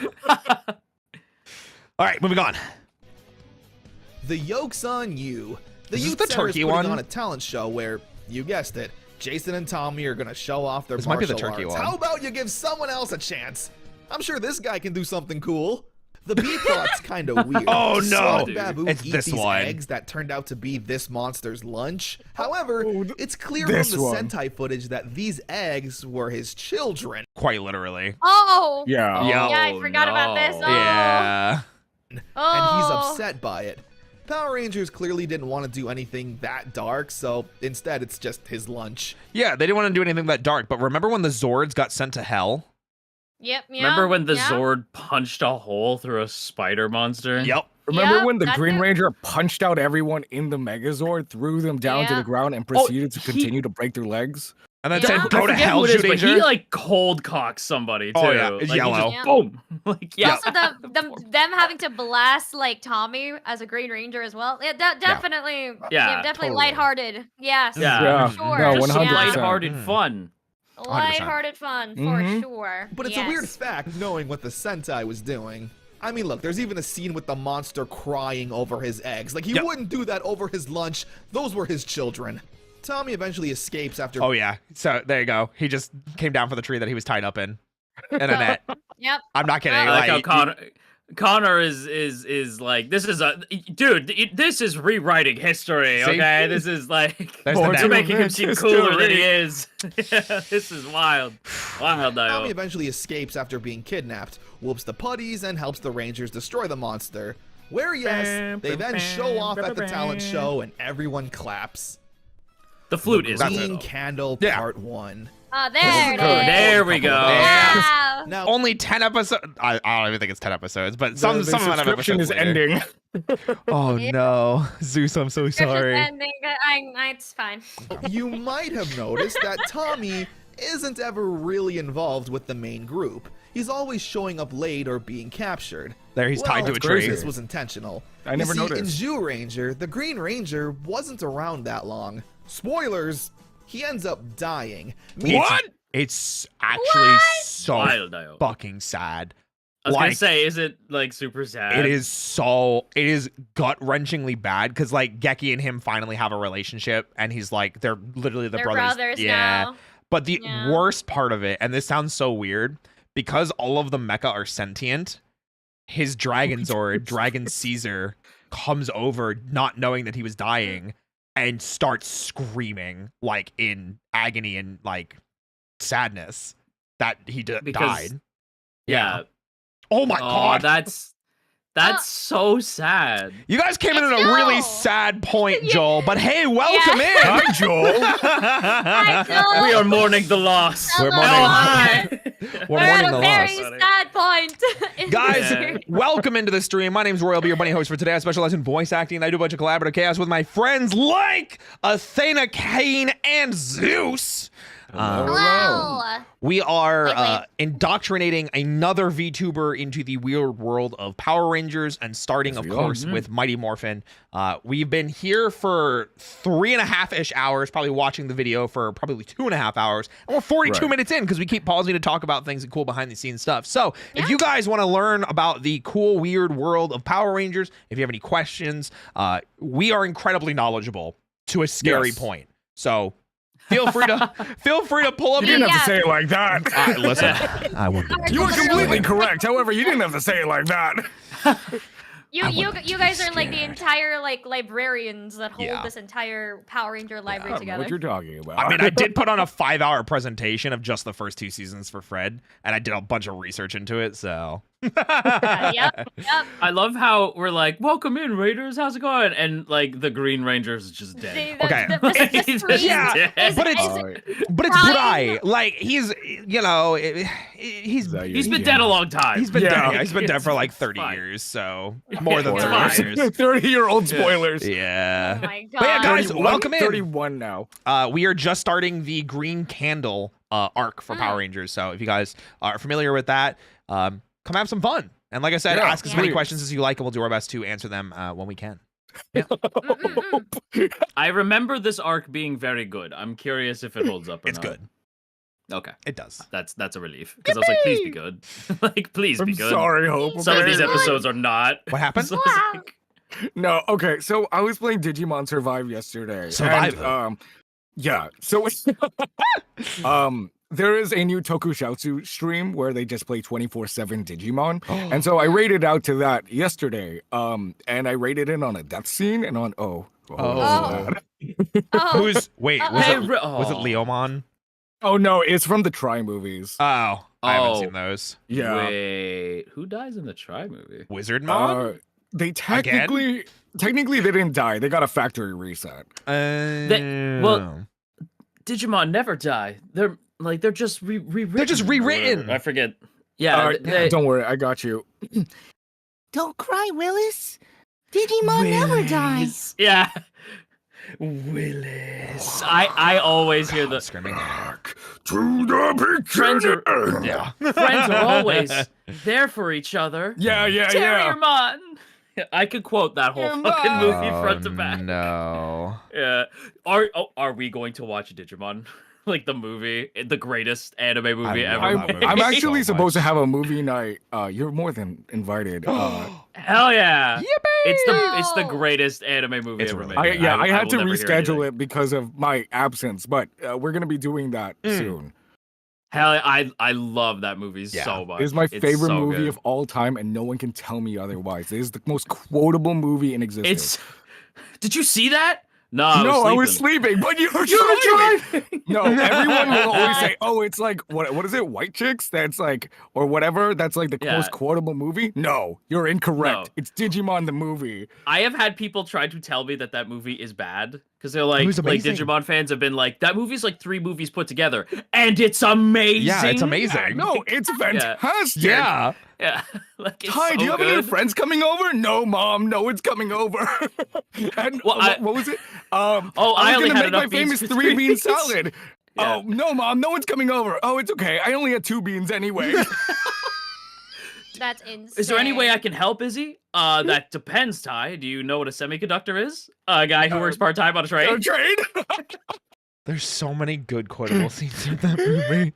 All right, moving on. The Yoke's on You. The Is this Youth the Center is turkey putting one? on a talent show where, you guessed it, Jason and Tommy are gonna show off their This might be martial the turkey arts. one. How about you give someone else a chance? I'm sure this guy can do something cool. The beat plot's kind of weird. Oh, So no. the Babu It's eat this these one. eggs that turned out to be this monster's lunch. However, Oh, it's clear from this the one. Sentai footage that these eggs were his children. Quite literally. Oh. Yeah. Yeah. Yeah, I forgot about this. no. Oh. Yeah. And he's Oh. upset by it. Power Rangers clearly didn't want to do anything that dark, so instead it's just his lunch. Yeah, they didn't want to do anything that dark, but remember when the Zords got sent to hell? Yep. Yeah. Remember when the yeah. Zord punched a hole through a spider monster? Yep. Remember Yep, when the that's Green it. Ranger punched out everyone in the Megazord, threw them down to Yeah. the ground, and proceeded to he- continue to break their legs? And then Yeah. said, I go to forget hell, who it is, Shoot but he Danger. like cold cocks somebody too. Oh, yeah, it's Like, he yellow. just, boom. Like yeah. Also, them having to blast like Tommy as a Green Ranger as well. Yeah, definitely. Yeah, definitely totally. lighthearted. Yes. Yeah. For sure. No, Just some 100%. lighthearted Mm. fun. 100%. Lighthearted fun for Mhm. sure. But it's a weird fact knowing what the Sentai was doing. I mean, look, there's even a scene with the monster crying over his eggs. Like, he Yep. wouldn't do that over his lunch. Those were his children. Tommy eventually escapes after... Oh, yeah. So there you go. He just came down for the tree that he was tied up in a net. Yep. I'm not kidding. I like how Like, Connor is like, this is a dude. This is rewriting history. See? Okay, this is like There's the to net. making him seem cooler than he History. is. Yeah, this is wild. Wild Tommy though. eventually escapes after being kidnapped, whoops the putties, and helps the Rangers destroy the monster. Where, yes, they then show off at the talent show and everyone claps. The flute is That's it. Green Candle Yeah. Part 1. Oh, there it This is is. There we go. Wow. Now, only 10 episodes. I don't even think it's 10 episodes, but some the amount of subscription episodes is later. ending. Oh, Yeah. no. Zeus, I'm so It's just sorry. ending. It's fine. you might have noticed that Tommy isn't ever really involved with the main group. He's always showing up late or being captured. There, he's tied to a Well, tree. This was intentional. I never you see, noticed. In Zhu Ranger, the Green Ranger wasn't around that long. Spoilers, he ends up dying. What? It's actually so Wild though. fucking sad. I was gonna Like, say, is it like super sad? it is gut-wrenchingly bad because like Geki and him finally have a relationship, and he's like they're literally the They're brothers. brothers Yeah. now. But the Yeah. worst part of it, and this sounds so weird, because all of the mecha are sentient, his Dragon Zord, Dragon Caesar, comes over not knowing that he was dying and starts screaming like in agony and like sadness that he died. Yeah. Oh my god. That's so sad. You guys came in at It's a really Joel. sad point, Joel, but hey, welcome in. Hi, Joel. Hi, Joel. We are mourning the loss. Hello. We're mourning- Hi. We're We're at mourning a the very loss. sad point. in Guys, the series. welcome into the stream. My name's Roy. I'll be your bunny host for today. I specialize in voice acting, and I do a bunch of collaborative chaos with my friends like Athena, Cain, and Zeus. Hello. We are Wait. indoctrinating another VTuber into the weird world of Power Rangers, and starting, of we are. course, with Mighty Morphin. We've been here for 3.5-ish hours, probably watching the video for probably 2.5 hours, and we're 42 Right. minutes in because we keep pausing to talk about things and cool behind-the-scenes stuff. So if you guys want to learn about the cool, weird world of Power Rangers, if you have any questions, we are incredibly knowledgeable to a scary Yes. point. So feel free to pull up You your didn't have Yeah. to say it like that. listen, I wouldn't. You were completely correct. However, you didn't have to say it like that. You guys are like the entire like librarians that hold Yeah. this entire Power Ranger I library don't know together. what you're talking about. I mean, I did put on a 5-hour presentation of just the first 2 seasons for Fred, and I did a bunch of research into it. So, Yep. I love how we're like, welcome in, Raiders. How's it going? And like the Green Ranger's just dead. Okay. The screen Yeah, is, but it's- but it's Crying. Brai. Like he's, he's Is that you? He's been dead a long time. he's been Yeah. dead. He's been dead for like 30 Fine. years. So more than It's 30 fine. years. 30-year-old spoilers. Yeah. Oh my god. But yeah, guys, 31, welcome in. 31 now. We are just starting the Green Candle arc for Power Rangers. So if you guys are familiar with that, come have some fun. And like I said, Yeah, ask as many please. questions as you like, and we'll do our best to answer them when we can. I remember this arc being very good. I'm curious if it holds up or It's not. good. Okay. It does. That's a relief. Because I was like, please be good. Like, please I'm be good. sorry, Hope. Some of okay? these episodes are not. What happened? So it's like- No, okay. So I was playing Digimon Survive yesterday. Survive, And, yeah. So there is a new tokusatsu stream where they just play 24/7 Digimon. And so I rated out to that yesterday. And I rated it on a death scene and on Oh. Oh. Who's wait? Was Hey, it was it oh. Leomon? Oh no, it's from the Tri movies. Oh, I haven't Oh. seen those. Yeah. Wait, who dies in the Tri movie? Wizardmon? They technically they didn't die. They got a factory reset. well, Digimon never die. They're just rewritten. They're just rewritten. I forget. Yeah. Don't worry, I got you. Don't cry, Willis. Digimon never dies. Yeah. Willis. I always hear the screaming. Back to the friends are beginning. Yeah. friends are always there for each other. Yeah. Terriermon. I could quote that whole fucking movie front to back. No. Yeah. Are we going to watch Digimon? Like the movie, the greatest anime movie I ever. love that movie. I'm So actually supposed to much. have a movie night. You're more than invited. Hell yeah! Yippee! It's the greatest anime movie It's ever really made. good. I had will to never hear reschedule anything. it because of my absence, but we're gonna be doing that soon. Hell, I love that movie so much. It's my favorite so movie good. of all time, and no one can tell me otherwise. It is the most quotable movie in existence. Did you see that? No, I I was was sleeping. sleeping, but you were driving. No, everyone will always say, "Oh, it's like what is it, White Chicks?" That's like, or whatever. That's like the Yeah. most quotable movie. No, you're incorrect. No. It's Digimon the movie. I have had people try to tell me that movie is bad because they're like, was amazing. Digimon fans have been like, that movie's like 3 movies put together, and it's amazing. Yeah, it's amazing. No, it's fantastic. Yeah. Yeah, like it's Hi, so do you have good. any friends coming over? No, Mom. No one's coming over. And Well, what was it? I was only gonna had make my enough beans famous for 3 3 bean beans. salad. Yeah. Oh no, Mom. No one's coming over. Oh, it's okay. I only had 2 beans anyway. That's insane. Is there any way I can help, Izzy? That depends, Ty. Do you know what a semiconductor is? A guy who works part-time on a train? No trade. There's so many good quotable scenes in that movie.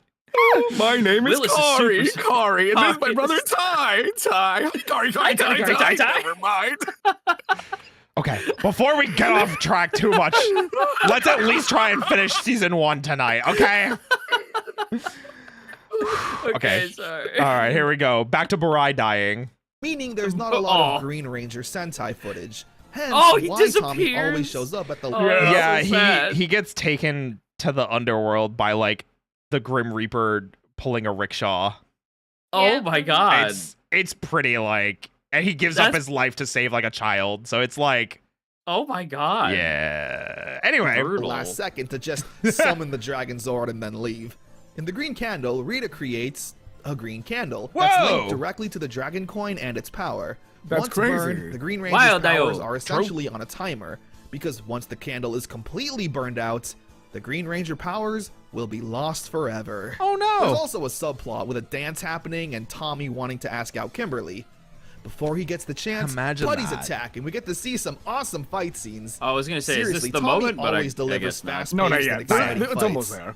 My name is Willis is Kari. super- Kari, and this is my Kari brother is- Ty. Ty. Never mind. Okay, before we get off track too much, let's at least try and finish season 1 tonight, okay? Okay. Sorry. All right, here we go. Back to Barai dying. Meaning there's not a lot Oh. of Green Ranger Sentai footage. Hence, Oh, he why Tommy disappears. always shows up at the Oh, Yeah, so sad. he gets taken to the underworld by like the Grim Reaper pulling a rickshaw. Oh my god. It's pretty like, and he gives up That's- his life to save like a child. So it's like, Oh my god. yeah. Anyway, the Brutal. last second to just summon the Dragon Zord and then leave. In the green candle, Rita creates a green candle that's Whoa! linked directly to the dragon coin and its power. That's Once crazy. burned, the Green Ranger's Wild powers Dio. are essentially on a timer, because once the candle is completely burned out, the Green Ranger powers will be lost forever. oh There's no. also a subplot with a dance happening and Tommy wanting to ask out Kimberly. Before he gets the chance, Imagine Putty's that. attack, and we get to see some awesome fight scenes. I was gonna say, Seriously, is this the Tommy moment? But always I delivers guess not. fast. No, not paced yet. and exciting It's almost fights. there.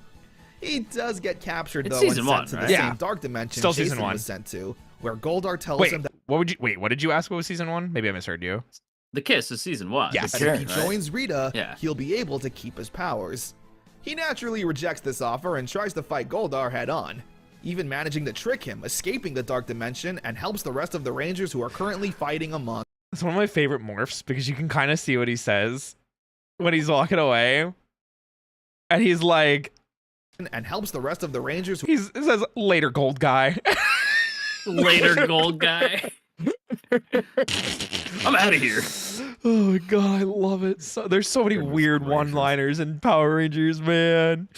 He does get captured It's though and season sent one, to right? the Yeah. same dark dimension Still season Jason one. was sent to, where Goldar tells Wait, him that what did you ask what was season 1? Maybe I misheard you. The kiss is season 1. Yes. if he Right. joins Rita, Yeah. he'll be able to keep his powers. He naturally rejects this offer and tries to fight Goldar head on, even managing to trick him, escaping the dark dimension, and helps the rest of the Rangers who are currently fighting among. It's one of my favorite morphs because you can kind of see what he says when he's walking away. And he's like, And helps the rest of the Rangers who he says, later, gold guy. Later, gold guy. I'm out of here. Oh my god, I love it. So there's so many Goodness weird gracious. one-liners in Power Rangers, man.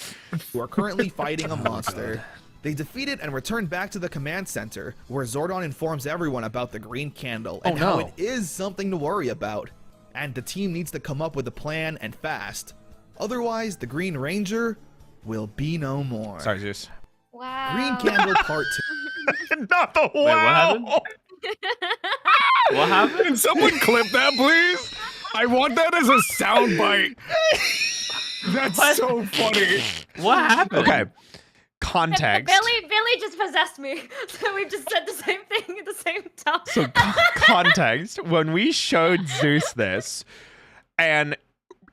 are currently fighting a monster. They defeat it and return back to the command center, where Zordon informs everyone about the green candle and how no. it is something to worry about. And the team needs to come up with a plan and fast. Otherwise, the Green Ranger will be no more. Sorry, Zeus. Wow. Green Candle Part 2. Not the what happened? What happened? Can someone clip that, please? I want that as a soundbite. That's What? so funny. What happened? Okay. Context. Billy just possessed me. So we just said the same thing at the same time. So context, when we showed Zeus this, and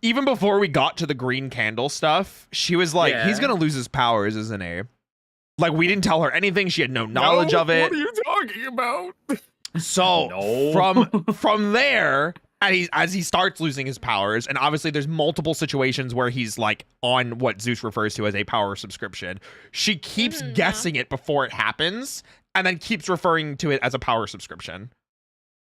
even before we got to the green candle stuff, she was like, Yeah. he's gonna lose his powers, isn't he? Like, we didn't tell her anything. She had no knowledge No? of it. What are you talking about? So No. from there, and as he starts losing his powers, and obviously there's multiple situations where he's like on what Zeus refers to as a power subscription. She keeps guessing it before it happens, and then keeps referring to it as a power subscription.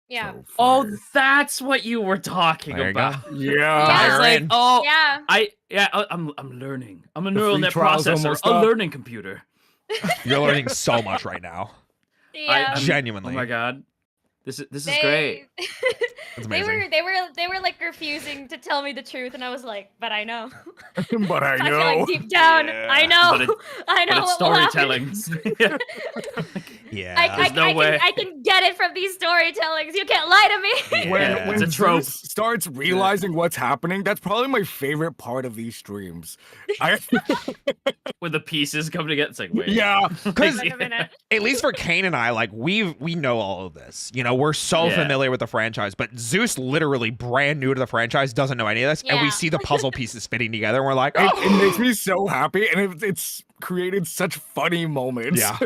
Yeah. So Oh, funny. that's what you were talking There you about. go. Yeah. I was like, Byron. oh, Yeah. I'm learning. I'm a The neural free net trial's processor, almost a up. learning computer. You're learning so much right now. Yeah. I'm- Genuinely. Oh my god, this is They- great. That's they amazing. were like refusing to tell me the truth, and I was like, but I know. But I I feel know. like deep down, I know. But it- I know But it's what will happen. storytelling. Yeah. There's no way. I can get it from these storytellings. You can't lie to me. When, Yeah, when it's a trope. Zeus starts realizing what's happening, that's probably my favorite part of these streams. I, When the pieces come together, it's like, wait. yeah. Because Wait a minute. at least for Kane and I, like we know all of this. You know, we're so Yeah. familiar with the franchise, but Zeus, literally brand new to the franchise, doesn't know any of this, and we Yeah. see the puzzle pieces fitting together, and we're like, It, oh. it makes me so happy, and it's created such funny moments. Yeah.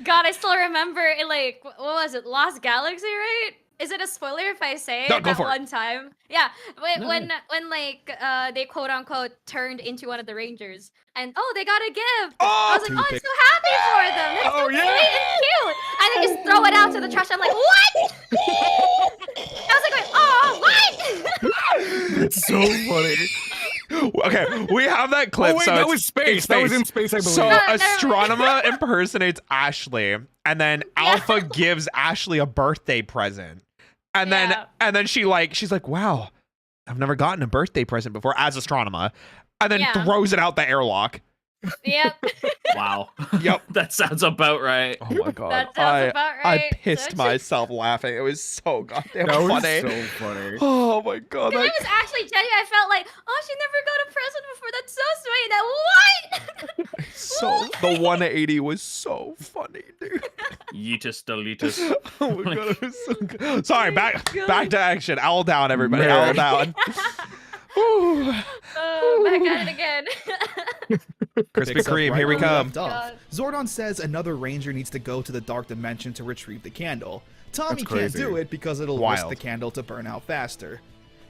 God, I still remember it. Like, what was it? Lost Galaxy, right? Is it a spoiler if I say No, it go that for it. one time? Yeah, when No. when like they quote unquote turned into one of the Rangers, and oh, they got a gift. Oh, I was like, oh, I'm so happy for them. That's Oh, so yeah. sweet and cute. And then just throw it out to the trash. I'm like, what? I was like, oh, what? It's so funny. Okay, we have that clip. Oh, wait, so that it's was space. That was in space, I believe. So never mind. Astronema impersonates Ashley, and then Alpha gives Ashley a birthday present, and Yeah. then she's like, wow, I've never gotten a birthday present before as Astronema, and then Yeah. throws it out the airlock. Yep. Wow. Yep. That sounds about right. Oh my god, That sounds about I right. pissed So- myself laughing. It was so goddamn That was funny. so funny. Oh my god. Because that- I was actually genuine. I felt like, oh, she never got a present before. That's so sweet. That what? So the 180 was so funny, dude. Yeetus deletus. Oh my god, it was so good. Sorry, back to action. Owl down, everybody. Owl down. Ooh. Back at it again. Krispy Picks up Kreme, right here we where come. left off. God. Zordon says another ranger needs to go to the dark dimension to retrieve the candle. Tommy That's can't crazy. do it because it'll risk Wild. the candle to burn out faster.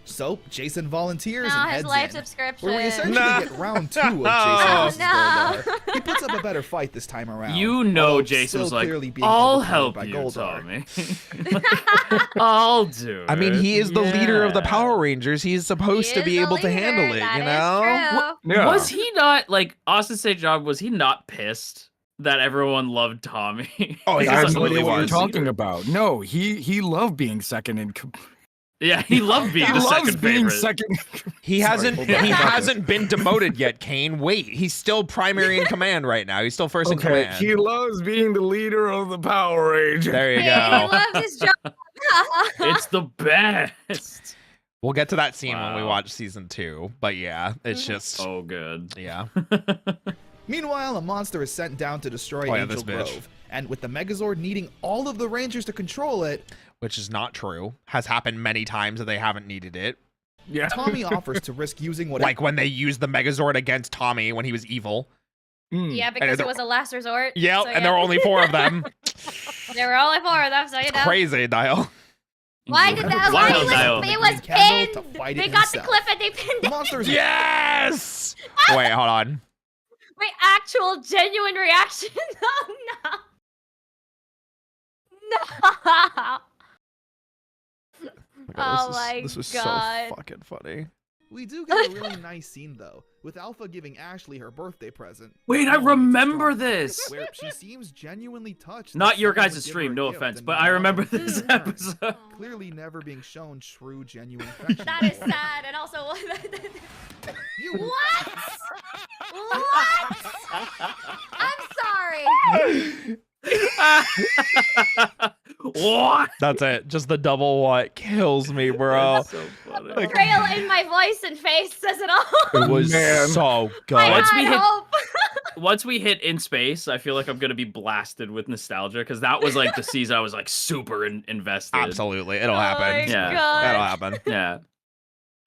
So Jason volunteers No, and his heads life in, subscription. where we essentially No. get round 2 of Jason Oh, versus no. Goldar. He puts up a better fight this time around. You know, although Jason still was like, clearly being "I'll overpowered help by you, Goldar. Tommy. I'll do it." I mean, he is the leader of the Yeah. Power Rangers. He's supposed He to is be the able to leader, handle it, that you is know? true. Yeah. Was he not like Austin St. John? Was he not pissed that everyone loved Tommy? Oh, he Because That's he's what the you were leader. talking about. No, he loved being second in. Yeah, he loved being He the loves second being favorite. second. He hasn't hold on. he hasn't been demoted yet, Kane. Wait, he's still primary in command right now. He's still first in Okay, command. he loves being the leader of the Power Rangers. There you He go. loves his job. It's the best. We'll get to that scene when we Wow. watch season 2. But yeah, it's just Oh, good. yeah. Meanwhile, a monster is sent down to destroy Oh, yeah, Angel this bitch. Grove, and with the Megazord needing all of the Rangers to control it, Which is not true. Has happened many times that they haven't needed it. Yeah. Tommy offers to risk using whatever. Like when they used the Megazord against Tommy when he was evil. Mm. Yeah, because there- it was a last resort. Yep, so and there were only 4 of them. There were only 4 of them, so you know. Crazy, Dial. Why did that? Why Why was Dial? it was Green Candle pinned? to fight They it got the himself. cliff and they pinned The it. monsters. Yes! Wait, hold on. Wait, actual genuine reaction? No. Oh my This was God. so fucking funny. We do get a really nice scene though, with Alpha giving Ashley her birthday present. Wait, I Knowing it's remember strong, this. Where she seems genuinely touched. that Not your someone guys' would give stream, her a no gift offense, and but not I remember offer this in return. episode. Clearly never being shown true, genuine affection. That is before. sad, and also You what? What? I'm sorry. What? That's it. Just the double what kills me, bro. That's so funny. Betrayal in my voice and face says it all. It was Man. so good. I Once we had hit- hope. Once we hit in space, I feel like I'm gonna be blasted with nostalgia because that was like the season I was like super invested. Absolutely. It'll Oh happen. my Yeah. God. That'll happen. Yeah.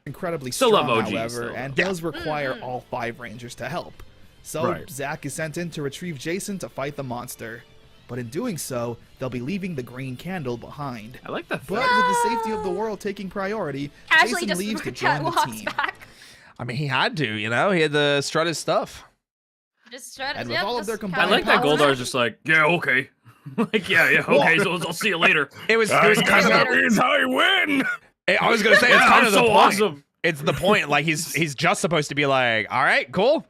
incredibly Still strong, love OG, however, still and love. does require all 5 Rangers to help. So Right. Zack is sent in to retrieve Jason to fight the monster. But in doing so, they'll be leaving the green candle behind. I like that. But with the safety of the world taking priority, Casually Jason just leaves to join the walks team. back. I mean, he had to, you know? He had to strut his stuff. Just shred And it. with Yep, all of their just combined I like that powers- Goldar's just like, yeah, okay. Like, yeah, okay, so I'll see you later. It was kind of that means I win. I was gonna say it's Yeah, kind I'm of the so point. awesome. It's the point. Like he's just supposed to be like, all right, cool.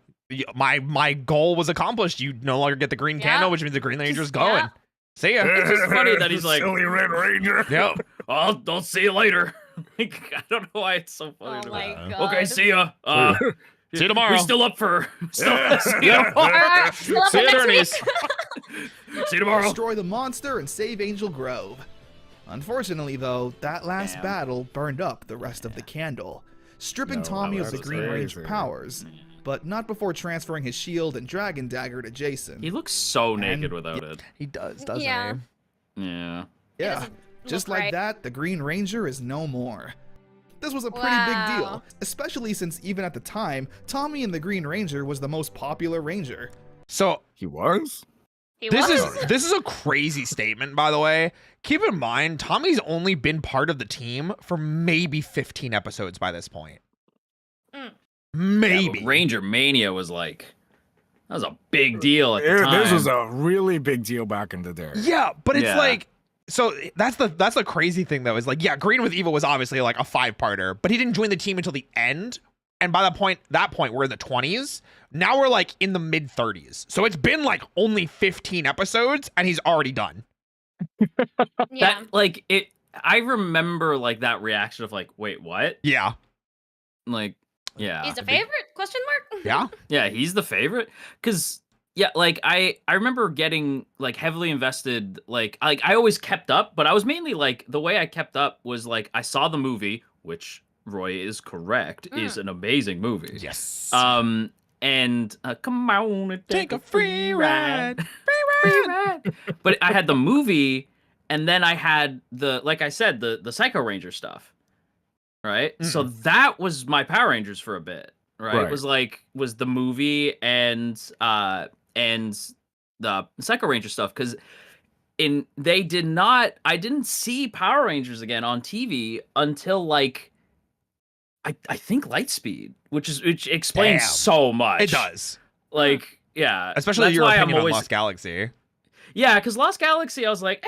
My goal was accomplished. You no longer get the green Yeah. candle, which means the Green Ranger's going. Yeah. See ya. It's just funny that he's like, Silly Red Ranger. Yep. I'll see you later. Like, I don't know why it's so funny. Oh to my me. God. Okay, see ya. See you tomorrow. We're still up for. Still, see you Yeah. tomorrow. Still up See for you, next Ernie's. week. See you tomorrow. Destroy the monster and save Angel Grove. Unfortunately, though, that last Damn. battle burned up the rest of the candle, stripping No, Tommy of that's the Green crazy. Ranger's powers, but not before transferring his shield and dragon dagger to Jason. He looks so And- naked without it. He does, doesn't Yeah. he? Yeah. Yeah, doesn't just look like right. that, the Green Ranger is no more. This was a pretty big Wow. deal, especially since even at the time, Tommy and the Green Ranger was the most popular Ranger. So He was? He this was. is a crazy statement, by the way. Keep in mind, Tommy's only been part of the team for maybe 15 episodes by this point. Mm. Maybe. Ranger Mania was like, that was a big deal at the Yeah, time. this was a really big deal back in the day. Yeah, but it's Yeah. like, so that's the crazy thing though, is like, yeah, Green with Evil was obviously like a 5-parter, but he didn't join the team until the end. And by that point, we're in the 20s. Now we're like in the mid 30s. So it's been like only 15 episodes and he's already done. Yeah. That, like, it. I remember like that reaction of like, wait, what? Yeah. Like, yeah. He's a I think- favorite? Question mark? Yeah. Yeah, he's the favorite. Cause yeah, like I remember getting like heavily invested. Like I always kept up, but I was mainly like the way I kept up was like I saw the movie, which Roy is correct, is an amazing movie. Yes. and come on and Take a free ride. Free ride. But I had the movie, and then I had like I said, the Psycho Ranger stuff. Right? So that was my Power Rangers for a bit. Right? It was the movie and the Psycho Ranger stuff, because I didn't see Power Rangers again on TV until like I think Lightspeed, which explains so much. It does. Like, yeah. Especially your opinion on Lost Galaxy. Yeah, because Lost Galaxy, I was like,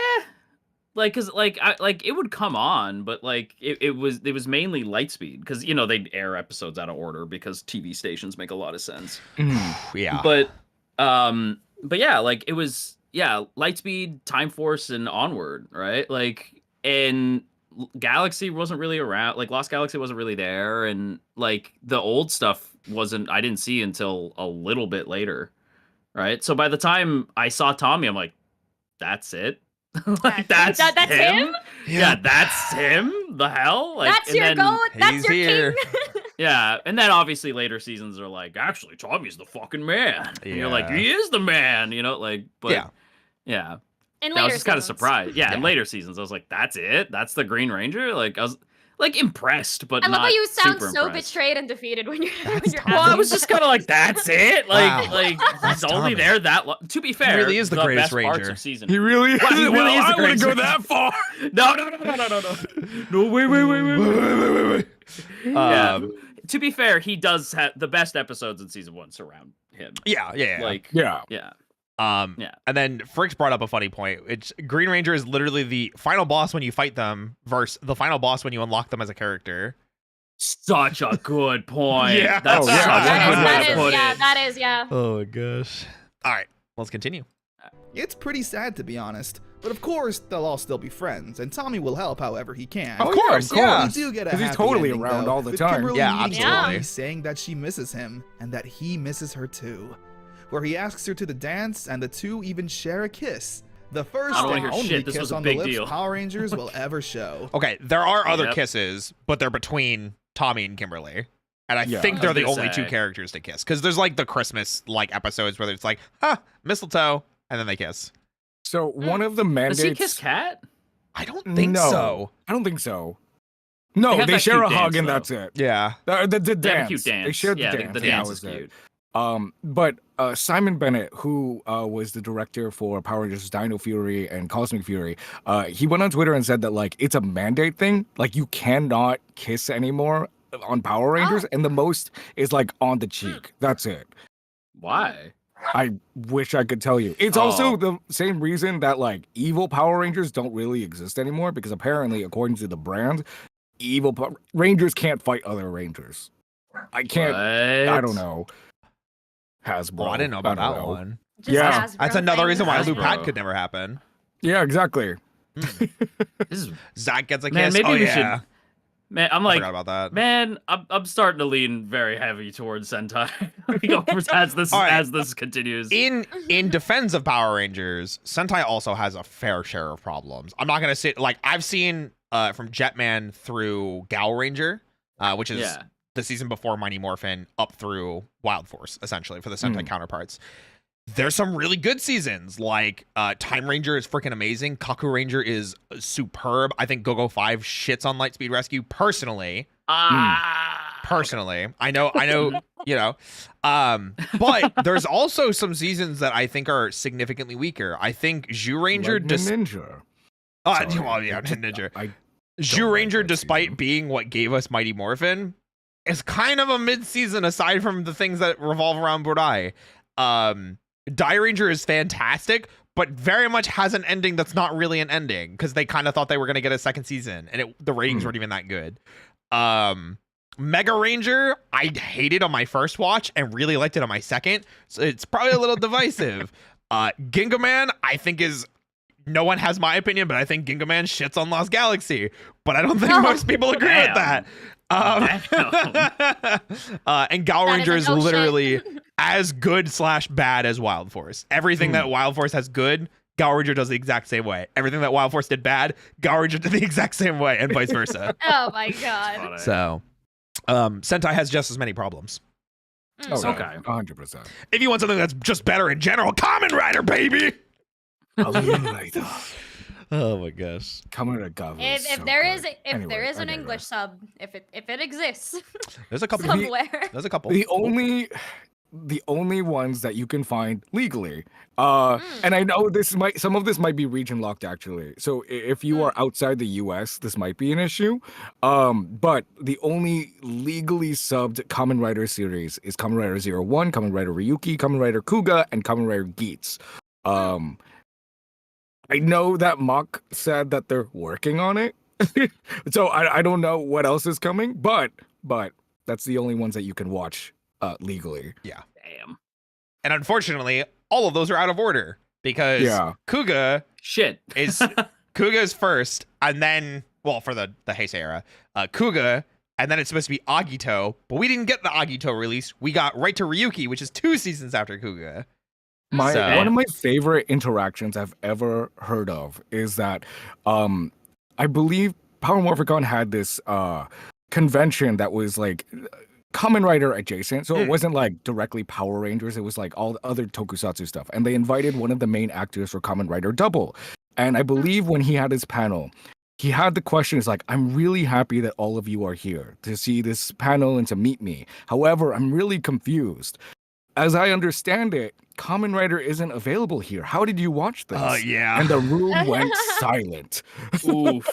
like, cause like it would come on, but like it was mainly Lightspeed, because they'd air episodes out of order because TV stations make a lot of sense. Yeah. But yeah, like it was Lightspeed, Time Force, and Onward, right? Like, and Galaxy wasn't really around. Like Lost Galaxy wasn't really there, and like the old stuff I didn't see until a little bit later, right? So by the time I saw Tommy, I'm like, that's it. Like that's him? Yeah, that's him. The hell? Like, that's your goat. That's your here. king. Yeah, and then obviously later seasons are like, actually, Tommy's the fucking man. And you're like, he is the man. Like, but yeah. In I was later just kind of seasons. surprised. Yeah, in later seasons, I was like, that's it? That's the Green Ranger? Like, I was like impressed, but I love not how you sound super so impressed. betrayed and defeated when you're. Well, I was just kind of like, that's it? Like, Wow. like That's he's only Tommy. there that long. To be fair, He really is the greatest best parts Ranger. of season. He really is. Well, he really is the I wouldn't greatest go Ranger. that far. No. No, wait. Yeah. To be fair, he does have the best episodes in season 1 surround him. Yeah. Like, Yeah. yeah. Yeah. And then Fricks brought up a funny point. It's Green Ranger is literally the final boss when you fight them versus the final boss when you unlock them as a character. Such a good point. Yeah. That's Oh, yeah. such a good way to put it. That is, yeah. Oh my gosh. All right, let's continue. It's pretty sad, to be honest. But of course, they'll all still be friends, and Tommy will help however he can. Of course, yeah. We do get a 'Cause he's happy totally ending, around though, all the with time. Kimberly Yeah, meeting absolutely. Tommy, saying that she misses him and that he misses her too. Where he asks her to the dance, and the two even share a kiss. The first I don't wanna and hear only shit. This kiss was a on big the lips deal. Power Rangers will ever show. Okay, there are other Yep. kisses, but they're between Tommy and Kimberly. And I Yeah. think I they're was the gonna only two say. characters to kiss. Because there's like the Christmas like episodes where it's like, mistletoe, and then they kiss. So one of the Does mandates. he kiss Cat? I don't think No. so. I don't think so. They No, have they that share a cute hug dance, and though. that's it. Yeah. The They dance. have a cute dance. They shared the yeah, dance. the Yeah, dance that is was it. cute. But Simon Bennett, who was the director for Power Rangers Dino Fury and Cosmic Fury, he went on Twitter and said that like it's a mandate thing. Like you cannot kiss anymore on Power Rangers, and the most is like on the cheek. That's it. Why? I wish I could tell you. It's also the same reason that like evil Power Rangers don't really exist anymore, because apparently, according to the brand, Rangers can't fight other Rangers. I can't. I don't know. Hasbro. Well, I didn't know about I don't that know. one. Just Yeah. Hasbro That's another thing. reason why Loop Hasbro. Pad could never happen. Yeah, exactly. This is Zach gets a Man, kiss. maybe Oh, we yeah. should- man. I'm I like, forgot about that. man, I'm starting to lean very heavy towards Sentai as this All right. as this continues. In defense of Power Rangers, Sentai also has a fair share of problems. I'm not gonna say like I've seen from Jetman through Gal Ranger, which is Yeah. the season before Mighty Morphin, up through Wild Force, essentially for the Sentai counterparts. There's some really good seasons, like Time Ranger is freaking amazing. Kaku Ranger is superb. I think Go-Go 5 shits on Lightspeed Rescue personally. Personally, I know, you know, but there's also some seasons that I think are significantly weaker. I think Zhu Ranger, Lightning Ninja. Sorry. well, yeah, Ninja. I Zhu don't like Ranger, that despite season. being what gave us Mighty Morphin, is kind of a mid-season aside from the things that revolve around Bodai. Die Ranger is fantastic, but very much has an ending that's not really an ending, because they kind of thought they were going to get a second season, and the ratings weren't even that good. Mega Ranger, I hated on my first watch and really liked it on my second, so it's probably a little divisive. Ginga Man, I think is... No one has my opinion, but I think Ginga Man shits on Lost Galaxy. But I don't think most people agree with that. And Gal That Ranger is is like, oh, shit. literally as good / bad as Wild Force. Everything that Wild Force has good, Gal Ranger does the exact same way. Everything that Wild Force did bad, Gal Ranger did the exact same way, and vice versa. Oh my god. So, Sentai has just as many problems. Okay, Okay. 100%. If you want something that's just better in general, Kamen Rider, baby. Oh my gosh. Kamen Rider Gava is If so there good. is Anyway, there is I an English digress. sub, if it exists There's a couple. somewhere. There's a couple. The only ones that you can find legally. And I know some of this might be region locked actually. So if you are outside the US, this might be an issue. But the only legally subbed Kamen Rider series is Kamen Rider 01, Kamen Rider Ryuki, Kamen Rider Kuga, and Kamen Rider Geats. I know that Mach said that they're working on it. So I don't know what else is coming, but that's the only ones that you can watch legally. Yeah. Damn. And unfortunately, all of those are out of order because Kuga Shit. Kuga's first, and then for the Heisei era, Kuga, and then it's supposed to be Agito, but we didn't get the Agito release. We got right to Ryuki, which is 2 seasons after Kuga. One of my favorite interactions I've ever heard of is that I believe Power Morphicon had this convention that was like Kamen Rider adjacent, so it wasn't like directly Power Rangers, it was like all the other tokusatsu stuff, and they invited one of the main actors for Kamen Rider Double, and I believe when he had his panel, he had the question, is like, I'm really happy that all of you are here to see this panel and to meet me. However, I'm really confused. As I understand it, Kamen Rider isn't available here. How did you watch this? Yeah. And the room went silent. Oof.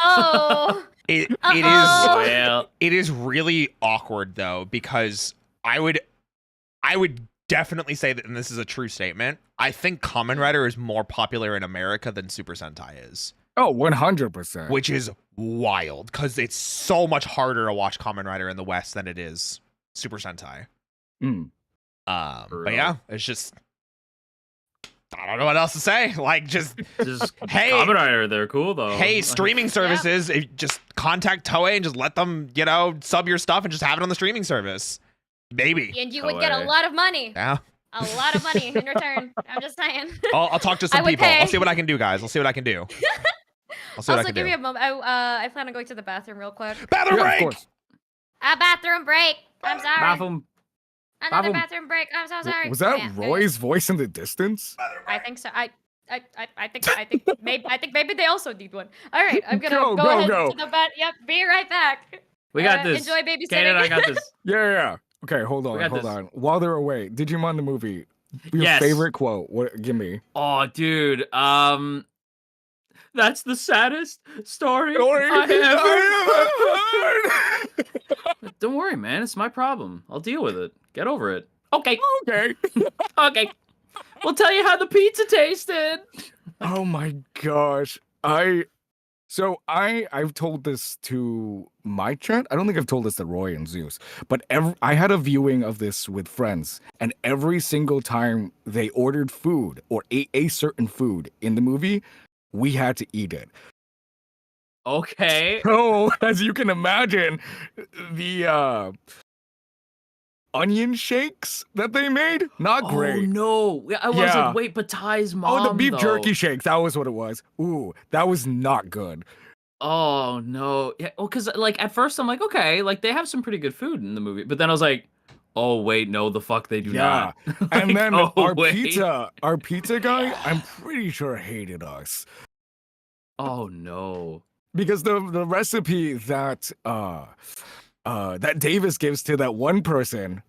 Oh. It Well. is really awkward though, because I would definitely say that, and this is a true statement, I think Kamen Rider is more popular in America than Super Sentai is. Oh, 100%. Which is wild, because it's so much harder to watch Kamen Rider in the West than it is Super Sentai. But yeah, it's just, I don't know what else to say. Like, just hey, Kamen Rider, they're cool though. Hey, streaming services, just contact Toei and just let them, sub your stuff and just have it on the streaming service. Maybe. And you would get a lot of money. Yeah. A lot of money in return. I'm just saying. I'll talk to some people. I'll see what I can do, guys. I'll see what I can do. Also, give me a moment. I plan on going to the bathroom real quick. Bathroom break! Of course. A bathroom break. I'm sorry. Bathroom. Another bathroom break. I'm so sorry. Was that Yeah, Roy's voice in the distance? I think so. I think maybe they also need one. All right, I'm gonna go ahead to the bath. Yep, be right back. We got this. Enjoy babysitting. Kaden, I got this. Yeah. Okay, hold got on. this. While they're away, Digimon the movie. Your Yes. favorite quote? What? Give me. Oh, dude. That's the saddest story I ever. Don't worry, man. It's my problem. I'll deal with it. Get over it. Okay. Okay. Okay. We'll tell you how the pizza tasted. Oh my gosh. I've told this to my chat. I don't think I've told this to Roy and Zeus, but I had a viewing of this with friends, and every single time they ordered food or ate a certain food in the movie, we had to eat it. Okay. So, as you can imagine, the onion shakes that they made, not great. Oh no. I was like, wait, but Ty's mom. Oh, the beef though. jerky shakes. That was what it was. Ooh, that was not good. Oh no. Yeah, well, because like at first I'm like, okay, like they have some pretty good food in the movie. But then I was like, oh wait, no, the fuck they do not. And then oh, our wait. pizza guy, I'm pretty sure hated us. Oh no. Because the recipe that that Davis gives to that one person,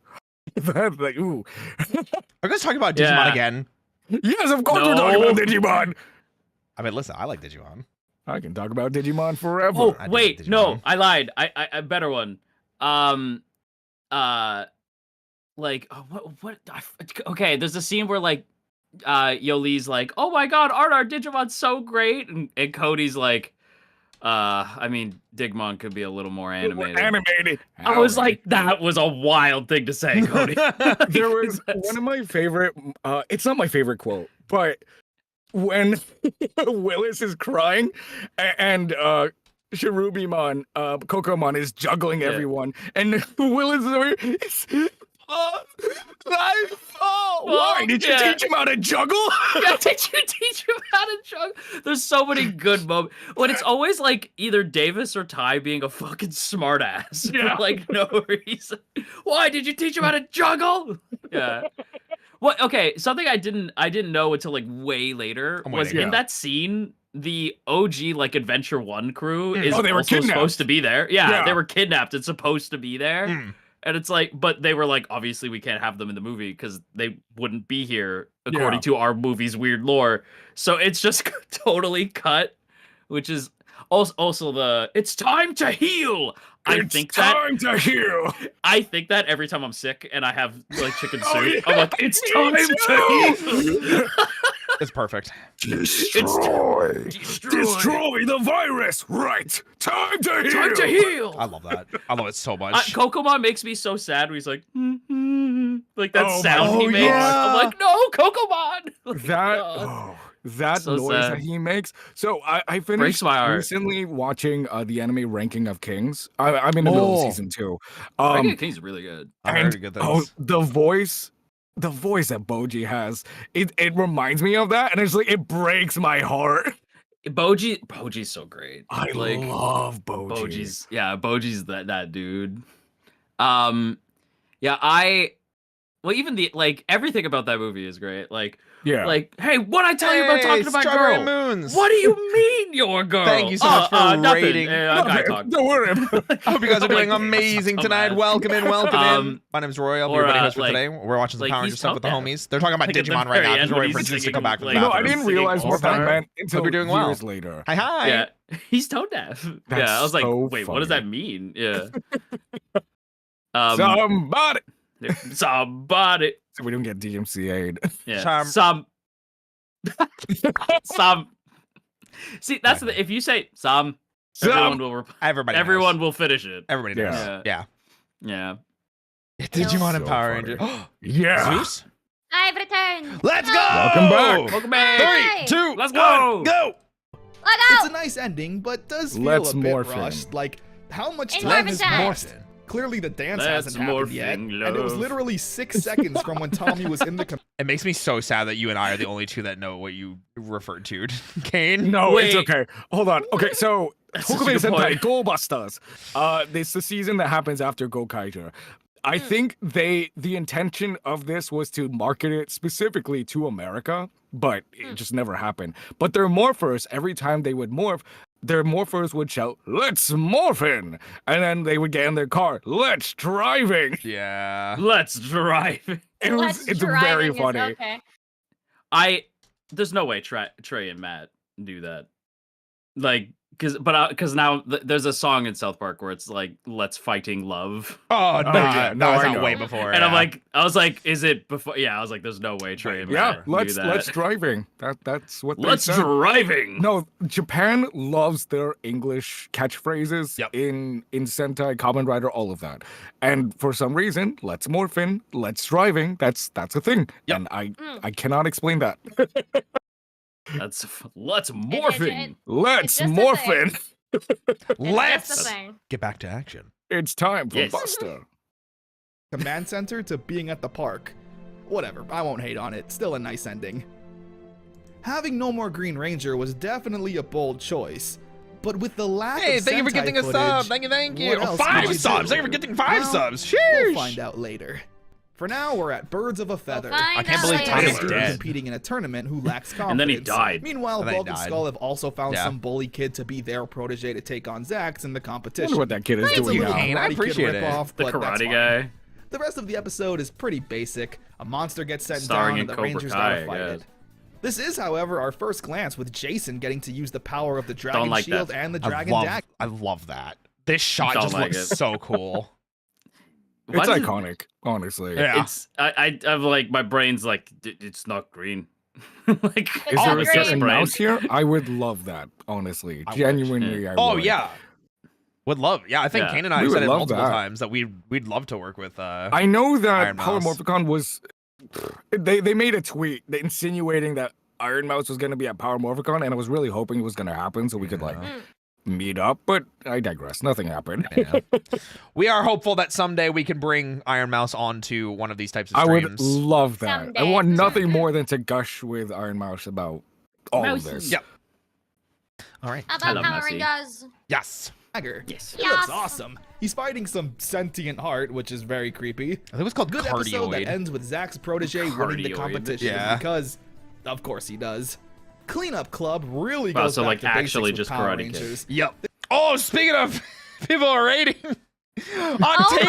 that like, ooh. Are you guys talking about Digimon again? Yes, of course we're talking about Digimon. I mean, listen, I like Digimon. I can talk about Digimon forever. Oh, I do wait, Digimon. no, I lied. I better one. Like, okay, there's a scene where, like, Yolei's like, oh my god, our Digimon's so great, and Cody's like, I mean, Digimon could be a little more animated. I was like, that was a wild thing to say, Cody. There was one of my favorite, it's not my favorite quote, but when Willis is crying and Cherubimon, Kokomon is juggling everyone, and Willis is over here, Why did you teach him how to juggle? Yeah, did you teach him how to juggle? There's so many good moments when it's always like either Davis or Ty being a fucking smartass for like no reason. Why did you teach him how to juggle? Yeah. What? Okay, something I didn't know until like way later was in that scene. The OG like Adventure 1 crew is they were also kidnapped. supposed to be there. Yeah, they were kidnapped and supposed to be there. And it's like, but they were like, obviously we can't have them in the movie because they wouldn't be here according to our movie's weird lore. So it's just totally cut, which is also the it's time to heal. It's time to heal. I think that every time I'm sick and I have like chicken soup, I'm like, it's time to heal. It's perfect. Destroy the virus. Right. Time to heal. Time to heal. I love that. I love it so much. Kokomon makes me so sad when he's like, like that sound he makes. yeah. I'm like, no, Kokomon. That So noise sad. that he makes. So I Breaks finished my heart. recently watching the anime Ranking of Kings. I'm in the middle of season 2. King's really good. I heard good Oh, things. the voice that Boji has, it reminds me of that, and it's like it breaks my heart. Boji's so great. I like love Boji. Boji's that dude. Well, even the like everything about that movie is great. Like, hey, what I tell you about talking about Strawberry girl? Moons. What do you mean you're a girl? Thank you so much for nothing. rating. I talk. Don't worry. I hope you guys are doing amazing so tonight. mad. Welcome in. My name's Roy. I'll be your buddy host for like- today. We're watching some like, Power Rangers he's stuff with the tone homies. They're talking about Like, at the Digimon right very now. end Just when waiting for he's Zeus to singing, come back from the like- No, I bathroom. didn't realize what that All-Star. meant until you're doing well. years later. Hi. Yeah, he's tone deaf. That's I was like, so wait, what does funny. that mean? Yeah. Somebody. So we don't get DMCA'd. Yeah. Charm. Some. See, that's the if you say some, everyone will finish it. Everybody knows. Yeah. Yeah. Yeah. Digimon So and Power funny. Rangers. Yeah. Zeus? I've returned. Let's go! Welcome back. Welcome back. 3, 2, Let's go. Go! It's a nice ending, but does feel Let's a bit morph in. rushed. Like, how much In time Morphin has time. passed? Clearly, the dance hasn't happened yet, and it was literally 6 seconds from when Tommy was in the. It makes me so sad that you and I are the only two that know what you referred to. Kane? No, Wait. it's okay. Hold on. Okay, so such a Toku good Sentai point. Go Busters. This is the season that happens after Go Kaija. I think the intention of this was to market it specifically to America, but it just never happened. But their morphers, every time they would morph, their morphers would shout, "Let's morphin!" And then they would get in their car, "Let's driving!" Yeah. Let's drive. It's very funny. Okay. There's no way Trey and Matt do that. Like, because now there's a song in South Park where it's like, "Let's fighting love," Oh, no. yeah. No, That was I out know. way before. and yeah. I was like, is it before? Yeah, I was like, there's no way Trey and Yeah, Matt do let's that. driving. That's what Let's they said. driving. No, Japan loves their English catchphrases in Sentai, Kamen Rider, all of that. And for some reason, let's morphin, let's driving. That's a thing. Yep. And I cannot explain that. Let's morphing. Let's just a morphin. Let's thing. get back to action. It's time for Yes. Buster. command center to being at the park. Whatever, I won't hate on it. Still a nice ending. Having no more Green Ranger was definitely a bold choice. But with the lack Hey, of thank you for Sentai getting a footage, sub. Thank you. what else could 5 you subs. do? Thank you for getting 5 Well, subs. We'll Sheesh. find out later. For now, we're at Birds of a Feather. I can't believe Two Tommy's students dead. competing in a tournament who lacks confidence. And then he died. Meanwhile, And then he Vulcan died. Skull have also found Yeah. some bully kid to be their protege to take on Zax in the I competition. wonder what that kid is It's a doing little now. Kane, I Karate Kid appreciate it. ripoff, The but that's karate fine. guy. The rest of the episode is pretty basic. A monster gets sent Starring down in and the Cobra Rangers Kai, gotta fight I it. guess. This is, however, our first glance with Jason getting to use the power of the Dragon like Shield that. and the Dragon Dagger. I love that. This shot Don't just like looks it. so cool. Why It's does it- iconic, honestly. Yeah. It's I'm like my brain's like it's not green. Like Is It's there not a green. certain mouse here? I would love that, honestly. I wish. Genuinely, I Oh would. yeah. Would love. Yeah, I think Yeah. Kane and I We have would said it love multiple that. times that we'd love to work with I know that Iron Power Mouse. Morphicon was. They made a tweet insinuating that Iron Mouse was going to be at Power Morphicon, and I was really hoping it was going to happen so we could like meet up, but I digress. Nothing happened. Yeah. We are hopeful that someday we can bring Iron Mouse onto one of these types of I streams. would love that. I Someday. want nothing more than to gush with Iron Mouse about all of this. Yep. All right. How I about love Power Messi. Rangers? Yes. Tiger. Yes. He looks Yes. awesome. He's fighting some sentient heart, which is very creepy. I think it was called Good episode that Cardioid. ends with Zach's protege winning the Cardioid. competition Yeah. because, of course, he does. Cleanup Club really Wow, goes so, back like, to basics actually with just Power Karate Kid. Rangers. Yep. Oh, speaking of people are rating. Oh my Octavio!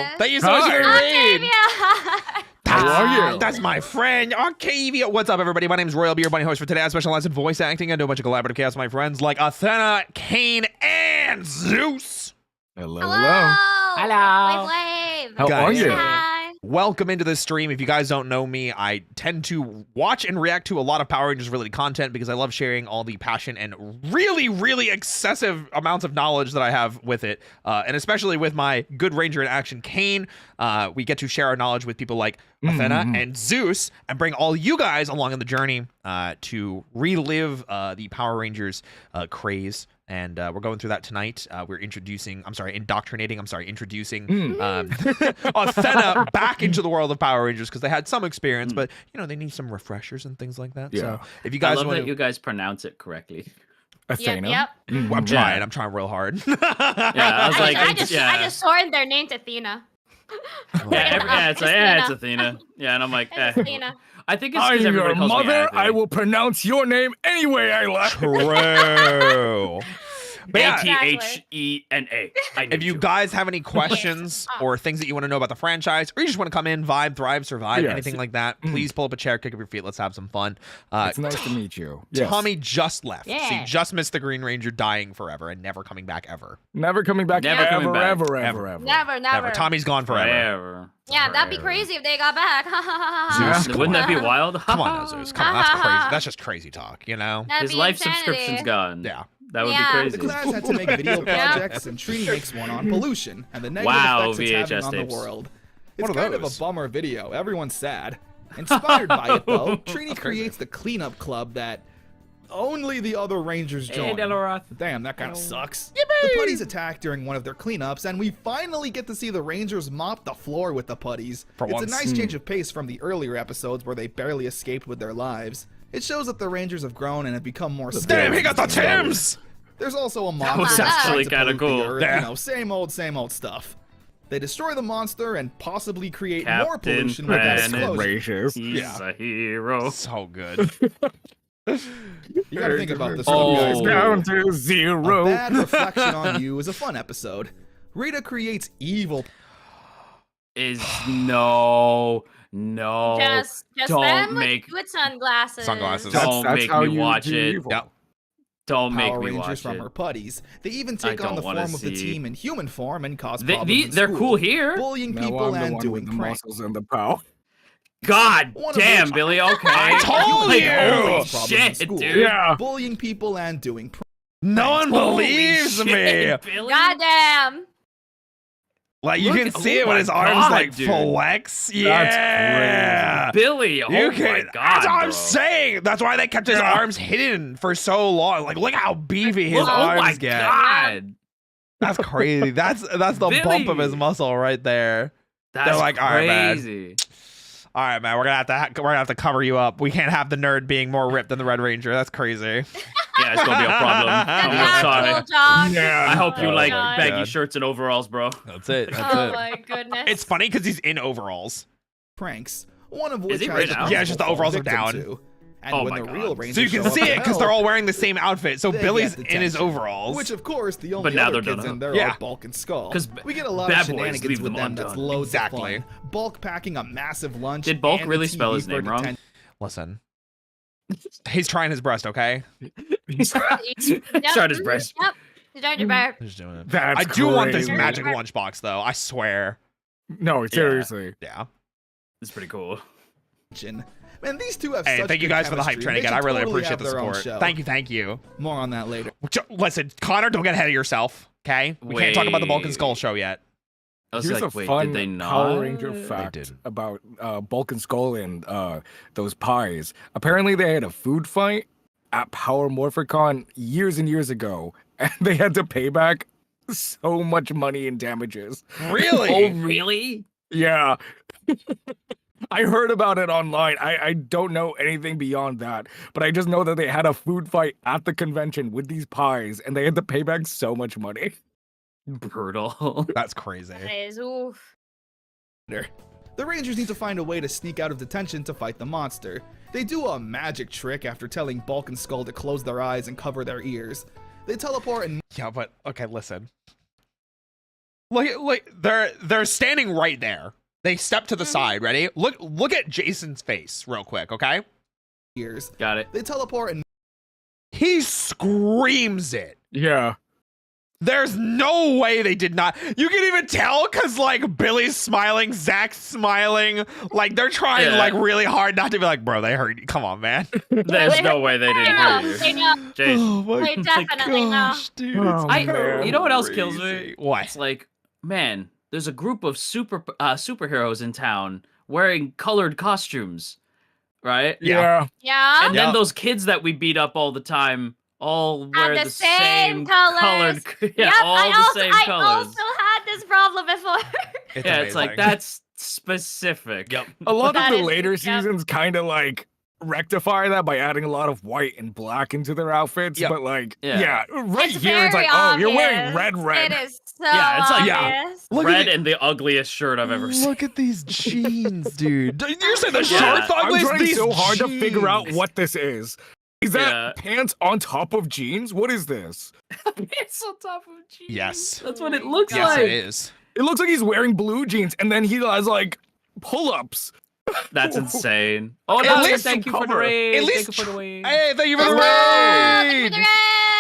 goodness. Thank you so much for your raid. Octavia! How are you? That's my friend, Octavio. What's up, everybody? My name is Royal. I'll be your bunny host for today. I specialize in voice acting. I do a bunch of collaborative chaos with my friends like Athena, Kane, and Zeus. Hello, Hello. hello. Wave, wave. How Guys. are you? Hi. Welcome into this stream. If you guys don't know me, I tend to watch and react to a lot of Power Rangers related content because I love sharing all the passion and really, really excessive amounts of knowledge that I have with it. And especially with my good Ranger in action, Kane, we get to share our knowledge with people like Athena and Zeus and bring all you guys along on the journey to relive the Power Rangers craze. And we're going through that tonight. We're introducing Athena back into the world of Power Rangers because they had some experience, but they need some refreshers and things like that. Yeah. So if you I guys love want that to, you guys pronounce it correctly. Athena. Yep. I'm trying. I'm trying real hard. Yeah, I was like, I just yeah. shortened their name to Athena. It's Athena. Yeah, and I'm like, It's Athena. I think it's I'm because your everybody calls me mother. Athena. I will pronounce your name anyway I like. True. But yeah, Athena. if you guys have any questions or things that you want to know about the franchise, or you just want to come in, vibe, thrive, survive, Yes. anything like that, please pull up a chair, kick up your feet. Let's have some fun. It's nice to meet you. Yes. Tommy just left. So Yeah. you just missed the Green Ranger dying forever and never coming back ever. Never coming back. Never coming ever, back. ever, Ever. ever. Never. Never. Tommy's gone forever. Forever. Yeah, that'd be crazy if they got back. Zeus, come Wouldn't on. that be wild? Come on, now, Zeus. Come on. That's crazy. That's just crazy talk, That'd His be life insanity. subscription's gone. Yeah. That would Yeah. be The crazy. class had to make video projects, and Trini makes one on pollution and the negative Wow, effects it's having VHS on the tapes. world. What It's are kind of those? a bummer video. Everyone's sad. Inspired by it, though, Trini crazy. creates the cleanup club that only the other Rangers Hey, join. Deloroth. Damn, that kind of sucks. The putties attack during one of their cleanups, and we finally get to see the Rangers mop the floor with the putties. For It's once. a nice change of pace from the earlier episodes where they barely escaped with their lives. It shows that the Rangers have grown and have become more skilled. Damn, he got the in these shows. Tims! There's also a was monster actually trying to kinda pollute the cool. Earth, Yeah. same old stuff. They destroy the monster and possibly create more Captain pollution with that Planet. explosion. Gracious. He's Yeah. a hero. So good. You gotta think about this. Oh. guys. Down to A zero. bad reflection on you is a fun episode. Rita creates evil. No. Just Don't them make- with sunglasses. Sunglasses. Don't That's make how me you watch do it. evil. Yep. Don't make Power me Rangers watch from it. her putties. They even I take on don't the wanna form of the see. team in human form and cause problems in They're school, cool here. bullying Now people I'm the and one doing with the pranks. muscles and the power. God One of damn, which- Billy. Okay. I told Like, you! Holy Problems in shit, school. dude. Yeah. Bullying people and doing pranks. No one Holy believes shit, me. Billy. Goddamn. Like, you Look- can see oh it when my his arms, God, like, dude. flex. Yeah. Billy. Oh You my can, god. that's what I'm bro. saying. That's why they kept his arms hidden for so long. Like, look how beefy his Oh my arms get. god. That's crazy. That's the bump of his Billy. muscle right there. That's like, all right, man. crazy. All right, man. We're gonna have to cover you up. We can't have the nerd being more ripped than the Red Ranger. That's crazy. Yeah, it's gonna be a problem. I'm real sorry. I hope you Oh like my baggy God. shirts and overalls, bro. That's it. Oh my goodness. It's funny because he's in overalls. Pranks. One of which he has right the now? Yeah, it's just the principal overalls are victim down. to. And Oh when my the God. real Rangers So you can show see up it to because they're help, all wearing the same outfit. So they Billy's get in his detention. overalls. Which, of course, the only now other they're kids done in there Yeah. are Bulk and Skull. 'Cause We get a lot bad of boys shenanigans leave with them them that's undone. loads Exactly. of fun. Bulk packing a massive lunch. Did Bulk and really a spell TV his for name wrong? detention. Listen, he's trying his breast. Okay, He's trying his best. Yep. He's trying your best. he's doing it. That's I do want this crazy. magic lunchbox though. I swear. No, seriously. Yeah. It's pretty cool. Man, these two have Hey, such thank you good guys for the hype chemistry. train They again. I should really totally appreciate have the their own support. show. Thank you. More on that later. Listen, Connor, don't get ahead of yourself. Okay, we can't talk about the Bulk and Skull show yet. I was Here's like, a wait, fun did they not? Power Ranger fact didn't. about Bulk and Skull and those pies. Apparently, they had a food fight at Power Morphicon years and years ago, and they had to pay back so much money in damages. Really? Oh, really? Yeah. I heard about it online. I don't know anything beyond that, but I just know that they had a food fight at the convention with these pies, and they had to pay back so much money. Brutal. That's crazy. That is, oof. The Rangers need to find a way to sneak out of detention to fight the monster. They do a magic trick after telling Bulk and Skull to close their eyes and cover their ears. They teleport and Yeah, but okay, listen. Like they're standing right there. They step to the side. Ready? Look at Jason's face real quick. Okay. ears. Got it. They teleport and He screams it. Yeah. There's no way they did not. You can even tell because like Billy's smiling, Zach's smiling. Like they're trying like really hard not to be like, bro, they heard you. Come on, man. There's no way they didn't hear you. They know. Jason. Oh my They definitely know. dude. Oh, I, man. you know what else kills me? Crazy. What? It's like, man, there's a group of superheroes in town wearing colored costumes, right? Yeah. Yeah. And then those kids that we beat up all the time all wear the the same colored, colors. yeah, Yep, all I the also, same I colors. also had this problem before. Yeah, it's like amazing. that's specific. Yep. A lot That of the is- later yep. seasons kind of like rectify that by adding a lot of white and black into their outfits. Yep. But like, Yeah. right It's here it's very like, oh, you're wearing obvious. red. It is so Yeah, it's like- obvious. Look Red at and the ugliest shirt I've ever seen. Look at these jeans, dude. You said the Yeah. shirt's ugly. I'm trying These so hard to figure out jeans. what this is. Is that Yeah. pants on top of jeans? What is this? It's on top of jeans. Yes. That's what it looks Yes, like. it is. It looks like he's wearing blue jeans, and then he has like pull-ups. That's insane. Oh At no, least thank some you for the cover. raid. At least Thank you for the raid. Hey, thank you for the Thank you for raid. the raid.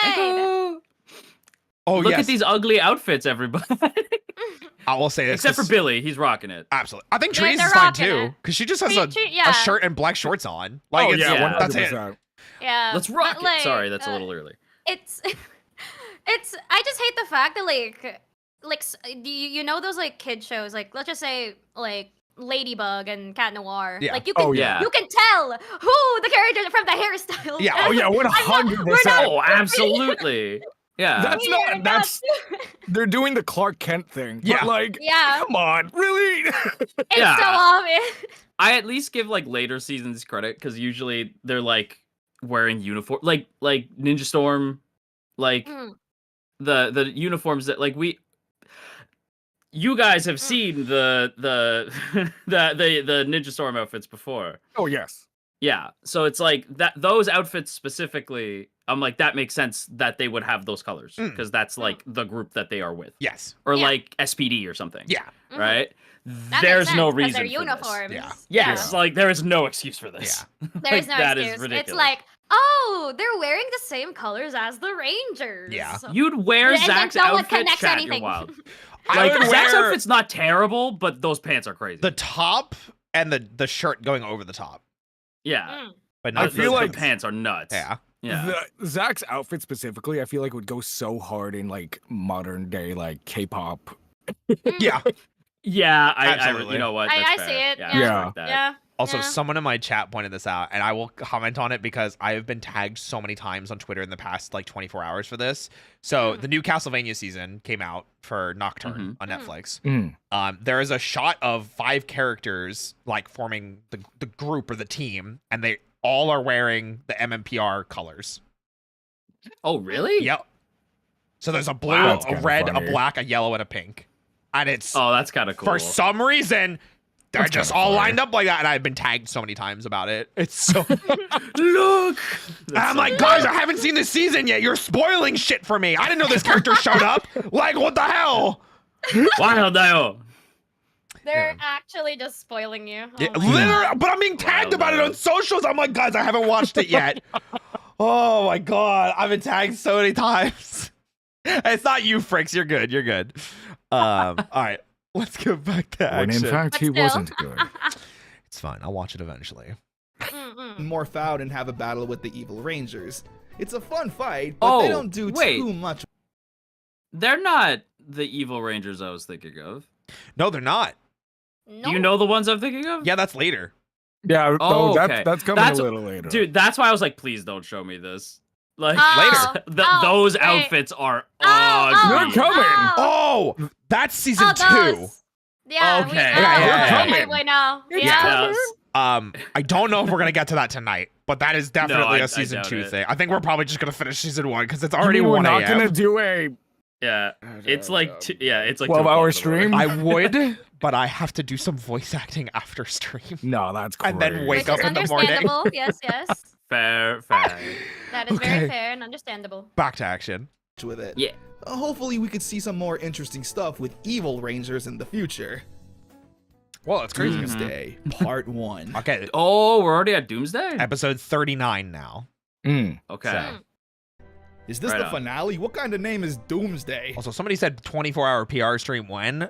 Echo. Oh Look yes. at these ugly outfits, everybody. I will say this. Except for 'cause- Billy, he's rocking it. Absolutely. I think They're- Trees they're is fine rocking too, it. because she just has Tree- yeah. a shirt and black shorts on. Like, Oh it's, yeah, yeah, that's it. 100%. Yeah. Let's rock but, like, it. Sorry, that's a little early. It's I just hate the fact that you know those like kid shows, like let's just say like Ladybug and Cat Noir. Yeah. Like you can Oh, yeah. you can tell who the character from the hairstyle. Yeah. Oh yeah, We're 100%. not- Oh, absolutely. Yeah. That's not. That's they're doing the Clark Kent thing. But Yeah. like, Yeah. come on, really? It's Yeah. so obvious. I at least give like later seasons credit because usually they're like wearing uniform, like Ninja Storm, like Mm. the uniforms that like you guys have seen the the Ninja Storm outfits before. Oh yes. Yeah, so it's like that those outfits specifically. I'm like that makes sense that they would have those colors Mm. because that's like the group that they are with, Yes. or Yeah. like SPD or something. Yeah. Mhm. Right. That There's makes no sense, 'cause reason they're for this. uniforms. Yeah. Yes, like there is no excuse for this. There's no that is excuse. It's ridiculous. like, oh, they're wearing the same colors as the Rangers. Yeah. You'd wear And then Zach's no one outfit, connects chat, anything. you're wild. I Like would Zach's wear outfit's not terrible, but those pants are crazy. the top and the shirt going over the top, yeah, Mm. but I not feel the like- pants are nuts. yeah. Yeah. Zach's outfit specifically, I feel like would go so hard in like modern day like K-pop. Yeah. Yeah, I Absolutely. you know what? I That's see fair. it, Yeah. yeah. I like that. Yeah. Also, Yeah. someone in my chat pointed this out, and I will comment on it because I have been tagged so many times on Twitter in the past like 24 hours for this. So the new Castlevania season came out for Nocturne on Netflix. There is a shot of 5 characters like forming the group or the team, and they all are wearing the MMPR colors. Oh, really? Yep. So there's a blue, Wow. That's a kinda red, funny. a black, a yellow, and a pink. And it's Oh, that's kind of cool. for some reason they're That's just kinda all funny. lined up like that, and I've been tagged so many times about it. It's so Look. I'm like, guys, I haven't seen this season yet. You're spoiling shit for me. I didn't know this character showed up. Like, what the hell? Wild Dio. They're actually just spoiling you. Oh Yeah, my God. literally, but I'm being tagged about it on socials. I'm like, guys, I haven't watched it yet. Oh my god, I've been tagged so many times. It's not you, Fricks. You're good. You're good. All right, let's get back to When action. in fact But he still. wasn't good. It's fine. I'll watch it eventually. Mm-mm. morph out and have a battle with the evil Rangers. It's a fun fight, but they Oh, don't do wait. too much. They're not the evil Rangers I was thinking of. No, they're not. No. Do you know the ones I'm thinking of? Yeah, that's later. Yeah, Oh, no, okay. that's coming That's- a little later. Dude, that's why I was like, please don't show me this. Like Later. those wait. outfits are They're coming. Oh, that's season 2. those. Yeah. Okay. Yeah. Wait, no. It's Yeah. Yes. I don't know if we're gonna get to that tonight, but that is definitely I a season doubt 2 it. thing. I think we're probably just gonna finish season 1 because it's You already mean we're 1 not a.m. gonna do a Yeah. It's like it's like 12-hour 2 o'clock in the stream? morning. I would, but I have to do some voice acting after stream. No, that's crazy. And then wake Which up is in the morning. understandable. Yes, yes. Fair. That is Okay. very fair and understandable. Back to action. With it. Yeah. Hopefully, we could see some more interesting stuff with evil rangers in the future. Well, it's crazy. Doomsday, Part 1. Okay, Oh, we're already at Doomsday? episode 39 now. Mm. Okay. Is this Right the on. finale? What kind of name is Doomsday? Also, somebody said 24-hour PR stream when?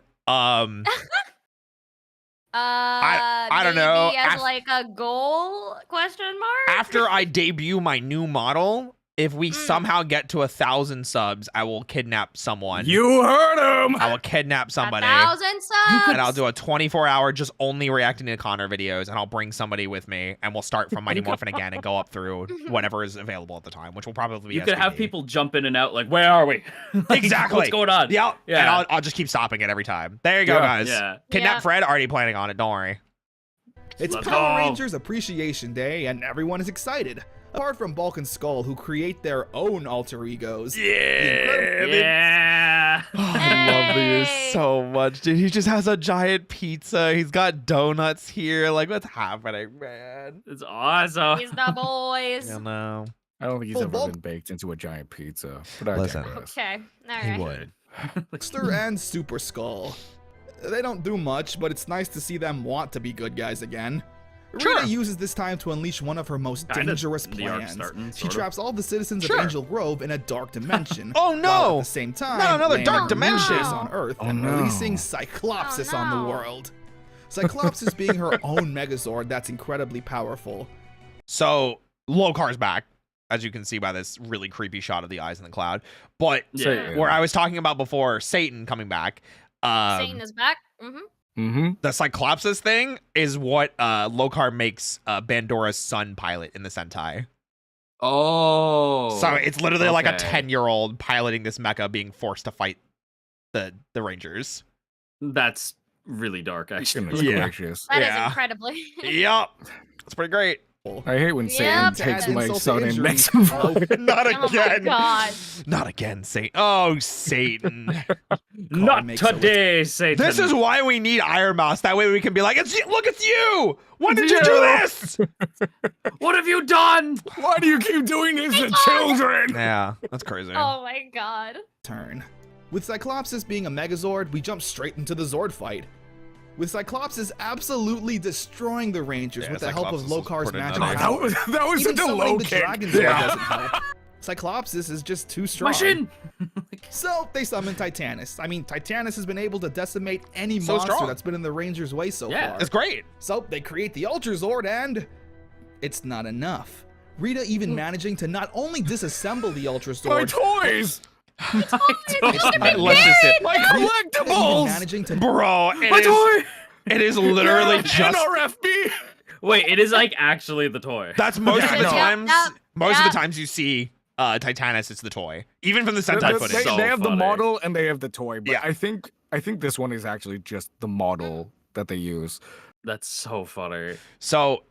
I don't know. Maybe as like a goal? Question mark. After I debut my new model, if we somehow get to 1,000 subs, I will kidnap someone. You heard him. I will kidnap somebody. 1,000 subs. And I'll do a 24-hour just only reacting to Connor videos, and I'll bring somebody with me, and we'll start from Mighty Morphin again and go up through whatever is available at the time, which will probably be You could have SBD. people jump in and out like, where are we? Like, Exactly. What's going on? Yeah. Yeah. And I'll just keep stopping it every time. There you go, Yeah. guys. Yeah. Kidnap Yeah. Fred, already planning on it. Don't worry. It's Let's Power go. Rangers Appreciation Day, and everyone is excited. Apart from Bulk and Skull, who create their own alter egos. Yeah. I love these Hey. so much, dude. He just has a giant pizza. He's got donuts here. Like, what's happening, man? It's awesome. He's the boys. You know. I don't think he's Well, ever Bulk- been baked into a giant pizza. But I Listen. digress. Okay. All He right. would. Monster and Super Skull. They don't do much, but it's nice to see them want to be good guys again. Sure. Rita uses this time to unleash one of her most Kinda dangerous the arc plans. starting, She sort of. traps all the citizens Sure. of Angel Grove in a dark dimension. Oh, while no! at the same time, Not another landing dark dimension! nukes on Earth Oh, and no. releasing Cyclopsis Oh, on the no. world. Cyclopsis being her own Megazord that's incredibly powerful. So, Lokar's back, as you can see by this really creepy shot of the eyes in the cloud. But Yeah. where I was talking about before, Satan coming back. Satan is back. Mm-hmm. Mm-hmm. The Cyclopsis thing is what Lokar makes Bandora's son pilot in the Sentai. Oh. So it's literally like a okay. 10-year-old piloting this mecha being forced to fight the Rangers. That's really dark, actually. Goodness Yeah. gracious. That is Yeah. incredibly. Yep. It's pretty great. I hate when Satan Yep. takes Add my insult to son and injury. makes him Oh, Not Oh my again. god. Not again, Satan. Oh, Satan. Not makes a today, Satan. This is why we need Iron Mouse. That way we can be like, it's you. Look, it's you. When did you It's do you. this? What have you done? Why do you keep doing this to children? Yeah, that's crazy. Oh my god. turn. With Cyclopsis being a Megazord, we jump straight into the Zord fight. With Cyclopsis absolutely destroying the Rangers Yeah, with the help of Cyclopsis is Lokar's pretty magic nutty. powers. That was Even such a summoning low the kick. Dragon Sword Yeah. doesn't help. Cyclopsis is just too strong. Mushin! So they summon Titanus. I mean, Titanus has been able to decimate any So monster strong. that's been in the Rangers' way so Yeah. far. It's great. So they create the Ultra Zord and it's not enough. Rita even managing to not only disassemble the Ultra My Zord, toys! Let's just sit. My even collectibles! managing to Bro, My toy! it is literally Yeah, just. NRFB! Wait, it is like actually the toy. That's most of the Yeah. times. Yep. Most of Yep. the times you see Titanus, it's the toy. Even from the They, Sentai they- footage. so they have the funny. model and they have the toy, but Yeah. I think this one is actually just the model that they use. That's so funny. So,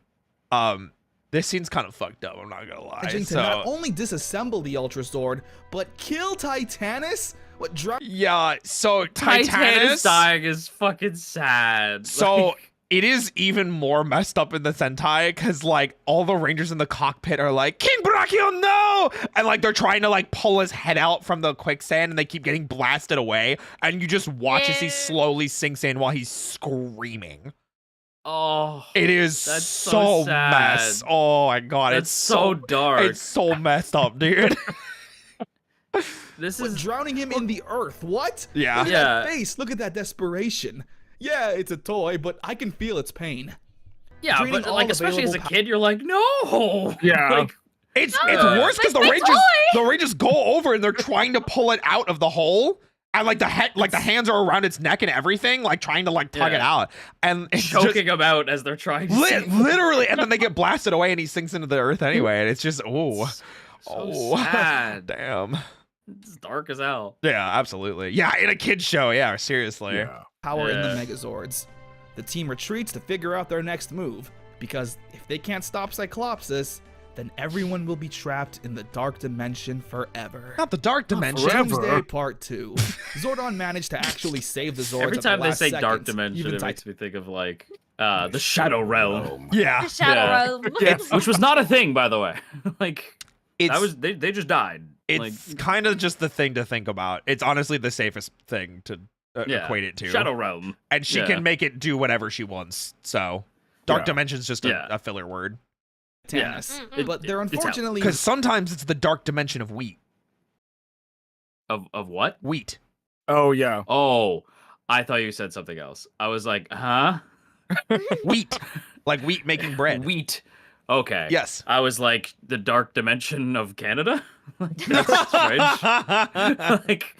this scene's kind of fucked up. I'm not gonna lie. managing to not only disassemble the Ultra Zord, but kill Titanus? What drop? Yeah. So Titanus Titanus. dying is fucking sad. So Like, it is even more messed up in the Sentai because like all the Rangers in the cockpit are like, King Brachio, no! And like they're trying to like pull his head out from the quicksand and they keep getting blasted away. And you just watch as he Yeah. slowly sinks in while he's screaming. oh, It is That's so so sad. mess. Oh my god, that's it's so dark. It's so messed up, dude. This What, is drowning him in the earth? What? Yeah. Look at Yeah. that face. Look at that desperation. Yeah, it's a toy, but I can feel its pain. yeah, draining but all like especially as a available kid, you're like, no. Yeah. Like, It's No, worse because that's my the Rangers go over and they're trying to pull it out of the hole. And like the hands are around its neck and everything, like trying to like tug it Yeah. out. And it's choking him out as they're trying to just save- literally, and then they get blasted away and he sinks into the earth anyway. And it's just Oh, sad. damn. It's dark as hell. Yeah, absolutely. Yeah, in a kid's show. Yeah, seriously. Yeah. Power in the Yeah. Megazords. The team retreats to figure out their next move, because if they can't stop Cyclopsis, then everyone will be trapped in the dark dimension forever. Not the dark dimension. Doomsday Part 2. Zordon managed to actually save the Zords Every at the time they last say dark second, dimension, even it Ti- makes me think of like the Shadow Realm, Yeah. The Shadow Yeah. Realm. which was not a thing, by the way. Like It's, that was they just died. it's kind of just the thing to think about. It's honestly the safest thing to Yeah. equate it to. Shadow Realm, And she Yeah. can make it do whatever she wants. So, dark Yeah. dimension's just Yeah. a filler word. Tannis. Mm-mm. But they're It's out. unfortunately Because sometimes it's the dark dimension of wheat. of what? Wheat. Oh yeah. Oh, I thought you said something else. I was like, huh? Wheat. Like wheat making bread. Wheat. Okay. Yes. I was like the dark dimension of Canada. Like, that's strange. Like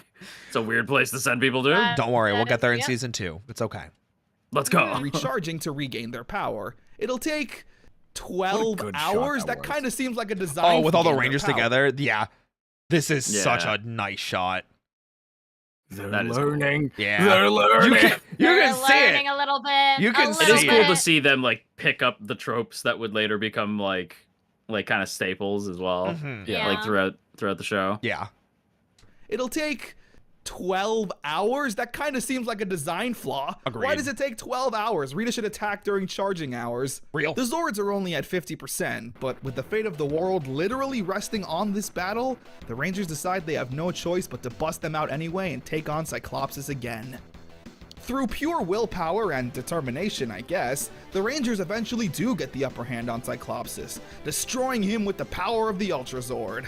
it's a weird place to send people to. Don't worry, we'll That get is- there in yep. season 2. It's okay. Let's go. recharging to regain their power. It'll take 12 good shot hours. that That was. kind of seems like a design. Oh, with to all the gain their Rangers power. together? Yeah. This is such Yeah. a nice shot. They're That is cool. learning. Yeah. They're learning. You can They're see learning it. a little bit. You can a see It little is it. cool to bit. see them like pick up the tropes that would later become like kind of staples as well. Mhm. Yeah, like Yeah. throughout the show. Yeah. It'll take 12 hours? That kind of seems like a design flaw. Why Agreed. does it take 12 hours? Rita should attack during charging hours. Real. The Zords are only at 50%, but with the fate of the world literally resting on this battle, the Rangers decide they have no choice but to bust them out anyway and take on Cyclopsis again. Through pure willpower and determination, I guess, the Rangers eventually do get the upper hand on Cyclopsis, destroying him with the power of the Ultra Zord,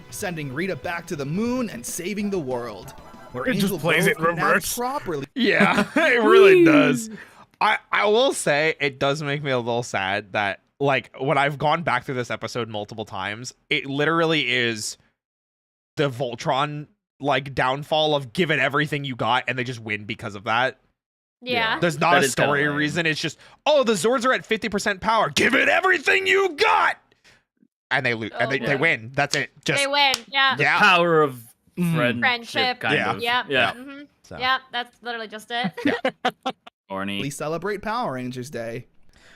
sending Rita back to the moon and saving the world. Where It just Angel plays Grove it in can now reverse. properly Yeah, it really does. I will say it does make me a little sad that like when I've gone back through this episode multiple times, it literally is the Voltron like downfall of give it everything you got and they just win because of that. Yeah. There's not That a is kinda story lame. reason. It's just, oh, the Zords are at 50% power. Give it everything you got. And they lose and Oh, they yeah. win. That's it. Just They win. Yeah. yeah. Power of Friendship. kind Yeah. of. Yep. Yeah. Mm-hmm. So. Yep. That's literally just it. Horny. celebrate Power Rangers Day.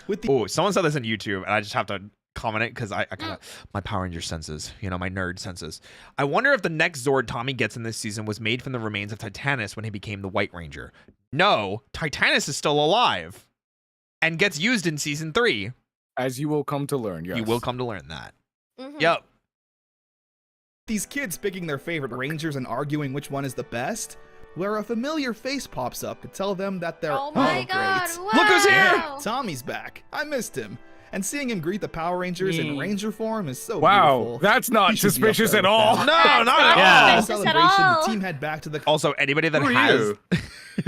With the Oh, someone said this on YouTube, and I just have to comment it because I kind of my Power Ranger senses, my nerd senses. I wonder if the next Zord Tommy gets in this season was made from the remains of Titanus when he became the White Ranger. No, Titanus is still alive and gets used in season 3. As you will come to learn, yes. You will come to learn that. Mhm. Yep. these kids picking their favorite Rangers and arguing which one is the best, where a familiar face pops up to tell them that they're Oh my all god. great. Wow. Look who's here! Yeah, Tommy's back. I missed him. And seeing him greet the Power Rangers in Yeah. Ranger form is so Wow, beautiful. that's not He should be up suspicious there at with all. that. No, That's not not at Yeah. all. suspicious at Celebration, all. the team head back to the Also, anybody that Who are has you?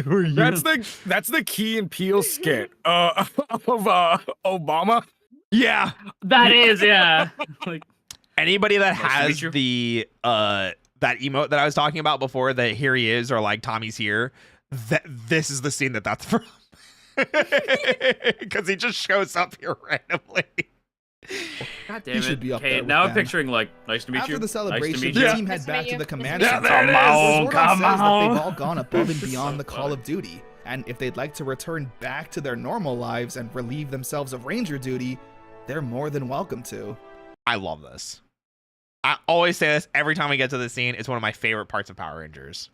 Who are you? That's the Key and Peele skit of Obama. Yeah. That is, yeah. Like Anybody that Nice to has meet you. the that emote that I was talking about before, that here he is or like Tommy's here, this is the scene that's from. Because he just shows up here randomly. God He damn should it. be up Okay, there with now I'm them. picturing like nice to meet After you. the Nice celebration, to meet the you. team Nice head to back meet to you. the command Yeah, center. there it is. Zordon Come says that on. they've all gone above and beyond the So call funny. of duty, and if they'd like to return back to their normal lives and relieve themselves of Ranger duty, they're more than welcome to. I love this. I always say this every time we get to this scene. It's one of my favorite parts of Power Rangers.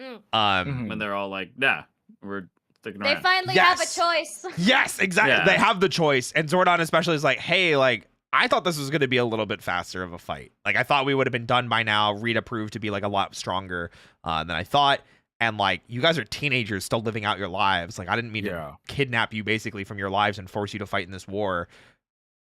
Mm. Mhm. When they're all like, nah, we're sticking They around. finally Yes. have a choice. Yes, exactly. Yeah. They have the choice, and Zordon especially is like, hey, like I thought this was going to be a little bit faster of a fight. Like I thought we would have been done by now. Rita proved to be like a lot stronger than I thought. And like, you guys are teenagers still living out your lives. Like I didn't mean Yeah. to kidnap you basically from your lives and force you to fight in this war.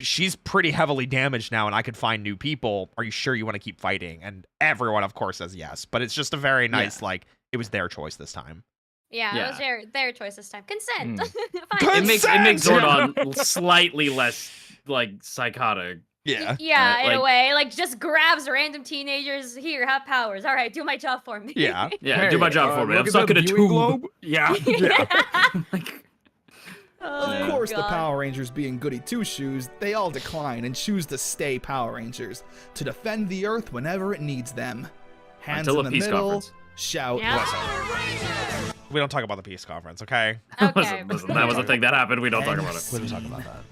She's pretty heavily damaged now, and I could find new people. Are you sure you want to keep fighting? And everyone, of course, says yes. But it's just a very nice, like, it was their choice this time. Yeah, Yeah. it was their choice this time. Consent. Good. Fine. It makes Consent! Zordon slightly less like psychotic. Yeah. Yeah, Right, in a like- way, like just grabs random teenagers. Here, have powers. All right, do my job for me. Yeah. Yeah, Hey, do my job for me. look I'm at stuck the in a viewing tube. globe. Yeah. Like, Of course, the Power Rangers being goody two-shoes, they all decline and choose to stay Power Rangers, to defend the Earth whenever it needs them. Hands Until in a the peace middle, conference. shout. Listen, we don't talk about the peace conference, okay? Okay. Listen, that was a thing that happened. We don't talk about it. We don't talk about that.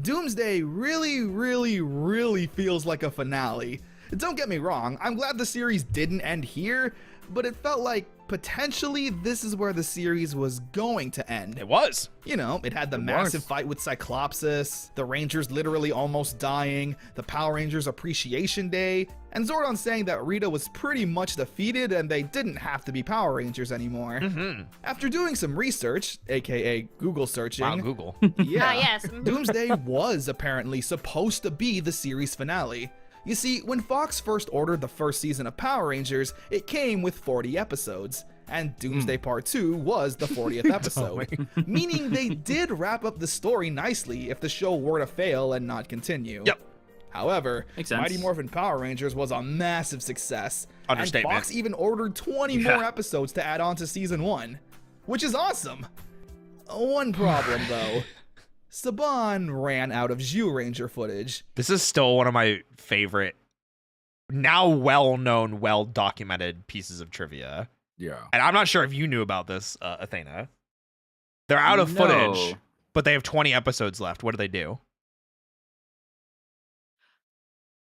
Doomsday really feels like a finale. Don't get me wrong, I'm glad the series didn't end here, but it felt like potentially this is where the series was going to end. It was. You know, it had the massive fight with Cyclopsis, the Rangers literally almost dying, the Power Rangers Appreciation Day, and Zordon saying that Rita was pretty much defeated and they didn't have to be Power Rangers anymore. After doing some research, aka Google searching, Wow, Google. yeah, yes. Doomsday was apparently supposed to be the series finale. You see, when Fox first ordered the first season of Power Rangers, it came with 40 episodes, and Doomsday Part 2 was the 40th episode, meaning they did wrap up the story nicely if the show were to fail and not continue. Yep. However, Makes sense. Mighty Morphin Power Rangers was a massive success, Understatement. and Fox even ordered 20 more episodes to add on to Season 1, which is awesome. One problem, though. Saban ran out of Zyuranger footage. This is still one of my favorite, now well-known, well-documented pieces of trivia. Yeah. And I'm not sure if you knew about this, Athena. They're out of footage, but they have 20 episodes left. What do they do?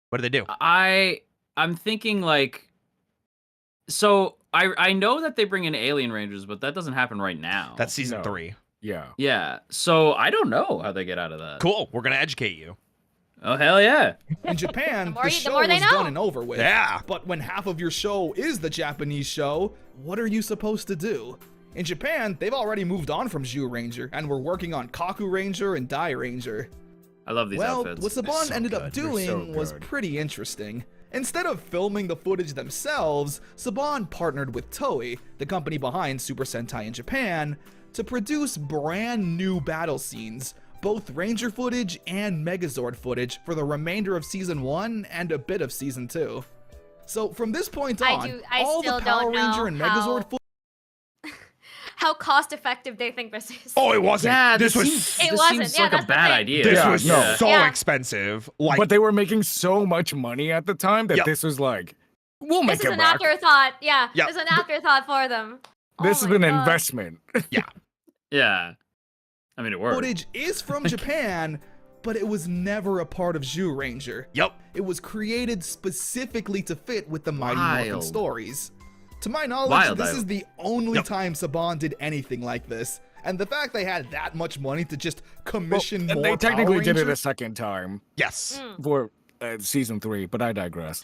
What do they do? I'm thinking like, so I know that they bring in Alien Rangers, but that doesn't happen right now. That's season No. 3. Yeah. Yeah, so I don't know how they get out of that. Cool. We're gonna educate you. Oh hell yeah! In Japan, more the you- the show more they was know. done and over with. Yeah. But when half of your show is the Japanese show, what are you supposed to do? In Japan, they've already moved on from Zyuranger and were working on Kaku Ranger and Dai Ranger. I love these Well, outfits. what Saban so ended up good. They're doing so was good. pretty interesting. Instead of filming the footage themselves, Saban partnered with Toei, the company behind Super Sentai in Japan, to produce brand new battle scenes, both Ranger footage and Megazord footage for the remainder of Season 1 and a bit of Season 2. So from this point on, I all still the Power don't know Ranger and how- Megazord footage How cost effective they think this is. Oh, it wasn't. Yeah, this was It this wasn't. seems Yeah, like that's a the bad thing. idea. this Yeah, was no. so Yeah. expensive. Like, But they were making so much money at the time that Yep. this was like, we'll make This is it an back. afterthought. Yeah, Yep. it's an afterthought for them. This Oh is my an God. investment. Yeah, I mean it worked. footage is from Japan, but it was never a part of Zyuranger. Yep. It was created specifically to fit with the Mighty Morphin Wild. stories. To my knowledge, Wild, this I- is the only Yep. time Saban did anything like this. And the fact they had that much money to just commission Well, more they technically Power did it a Rangers, second time Yes. for season 3, but I digress.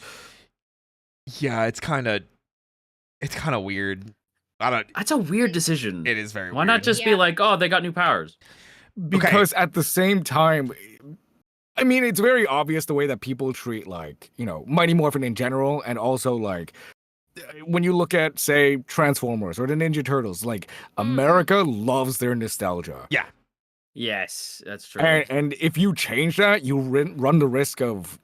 Yeah, it's kind of weird. I don't. That's a weird decision. It is very. Why weird. not just be Yeah. like, oh, they got new powers? Because at the same time, I mean, it's very obvious the way that people treat, like, you know, Mighty Morphin in general, and also, like, when you look at, say, Transformers or the Ninja Turtles, like, America loves their nostalgia. Yeah. Yes, that's true. And if you change that, you run the risk of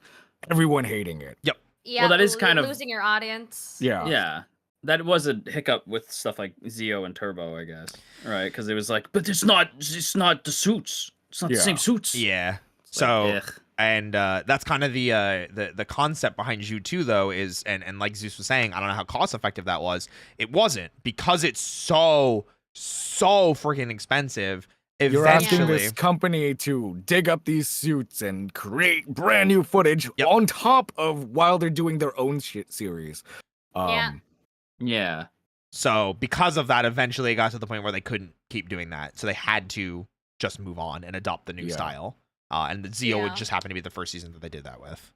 everyone hating it. Yep. Yeah, Well, that is kind of- losing your audience. Yeah. Yeah, that was a hiccup with stuff like Zeo and Turbo, I guess. Right? Because it was like, but it's not the suits. It's not the Yeah. same suits. Yeah. It's like, So. ugh. And that's kind of the concept behind Ju 2, though, is and like Zeus was saying, I don't know how cost effective that was. It wasn't, because it's so freaking expensive. You're asking Eventually, this company to dig up these suits and create brand new footage Yep. on top of while they're doing their own shit series. Yeah. Yeah. so because of that, eventually it got to the point where they couldn't keep doing that, so they had to just move on and adopt the new Yeah. style. And the Zeo Yeah. would just happen to be the first season that they did that with.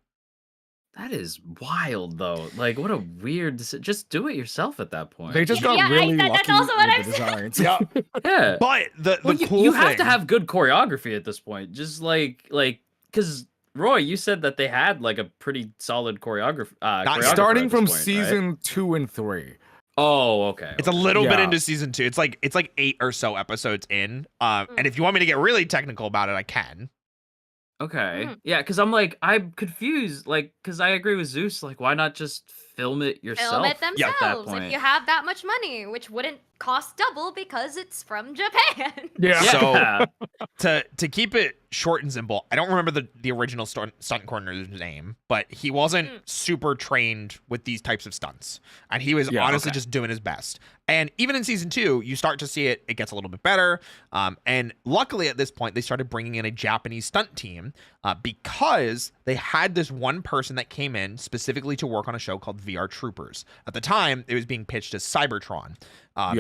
That is wild, though. Like, what a weird decision. Just do it yourself at that point. They just got Yeah, really that's lucky also what with I'm the saying. designs. Yeah. Yeah. But the Well, cool you thing, have to have good choreography at this point. Just like, because Roy, you said that they had like a pretty solid choreography. Starting from point, right? season 2 and 3. Oh, okay. it's a little bit Yeah. into season 2. It's like 8 or so episodes in. And if you want me to get really technical about it, I can. Okay. Mhm. Yeah, because I'm confused. Like, because I agree with Zeus. Like, why not just film it yourself. Film it at that themselves if point. you have that much money, which wouldn't cost double because it's from Japan. So to keep it short and simple, I don't remember the original stunt coordinator's name, but he wasn't super trained with these types of stunts, and he was honestly just doing his best. And even in season 2, you start to see it gets a little bit better. And luckily at this point, they started bringing in a Japanese stunt team because they had this one person that came in specifically to work on a show called VR Troopers. At the time, it was being pitched as Cybertron.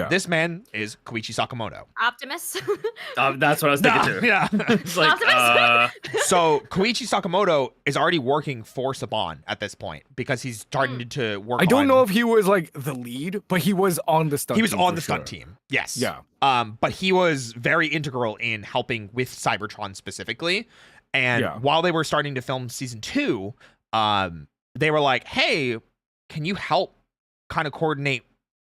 This man is Koichi Sakamoto. Optimus. That's what I was thinking too. Yeah. It's like, So Koichi Sakamoto is already working for Saban at this point because he's starting to work. I don't know if he was like the lead, but he was on the stunt. He was team on for the stunt sure. team. Yes. Yeah. But he was very integral in helping with Cybertron specifically. And while they were starting to film season 2, they were like, "Hey, can you help kind of coordinate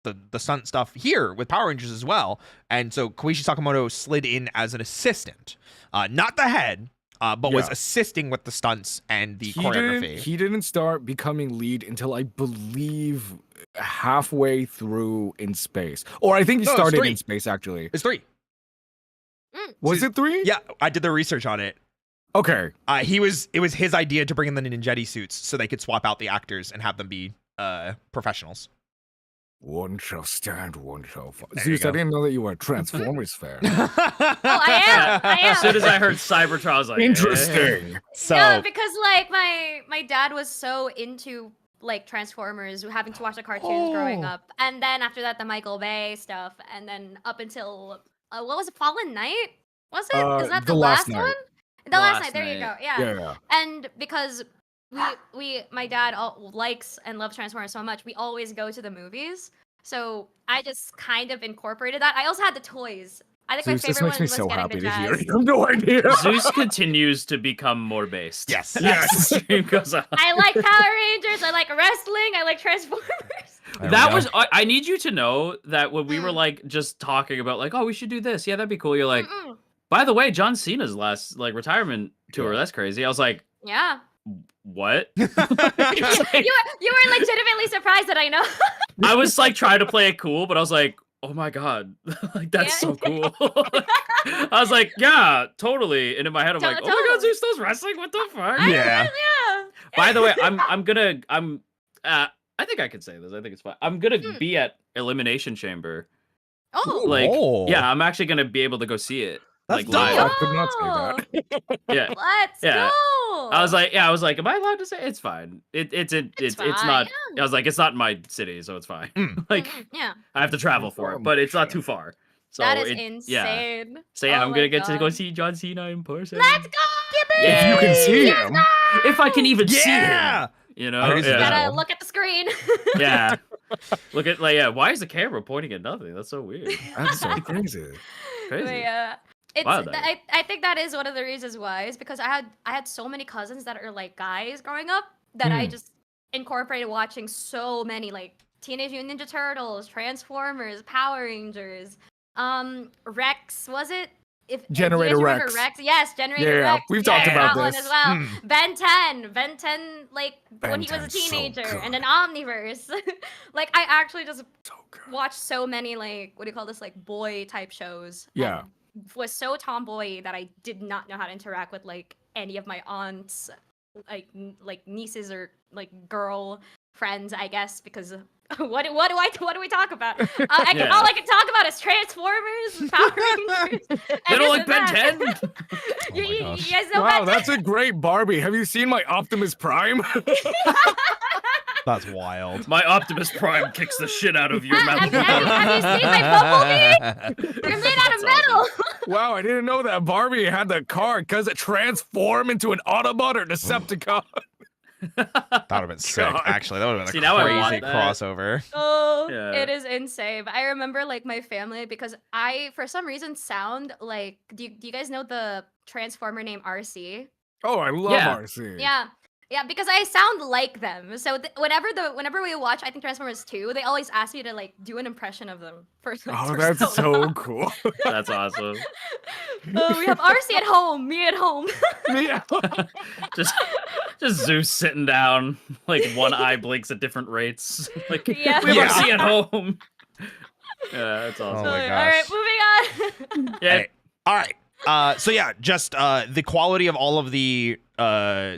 the stunt stuff here with Power Rangers as well?" And so Koichi Sakamoto slid in as an assistant, not the head, but was assisting with the stunts and the choreography. He didn't start becoming lead until I believe halfway through In Space, or I think he started In Space actually. It's 3. Was it 3? Yeah, I did the research on it. Okay. It was his idea to bring in the ninjetti suits so they could swap out the actors and have them be professionals. One shall stand, one shall fall. There Zeus, you I go. didn't know that you were a Transformers fan. I am. As soon as I heard Cybertron, I was like, Interesting. So No, because like my dad was so into like Transformers, having to watch the cartoons growing up, and then after that the Michael Bay stuff, and then up until what was it, Fallen Knight? Was it? Is that the last one? The last night. There you go. Yeah. And because my dad likes and loves Transformers so much, we always go to the movies. So I just kind of incorporated that. I also had the toys. I think Zeus, my this favorite makes me one was so getting happy the to hear. jazz. You have no idea. Zeus continues to become more based. Yes. Yes. Goes on. I like Power Rangers. I like wrestling. I like Transformers. That was. I need you to know that when we were like just talking about like, oh, we should do this. Yeah, that'd be cool. You're like, by the way, John Cena's last like retirement tour. That's crazy. I was like, Yeah. what? You were legitimately surprised that I know. I was like trying to play it cool, but I was like, oh my god, like that's so cool. I was like, yeah, totally. And in my head, I'm like, oh my god, Zeus does wrestling. What the fuck? Yeah. By the way, I think I could say this. I think it's fine. I'm gonna be at Elimination Chamber. Oh. Like, Oh. yeah, I'm actually gonna be able to go see it. That's like dope. live. I could not say that. Yeah. Let's Yeah. go. I was like, am I allowed to say it's fine? It's fine, not. yeah. I was like, it's not in my city, so it's fine. Like, Yeah. I have to travel for it, but it's not too far. So That is Yeah. insane. So yeah, Oh I'm my gonna get to go God. see John Cena in person. Let's go. Yeah. If you can see him. If I can even see Yeah. him. You know? I heard he's Yeah. Gotta visible. look at the screen. Yeah. Look at why is the camera pointing at nothing? That's so weird. That's so crazy. Crazy. But yeah. It's Wild, I think that is one of the reasons why is because I had so many cousins that are like guys growing up that I just incorporated watching so many like Teenage Mutant Ninja Turtles, Transformers, Power Rangers, Rex, was it? Do you Generator guys remember Rex. Rex. Yes, Generator Yeah, Rex. we've talked about that one this. as well. Ben 10, like Ben when he was a 10's so teenager, good. and then Omniverse. Like I actually just So good. watched so many like what do you call this, like boy type shows. Yeah. and was so tomboy that I did not know how to interact with like any of my aunts, like nieces or like girl friends, I guess, because what do we talk about? All I can talk about is Transformers, Power Rangers. They don't like Ben 10? You gosh. guys know Wow, Ben 10? that's a great Barbie. Have you seen my Optimus Prime? That's wild. My Optimus Prime kicks the shit out of your Have metal. you seen my Bumblebee? You're made out of metal. Wow, I didn't know that Barbie had the car because it transformed into an Autobot or Decepticon. That would have been sick, God. actually. That would have See, been now a I crazy want that. crossover. Oh, Yeah. it is insane. But I remember like my family because I, for some reason, sound like. Do you guys know the Transformer named RC? Oh, I love Yeah. RC. Yeah, because I sound like them. So whenever we watch, I think Transformers 2, they always ask me to like do an impression of them. For Oh, that's so cool. That's awesome. We have RC at home, me at home. Yeah. Just Just Zeus sitting down, like one eye blinks at different rates. Like Yeah. we Yeah. were seeing home. Yeah, that's awesome. Oh my All right, moving on. Yeah, Hey, all right. So yeah, just the quality of all of the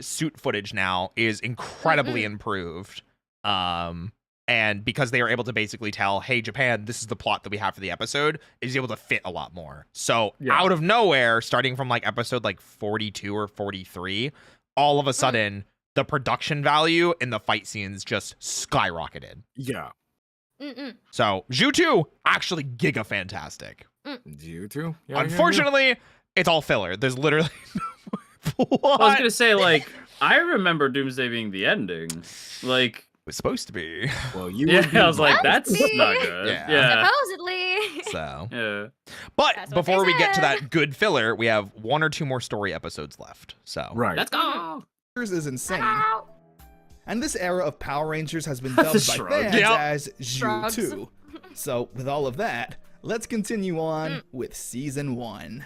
suit footage now is incredibly improved. And because they are able to basically tell, hey, Japan, this is the plot that we have for the episode, is able to fit a lot more. So out of nowhere, starting from like episode like 42 or 43, all of a sudden the production value in the fight scenes just skyrocketed. Yeah. So Zhu actually giga fantastic. You too. Yeah, Unfortunately, it's all filler. There's literally no plot. I was gonna say, like, I remember Doomsday being the ending. Like, was supposed to be. Well, you. yeah, I was like, Supposed to that's be. not good. Yeah. Yeah. Supposedly. So, Yeah. but That's what before they we get to said. that good filler, we have 1 or 2 more story episodes left. So, Right. Let's go. Is insane. Ow. And this era of Power Rangers has been That's a dubbed by shrug. fans Yep. as Shrugs. Zhu 2. So, with all of that, let's continue on with Season 1.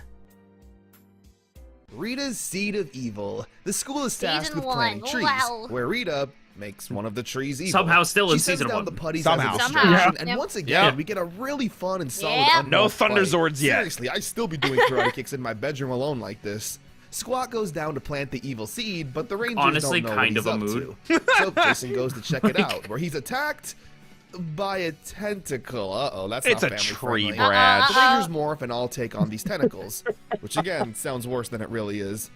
Rita's Seed of Evil. The school is tasked Season with planting one. trees, Wow. where Rita makes one of the trees evil. Somehow still in she sends Season down 1. the putties Somehow. as a Somehow. distraction, and Yep. once again, Yep. we get a really fun and solid Yep. unmarked No Thunder fight. Zords yet. Seriously, I'd still be doing karate kicks in my bedroom alone like this. Squat goes down to plant the evil seed, but the Rangers Honestly, don't know kind what of he's a up mood. to. So Jason goes to check it out, where he's attacked by a tentacle. Uh-oh, that's it's not a family tree, friendly. Brad. The Rangers morph and all take on these tentacles, which again sounds worse than it really is.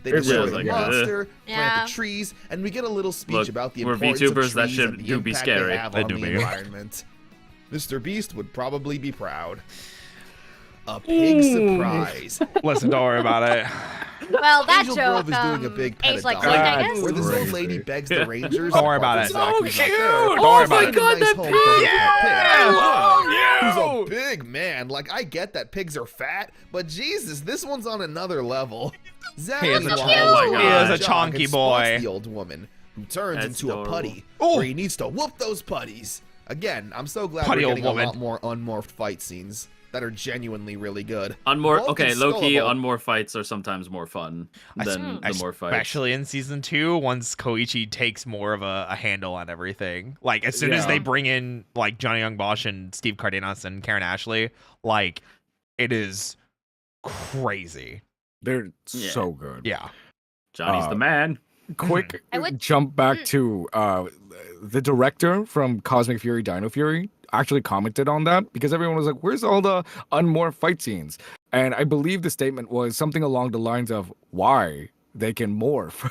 They It destroy feels the like it. monster, plant Yeah. the trees, and we get a little speech Look, about the we're importance VTubers, of that trees shit and the do be impact scary. they have They on do the be. environment. Mr. Beast would probably be proud. A pig surprise. Listen, don't worry about it. Well, that Angel joke Grove is doing a big pet aged like dog, shit, I guess. where this old Crazy. lady begs the Rangers. Don't worry about it. So cute! Don't worry about it. God, that pig! He's a big man. Like, I get that pigs are fat, but Jesus, this one's on another level. Zach He is a meanwhile chunky- goes he on is a jog chunky and spots boy. The old woman who turns That's into adorable. a putty, Oh. where he needs to whoop those putties. Again, I'm so glad Putty we're old getting woman. a lot more unmorphed fight scenes that are genuinely really good. Unmore, Bulk okay, and low-key, Skullable- unmore fights are sometimes more fun than the more fights. Especially in season 2, once Koichi takes more of a handle on everything. Like, as soon as Yeah. they bring in, like, Johnny Young Bosch and Steve Cardenas and Karen Ashley, like, it is crazy. They're Yeah. so good. Yeah. Johnny's the man. Quick I would- jump back to the director from Cosmic Fury Dino Fury actually commented on that because everyone was like, where's all the unmorphed fight scenes? And I believe the statement was something along the lines of why they can morph.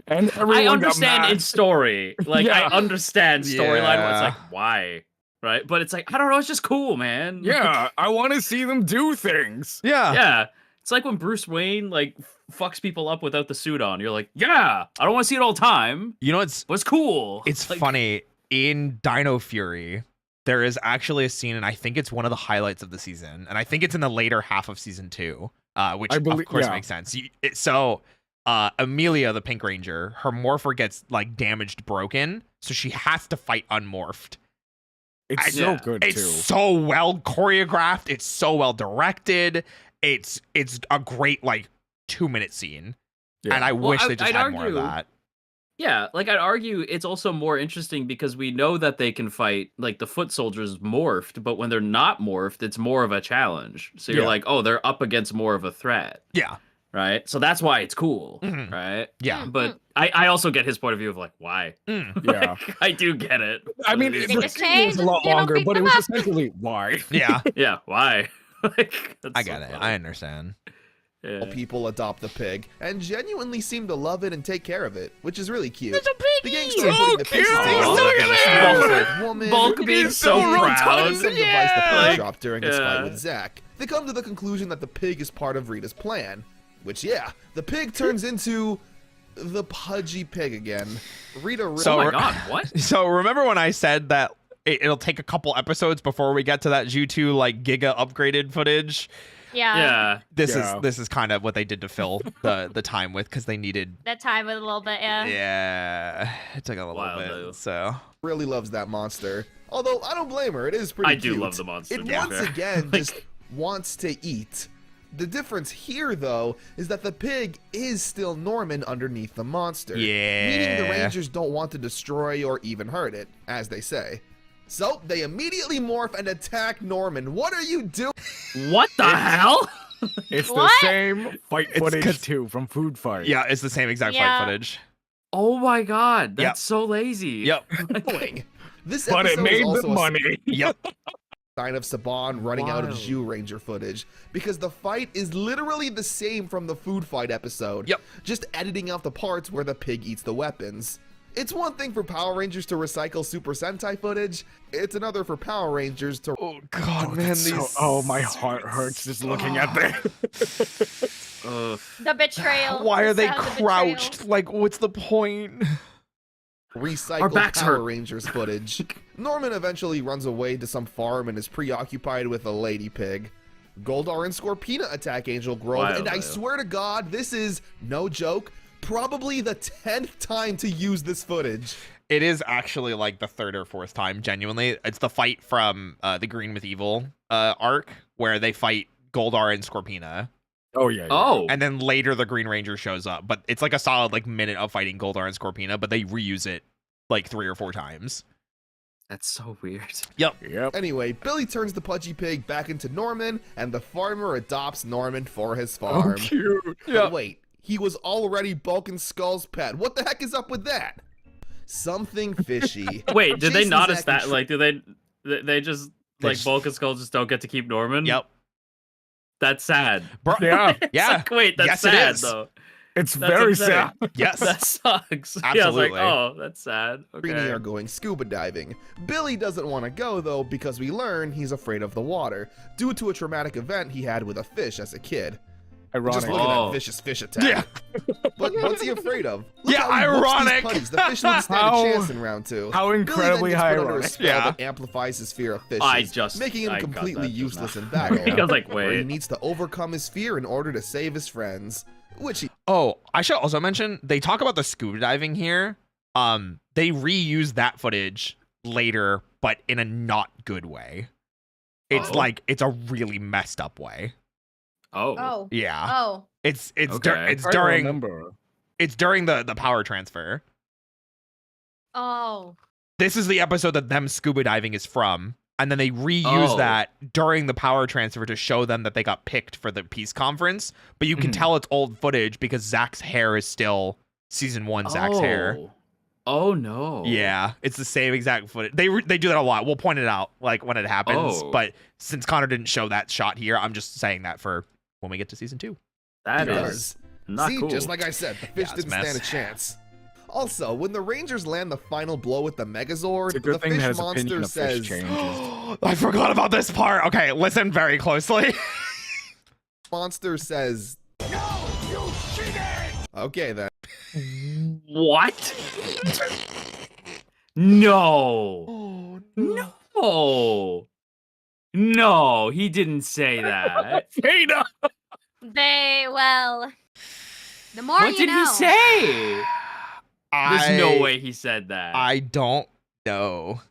And everyone I got understand mad. in story. Like, Yeah. I understand storyline where it's Yeah. like, why? Right? But it's like, I don't know, it's just cool, man. Yeah, I want to see them do things. Yeah. Yeah. It's like when Bruce Wayne, like, fucks people up without the suit on. You're like, yeah, I don't want to see it all the time, You know, it's but it's cool. It's Like, funny. In Dino Fury, there is actually a scene, and I think it's one of the highlights of the season, and I think it's in the later half of season 2, which I believe- of course yeah. makes sense. Amelia, the Pink Ranger, her morpher gets like damaged, broken, so she has to fight unmorphed. It's so Yeah. good It's too. so well choreographed. It's so well directed. It's a great like 2-minute scene, Yeah. and I Well, wish they just I'd had more of argue- that. Yeah, like I'd argue it's also more interesting because we know that they can fight like the foot soldiers morphed, but when they're not morphed, it's more of a challenge. So you're Yeah. like, oh, they're up against more of a threat, Yeah, right? So that's why it's cool, Mhm. right? yeah. But I also get his point of view of like, why? Mm. Yeah. Like, I do get it. I mean, It's the like, just scene change was a lot and, you know, longer, beat but it them was up. essentially why. Yeah, yeah, why? Like, that's I so get it. funny. I understand. Yeah. People adopt the pig and genuinely seem to love it and take care of it, which is really cute. It's a The piggy. gang starts putting the pieces cute. together. Oh, look at that. This woman. Bulk being He's so so proud. rotund. Some device the Yeah. pig dropped during his fight Yeah. with Zack. They come to the conclusion that the pig is part of Rita's plan. Which, yeah, the pig turns into the pudgy pig again. Rita. So- Oh my god, what? So remember when I said that it'll take a couple episodes before we get to that Ju2 like giga upgraded footage? Yeah. Yeah. This is kind of what they did to fill the time with, because they needed. That time with a little bit, yeah. Yeah, it took a little Wild, bit. though. So really loves that monster. Although I don't blame her, it is pretty I do cute. love the monster, It to be once fair. again Like- just wants to eat. The difference here, though, is that the pig is still Norman underneath the monster. Yeah. Meaning the Rangers don't want to destroy or even hurt it, as they say. So they immediately morph and attack Norman. What are you doing? What the hell? It's the What? same fight It's footage 'cause- too from Food Fight. Yeah, it's the same exact Yeah. fight footage. Oh my god, that's Yep. so lazy. Yep. This But it episode is made also the a money. Yep. sign of Saban running out of Wild. Zhu Ranger footage, because the fight is literally the same from the Food Fight episode. Yep. Just editing out the parts where the pig eats the weapons. It's one thing for Power Rangers to recycle Super Sentai footage. It's another for Power Rangers to. Oh god, Oh, man, that's so- these. oh, my heart hurts just looking at that. Ugh. The betrayal. Why are the they sound of betrayal. crouched? Like, what's the point? Our Recycled backs Power hurt. Rangers footage. Norman eventually runs away to some farm and is preoccupied with a lady pig. Goldar and Scorpina attack Angel Grove, Wild, and I wild. swear to God, this is, no joke, probably the 10th time to use this footage. It is actually like the third or fourth time, genuinely. It's the fight from the Green with Evil arc, where they fight Goldar and Scorpina. Oh yeah. Oh. And then later the Green Ranger shows up. But it's like a solid like minute of fighting Goldar and Scorpina, but they reuse it like 3 or 4 times. That's so weird. Yep. Anyway, Billy turns the pudgy pig back into Norman, and the farmer adopts Norman for his Oh, farm. cute. But wait, he was already Bulk and Skull's pet. What the heck is up with that? Something fishy. Wait, did they Jason's notice acting that? Like, do they just They like just- Bulk and Skull just don't get to keep Norman? Yep. That's sad. Bro, Yeah. It's Yeah. like, wait, that's Yes, it sad is. though. It's That's very upsetting. sad. yes. That sucks. Yeah, I was Absolutely. like, oh, that's sad. Trini Okay. are going scuba diving. Billy doesn't want to go though because we learn he's afraid of the water due to a traumatic event he had with a fish as a kid. Ironic. Just look at Oh. that vicious fish attack. Yeah. But what's he afraid of? Look Yeah, how he whoops these ironic. putties. The fish wouldn't stand How- a chance in round 2. how incredibly Billy then gets high put under a ironic. spell Yeah. that amplifies his fear of fishes, making I him got completely that just useless now. in battle. I was like, where he wait. needs to overcome his fear in order to save his friends, which he Oh, I should also mention they talk about the scuba diving here. They reuse that footage later, but in a not good way. It's Oh. like it's a really messed up way. Oh. Oh. Yeah. Oh. It's Okay. it's I during remember. it's during the power transfer. Oh. This is the episode that them scuba diving is from, and then they reuse Oh. that during the power transfer to show them that they got picked for the peace conference. But you can Mhm. tell it's old footage because Zach's hair is still season 1 Zach's hair. Oh no. Yeah, it's the same exact footage. They do that a lot. We'll point it out like when it happens. Oh. But since Connor didn't show that shot here, I'm just saying that for when we get to season 2. That he is does. not See, cool. just like I said, the fish it's a didn't mess. stand a chance. Also, when the Rangers land the final blow with the Megazord, It's a good the thing fish that his opinion monster of fish says, changes. I forgot about this part. Okay, listen very closely. monster says, "No, you cheated!" Okay then. What? No. No. No, he didn't say that. Athena! Well, the more What you did know. he say? There's no I- way he said that. I don't know.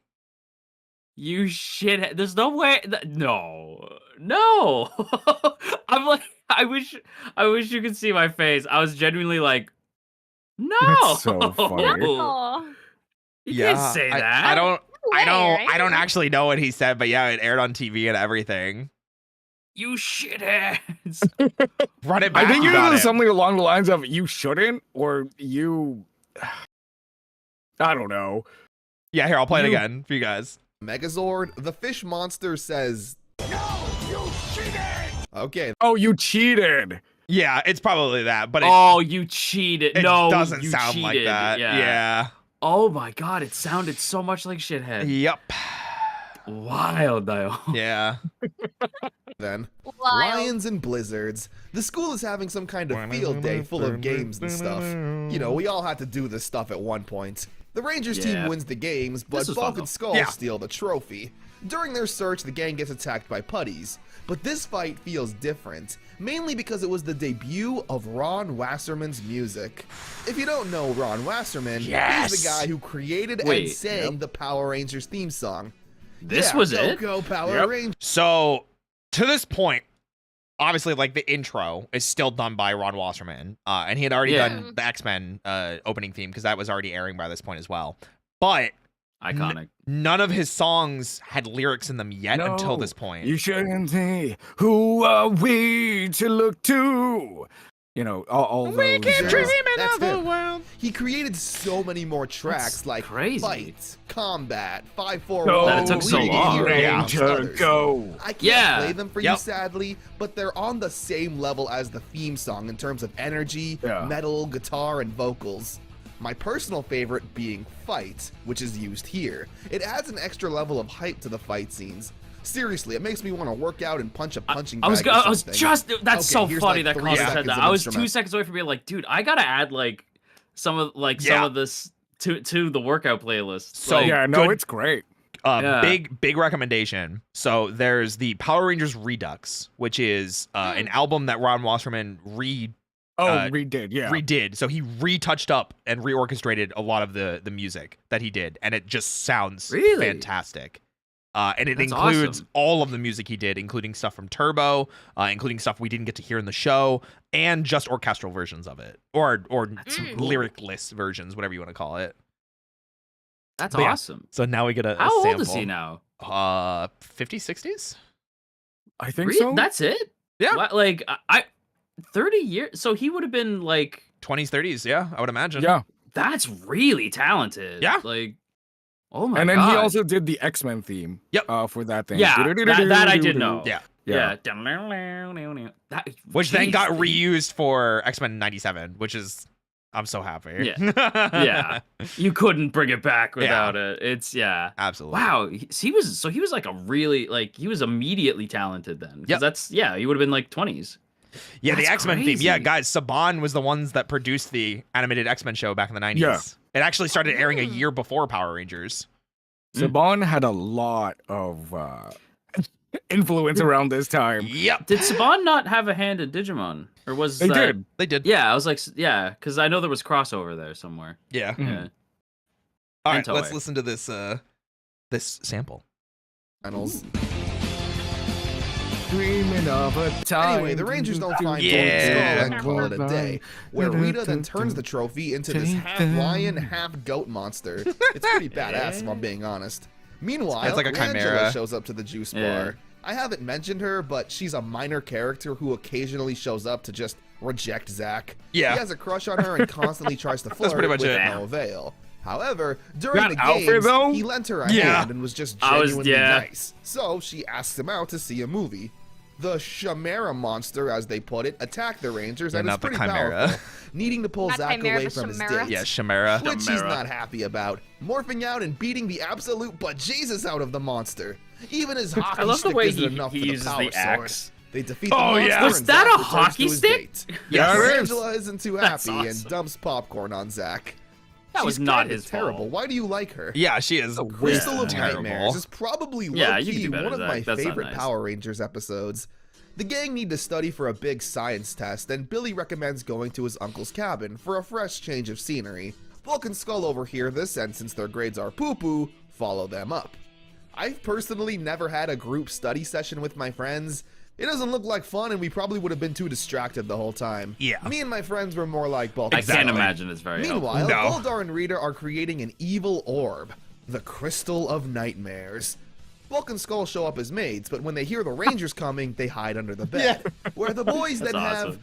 You shit. There's no way. No. No. I'm like, I wish you could see my face. I was genuinely like, no. That's so funny. Oh. You can't say that. I don't. No way, I don't right? actually know what he said, but yeah, it aired on TV and everything. You shitheads. Run it back. I think you got know it. something along the lines of "you shouldn't" or "you." I don't know. Yeah, here I'll play it You- again for you guys. Megazord, the fish monster says, "No, you cheated!" Okay, Oh, you cheated! Yeah, it's probably that, but it, Oh, you cheated. it No, doesn't you sound cheated. like that. Yeah. Oh my god, it sounded so much like shithead. Yep. Wild, though. Yeah. then. Wild. Lions and blizzards. The school is having some kind of field day full of games and stuff. You know, we all had to do this stuff at one point. The Rangers Yeah. team wins the games, but This was fun, Bulk though. and Skull Yeah. steal the trophy. During their search, the gang gets attacked by putties. But this fight feels different, mainly because it was the debut of Ron Wasserman's music. If you don't know Ron Wasserman, Yes! he's the guy who created and Wait, sang the Power Rangers theme song. This Yeah, was go, it? Go Power Yep. Rangers. So to this point, obviously, like, the intro is still done by Ron Wasserman, and he had already done the X-Men opening theme because that was already airing by this point as well. But Iconic. none of his songs had lyrics in them yet until this point. You shouldn't say, who are we to look to? You know, all We those. keep dreaming That's of a it. world. He created so many more tracks That's like crazy. Fight, Combat, 541. Go, That it took so Reading long. Hero, amongst Ranger, others. go. I can't Yeah. play them for Yep. you, sadly, but they're on the same level as the theme song in terms of energy, metal, guitar, and vocals. My personal favorite being Fight, which is used here. It adds an extra level of hype to the fight scenes. Seriously, it makes me want to work out and punch a punching bag. I was or just. something. That's Okay, so here's funny like that 3 Connor said seconds that. of I was 2 instrumental. seconds away from being like, dude, I gotta add like some of this to the workout playlist. So Like, Yeah, no, good- it's great. Yeah. Big recommendation. So there's the Power Rangers Redux, which is an album that Ron Wasserman redid. So he retouched up and reorchestrated a lot of the music that he did, and it just sounds Really? fantastic. And it That's includes awesome. all of the music he did, including stuff from Turbo, including stuff we didn't get to hear in the show, and just orchestral versions of it, or so cool. lyricless versions, whatever you want to call it. That's But yeah, awesome. So now we get a How old sample. is he now? 50s, 60s? I think Really? so. That's it? Yeah. What, like I 30 years. So he would have been like. 20s, 30s, yeah, I would imagine. Yeah. That's really talented. Yeah. Like. Oh my And then god. he also did the X-Men theme. Yep. For that thing. Yeah, that I did know. Yeah. Yeah. That, Which then jeez, got dude. reused for X-Men 97, which is, I'm so happy. Yeah. You couldn't bring it back without it. It's Absolutely. Wow. He was like a really like he was immediately talented then. 'Cause Yep. that's he would have been like 20s. Yeah, the That's X-Men theme. Yeah, crazy. guys, Saban was the ones that produced the animated X-Men show back in the 90s. Yeah. It actually started airing a year before Power Rangers. Saban had a lot of influence around this time. Yep. Did Saban not have a hand in Digimon? Or was They that... did. They did. Yeah, I was like, yeah, because I know there was crossover there somewhere. Yeah. Yeah. All And right, let's Toei. listen to this this sample. Finals. Dreaming of a time. Anyway, the Rangers don't find Yeah. Golden Skull and call it a day, where Rita then turns the trophy into this half lion, half goat monster. It's pretty badass, if I'm being honest. Meanwhile, It's like a Angela chimera. shows up to the juice bar. Yeah. I haven't mentioned her, but she's a minor character who occasionally shows up to just reject Zack. Yeah. He has a crush on her and constantly tries to flirt pretty much with it. no avail. However, during That the outfit, games, though? he lent her a Yeah. hand and was just I was- genuinely yeah. nice. So she asks him out to see a movie. The Chimera monster, as they put it, attacked the Rangers and is not the pretty Chimera. powerful, needing to pull Not Zack Chimera, away but from his Chimera. date. Yeah, Chimera. Which she's not happy about, morphing out and beating the absolute bejesus out of the monster. Even his hockey I love the stick way isn't enough he for the uses power the axe. source. They defeat the Oh, monster yeah. Was and that Zack a returns hockey to his stick? date. Yeah, it is. Angela isn't too That's happy and awesome. dumps popcorn on Zack. That was She's not kinda his terrible. fault. Why do you like her? Yeah, she is. Crystal of terrible. Nightmares is probably Yeah, you can low-key do better, one of Zach. my That's not favorite nice. Power Rangers episodes. The gang need to study for a big science test, and Billy recommends going to his uncle's cabin for a fresh change of scenery. Bulk and Skull overhear this, and since their grades are poo-poo, follow them up. I've personally never had a group study session with my friends. It doesn't look like fun, and we probably would have been too distracted the whole time. Yeah. Me and my friends were more like Bulk I and can't Skull. imagine it's very helpful. Meanwhile, No. Goldar and Rita are creating an evil orb, the Crystal of Nightmares. Bulk and Skull show up as maids, but when they hear the Rangers coming, they hide under the bed. Where the boys then That's have awesome.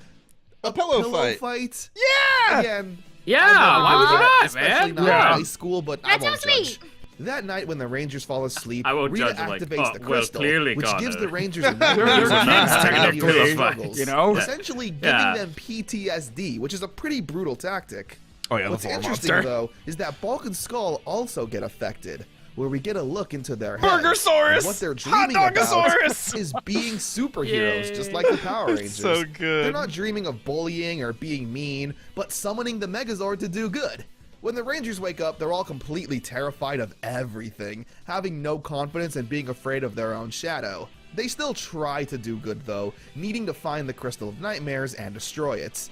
A pillow fight. fight. Yeah. Again, Yeah, I why would you that, not, especially man? not Yeah. in high school, but I That's so won't judge. sweet. That night when the Rangers fall asleep, I won't Rita judge, like, activates oh, the well, crystal, clearly, which Connor. gives the Rangers a They're nightmare not and technically, their struggles, you know? essentially giving Yeah. them PTSD, which is a pretty brutal tactic. Oh yeah, What's the floor interesting, monster. though, is that Bulk and Skull also get affected, where we get a look into their heads. Burgersaurus! And what they're Hot dreaming about Dogosaurus! is being superheroes, just like the Power Rangers. So good. They're not dreaming of bullying or being mean, but summoning the Megazord to do good. When the Rangers wake up, they're all completely terrified of everything, having no confidence and being afraid of their own shadow. They still try to do good, though, needing to find the Crystal of Nightmares and destroy it.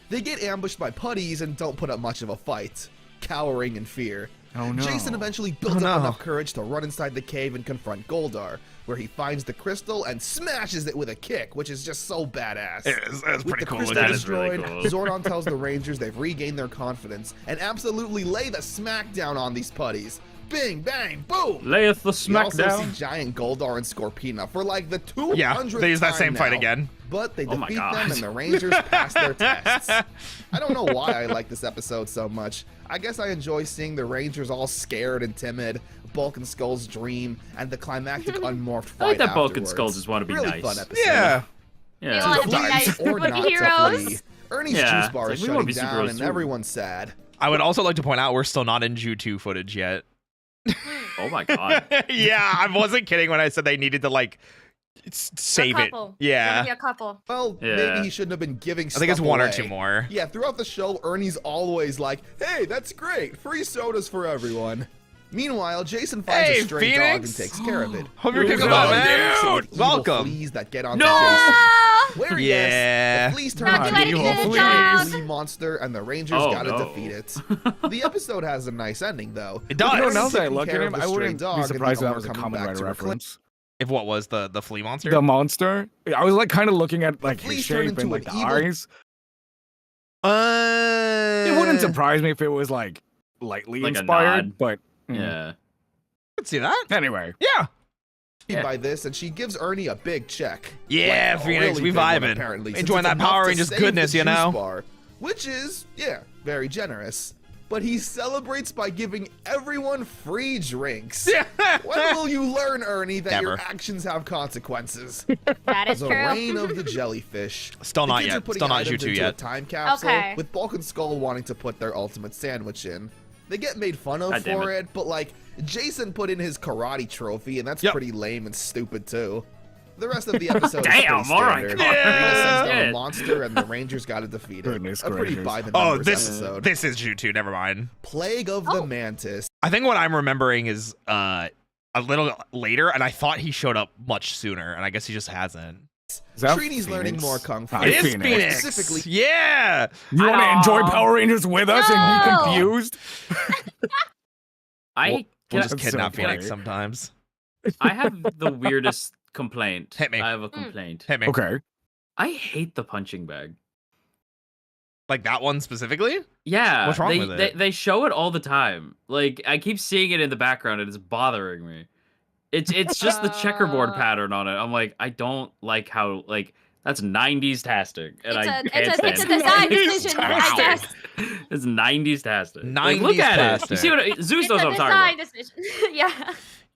They get ambushed by putties and don't put up much of a fight, cowering in fear. Oh no. Jason eventually builds up enough courage to run inside the cave and confront Goldar, where he finds the crystal and smashes it with a kick, which is just so badass. It's With pretty the cool. crystal That is really destroyed, cool. Zordon tells the Rangers they've regained their confidence and absolutely lay the smackdown on these putties. Bing, bang, boom! Layeth the We also see smackdown. Giant Goldar and Scorpina for like the 200th Yeah, they use that same time fight now. again. But they Oh my defeat God. them and the Rangers pass their tests. I don't know why I like this episode so much. I guess I enjoy seeing the Rangers all scared and timid, Bulk and Skull's dream, and the climactic unmorphed fight I like that Bulk and afterwards. Skull just want to be really nice. fun episode. Yeah. They Yeah. want to be nice Or with not to heroes. flee. Ernie's Yeah, juice bar it's is like, we wanna shutting be down superheroes and too. everyone's sad. I would also like to point out we're still not in Ju2 footage yet. Oh my god. Yeah, I wasn't kidding when I said they needed to like save a it. couple. Yeah. Maybe a couple. Well, Yeah. maybe he shouldn't have been giving I think it's stuff one or away. two more. Yeah, throughout the show, Ernie's always like, hey, that's great. Free sodas for everyone. Meanwhile, Jason finds Hey, a stray dog and Phoenix. takes care of it. Hope you're He's kicking got butt, a man. full of Dude, evil welcome. Fleas that get onto No! Jason. Ah! Where Yeah. the fleas turn Not into do anything a to the evil dog. flea monster, and the Rangers Oh, gotta no. defeat it. The episode has a nice ending, though. It does. You know, Ernie now that I taking look at care him, of the I stray wouldn't dog be and the surprised if that owner was a coming Kamen back Rider to reclaim- reference. If what was the flea monster? The monster. I was like kind of looking at like his fleas turn shape into and like an the evil- eyes. It wouldn't surprise me if it was like lightly Like a inspired, nod. but Yeah. Could see that. anyway. Yeah. Yeah. by this, and she gives Ernie a big check. Yeah, Like, a Phoenix, really we big one, vibing. apparently, since Enjoying it's that enough Power to Rangers save goodness, the you know? juice bar, which is, yeah, very generous. But he celebrates by giving everyone free drinks. Yeah. When will you learn, Ernie, that your Never. actions have consequences? That is The true. reign of the jellyfish. Still The not kids yet. are putting Still not items Ju2 into yet. A time capsule, Okay. with Bulk and Skull wanting to put their ultimate sandwich in. They get made fun of God damn for it. it, but like Jason put in his karate trophy, and that's Yep. pretty lame and stupid too. The rest of the episode is Damn, pretty all right, standard. come on. Rita sends down a Yeah. monster, and the Rangers got to defeat it. Goodness A pretty gracious. by the Oh, numbers this episode. this is Ju2. Never mind. Plague of the Mantis. I think what I'm remembering is a little later, and I thought he showed up much sooner, and I guess he just hasn't. Is that Trini's learning Phoenix? more kung fu. Hi, It is Phoenix. Phoenix. Specifically- Yeah. You want to enjoy Aw. Power Rangers with us and No. be confused? I We'll can just That's kidnap so Phoenix funny. sometimes. I have the weirdest complaint. Hit me. I have a complaint. Hit me. Okay. I hate the punching bag. Like that one specifically? Yeah. What's wrong they, with they, it? They show it all the time. Like I keep seeing it in the background and it's bothering me. It's just the checkerboard pattern on it. I'm like, I don't like how like that's 90s tastic. And I can't It's a stand it. design decision, I guess. It's 90s tastic. Like, look 90s at it. You tastic. see what Zeus It's knows a what I'm talking design about. decision. Yeah.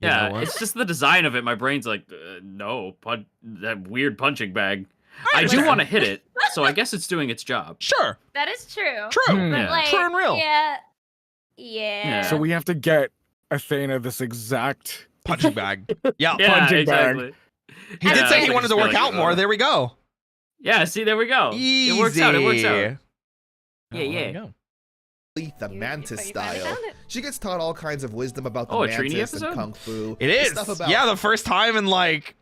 You know Yeah, what? it's just the design of it. My brain's like, no, that weird punching bag. I do understand. want to hit it, so I guess it's doing its job. Sure. That is true. True. Hmm. But Yeah. like, True and real. Yeah. Yeah. So we have to get Athena this exact. Punching bag. Yeah. Yeah, punching bag. exactly. He did Yeah, say I he wanted to just work feel out like, more. There we go. Yeah, see, there we go. Easy. It works out. It works out. Oh, Yeah, there yeah. we go. The Mantis you finally style. found it. She gets taught all kinds of wisdom about the Oh, a Trini Mantis episode? and kung fu. It is. Stuff about Yeah, the first time in like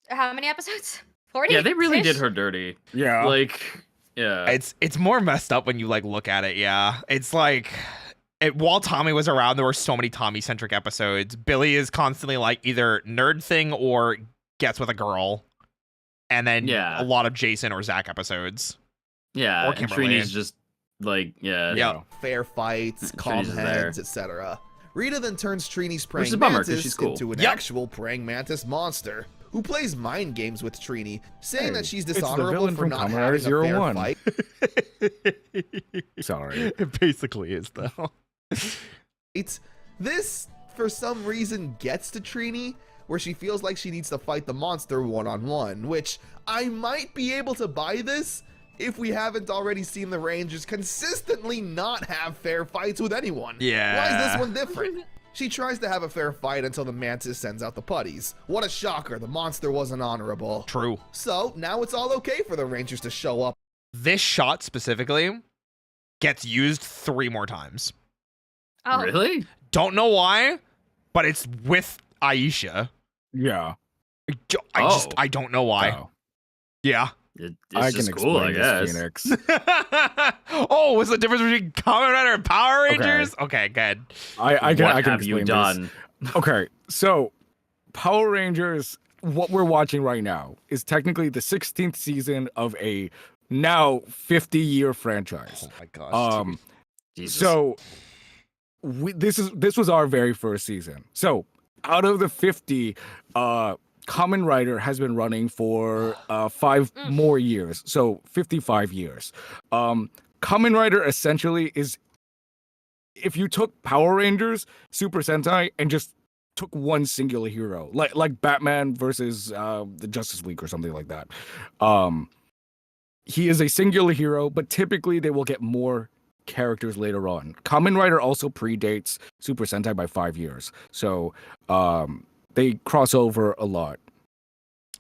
How many episodes? 40? Yeah, they really did her dirty. Yeah. Like, yeah. it's more messed up when you like look at it. Yeah, it's like while Tommy was around, there were so many Tommy centric episodes. Billy is constantly like either nerd thing or gets with a girl, and then Yeah. a lot of Jason or Zach episodes. Yeah, or and Kimberly. Trini's just like, yeah. Yeah. fair fights, calm Trini's there. heads, etc. Rita then turns Trini's Which praying is a bummer, 'cause mantis she's cool. into an Yep. actual praying mantis monster, who plays mind games with Trini, saying Hey, that she's it's the dishonorable villain for from not Kamen having Rider a fair 01. fight. Sorry. It basically is though. This, for some reason, gets to Trini, where she feels like she needs to fight the monster one-on-one, which I might be able to buy this if we haven't already seen the Rangers consistently not have fair fights with anyone. Yeah. Why is this one different? She tries to have a fair fight until the Mantis sends out the putties. What a shocker, the monster wasn't honorable. True. So, now it's all okay for the Rangers to show up. This shot specifically gets used 3 more times. Oh. Really? Don't know why, but it's with Aisha. Yeah. I don't know why. Oh. Yeah. It's I can just cool, I explain guess. this, Phoenix. Oh, what's the difference between Kamen Rider and Power Rangers? Okay, good. I can What have you explain done? this. Okay, so Power Rangers, what we're watching right now, is technically the 16th season of a now 50-year franchise. Oh my gosh. dude. Jesus. So this was our very first season. So out of the 50, Kamen Rider has been running for 5 more years, so 55 years. Kamen Rider essentially is, if you took Power Rangers, Super Sentai, and just took one singular hero, like Batman versus the Justice League or something like that. He is a singular hero, but typically they will get more characters later on. Kamen Rider also predates Super Sentai by 5 years, so they cross over a lot.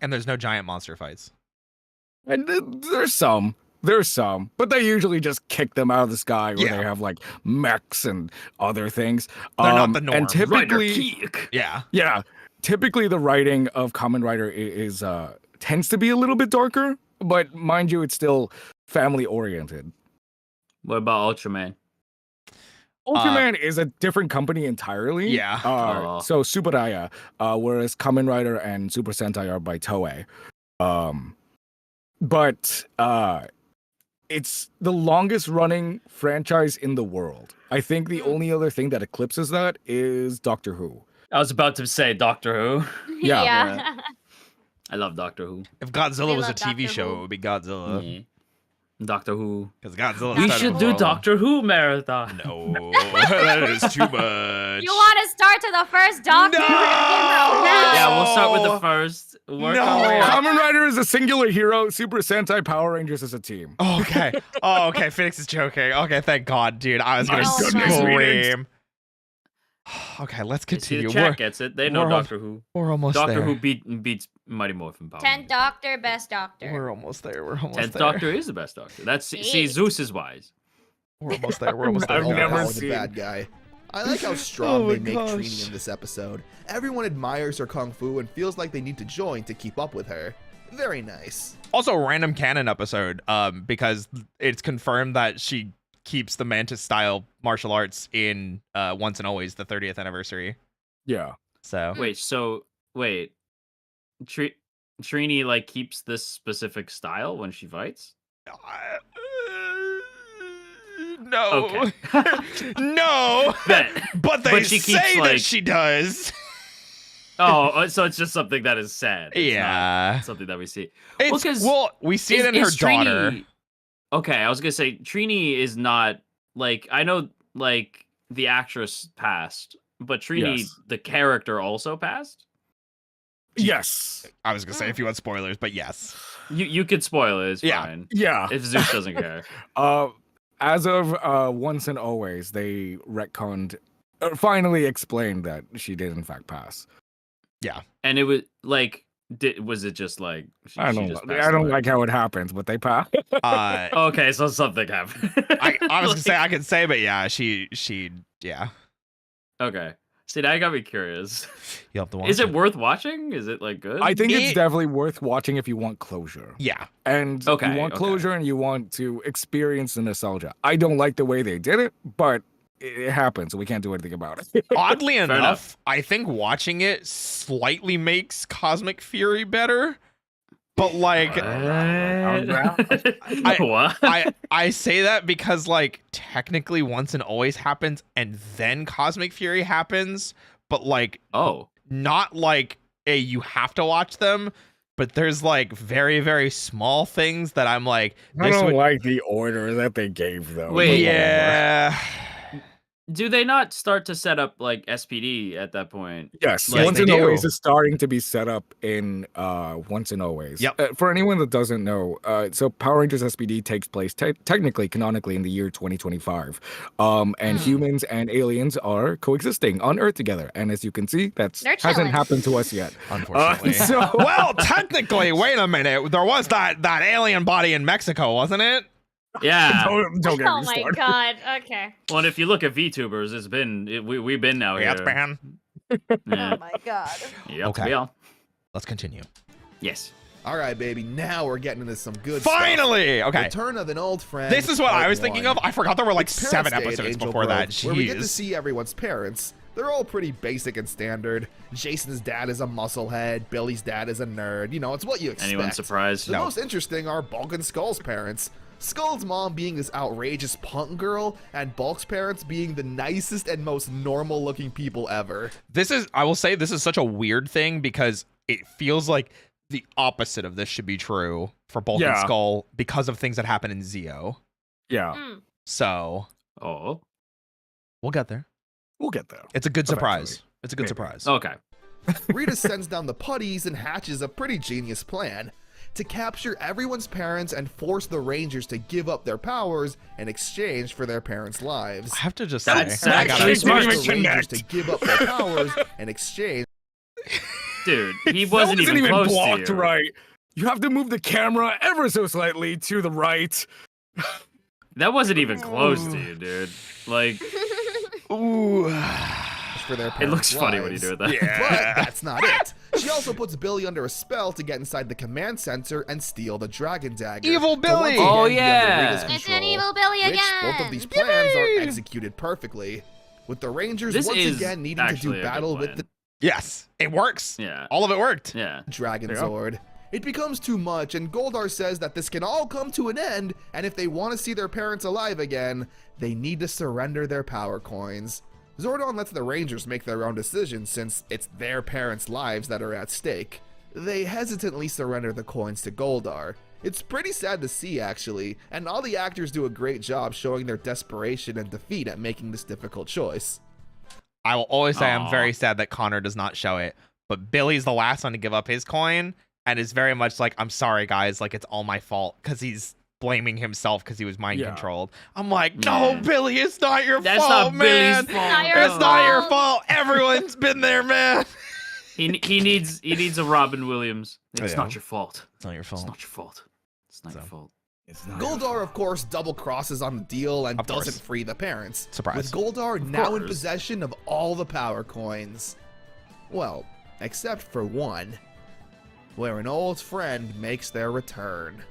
And there's no giant monster fights. And there's some, but they usually just kick them out of the sky where they have like mechs and other things. They're not the norm. And typically, Yeah. typically the writing of Kamen Rider is tends to be a little bit darker, but mind you, it's still family oriented. What about Ultraman? Ultraman is a different company entirely. Yeah. So Subaraya, whereas Kamen Rider and Super Sentai are by Toei. But it's the longest running franchise in the world. I think the only other thing that eclipses that is Doctor Who. I was about to say Doctor Who. Yeah. I love Doctor Who. If Godzilla We was a love TV Doctor show, Who. it would be Godzilla. Yeah. Doctor Who. Because Godzilla. We started should the do world. Doctor Who marathon. No, that is too much. You want to start to the first Doctor? No! Yeah, we'll start with the No. first. Work No. our way up. Kamen Rider is a singular hero. Super Sentai Power Rangers is a team. Okay. Oh, okay. Phoenix is joking. Okay, thank God, dude. I was gonna Oh my scream. Okay, let's You see, continue. the chat gets it. They know we're Doctor Who. We're almost Doctor there. Who beats Mighty Morphin Power. 10th Doctor, best Doctor. We're almost there. We're almost 10th there. Doctor is the best Doctor. That's see, Jeez. Zeus is wise. We're almost there. We're almost there. I've Oh, never wow, the seen- bad guy. I like how strong Oh they my make gosh. Trini in this episode. Everyone admires her kung fu and feels like they need to join to keep up with her. Very nice. Also, random canon episode. Because it's confirmed that she keeps the Mantis style martial arts in Once and Always, the 30th anniversary. Yeah. So Wait. Trini like keeps this specific style when she fights? no, Okay. no. But they But she keeps, say that like- she does. Oh, so it's just something that is said. It's Yeah. not something that we see. It's, 'cause well, we see it in her daughter. Trini... Okay, I was gonna say Trini is not like I know like the actress passed, but Trini Yes. the character also passed. Yes. I was gonna say if you want spoilers, but yes. You could spoil it. It's Yeah. fine. Yeah. If Zeus doesn't care. As of Once and Always, they retconned, finally explained that she did in fact pass. And it was like, was it just like she I don't. just I passed don't away? like how it happens, but they pass. Okay, so something happened. I was gonna say I could say, but yeah, she yeah. Okay. See, now you got me curious. You have to watch Is it worth watching? Is it like good? I think it's It- definitely worth watching if you want closure. Yeah. And Okay, you want okay. closure and you want to experience the nostalgia. I don't like the way they did it, but it happens, so we can't do anything about it. Oddly enough, enough. I think watching it slightly makes Cosmic Fury better. But like What? I say that because like technically Once and Always happens and then Cosmic Fury happens, but like Oh. not like you have to watch them, but there's like very, very small things that I'm like I this don't would like the order that they gave, though. Wait, yeah. Do they not start to set up like SPD at that point? Yes, Yes, Once they and do. Always is starting to be set up in Once and Always. Yep. For anyone that doesn't know, so Power Rangers SPD takes place technically, canonically, in the year 2025. And humans and aliens are coexisting on Earth together. And as you can see, that They're hasn't chilling. happened to us yet. Unfortunately. Well, technically, wait a minute. There was that alien body in Mexico, wasn't it? Yeah. Don't get Oh me my started. god. Okay. Well, and if you look at VTubers, it's been we've been out Yeah, here. it's banned. Yeah. Oh my god. Yep, Okay. we all. Let's continue. Yes. All right, baby. Now we're getting into some good Finally! stuff. Okay. Return of an old friend. This is what I part was thinking 1. of. I forgot there were like It's 7 Parents' Day at episodes Angel before that. Grove, where we get to Jeez. see everyone's parents. They're all pretty basic and standard. Jason's dad is a musclehead. Billy's dad is a nerd. You know, it's what you expect. Anyone surprised? The most interesting are Bulk and Skull's parents. Skull's mom being this outrageous punk girl, and Bulk's parents being the nicest and most normal looking people ever. I will say this is such a weird thing because it feels like the opposite of this should be true for Bulk and Skull because of things that happen in Zio. Yeah. So, we'll get there. We'll get there. It's a good surprise. Eventually. It's a good Maybe. surprise. Okay. Rita sends down the putties and hatches a pretty genius plan to capture everyone's parents and force the Rangers to give up their powers in exchange for their parents' lives. I have to just That's say, I actually gotta, smart. Force the Rangers to give up their powers in exchange. Dude, he wasn't That even close blocked to you. right. You have to move the camera ever so slightly to the right. That wasn't even close to you, dude. Like, ooh. For their it looks parents' funny when you lives. do it. That. But that's not it. She also puts Billy under a spell to get inside the command center and steal the dragon dagger. Evil To Billy! once again Oh, be under yeah. Rita's It's control, an evil Billy which again. both of these plans are executed perfectly, with the Rangers This once is again needing to actually do a good battle with plan. the Yes, it works. Yeah. All of it worked. Yeah. Dragon Zord. It becomes too much, and Goldar says that this can all come to an end, and if they want to see their parents alive again, they need to surrender their power coins. Zordon lets the Rangers make their own decisions since it's their parents' lives that are at stake. They hesitantly surrender the coins to Goldar. It's pretty sad to see, actually, and all the actors do a great job showing their desperation and defeat at making this difficult choice. I will always say I'm Aw. very sad that Connor does not show it, but Billy's the last one to give up his coin and is very much like, I'm sorry, guys, like it's all my fault because he's blaming himself because he was mind controlled. I'm like, no, Yeah. Billy, it's not your That's fault, not man. Billy's fault. Not your It's not your fault. fault. Everyone's been there, man. He needs a Robin Williams. It's Yeah. not your fault. It's not your It's fault. not your fault. It's not your fault. It's not Goldar, of course, double crosses on the deal and Of course. doesn't free the parents. Surprise. With Goldar now in course. possession of all the power coins. Well, except for one, where an old friend makes their return.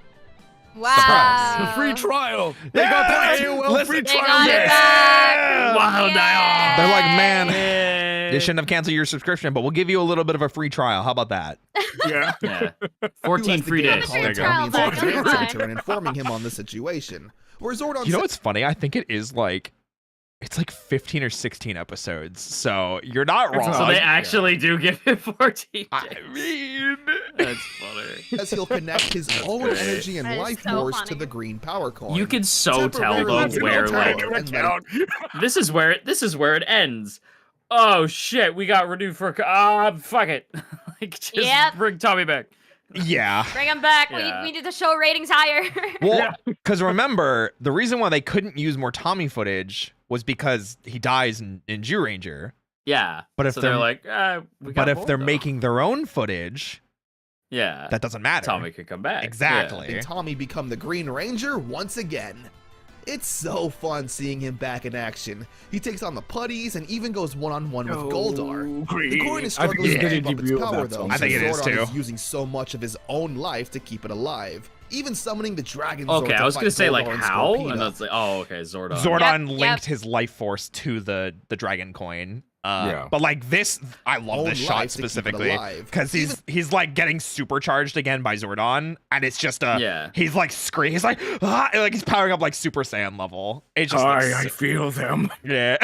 Wow. the free trial. They got the AOL free They trial. got it back. Wow, Yeah. They're like, man, they shouldn't have canceled your subscription, but we'll give you a little bit of a free trial. How about that? Yeah. Yeah. Who 14 has to free give days. Colin There you go. Tommy Trial inside back, the command okay. center and informing him on the situation. Where Zordon You know what's funny? I think it is like, it's like 15 or 16 episodes. So you're not It's wrong. not So they Yeah. actually do give it 14 I days. mean, That's funny. says he'll connect his own great. energy and That is life so force funny. to the green power coin. You can so tell though Temporarily where take like power. this is where it ends. Oh shit, we got renewed for fuck it. Like just Yep. bring Tommy back. yeah. Bring him back. Yeah. We need to show ratings higher. Well, because remember, the reason why they couldn't use more Tommy footage was because he dies in Jew Ranger. Yeah. But if so they're- they're like, we got But if more, they're though. making their own footage, yeah, that doesn't matter. Tommy could come back. Exactly. and Tommy become the Green Ranger once again. It's so fun seeing him back in action. He takes on the putties and even goes one-on-one with Goldar. The coin is I think struggling it's to the keep up its debut of power that though, song. I think so it is, Zordon too. is using so much of his own life to keep it alive. Even summoning the Dragon Yeah. Zord Okay, to I was fight gonna say like Goldar and how, Scorpina. and I was like, oh okay, Zordon. Zordon Yep, linked yep. his life force to the dragon coin. Yeah. But like this, I love Own this shot life to keep it specifically alive. because he's like getting supercharged again by Zordon, and it's just Yeah. he's like screaming, he's like he's powering up like Super Saiyan level. It just looks I feel them. yeah.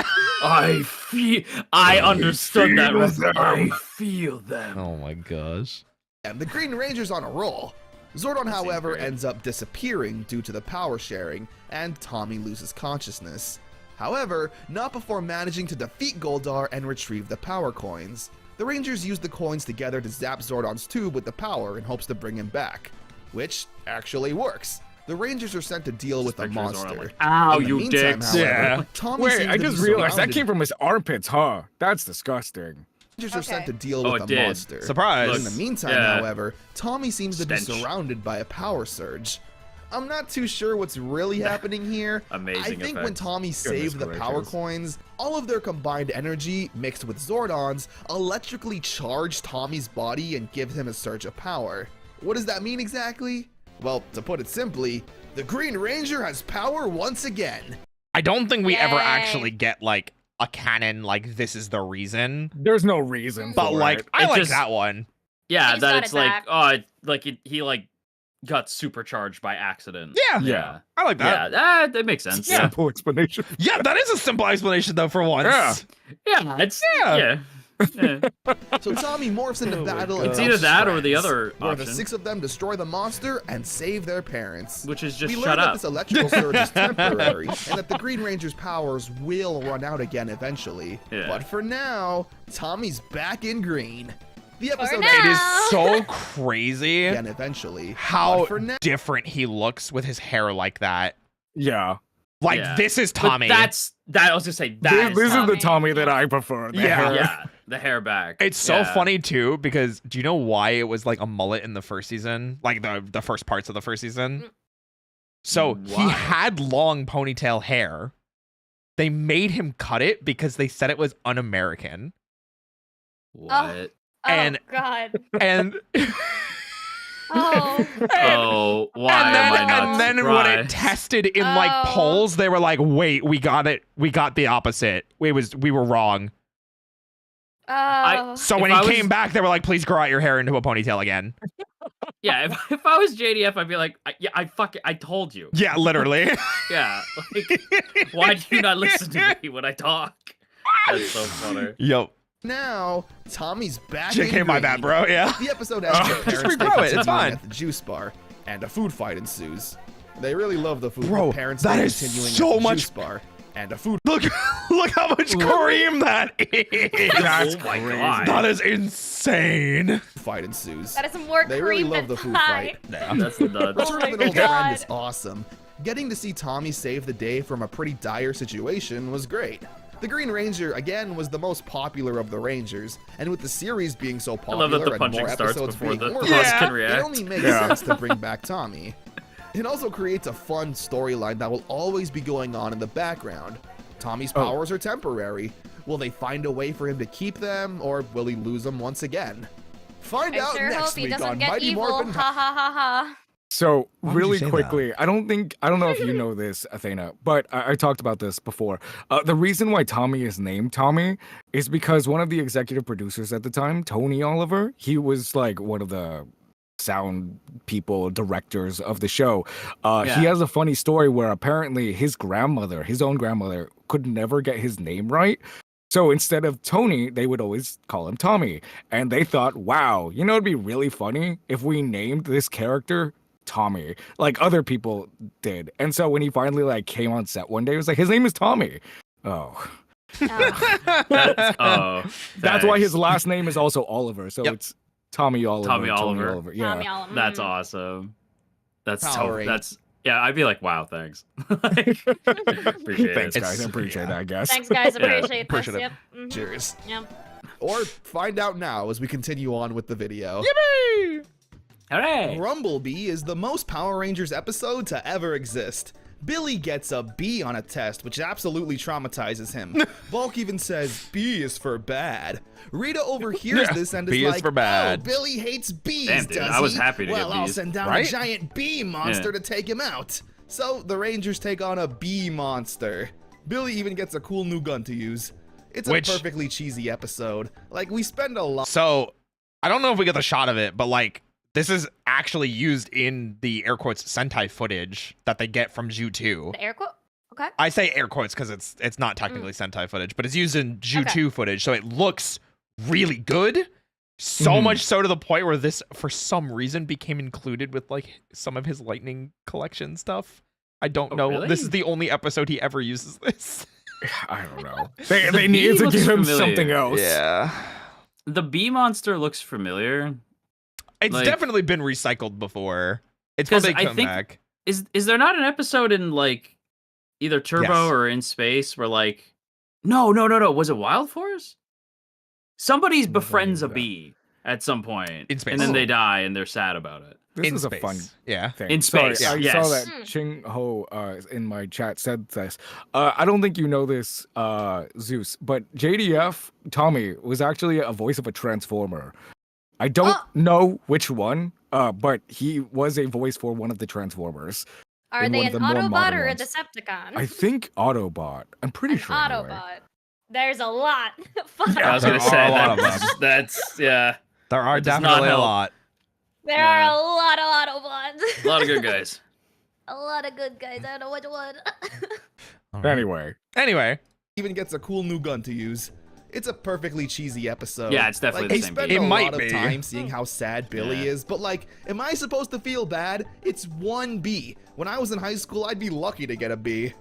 I understood that. feel Right? them. I feel them. Oh my gosh. And the Green Ranger's on a roll. Zordon, however, great. ends up disappearing due to the power sharing, and Tommy loses consciousness. However, not before managing to defeat Goldar and retrieve the power coins. The Rangers use the coins together to zap Zordon's tube with the power in hopes to bring him back, which actually works. The Rangers are sent to deal with a Picture of Zordon, monster. like, ow, In the you meantime, dicks. however, Yeah. Tommy Wait, seems I to just be realized that surrounded- came from his armpits, huh? That's disgusting. Rangers are sent Okay. to deal Oh, with it a did. monster. Surprise. In the meantime, Yeah. however, Tommy seems to be Stench. surrounded by a power surge. I'm not too sure what's really happening here. Amazing I think when effect. Tommy saved the power gracious. coins, all of their combined energy mixed with Zordon's electrically charged Tommy's body and gives him a surge of power. What does that mean exactly? Well, to put it simply, the Green Ranger has power once again. I don't think we ever Yay. actually get like a canon like this is the reason. There's no reason But for like it. I It like just- that one. Yeah, He's that got it's it like, back. he like got supercharged by accident. Yeah. Yeah. I like that. Yeah, that makes sense. Yeah. Simple explanation. Yeah, that is a simple explanation though for once. Yeah. Yeah, it's Yeah. yeah. So Tommy morphs into battle. It's and either helps that or the friends, other where the option. 6 of them destroy the monster and save their parents. Which is just we shut learn that up. this electrical surge is temporary, and that the Green Ranger's powers will run out again eventually. Yeah. But for now, Tommy's back in green. The episode now. It is so crazy again eventually. how But for now, different he looks with his hair like that. Yeah. Like Yeah. this is But Tommy. that's that. I was gonna say This, that. this is the Tommy. Tommy that I prefer. The Yeah. hair. Yeah, the hair back. It's so Yeah. funny too because do you know why it was like a mullet in the first season? Like the first parts of the first season? So he Why? had long ponytail hair. They made him cut it because they said it was un-American. What? Oh And- God. And Oh. Oh, why and then, am I not and then when it surprised? tested in like Oh. polls, they were like, "Wait, we got it. We got the opposite. We were wrong." Oh. So If when I he was- came back, they were like, "Please grow out your hair into a ponytail again." Yeah, if I was JDF, I'd be like, I told you. Yeah, literally. Yeah, like, why do you not listen to me when I talk? That's so funny. Yo, now Tommy's back in JK, my green. bad, bro. Yeah. The episode ends with Just parents regrow it, it's continuing fine. at the juice bar, and a food fight ensues. They really love the food. Bro, the parents that day is continuing so at the much- juice bar, and a food Look how much cream that is. That's Oh my crazy. God. That is insane. fight ensues. That is more They really cream love than the food pie. fight. That's the nuts. Return of an my old friend God. is awesome. Getting to see Tommy save the day from a pretty dire situation was great. The Green Ranger, again, was the most popular of the Rangers, and with the series being so I popular love that the and punching more starts episodes before being the ordered, host can it react. only makes Yeah. sense to bring back Tommy. It also creates a fun storyline that will always be going on in the background. Tommy's powers are temporary. Will they find a way for him to keep them, or will he lose them once again? Find I out sure next hope he week doesn't on get Mighty evil. Morphin. Ha ha ha ha. So Why would you really say that? quickly, I don't know if you know this, Athena, but I talked about this before. The reason why Tommy is named Tommy is because one of the executive producers at the time, Tony Oliver, he was like one of the sound people, directors of the show. He Yeah. has a funny story where apparently his own grandmother, could never get his name right. So instead of Tony, they would always call him Tommy. And they thought, wow, it'd be really funny if we named this character Tommy, like other people did. And so when he finally like came on set one day, it was like, his name is Tommy. Oh. Oh. That's why his thanks. last name is also Oliver. So Yep. it's Tommy Oliver. Tommy Tony Oliver. Yeah. Tommy Oliver. That's Mm. awesome. That's Powerade. that's yeah. I'd be like, wow, thanks. Like, appreciate Thanks, it. guys. I appreciate that, I guess. Thanks, guys. Yeah, Appreciate this. appreciate it. Yep. Mhm. Cheers. Yep. Or find out now as we continue on with the video. Hooray! Rumblebee is the most Power Rangers episode to ever exist. Billy gets a B on a test, which absolutely traumatizes him. Bulk even says B is for bad. Rita overhears Yeah, this and B is is like, for bad. "Oh, Billy hates bees, Damn, dude, does I was he? happy to get Well, I'll bees." send down Right? a giant bee monster to take him out." So the Rangers take on a bee monster. Billy even gets a cool new gun to use. It's a Which- perfectly cheesy episode. Like, we spend a lot. So I don't know if we get the shot of it, but like this is actually used in the air quotes Sentai footage that they get from Ju 2. The air quote. Okay. I say air quotes because it's not technically Sentai footage, but it's used in Ju Okay. 2 footage, so it looks really good. So much so to the point where this, for some reason, became included with like some of his Lightning collection stuff. I don't Oh, know. really? This is the only episode he ever uses this. I don't know. They The needed bee to looks give him familiar. something else. Yeah. The bee monster looks familiar. It's Like- definitely been recycled before. It's 'Cause probably I come think- back. Is there not an episode in like either Turbo Yes. or in space where like no, was it Wild Force? Somebody Nobody befriends a knew that. bee at some point, In space. and then they Oh. die and they're sad about it. This in is space. a fun Yeah. thing. In Sorry, space, I yes. saw that Hmm. Ching Ho in my chat said this. I don't think you know this, Zeus, but JDF Tommy was actually a voice of a Transformer. I don't know which one, but he was a voice for one of the Transformers. Are in they one of an the more Autobot modern or a ones. Decepticon? I think Autobot. I'm pretty An sure. Anyway. Autobot. There's a lot. Fuck. I was gonna There are say a lot of that's yeah. There are It does not definitely a help. lot. There Yeah. are a lot of Autobots. A lot of good guys. A lot of good guys. I don't know which one. All right. Anyway, Even gets a cool new gun to use. It's a perfectly cheesy episode. Yeah, it's definitely like, the they same spend beat. a It might lot of be. time seeing how sad Billy Yeah. is, but like, am I supposed to feel bad? It's 1B. When I was in high school, I'd be lucky to get a B.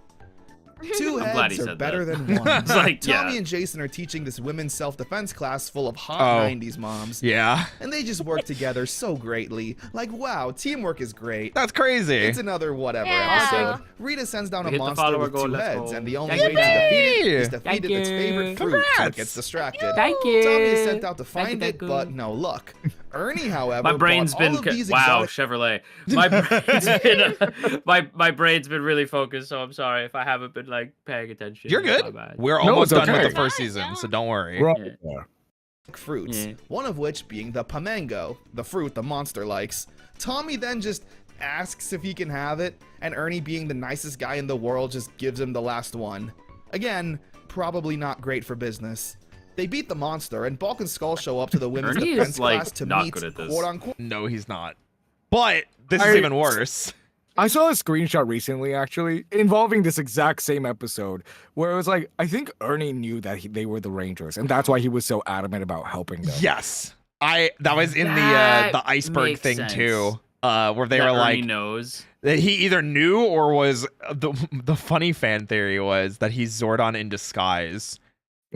Two I'm glad he heads are said better that. than one. It's like, Tommy yeah. and Jason are teaching this women's self-defense class full of hot Oh. 90s moms. Yeah. And they just work together so greatly. Like, wow, teamwork is great. That's crazy. It's another whatever Yeah. episode. Rita sends down We a hit the monster follower with goal, 2 let's heads, go. and the only Thank way to defeat it you. is defeat Thank its you. favorite fruit, so it Congrats. gets distracted. Thank you. Tommy is sent out to Thank you, find it, thank you. but no luck. Ernie, however, My brain's bought all been of these wow, exotic... Chevrolet. My brain's been my brain's been really focused, so I'm sorry if I haven't been like paying attention. You're My good. bad. We're No, almost it's done with okay. the first Yeah. season, so don't worry. we're all Yeah. there. fruits, Yeah. one of which being the pamango, the fruit the monster likes. Tommy then just asks if he can have it, and Ernie, being the nicest guy in the world, just gives him the last one. Again, probably not great for business. They beat the monster, and Bulk and Skull show up to the women's Ernie is, defense like, class to not meet good at this. quote-unquote No, he's not. But this is I- even worse. I saw a screenshot recently, actually, involving this exact same episode, where it was like, I think Ernie knew that they were the Rangers, and that's why he was so adamant about helping them. Yes. That was in That the iceberg makes thing sense. too. Where they That were Ernie like knows. that he either knew or was the funny fan theory was that he's Zordon in disguise.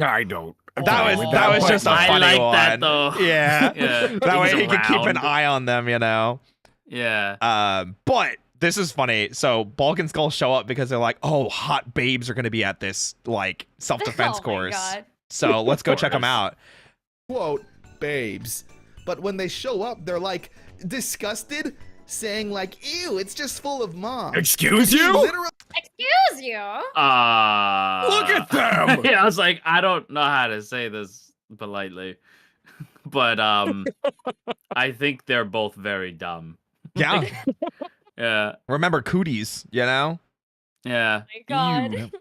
I don't. That agree was with that was but- just a I funny like one. that, though. Yeah. Yeah. That way He's he could keep an around. eye on them, you know. Yeah. But this is funny. So Bulk and Skull show up because they're like, oh, hot babes are gonna be at this like self-defense Oh my course. God. So let's go check them out. babes. But when they show up, they're like disgusted, saying like, ew, it's just full of moms. Excuse He you? literally Excuse you. Look at them! Yeah, I was like, I don't know how to say this politely, but I think they're both very dumb. Yeah. Yeah, Remember cooties, you know? yeah. Oh my God. Ew.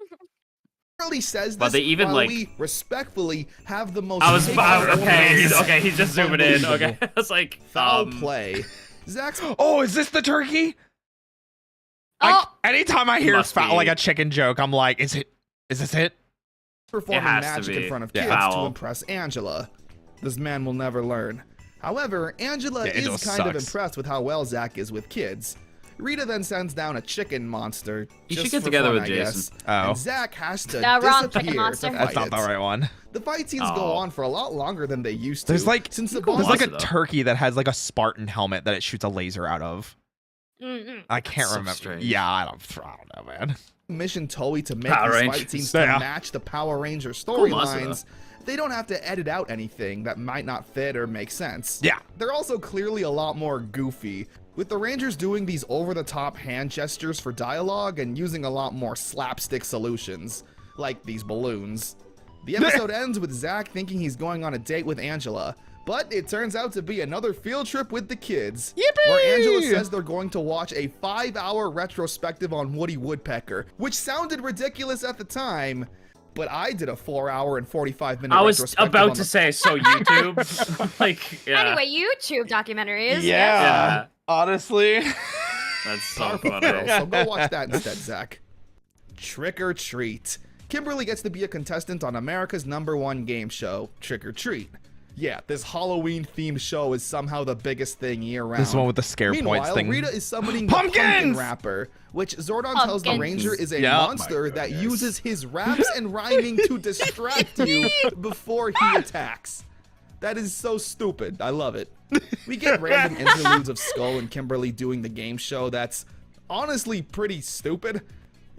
literally says But this they even, while like- we respectfully have the most I was hateful okay. He's just zooming in. Okay, I was like, foul play. Zach's Oh, is this the turkey? Oh, Anytime I hear Must be. like a chicken joke, I'm like, is this it? performing has to magic in be. front of Yeah. kids to Foul. impress Angela. This man will never learn. However, Angela Yeah, is Angela kind of sucks. impressed with how well Zach is with kids. Rita then sends down a chicken monster. You should just get for together fun, with I Jason. guess. Oh. And Zach has to No, wrong chicken disappear monster. to That's fight not the it. right one. The fight scenes go Oh. on for a lot longer than they used to. There's like since the cool there's boss like a though. turkey that has like a Spartan helmet that it shoots a laser out of. mm-mm. I can't so remember. strange. Yeah, I don't know, man. mission Toei to make Power these Rangers. fight scenes Yeah. to match the Power Ranger Cool monster, storylines, they don't have to edit out anything that might not fit or make sense. Yeah. They're also clearly a lot more goofy, with the Rangers doing these over-the-top hand gestures for dialogue and using a lot more slapstick solutions, like these balloons. The episode ends with Zach thinking he's going on a date with Angela, but it turns out to be another field trip with the kids, where Angela says they're going to watch a 5-hour retrospective on Woody Woodpecker, which sounded ridiculous at the time, but I did a 4-hour and 45-minute I was retrospective about on to the say, so YouTube, like, yeah, Anyway, YouTube documentaries. yeah, Honestly. that's so Girl, funny. so go watch that instead, Zach. Trick or Treat. Kimberly gets to be a contestant on America's #1 game show, Trick or Treat. Yeah, this Halloween-themed show is somehow the biggest thing year-round. This is one with the scare points Meanwhile, thing. Rita is summoning the Pumpkin Pumpkins! Rapper, which Zordon tells the Pumpkins. Ranger is a Yeah. monster that uses his raps and rhyming to distract you before he attacks. That is so stupid. I love it. We get random interludes of Skull and Kimberly doing the game show that's honestly pretty stupid.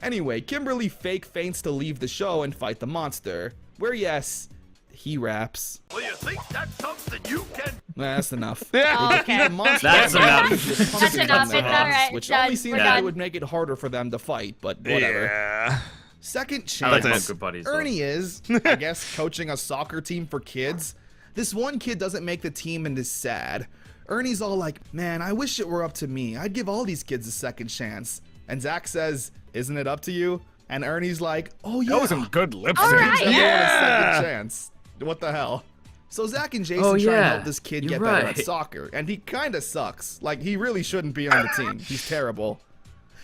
Anyway, Kimberly fake feints to leave the show and fight the monster, where yes, he raps. Well, you think that's something you can... That's enough. Yeah. They defeat a monster That's and enough. use the That's pumpkins enough. on their It's heads, alright. which Done. only seems We're like it done. would make it harder for them to fight, but whatever. Yeah. Second I like chance. Pumpkin Buddies. though. Ernie is, I guess, coaching a soccer team for kids. This one kid doesn't make the team and is sad. Ernie's all like, man, I wish it were up to me. I'd give all these kids a second chance. And Zach says, isn't it up to you? And Ernie's like, oh yeah. That was some good lip All sync. right. Everyone a second Yeah. chance. What the hell? So Zach and Jason Oh, try and yeah. help this kid You're get better at right. soccer, and he kind of sucks. Like, he really shouldn't be on the team. He's terrible.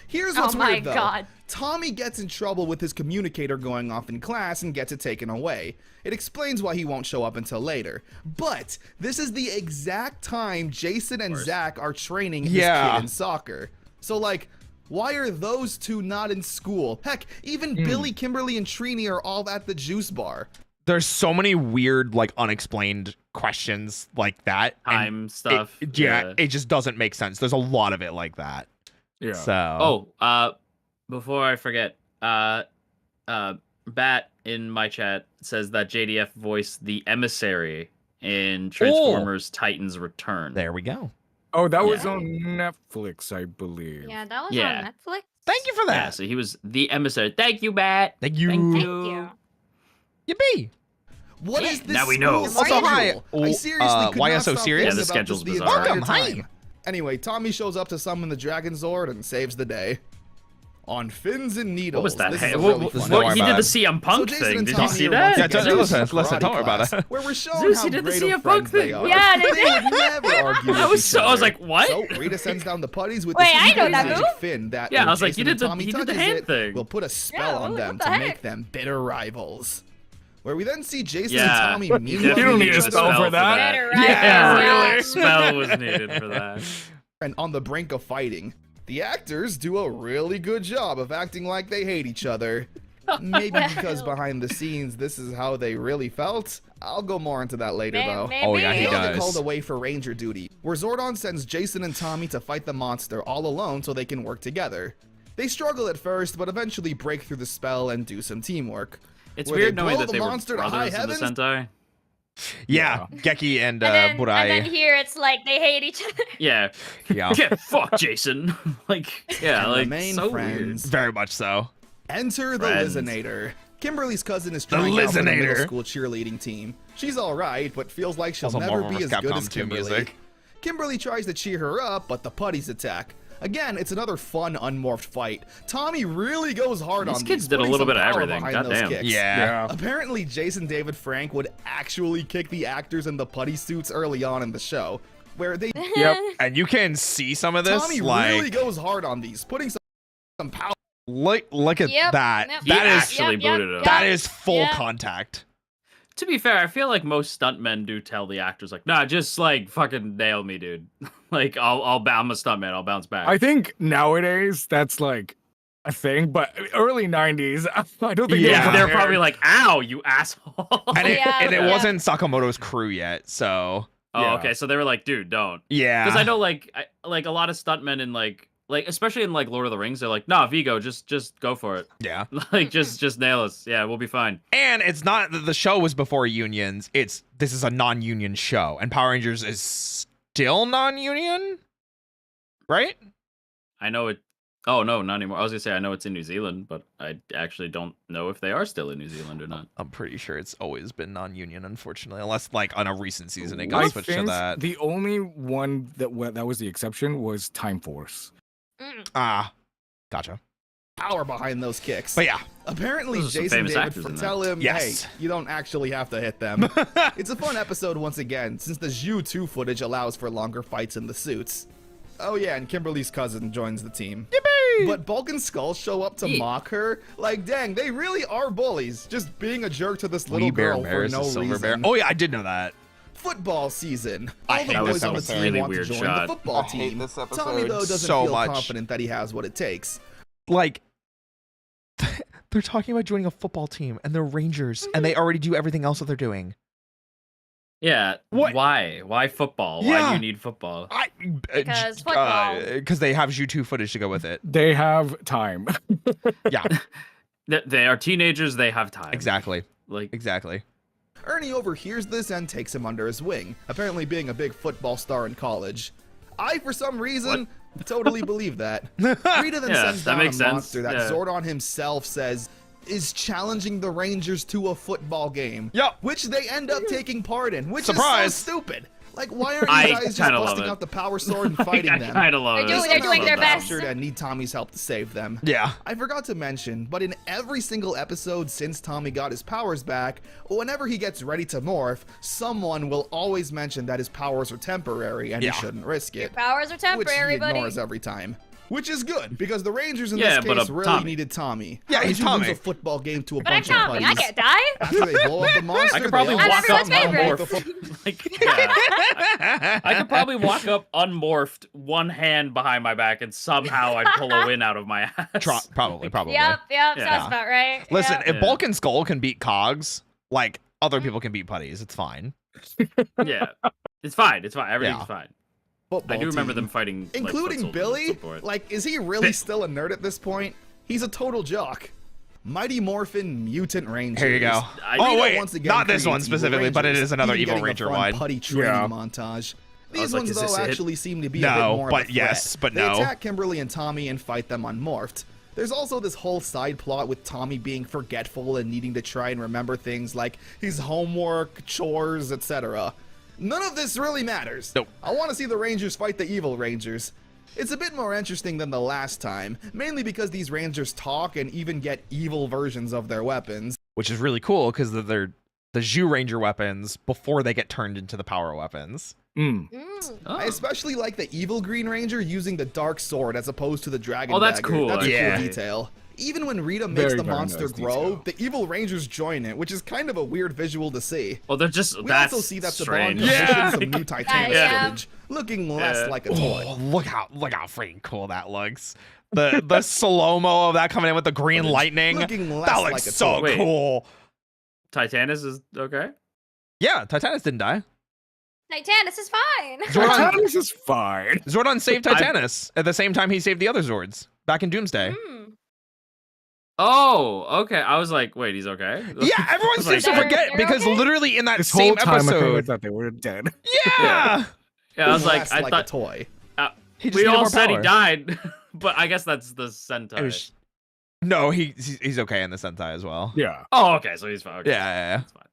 Here's what's Oh my weird, though. God. Tommy gets in trouble with his communicator going off in class and gets it taken away. It explains why he won't show up until later. But this is the exact time Jason and Zach are training this Yeah. kid in soccer. So, like, why are those two not in school? Heck, even Billy, Kimberly, and Trini are all at the juice bar. There's so many weird, like, unexplained questions like that. and Time stuff. it just doesn't make sense. There's a lot of it like that. Yeah. So. Before I forget, Bat in my chat says that JDF voiced the emissary in Transformers Titans Return. There we go. Oh, that was Yeah. on Netflix, I believe. Yeah, that was Yeah. on Netflix. Thank you for Yeah, that. so he was the emissary. Thank you, Bat. Thank you. Thank Thank you. you. Yippee. What is this Now we know. school Also, hi. schedule? I seriously could why not are so stop serious? thinking Yeah, the about schedule's this the bizarre. entire Welcome, hi. time. Anyway, Tommy shows up to summon the Dragon Zord and saves the day. On Fins and Needles. What was that? This is Hey, a what- really what- fun don't worry he episode. did about the it. CM Punk Jason thing. and Did you Tommy see are that? once Yeah, again listen, in listen, karate don't worry about class, it. Where we're shown Zeus, how he did the great CM of Punk friends they thing. are. Yeah, they They would never argue I with was each so- I was other. like, what? So Rita sends down the putties with Wait, the I know that magic move. fin that Yeah, if I was like, Jason you did and the- Tommy he did the touches hand it, thing. will put a spell on what them the to heck? make them bitter rivals. Where we then see Jason Yeah. and Tommy You meet don't up need with a each other. spell for that. Better Yeah, rivals, really. Spell was needed for that. And on the brink of fighting. The actors do a really good job of acting like they hate each other. Maybe because behind the scenes, this is how they really felt. I'll go more into that later, though. Maybe. Oh, yeah, he They all get does. called away for ranger duty, where Zordon sends Jason and Tommy to fight the monster all alone so they can work together. They struggle at first, but eventually break through the spell and do some teamwork. It's Where weird they knowing blow that the they were monster to high brothers in the heavens. Sentai. Yeah, Geki and, And Burai. then here it's like they hate each other. Yeah. Yeah, Yeah, fuck Jason. Like, yeah, And the like, main so friends. very much so. Enter the Friends. Lizinator. Kimberly's cousin is trying out for the middle Lizinator. school cheerleading team. She's alright, but feels like she'll Also never Marvel be as vs. good Capcom as 2 Kimberly. music. Kimberly tries to cheer her up, but the putties attack. Again, it's another fun unmorphed fight. Tommy really goes hard These on kids these, did a putting little some bit of power everything. behind those Goddamn. kicks. Yeah. Apparently, Jason David Frank would actually kick the actors in the putty suits early on in the show, where they Yep. And you can see some of this, Tommy like, really goes hard on these, putting some power. look at Yep, that. yep, He That is actually booted him. that is full Yeah. contact. To be fair, I feel like most stuntmen do tell the actors, like, nah, just, like, fucking nail me, dude. Like, I'm a stuntman, I'll bounce back. I think nowadays that's like a thing, but early 90s, I don't think Yeah. They're probably like, ow, you asshole. And it, Yeah, and it yeah. wasn't Sakamoto's crew yet, so Oh, Yeah. okay, so they were like, dude, don't. yeah. Because I know, like, like a lot of stuntmen in, like, especially in, like, Lord of the Rings, they're like, nah, Vigo, just go for it. Yeah. Like, just nail us. Yeah, we'll be fine. And it's not that the show was before unions. This is a non-union show, and Power Rangers is still non-union, right? I know it. Oh, no, not anymore. I was going to say, I know it's in New Zealand, but I actually don't know if they are still in New Zealand or not. I'm pretty sure it's always been non-union, unfortunately, unless like on a recent season it got I switched to think that. the only one that was the exception was Time Force. Ah, gotcha. Power behind those kicks. But yeah, Apparently, Those are some Jason famous David actors in tell him, Yes. hey, you don't actually have to hit them. It's a fun episode once again, since the Zhu 2 footage allows for longer fights in the suits. Oh yeah, and Kimberly's cousin joins the team. yippee! But Bulk and Skull show up to Yeah. mock her. Like, dang, they really are bullies. Just being a jerk to this little Wee Bear girl for marries no a silver reason. bear. Oh yeah, I did know that. Football season. I All the hate boys this on the episode. team Really want to weird join shot. the football I hate team. this Tommy, episode though, doesn't so feel much. confident that he has what it takes. Like, they're talking about joining a football team, and they're Rangers, and they already do everything else that they're doing. Yeah. What? Why? Why football? Why Yeah. do you need football? Because football. Because they have U2 footage to go with it. They have time. Yeah, They are teenagers. They have time. exactly, Like, exactly. Ernie overhears this and takes him under his wing, apparently being a big football star in college. I, for some reason, totally believe that. Rita then Yeah, sends that down a makes sense. monster that Yeah. Zordon himself says is challenging the Rangers to a football game. Yep. Which they end up taking part in, which Surprise. is so stupid. Like, why aren't I you guys just kinda love busting it. out the power sword and fighting I them? kind of love it. They're doing their best. Captured and need Tommy's help to save them. Yeah. I forgot to mention, but in every single episode since Tommy got his powers back, whenever he gets ready to morph, someone will always mention that his powers are temporary and Yeah. he shouldn't risk it. Powers are temporary, which he buddy. ignores every time. Which is good, because the Rangers in Yeah, this but, case really Tommy. needed Tommy. Yeah, How he's did you lose Tommy. a football game to a But I'm bunch of Tommy. I putties? can't die. After they blow up the monster, I could probably they all walk I'm up everyone's favorite. unmorphed. Like, yeah. I could probably walk up unmorphed, one hand behind my back, and somehow I'd pull a win out of my ass. Probably. Yep, Yeah. sounds about right. Listen, Yep. if Yeah. Bulk and Skull can beat Cogs, like other people can beat putties. It's fine. Yeah, it's fine. It's fine. Everything's Yeah. fine. football I do remember team. them fighting, like, Including foot soldiers at Billy? some point. Like, is he really still a nerd at this point? He's a total jock. Mighty Morphin Mutant Rangers. Here you go. I- Oh Rita wait, once again not this one creates evil specifically, but it Rangers, is another even Evil getting a Ranger fun one. Putty training Yeah. montage. I These was like, ones, is this though, it? actually seem to be a bit No, more of but a threat. yes, but they no. attack Kimberly and Tommy and fight them unmorphed. There's also this whole side plot with Tommy being forgetful and needing to try and remember things like his homework, chores, etc. None of this really matters. Nope. I want to see the Rangers fight the evil Rangers. It's a bit more interesting than the last time, mainly because these Rangers talk and even get evil versions of their weapons. Which is really cool because they're the Zhu Ranger weapons before they get turned into the power weapons. Mm. Oh. I especially like the evil Green Ranger using the dark sword as opposed to the dragon Oh, that's dagger. cool, That's a actually. cool detail. Even when Rita makes Very, the very monster nice grow, detail. the evil Rangers join it, which is kind of a weird visual to see. Well, they're just. We that's also see that the strange. Bond commissioned Yeah. some new Titanic Yeah. footage, looking less Yeah. like a toy. Oh, look how freaking cool that looks. The slow-mo of that coming in with the green lightning. Looking less That like looks a so toy. Wait. cool. Titanus is okay. Yeah, Titanus didn't die. Titanus is fine. Zordon, This is fine. Zordon saved Titanus at the same time he saved the other Zords back in Doomsday. Mm. Oh, okay. I was like, wait, he's okay. Yeah, everyone Like, seems to They're- forget they're because okay? literally in that This same whole time, I episode, thought they were dead. yeah, Yeah, I was like, Less I like a thought toy. he just we needed all more said he power. died, but I guess that's the It Sentai. was- no, he's okay in the Sentai as well. Yeah. Oh, okay, so he's fine. Okay. Yeah. That's fine.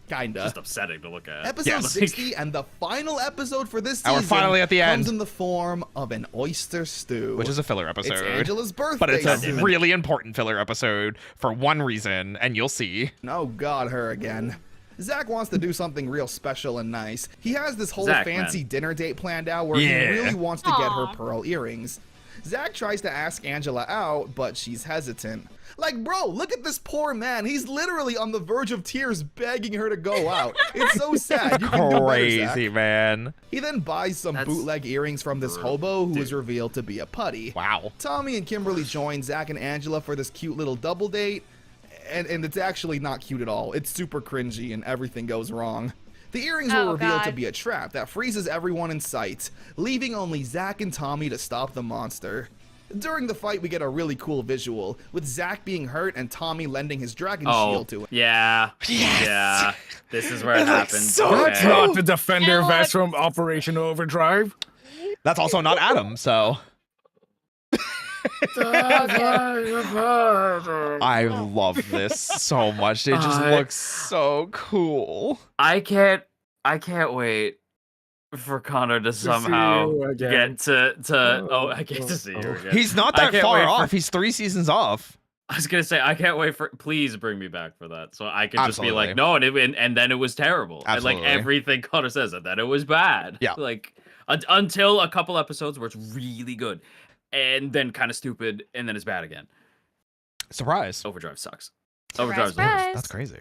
Kinda. Just upsetting to look at. Episode Yes. 60 and the final episode for this And season we're finally at the comes end. in the form of an oyster stew. Which is a filler it's episode. Angela's birthday. But it's a soon. really important filler episode for one reason, and you'll see. Oh god, her again. Zach wants to do something real special and nice. He has this whole Zach, fancy man. dinner date planned out where Yeah. he really wants to get her Aw. pearl earrings. Zach tries to ask Angela out, but she's hesitant. Like, bro, look at this poor man. He's literally on the verge of tears begging her to go out. It's so sad. You can do better, Zach. Crazy, man. He then buys some That's bootleg earrings from this hobo who is revealed to be a putty. Wow. Tommy and Kimberly join Zach and Angela for this cute little double date, and it's actually not cute at all. It's super cringy and everything goes wrong. The earrings Oh, were revealed to God. be a trap that freezes everyone in sight, leaving only Zach and Tommy to stop the monster. During the fight, we get a really cool visual, with Zach being hurt and Tommy lending his dragon Oh, shield to him. yeah. Yes. Yeah. This is where it It looks happened. so That's cool. not the Defender Now vest from Operation Overdrive. That's also not Adam, so I love this so much. It just I- looks so cool. I can't wait for Connor to somehow you again. get to oh, I get to see you again. He's not I that can't far wait for- off. He's 3 seasons off. I was gonna say I can't wait for please bring me back for that so I can just be Absolutely. like no and then it was terrible and like Absolutely. everything Connor says and then it was bad Yeah. like until a couple episodes where it's really good and then kind of stupid and then it's bad again. Surprise. Overdrive sucks. Surprise, Overdrive's surprise. That's crazy.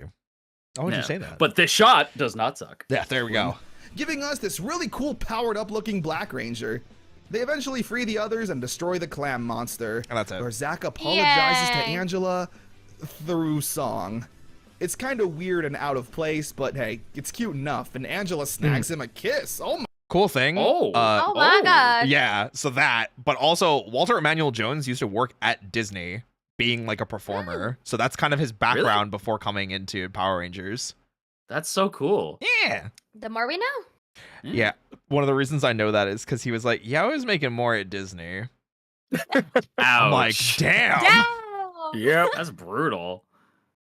Why would you Yeah. say that? But this shot does not suck. yeah, there we go. Giving us this really cool powered up looking Black Ranger. They eventually free the others and destroy the clam monster. And that's it. Where Zach apologizes to Yay. Angela through song. It's kind of weird and out of place, but hey, it's cute enough. And Angela snags him a kiss. Oh my. Cool thing. Oh. Oh my god. Yeah, so that, but also Walter Emmanuel Jones used to work at Disney being like a performer. So that's kind of his background before coming into Power Rangers. That's so cool. Yeah. The more we know. Yeah. One of the reasons I know that is because he was like, yeah, I was making more at Disney. I'm like, Ouch. damn. Damn. Yep. That's brutal.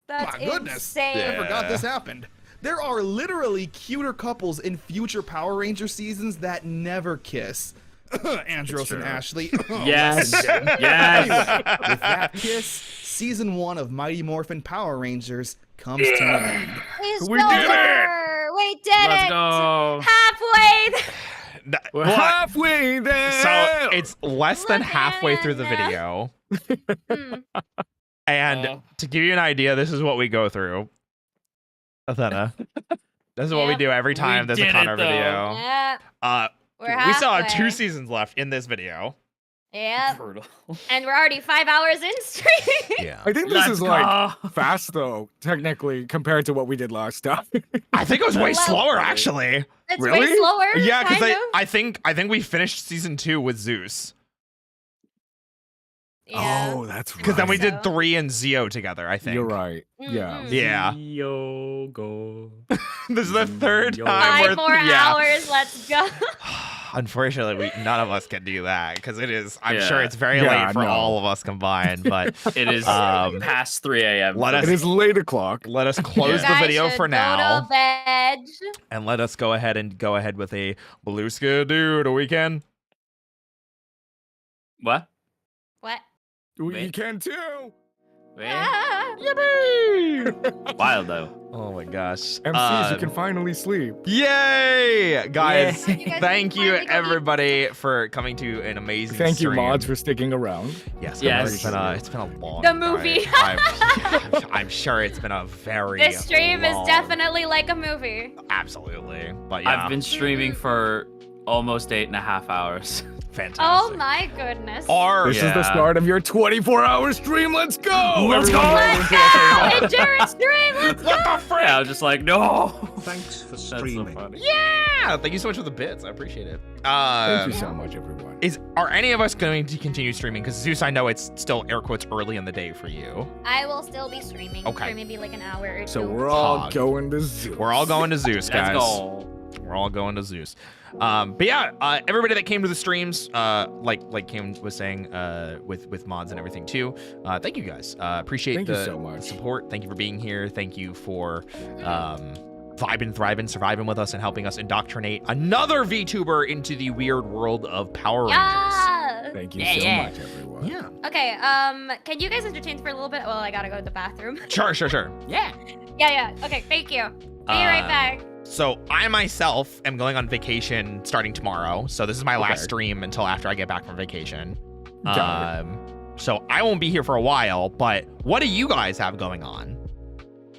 That's My goodness. insane. I forgot Yeah. this happened. There are literally cuter couples in future Power Ranger seasons that never kiss. Andros and Ashley. Yes. Listen, Jim. Yes. Anyway, with that kiss, season 1 of Mighty Morphin Power Rangers comes to an end. It's We did over. We did Let's it. go. Halfway. We're Well, halfway there. so it's less than Look halfway at through the that. video. Hmm. And to give you an idea, this is what we go through. Athena. This is what we Yep. do every time there's a did it, Connor though. video. Yeah. We're We still have halfway. 2 seasons left in this video. Yep. Brutal. And we're already 5 hours in stream. Yeah. I think this Let's is like go. fast though, technically, compared to what we did last time. I think it was way Well- slower actually. It's Really? way slower. Yeah, because kind of. I think we finished season 2 with Zeus. Yeah. Oh, that's right. Because then we did So- 3 and Zio together, I think. You're right. Yeah. Mhm. Yeah. Yogo. This is the 3rd Yo. time 5 we're more hours. Let's go. Unfortunately, none of us can do that because it is. I'm Yeah. sure it's very Yeah, late for no. all of us combined. But It is past 3 a.m. let us It is late o'clock. let us close You the guys video should for go now, to bed. and let us go ahead with a blue skidoo weekend. What? What? You Wait. can too. Wait. Ah. Wild though. Oh my gosh! MCs, you can finally sleep. Yay, guys! You guys Thank can you, finally go eat. everybody, for coming to an amazing. Thank you, stream. mods, for sticking around. Yes, Yes. it's been a long. The movie. I'm sure it's been a very. This stream is long- definitely like a movie. absolutely, but yeah, I've been streaming for almost 8.5 hours. fantastic. Oh my goodness. This is the Yeah. start of your 24-hour stream. Let's go! Let's go! Everyone Let's over to go! Athena. Endurance stream! Let's go! What the frick? Yeah, I was just like, no. Thanks for That's so streaming. funny. Yeah, thank you so much for the bits. I appreciate it. Thank you so much, everyone. Are any of us going to continue streaming? Because Zeus, I know it's still air quotes early in the day for you. I will still be streaming Okay. for maybe like an hour or two. So we're all Hog. going to Zeus. We're all going to Zeus, guys. Let's go. We're all going to Zeus. But yeah, everybody that came to the streams, like Kim was saying, with mods and everything too. Thank you guys. Appreciate Thank you the so much. support. Thank you for being here. Thank you for vibing, thriving, surviving with us and helping us indoctrinate another VTuber into the weird world of Power Rangers. Yeah! Thank you Yeah, so yeah. much, everyone. Yeah. Okay, can you guys entertain for a little bit? Well, I gotta go to the bathroom. Sure. Yeah. Yeah. Okay, thank you. Be right back. So I myself am going on vacation starting tomorrow. So this is my last Okay. stream until after I get back from vacation. Got So I won't be here for a while, but what do you guys have going on?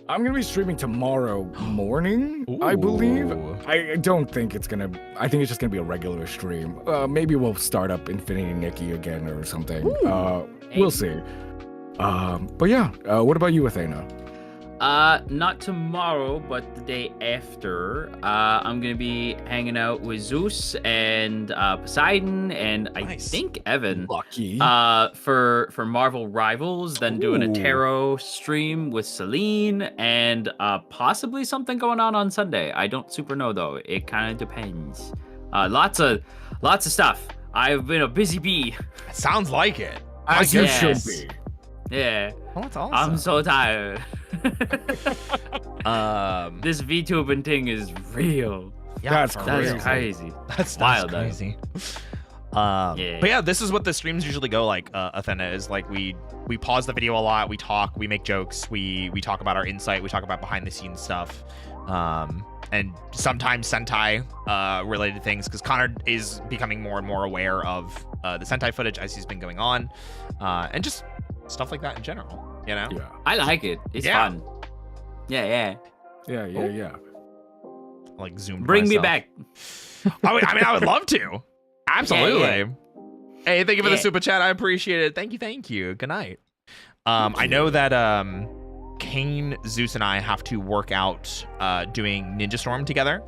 I'm going to be streaming tomorrow morning, I believe. Ooh. I don't think it's going to... I think it's just going to be a regular stream. Maybe we'll start up Infinity Nikki again or something. We'll see. But yeah, what about you, Athena? Not tomorrow, but the day after. I'm gonna be hanging out with Zeus and Poseidon and I Nice. think Evan. Lucky. For Marvel Rivals, then doing a Ooh. tarot stream with Celine, and possibly something going on Sunday. I don't super know though. It kind of depends. Lots of stuff. I've been a busy bee. Sounds like it. As you yes. should be. Yeah, Well, that's awesome. I'm so tired. This This VTubing thing is real. That's That's Crazy. crazy. That's wild, though. crazy. Yeah. But yeah, this is what the streams usually go like. Athena is like we pause the video a lot, we talk, we make jokes, we talk about our insight, we talk about behind the scenes stuff, and sometimes Sentai related things because Connor is becoming more and more aware of the Sentai footage as he's been going on, and just stuff like that in general. You know? Yeah. I like it. It's Yeah. fun. Yeah. Yeah. Like zoom. Bring me back. I mean, I would love to. Absolutely. Yeah. Hey, thank you for the Yeah. super chat. I appreciate it. Thank you. Good night. I know that Kane, Zeus, and I have to work out doing Ninja Storm together.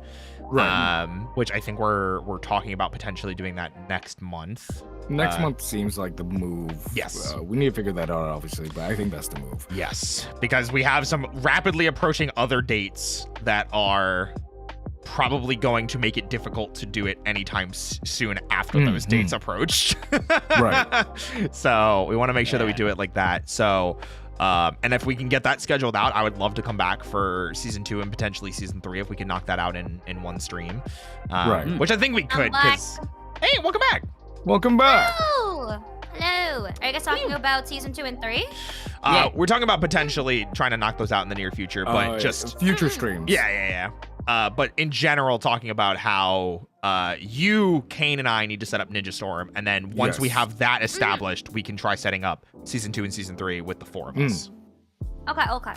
Right. Which I think we're talking about potentially doing that next month. Next month seems like the move. Yes. We need to figure that out, obviously, but I think that's the move. Yes, because we have some rapidly approaching other dates that are probably going to make it difficult to do it anytime soon after those dates approach. Right. So we want to make sure that we do it like that. So And if we can get that scheduled out, I would love to come back for season 2 and potentially season 3 if we can knock that out in one stream. Right. Which I think we could. back. 'Cause- Hey, welcome back. Welcome back. Hello. Hello. Are you guys talking about season 2 and 3? We're talking about potentially trying to knock those out in the near future, but just future streams. yeah. But in general, talking about how you, Kane, and I need to set up Ninja Storm, and then once we Yes. have that established, we can try setting up season 2 and season 3 with the 4 of us. Okay.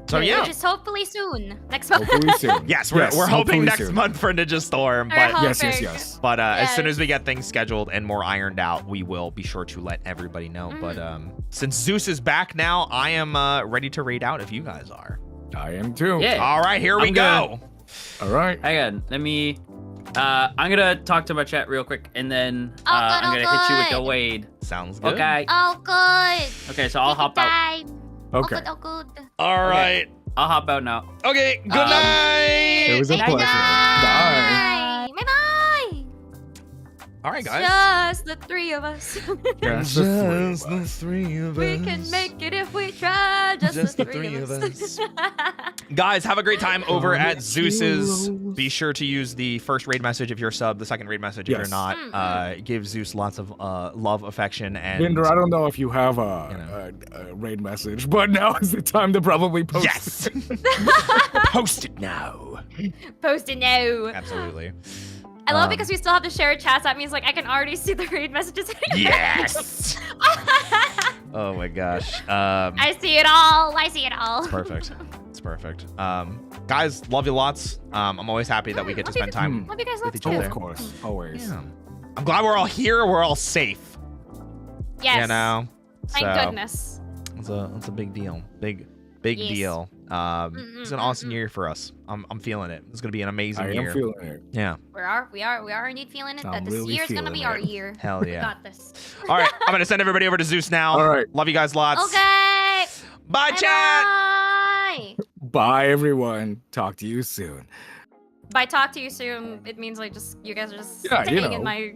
So yeah, Which is hopefully soon. Next month. Hopefully soon. yes, we're hoping hopefully next soon. month for Ninja Storm, We're but hoping. Yes. but as soon Yes. as we get things scheduled and more ironed out, we will be sure to let everybody know. But since Zeus is back now, I am ready to raid out if you guys are. I am too. Yeah. All right, here we I'm go. All right. Hang on, let me. I'm gonna talk to my chat real quick, and then Oh, good, I'm gonna hit you with the good. Wade. Sounds good. Okay. Oh, good. Okay, so I'll hop out. Time. Okay. Oh, good. All right. I'll hop out now. Okay. Good Um, night. It was a Night, pleasure. Bye. Bye. Bye. All right, guys. Just the 3 of us. Just the three of We can make it if we try. Just the 3 of us. Guys, have a great time over at Comic Zeus's. heroes. Be sure to use the first raid message if you're a sub, the second raid message if you're Yes. not. Give Zeus lots of love, affection, and Binder, I don't know if you have a raid message, but now is the time to probably post. yes. Post it now. Post it now. Absolutely. I love because we still have to share chats. That means like I can already see the raid messages. Yes. Oh my gosh. I see it all. I see it all. It's perfect. It's perfect. Guys, love you lots. I'm always happy that we get to Love you spend time Love you guys with lots each too. Oh, other. of course. Always. Yeah. I'm glad we're all here. We're all safe. Yes. You know. Thank So, goodness. It's a big deal. Big Yes. deal. It's an awesome year for us. I'm feeling it. It's gonna be an amazing I year. am feeling it. Yeah. We are indeed feeling it. I'm That this really year's gonna feeling be our it. year. Hell We yeah. got this. All right. I'm gonna send everybody over to Zeus now. All right. Love you guys lots. Okay. Bye, chat. Bye. Bye, everyone. Talk to you soon. By talk to you soon, it means like just you guys are just Yeah, you staying in know. my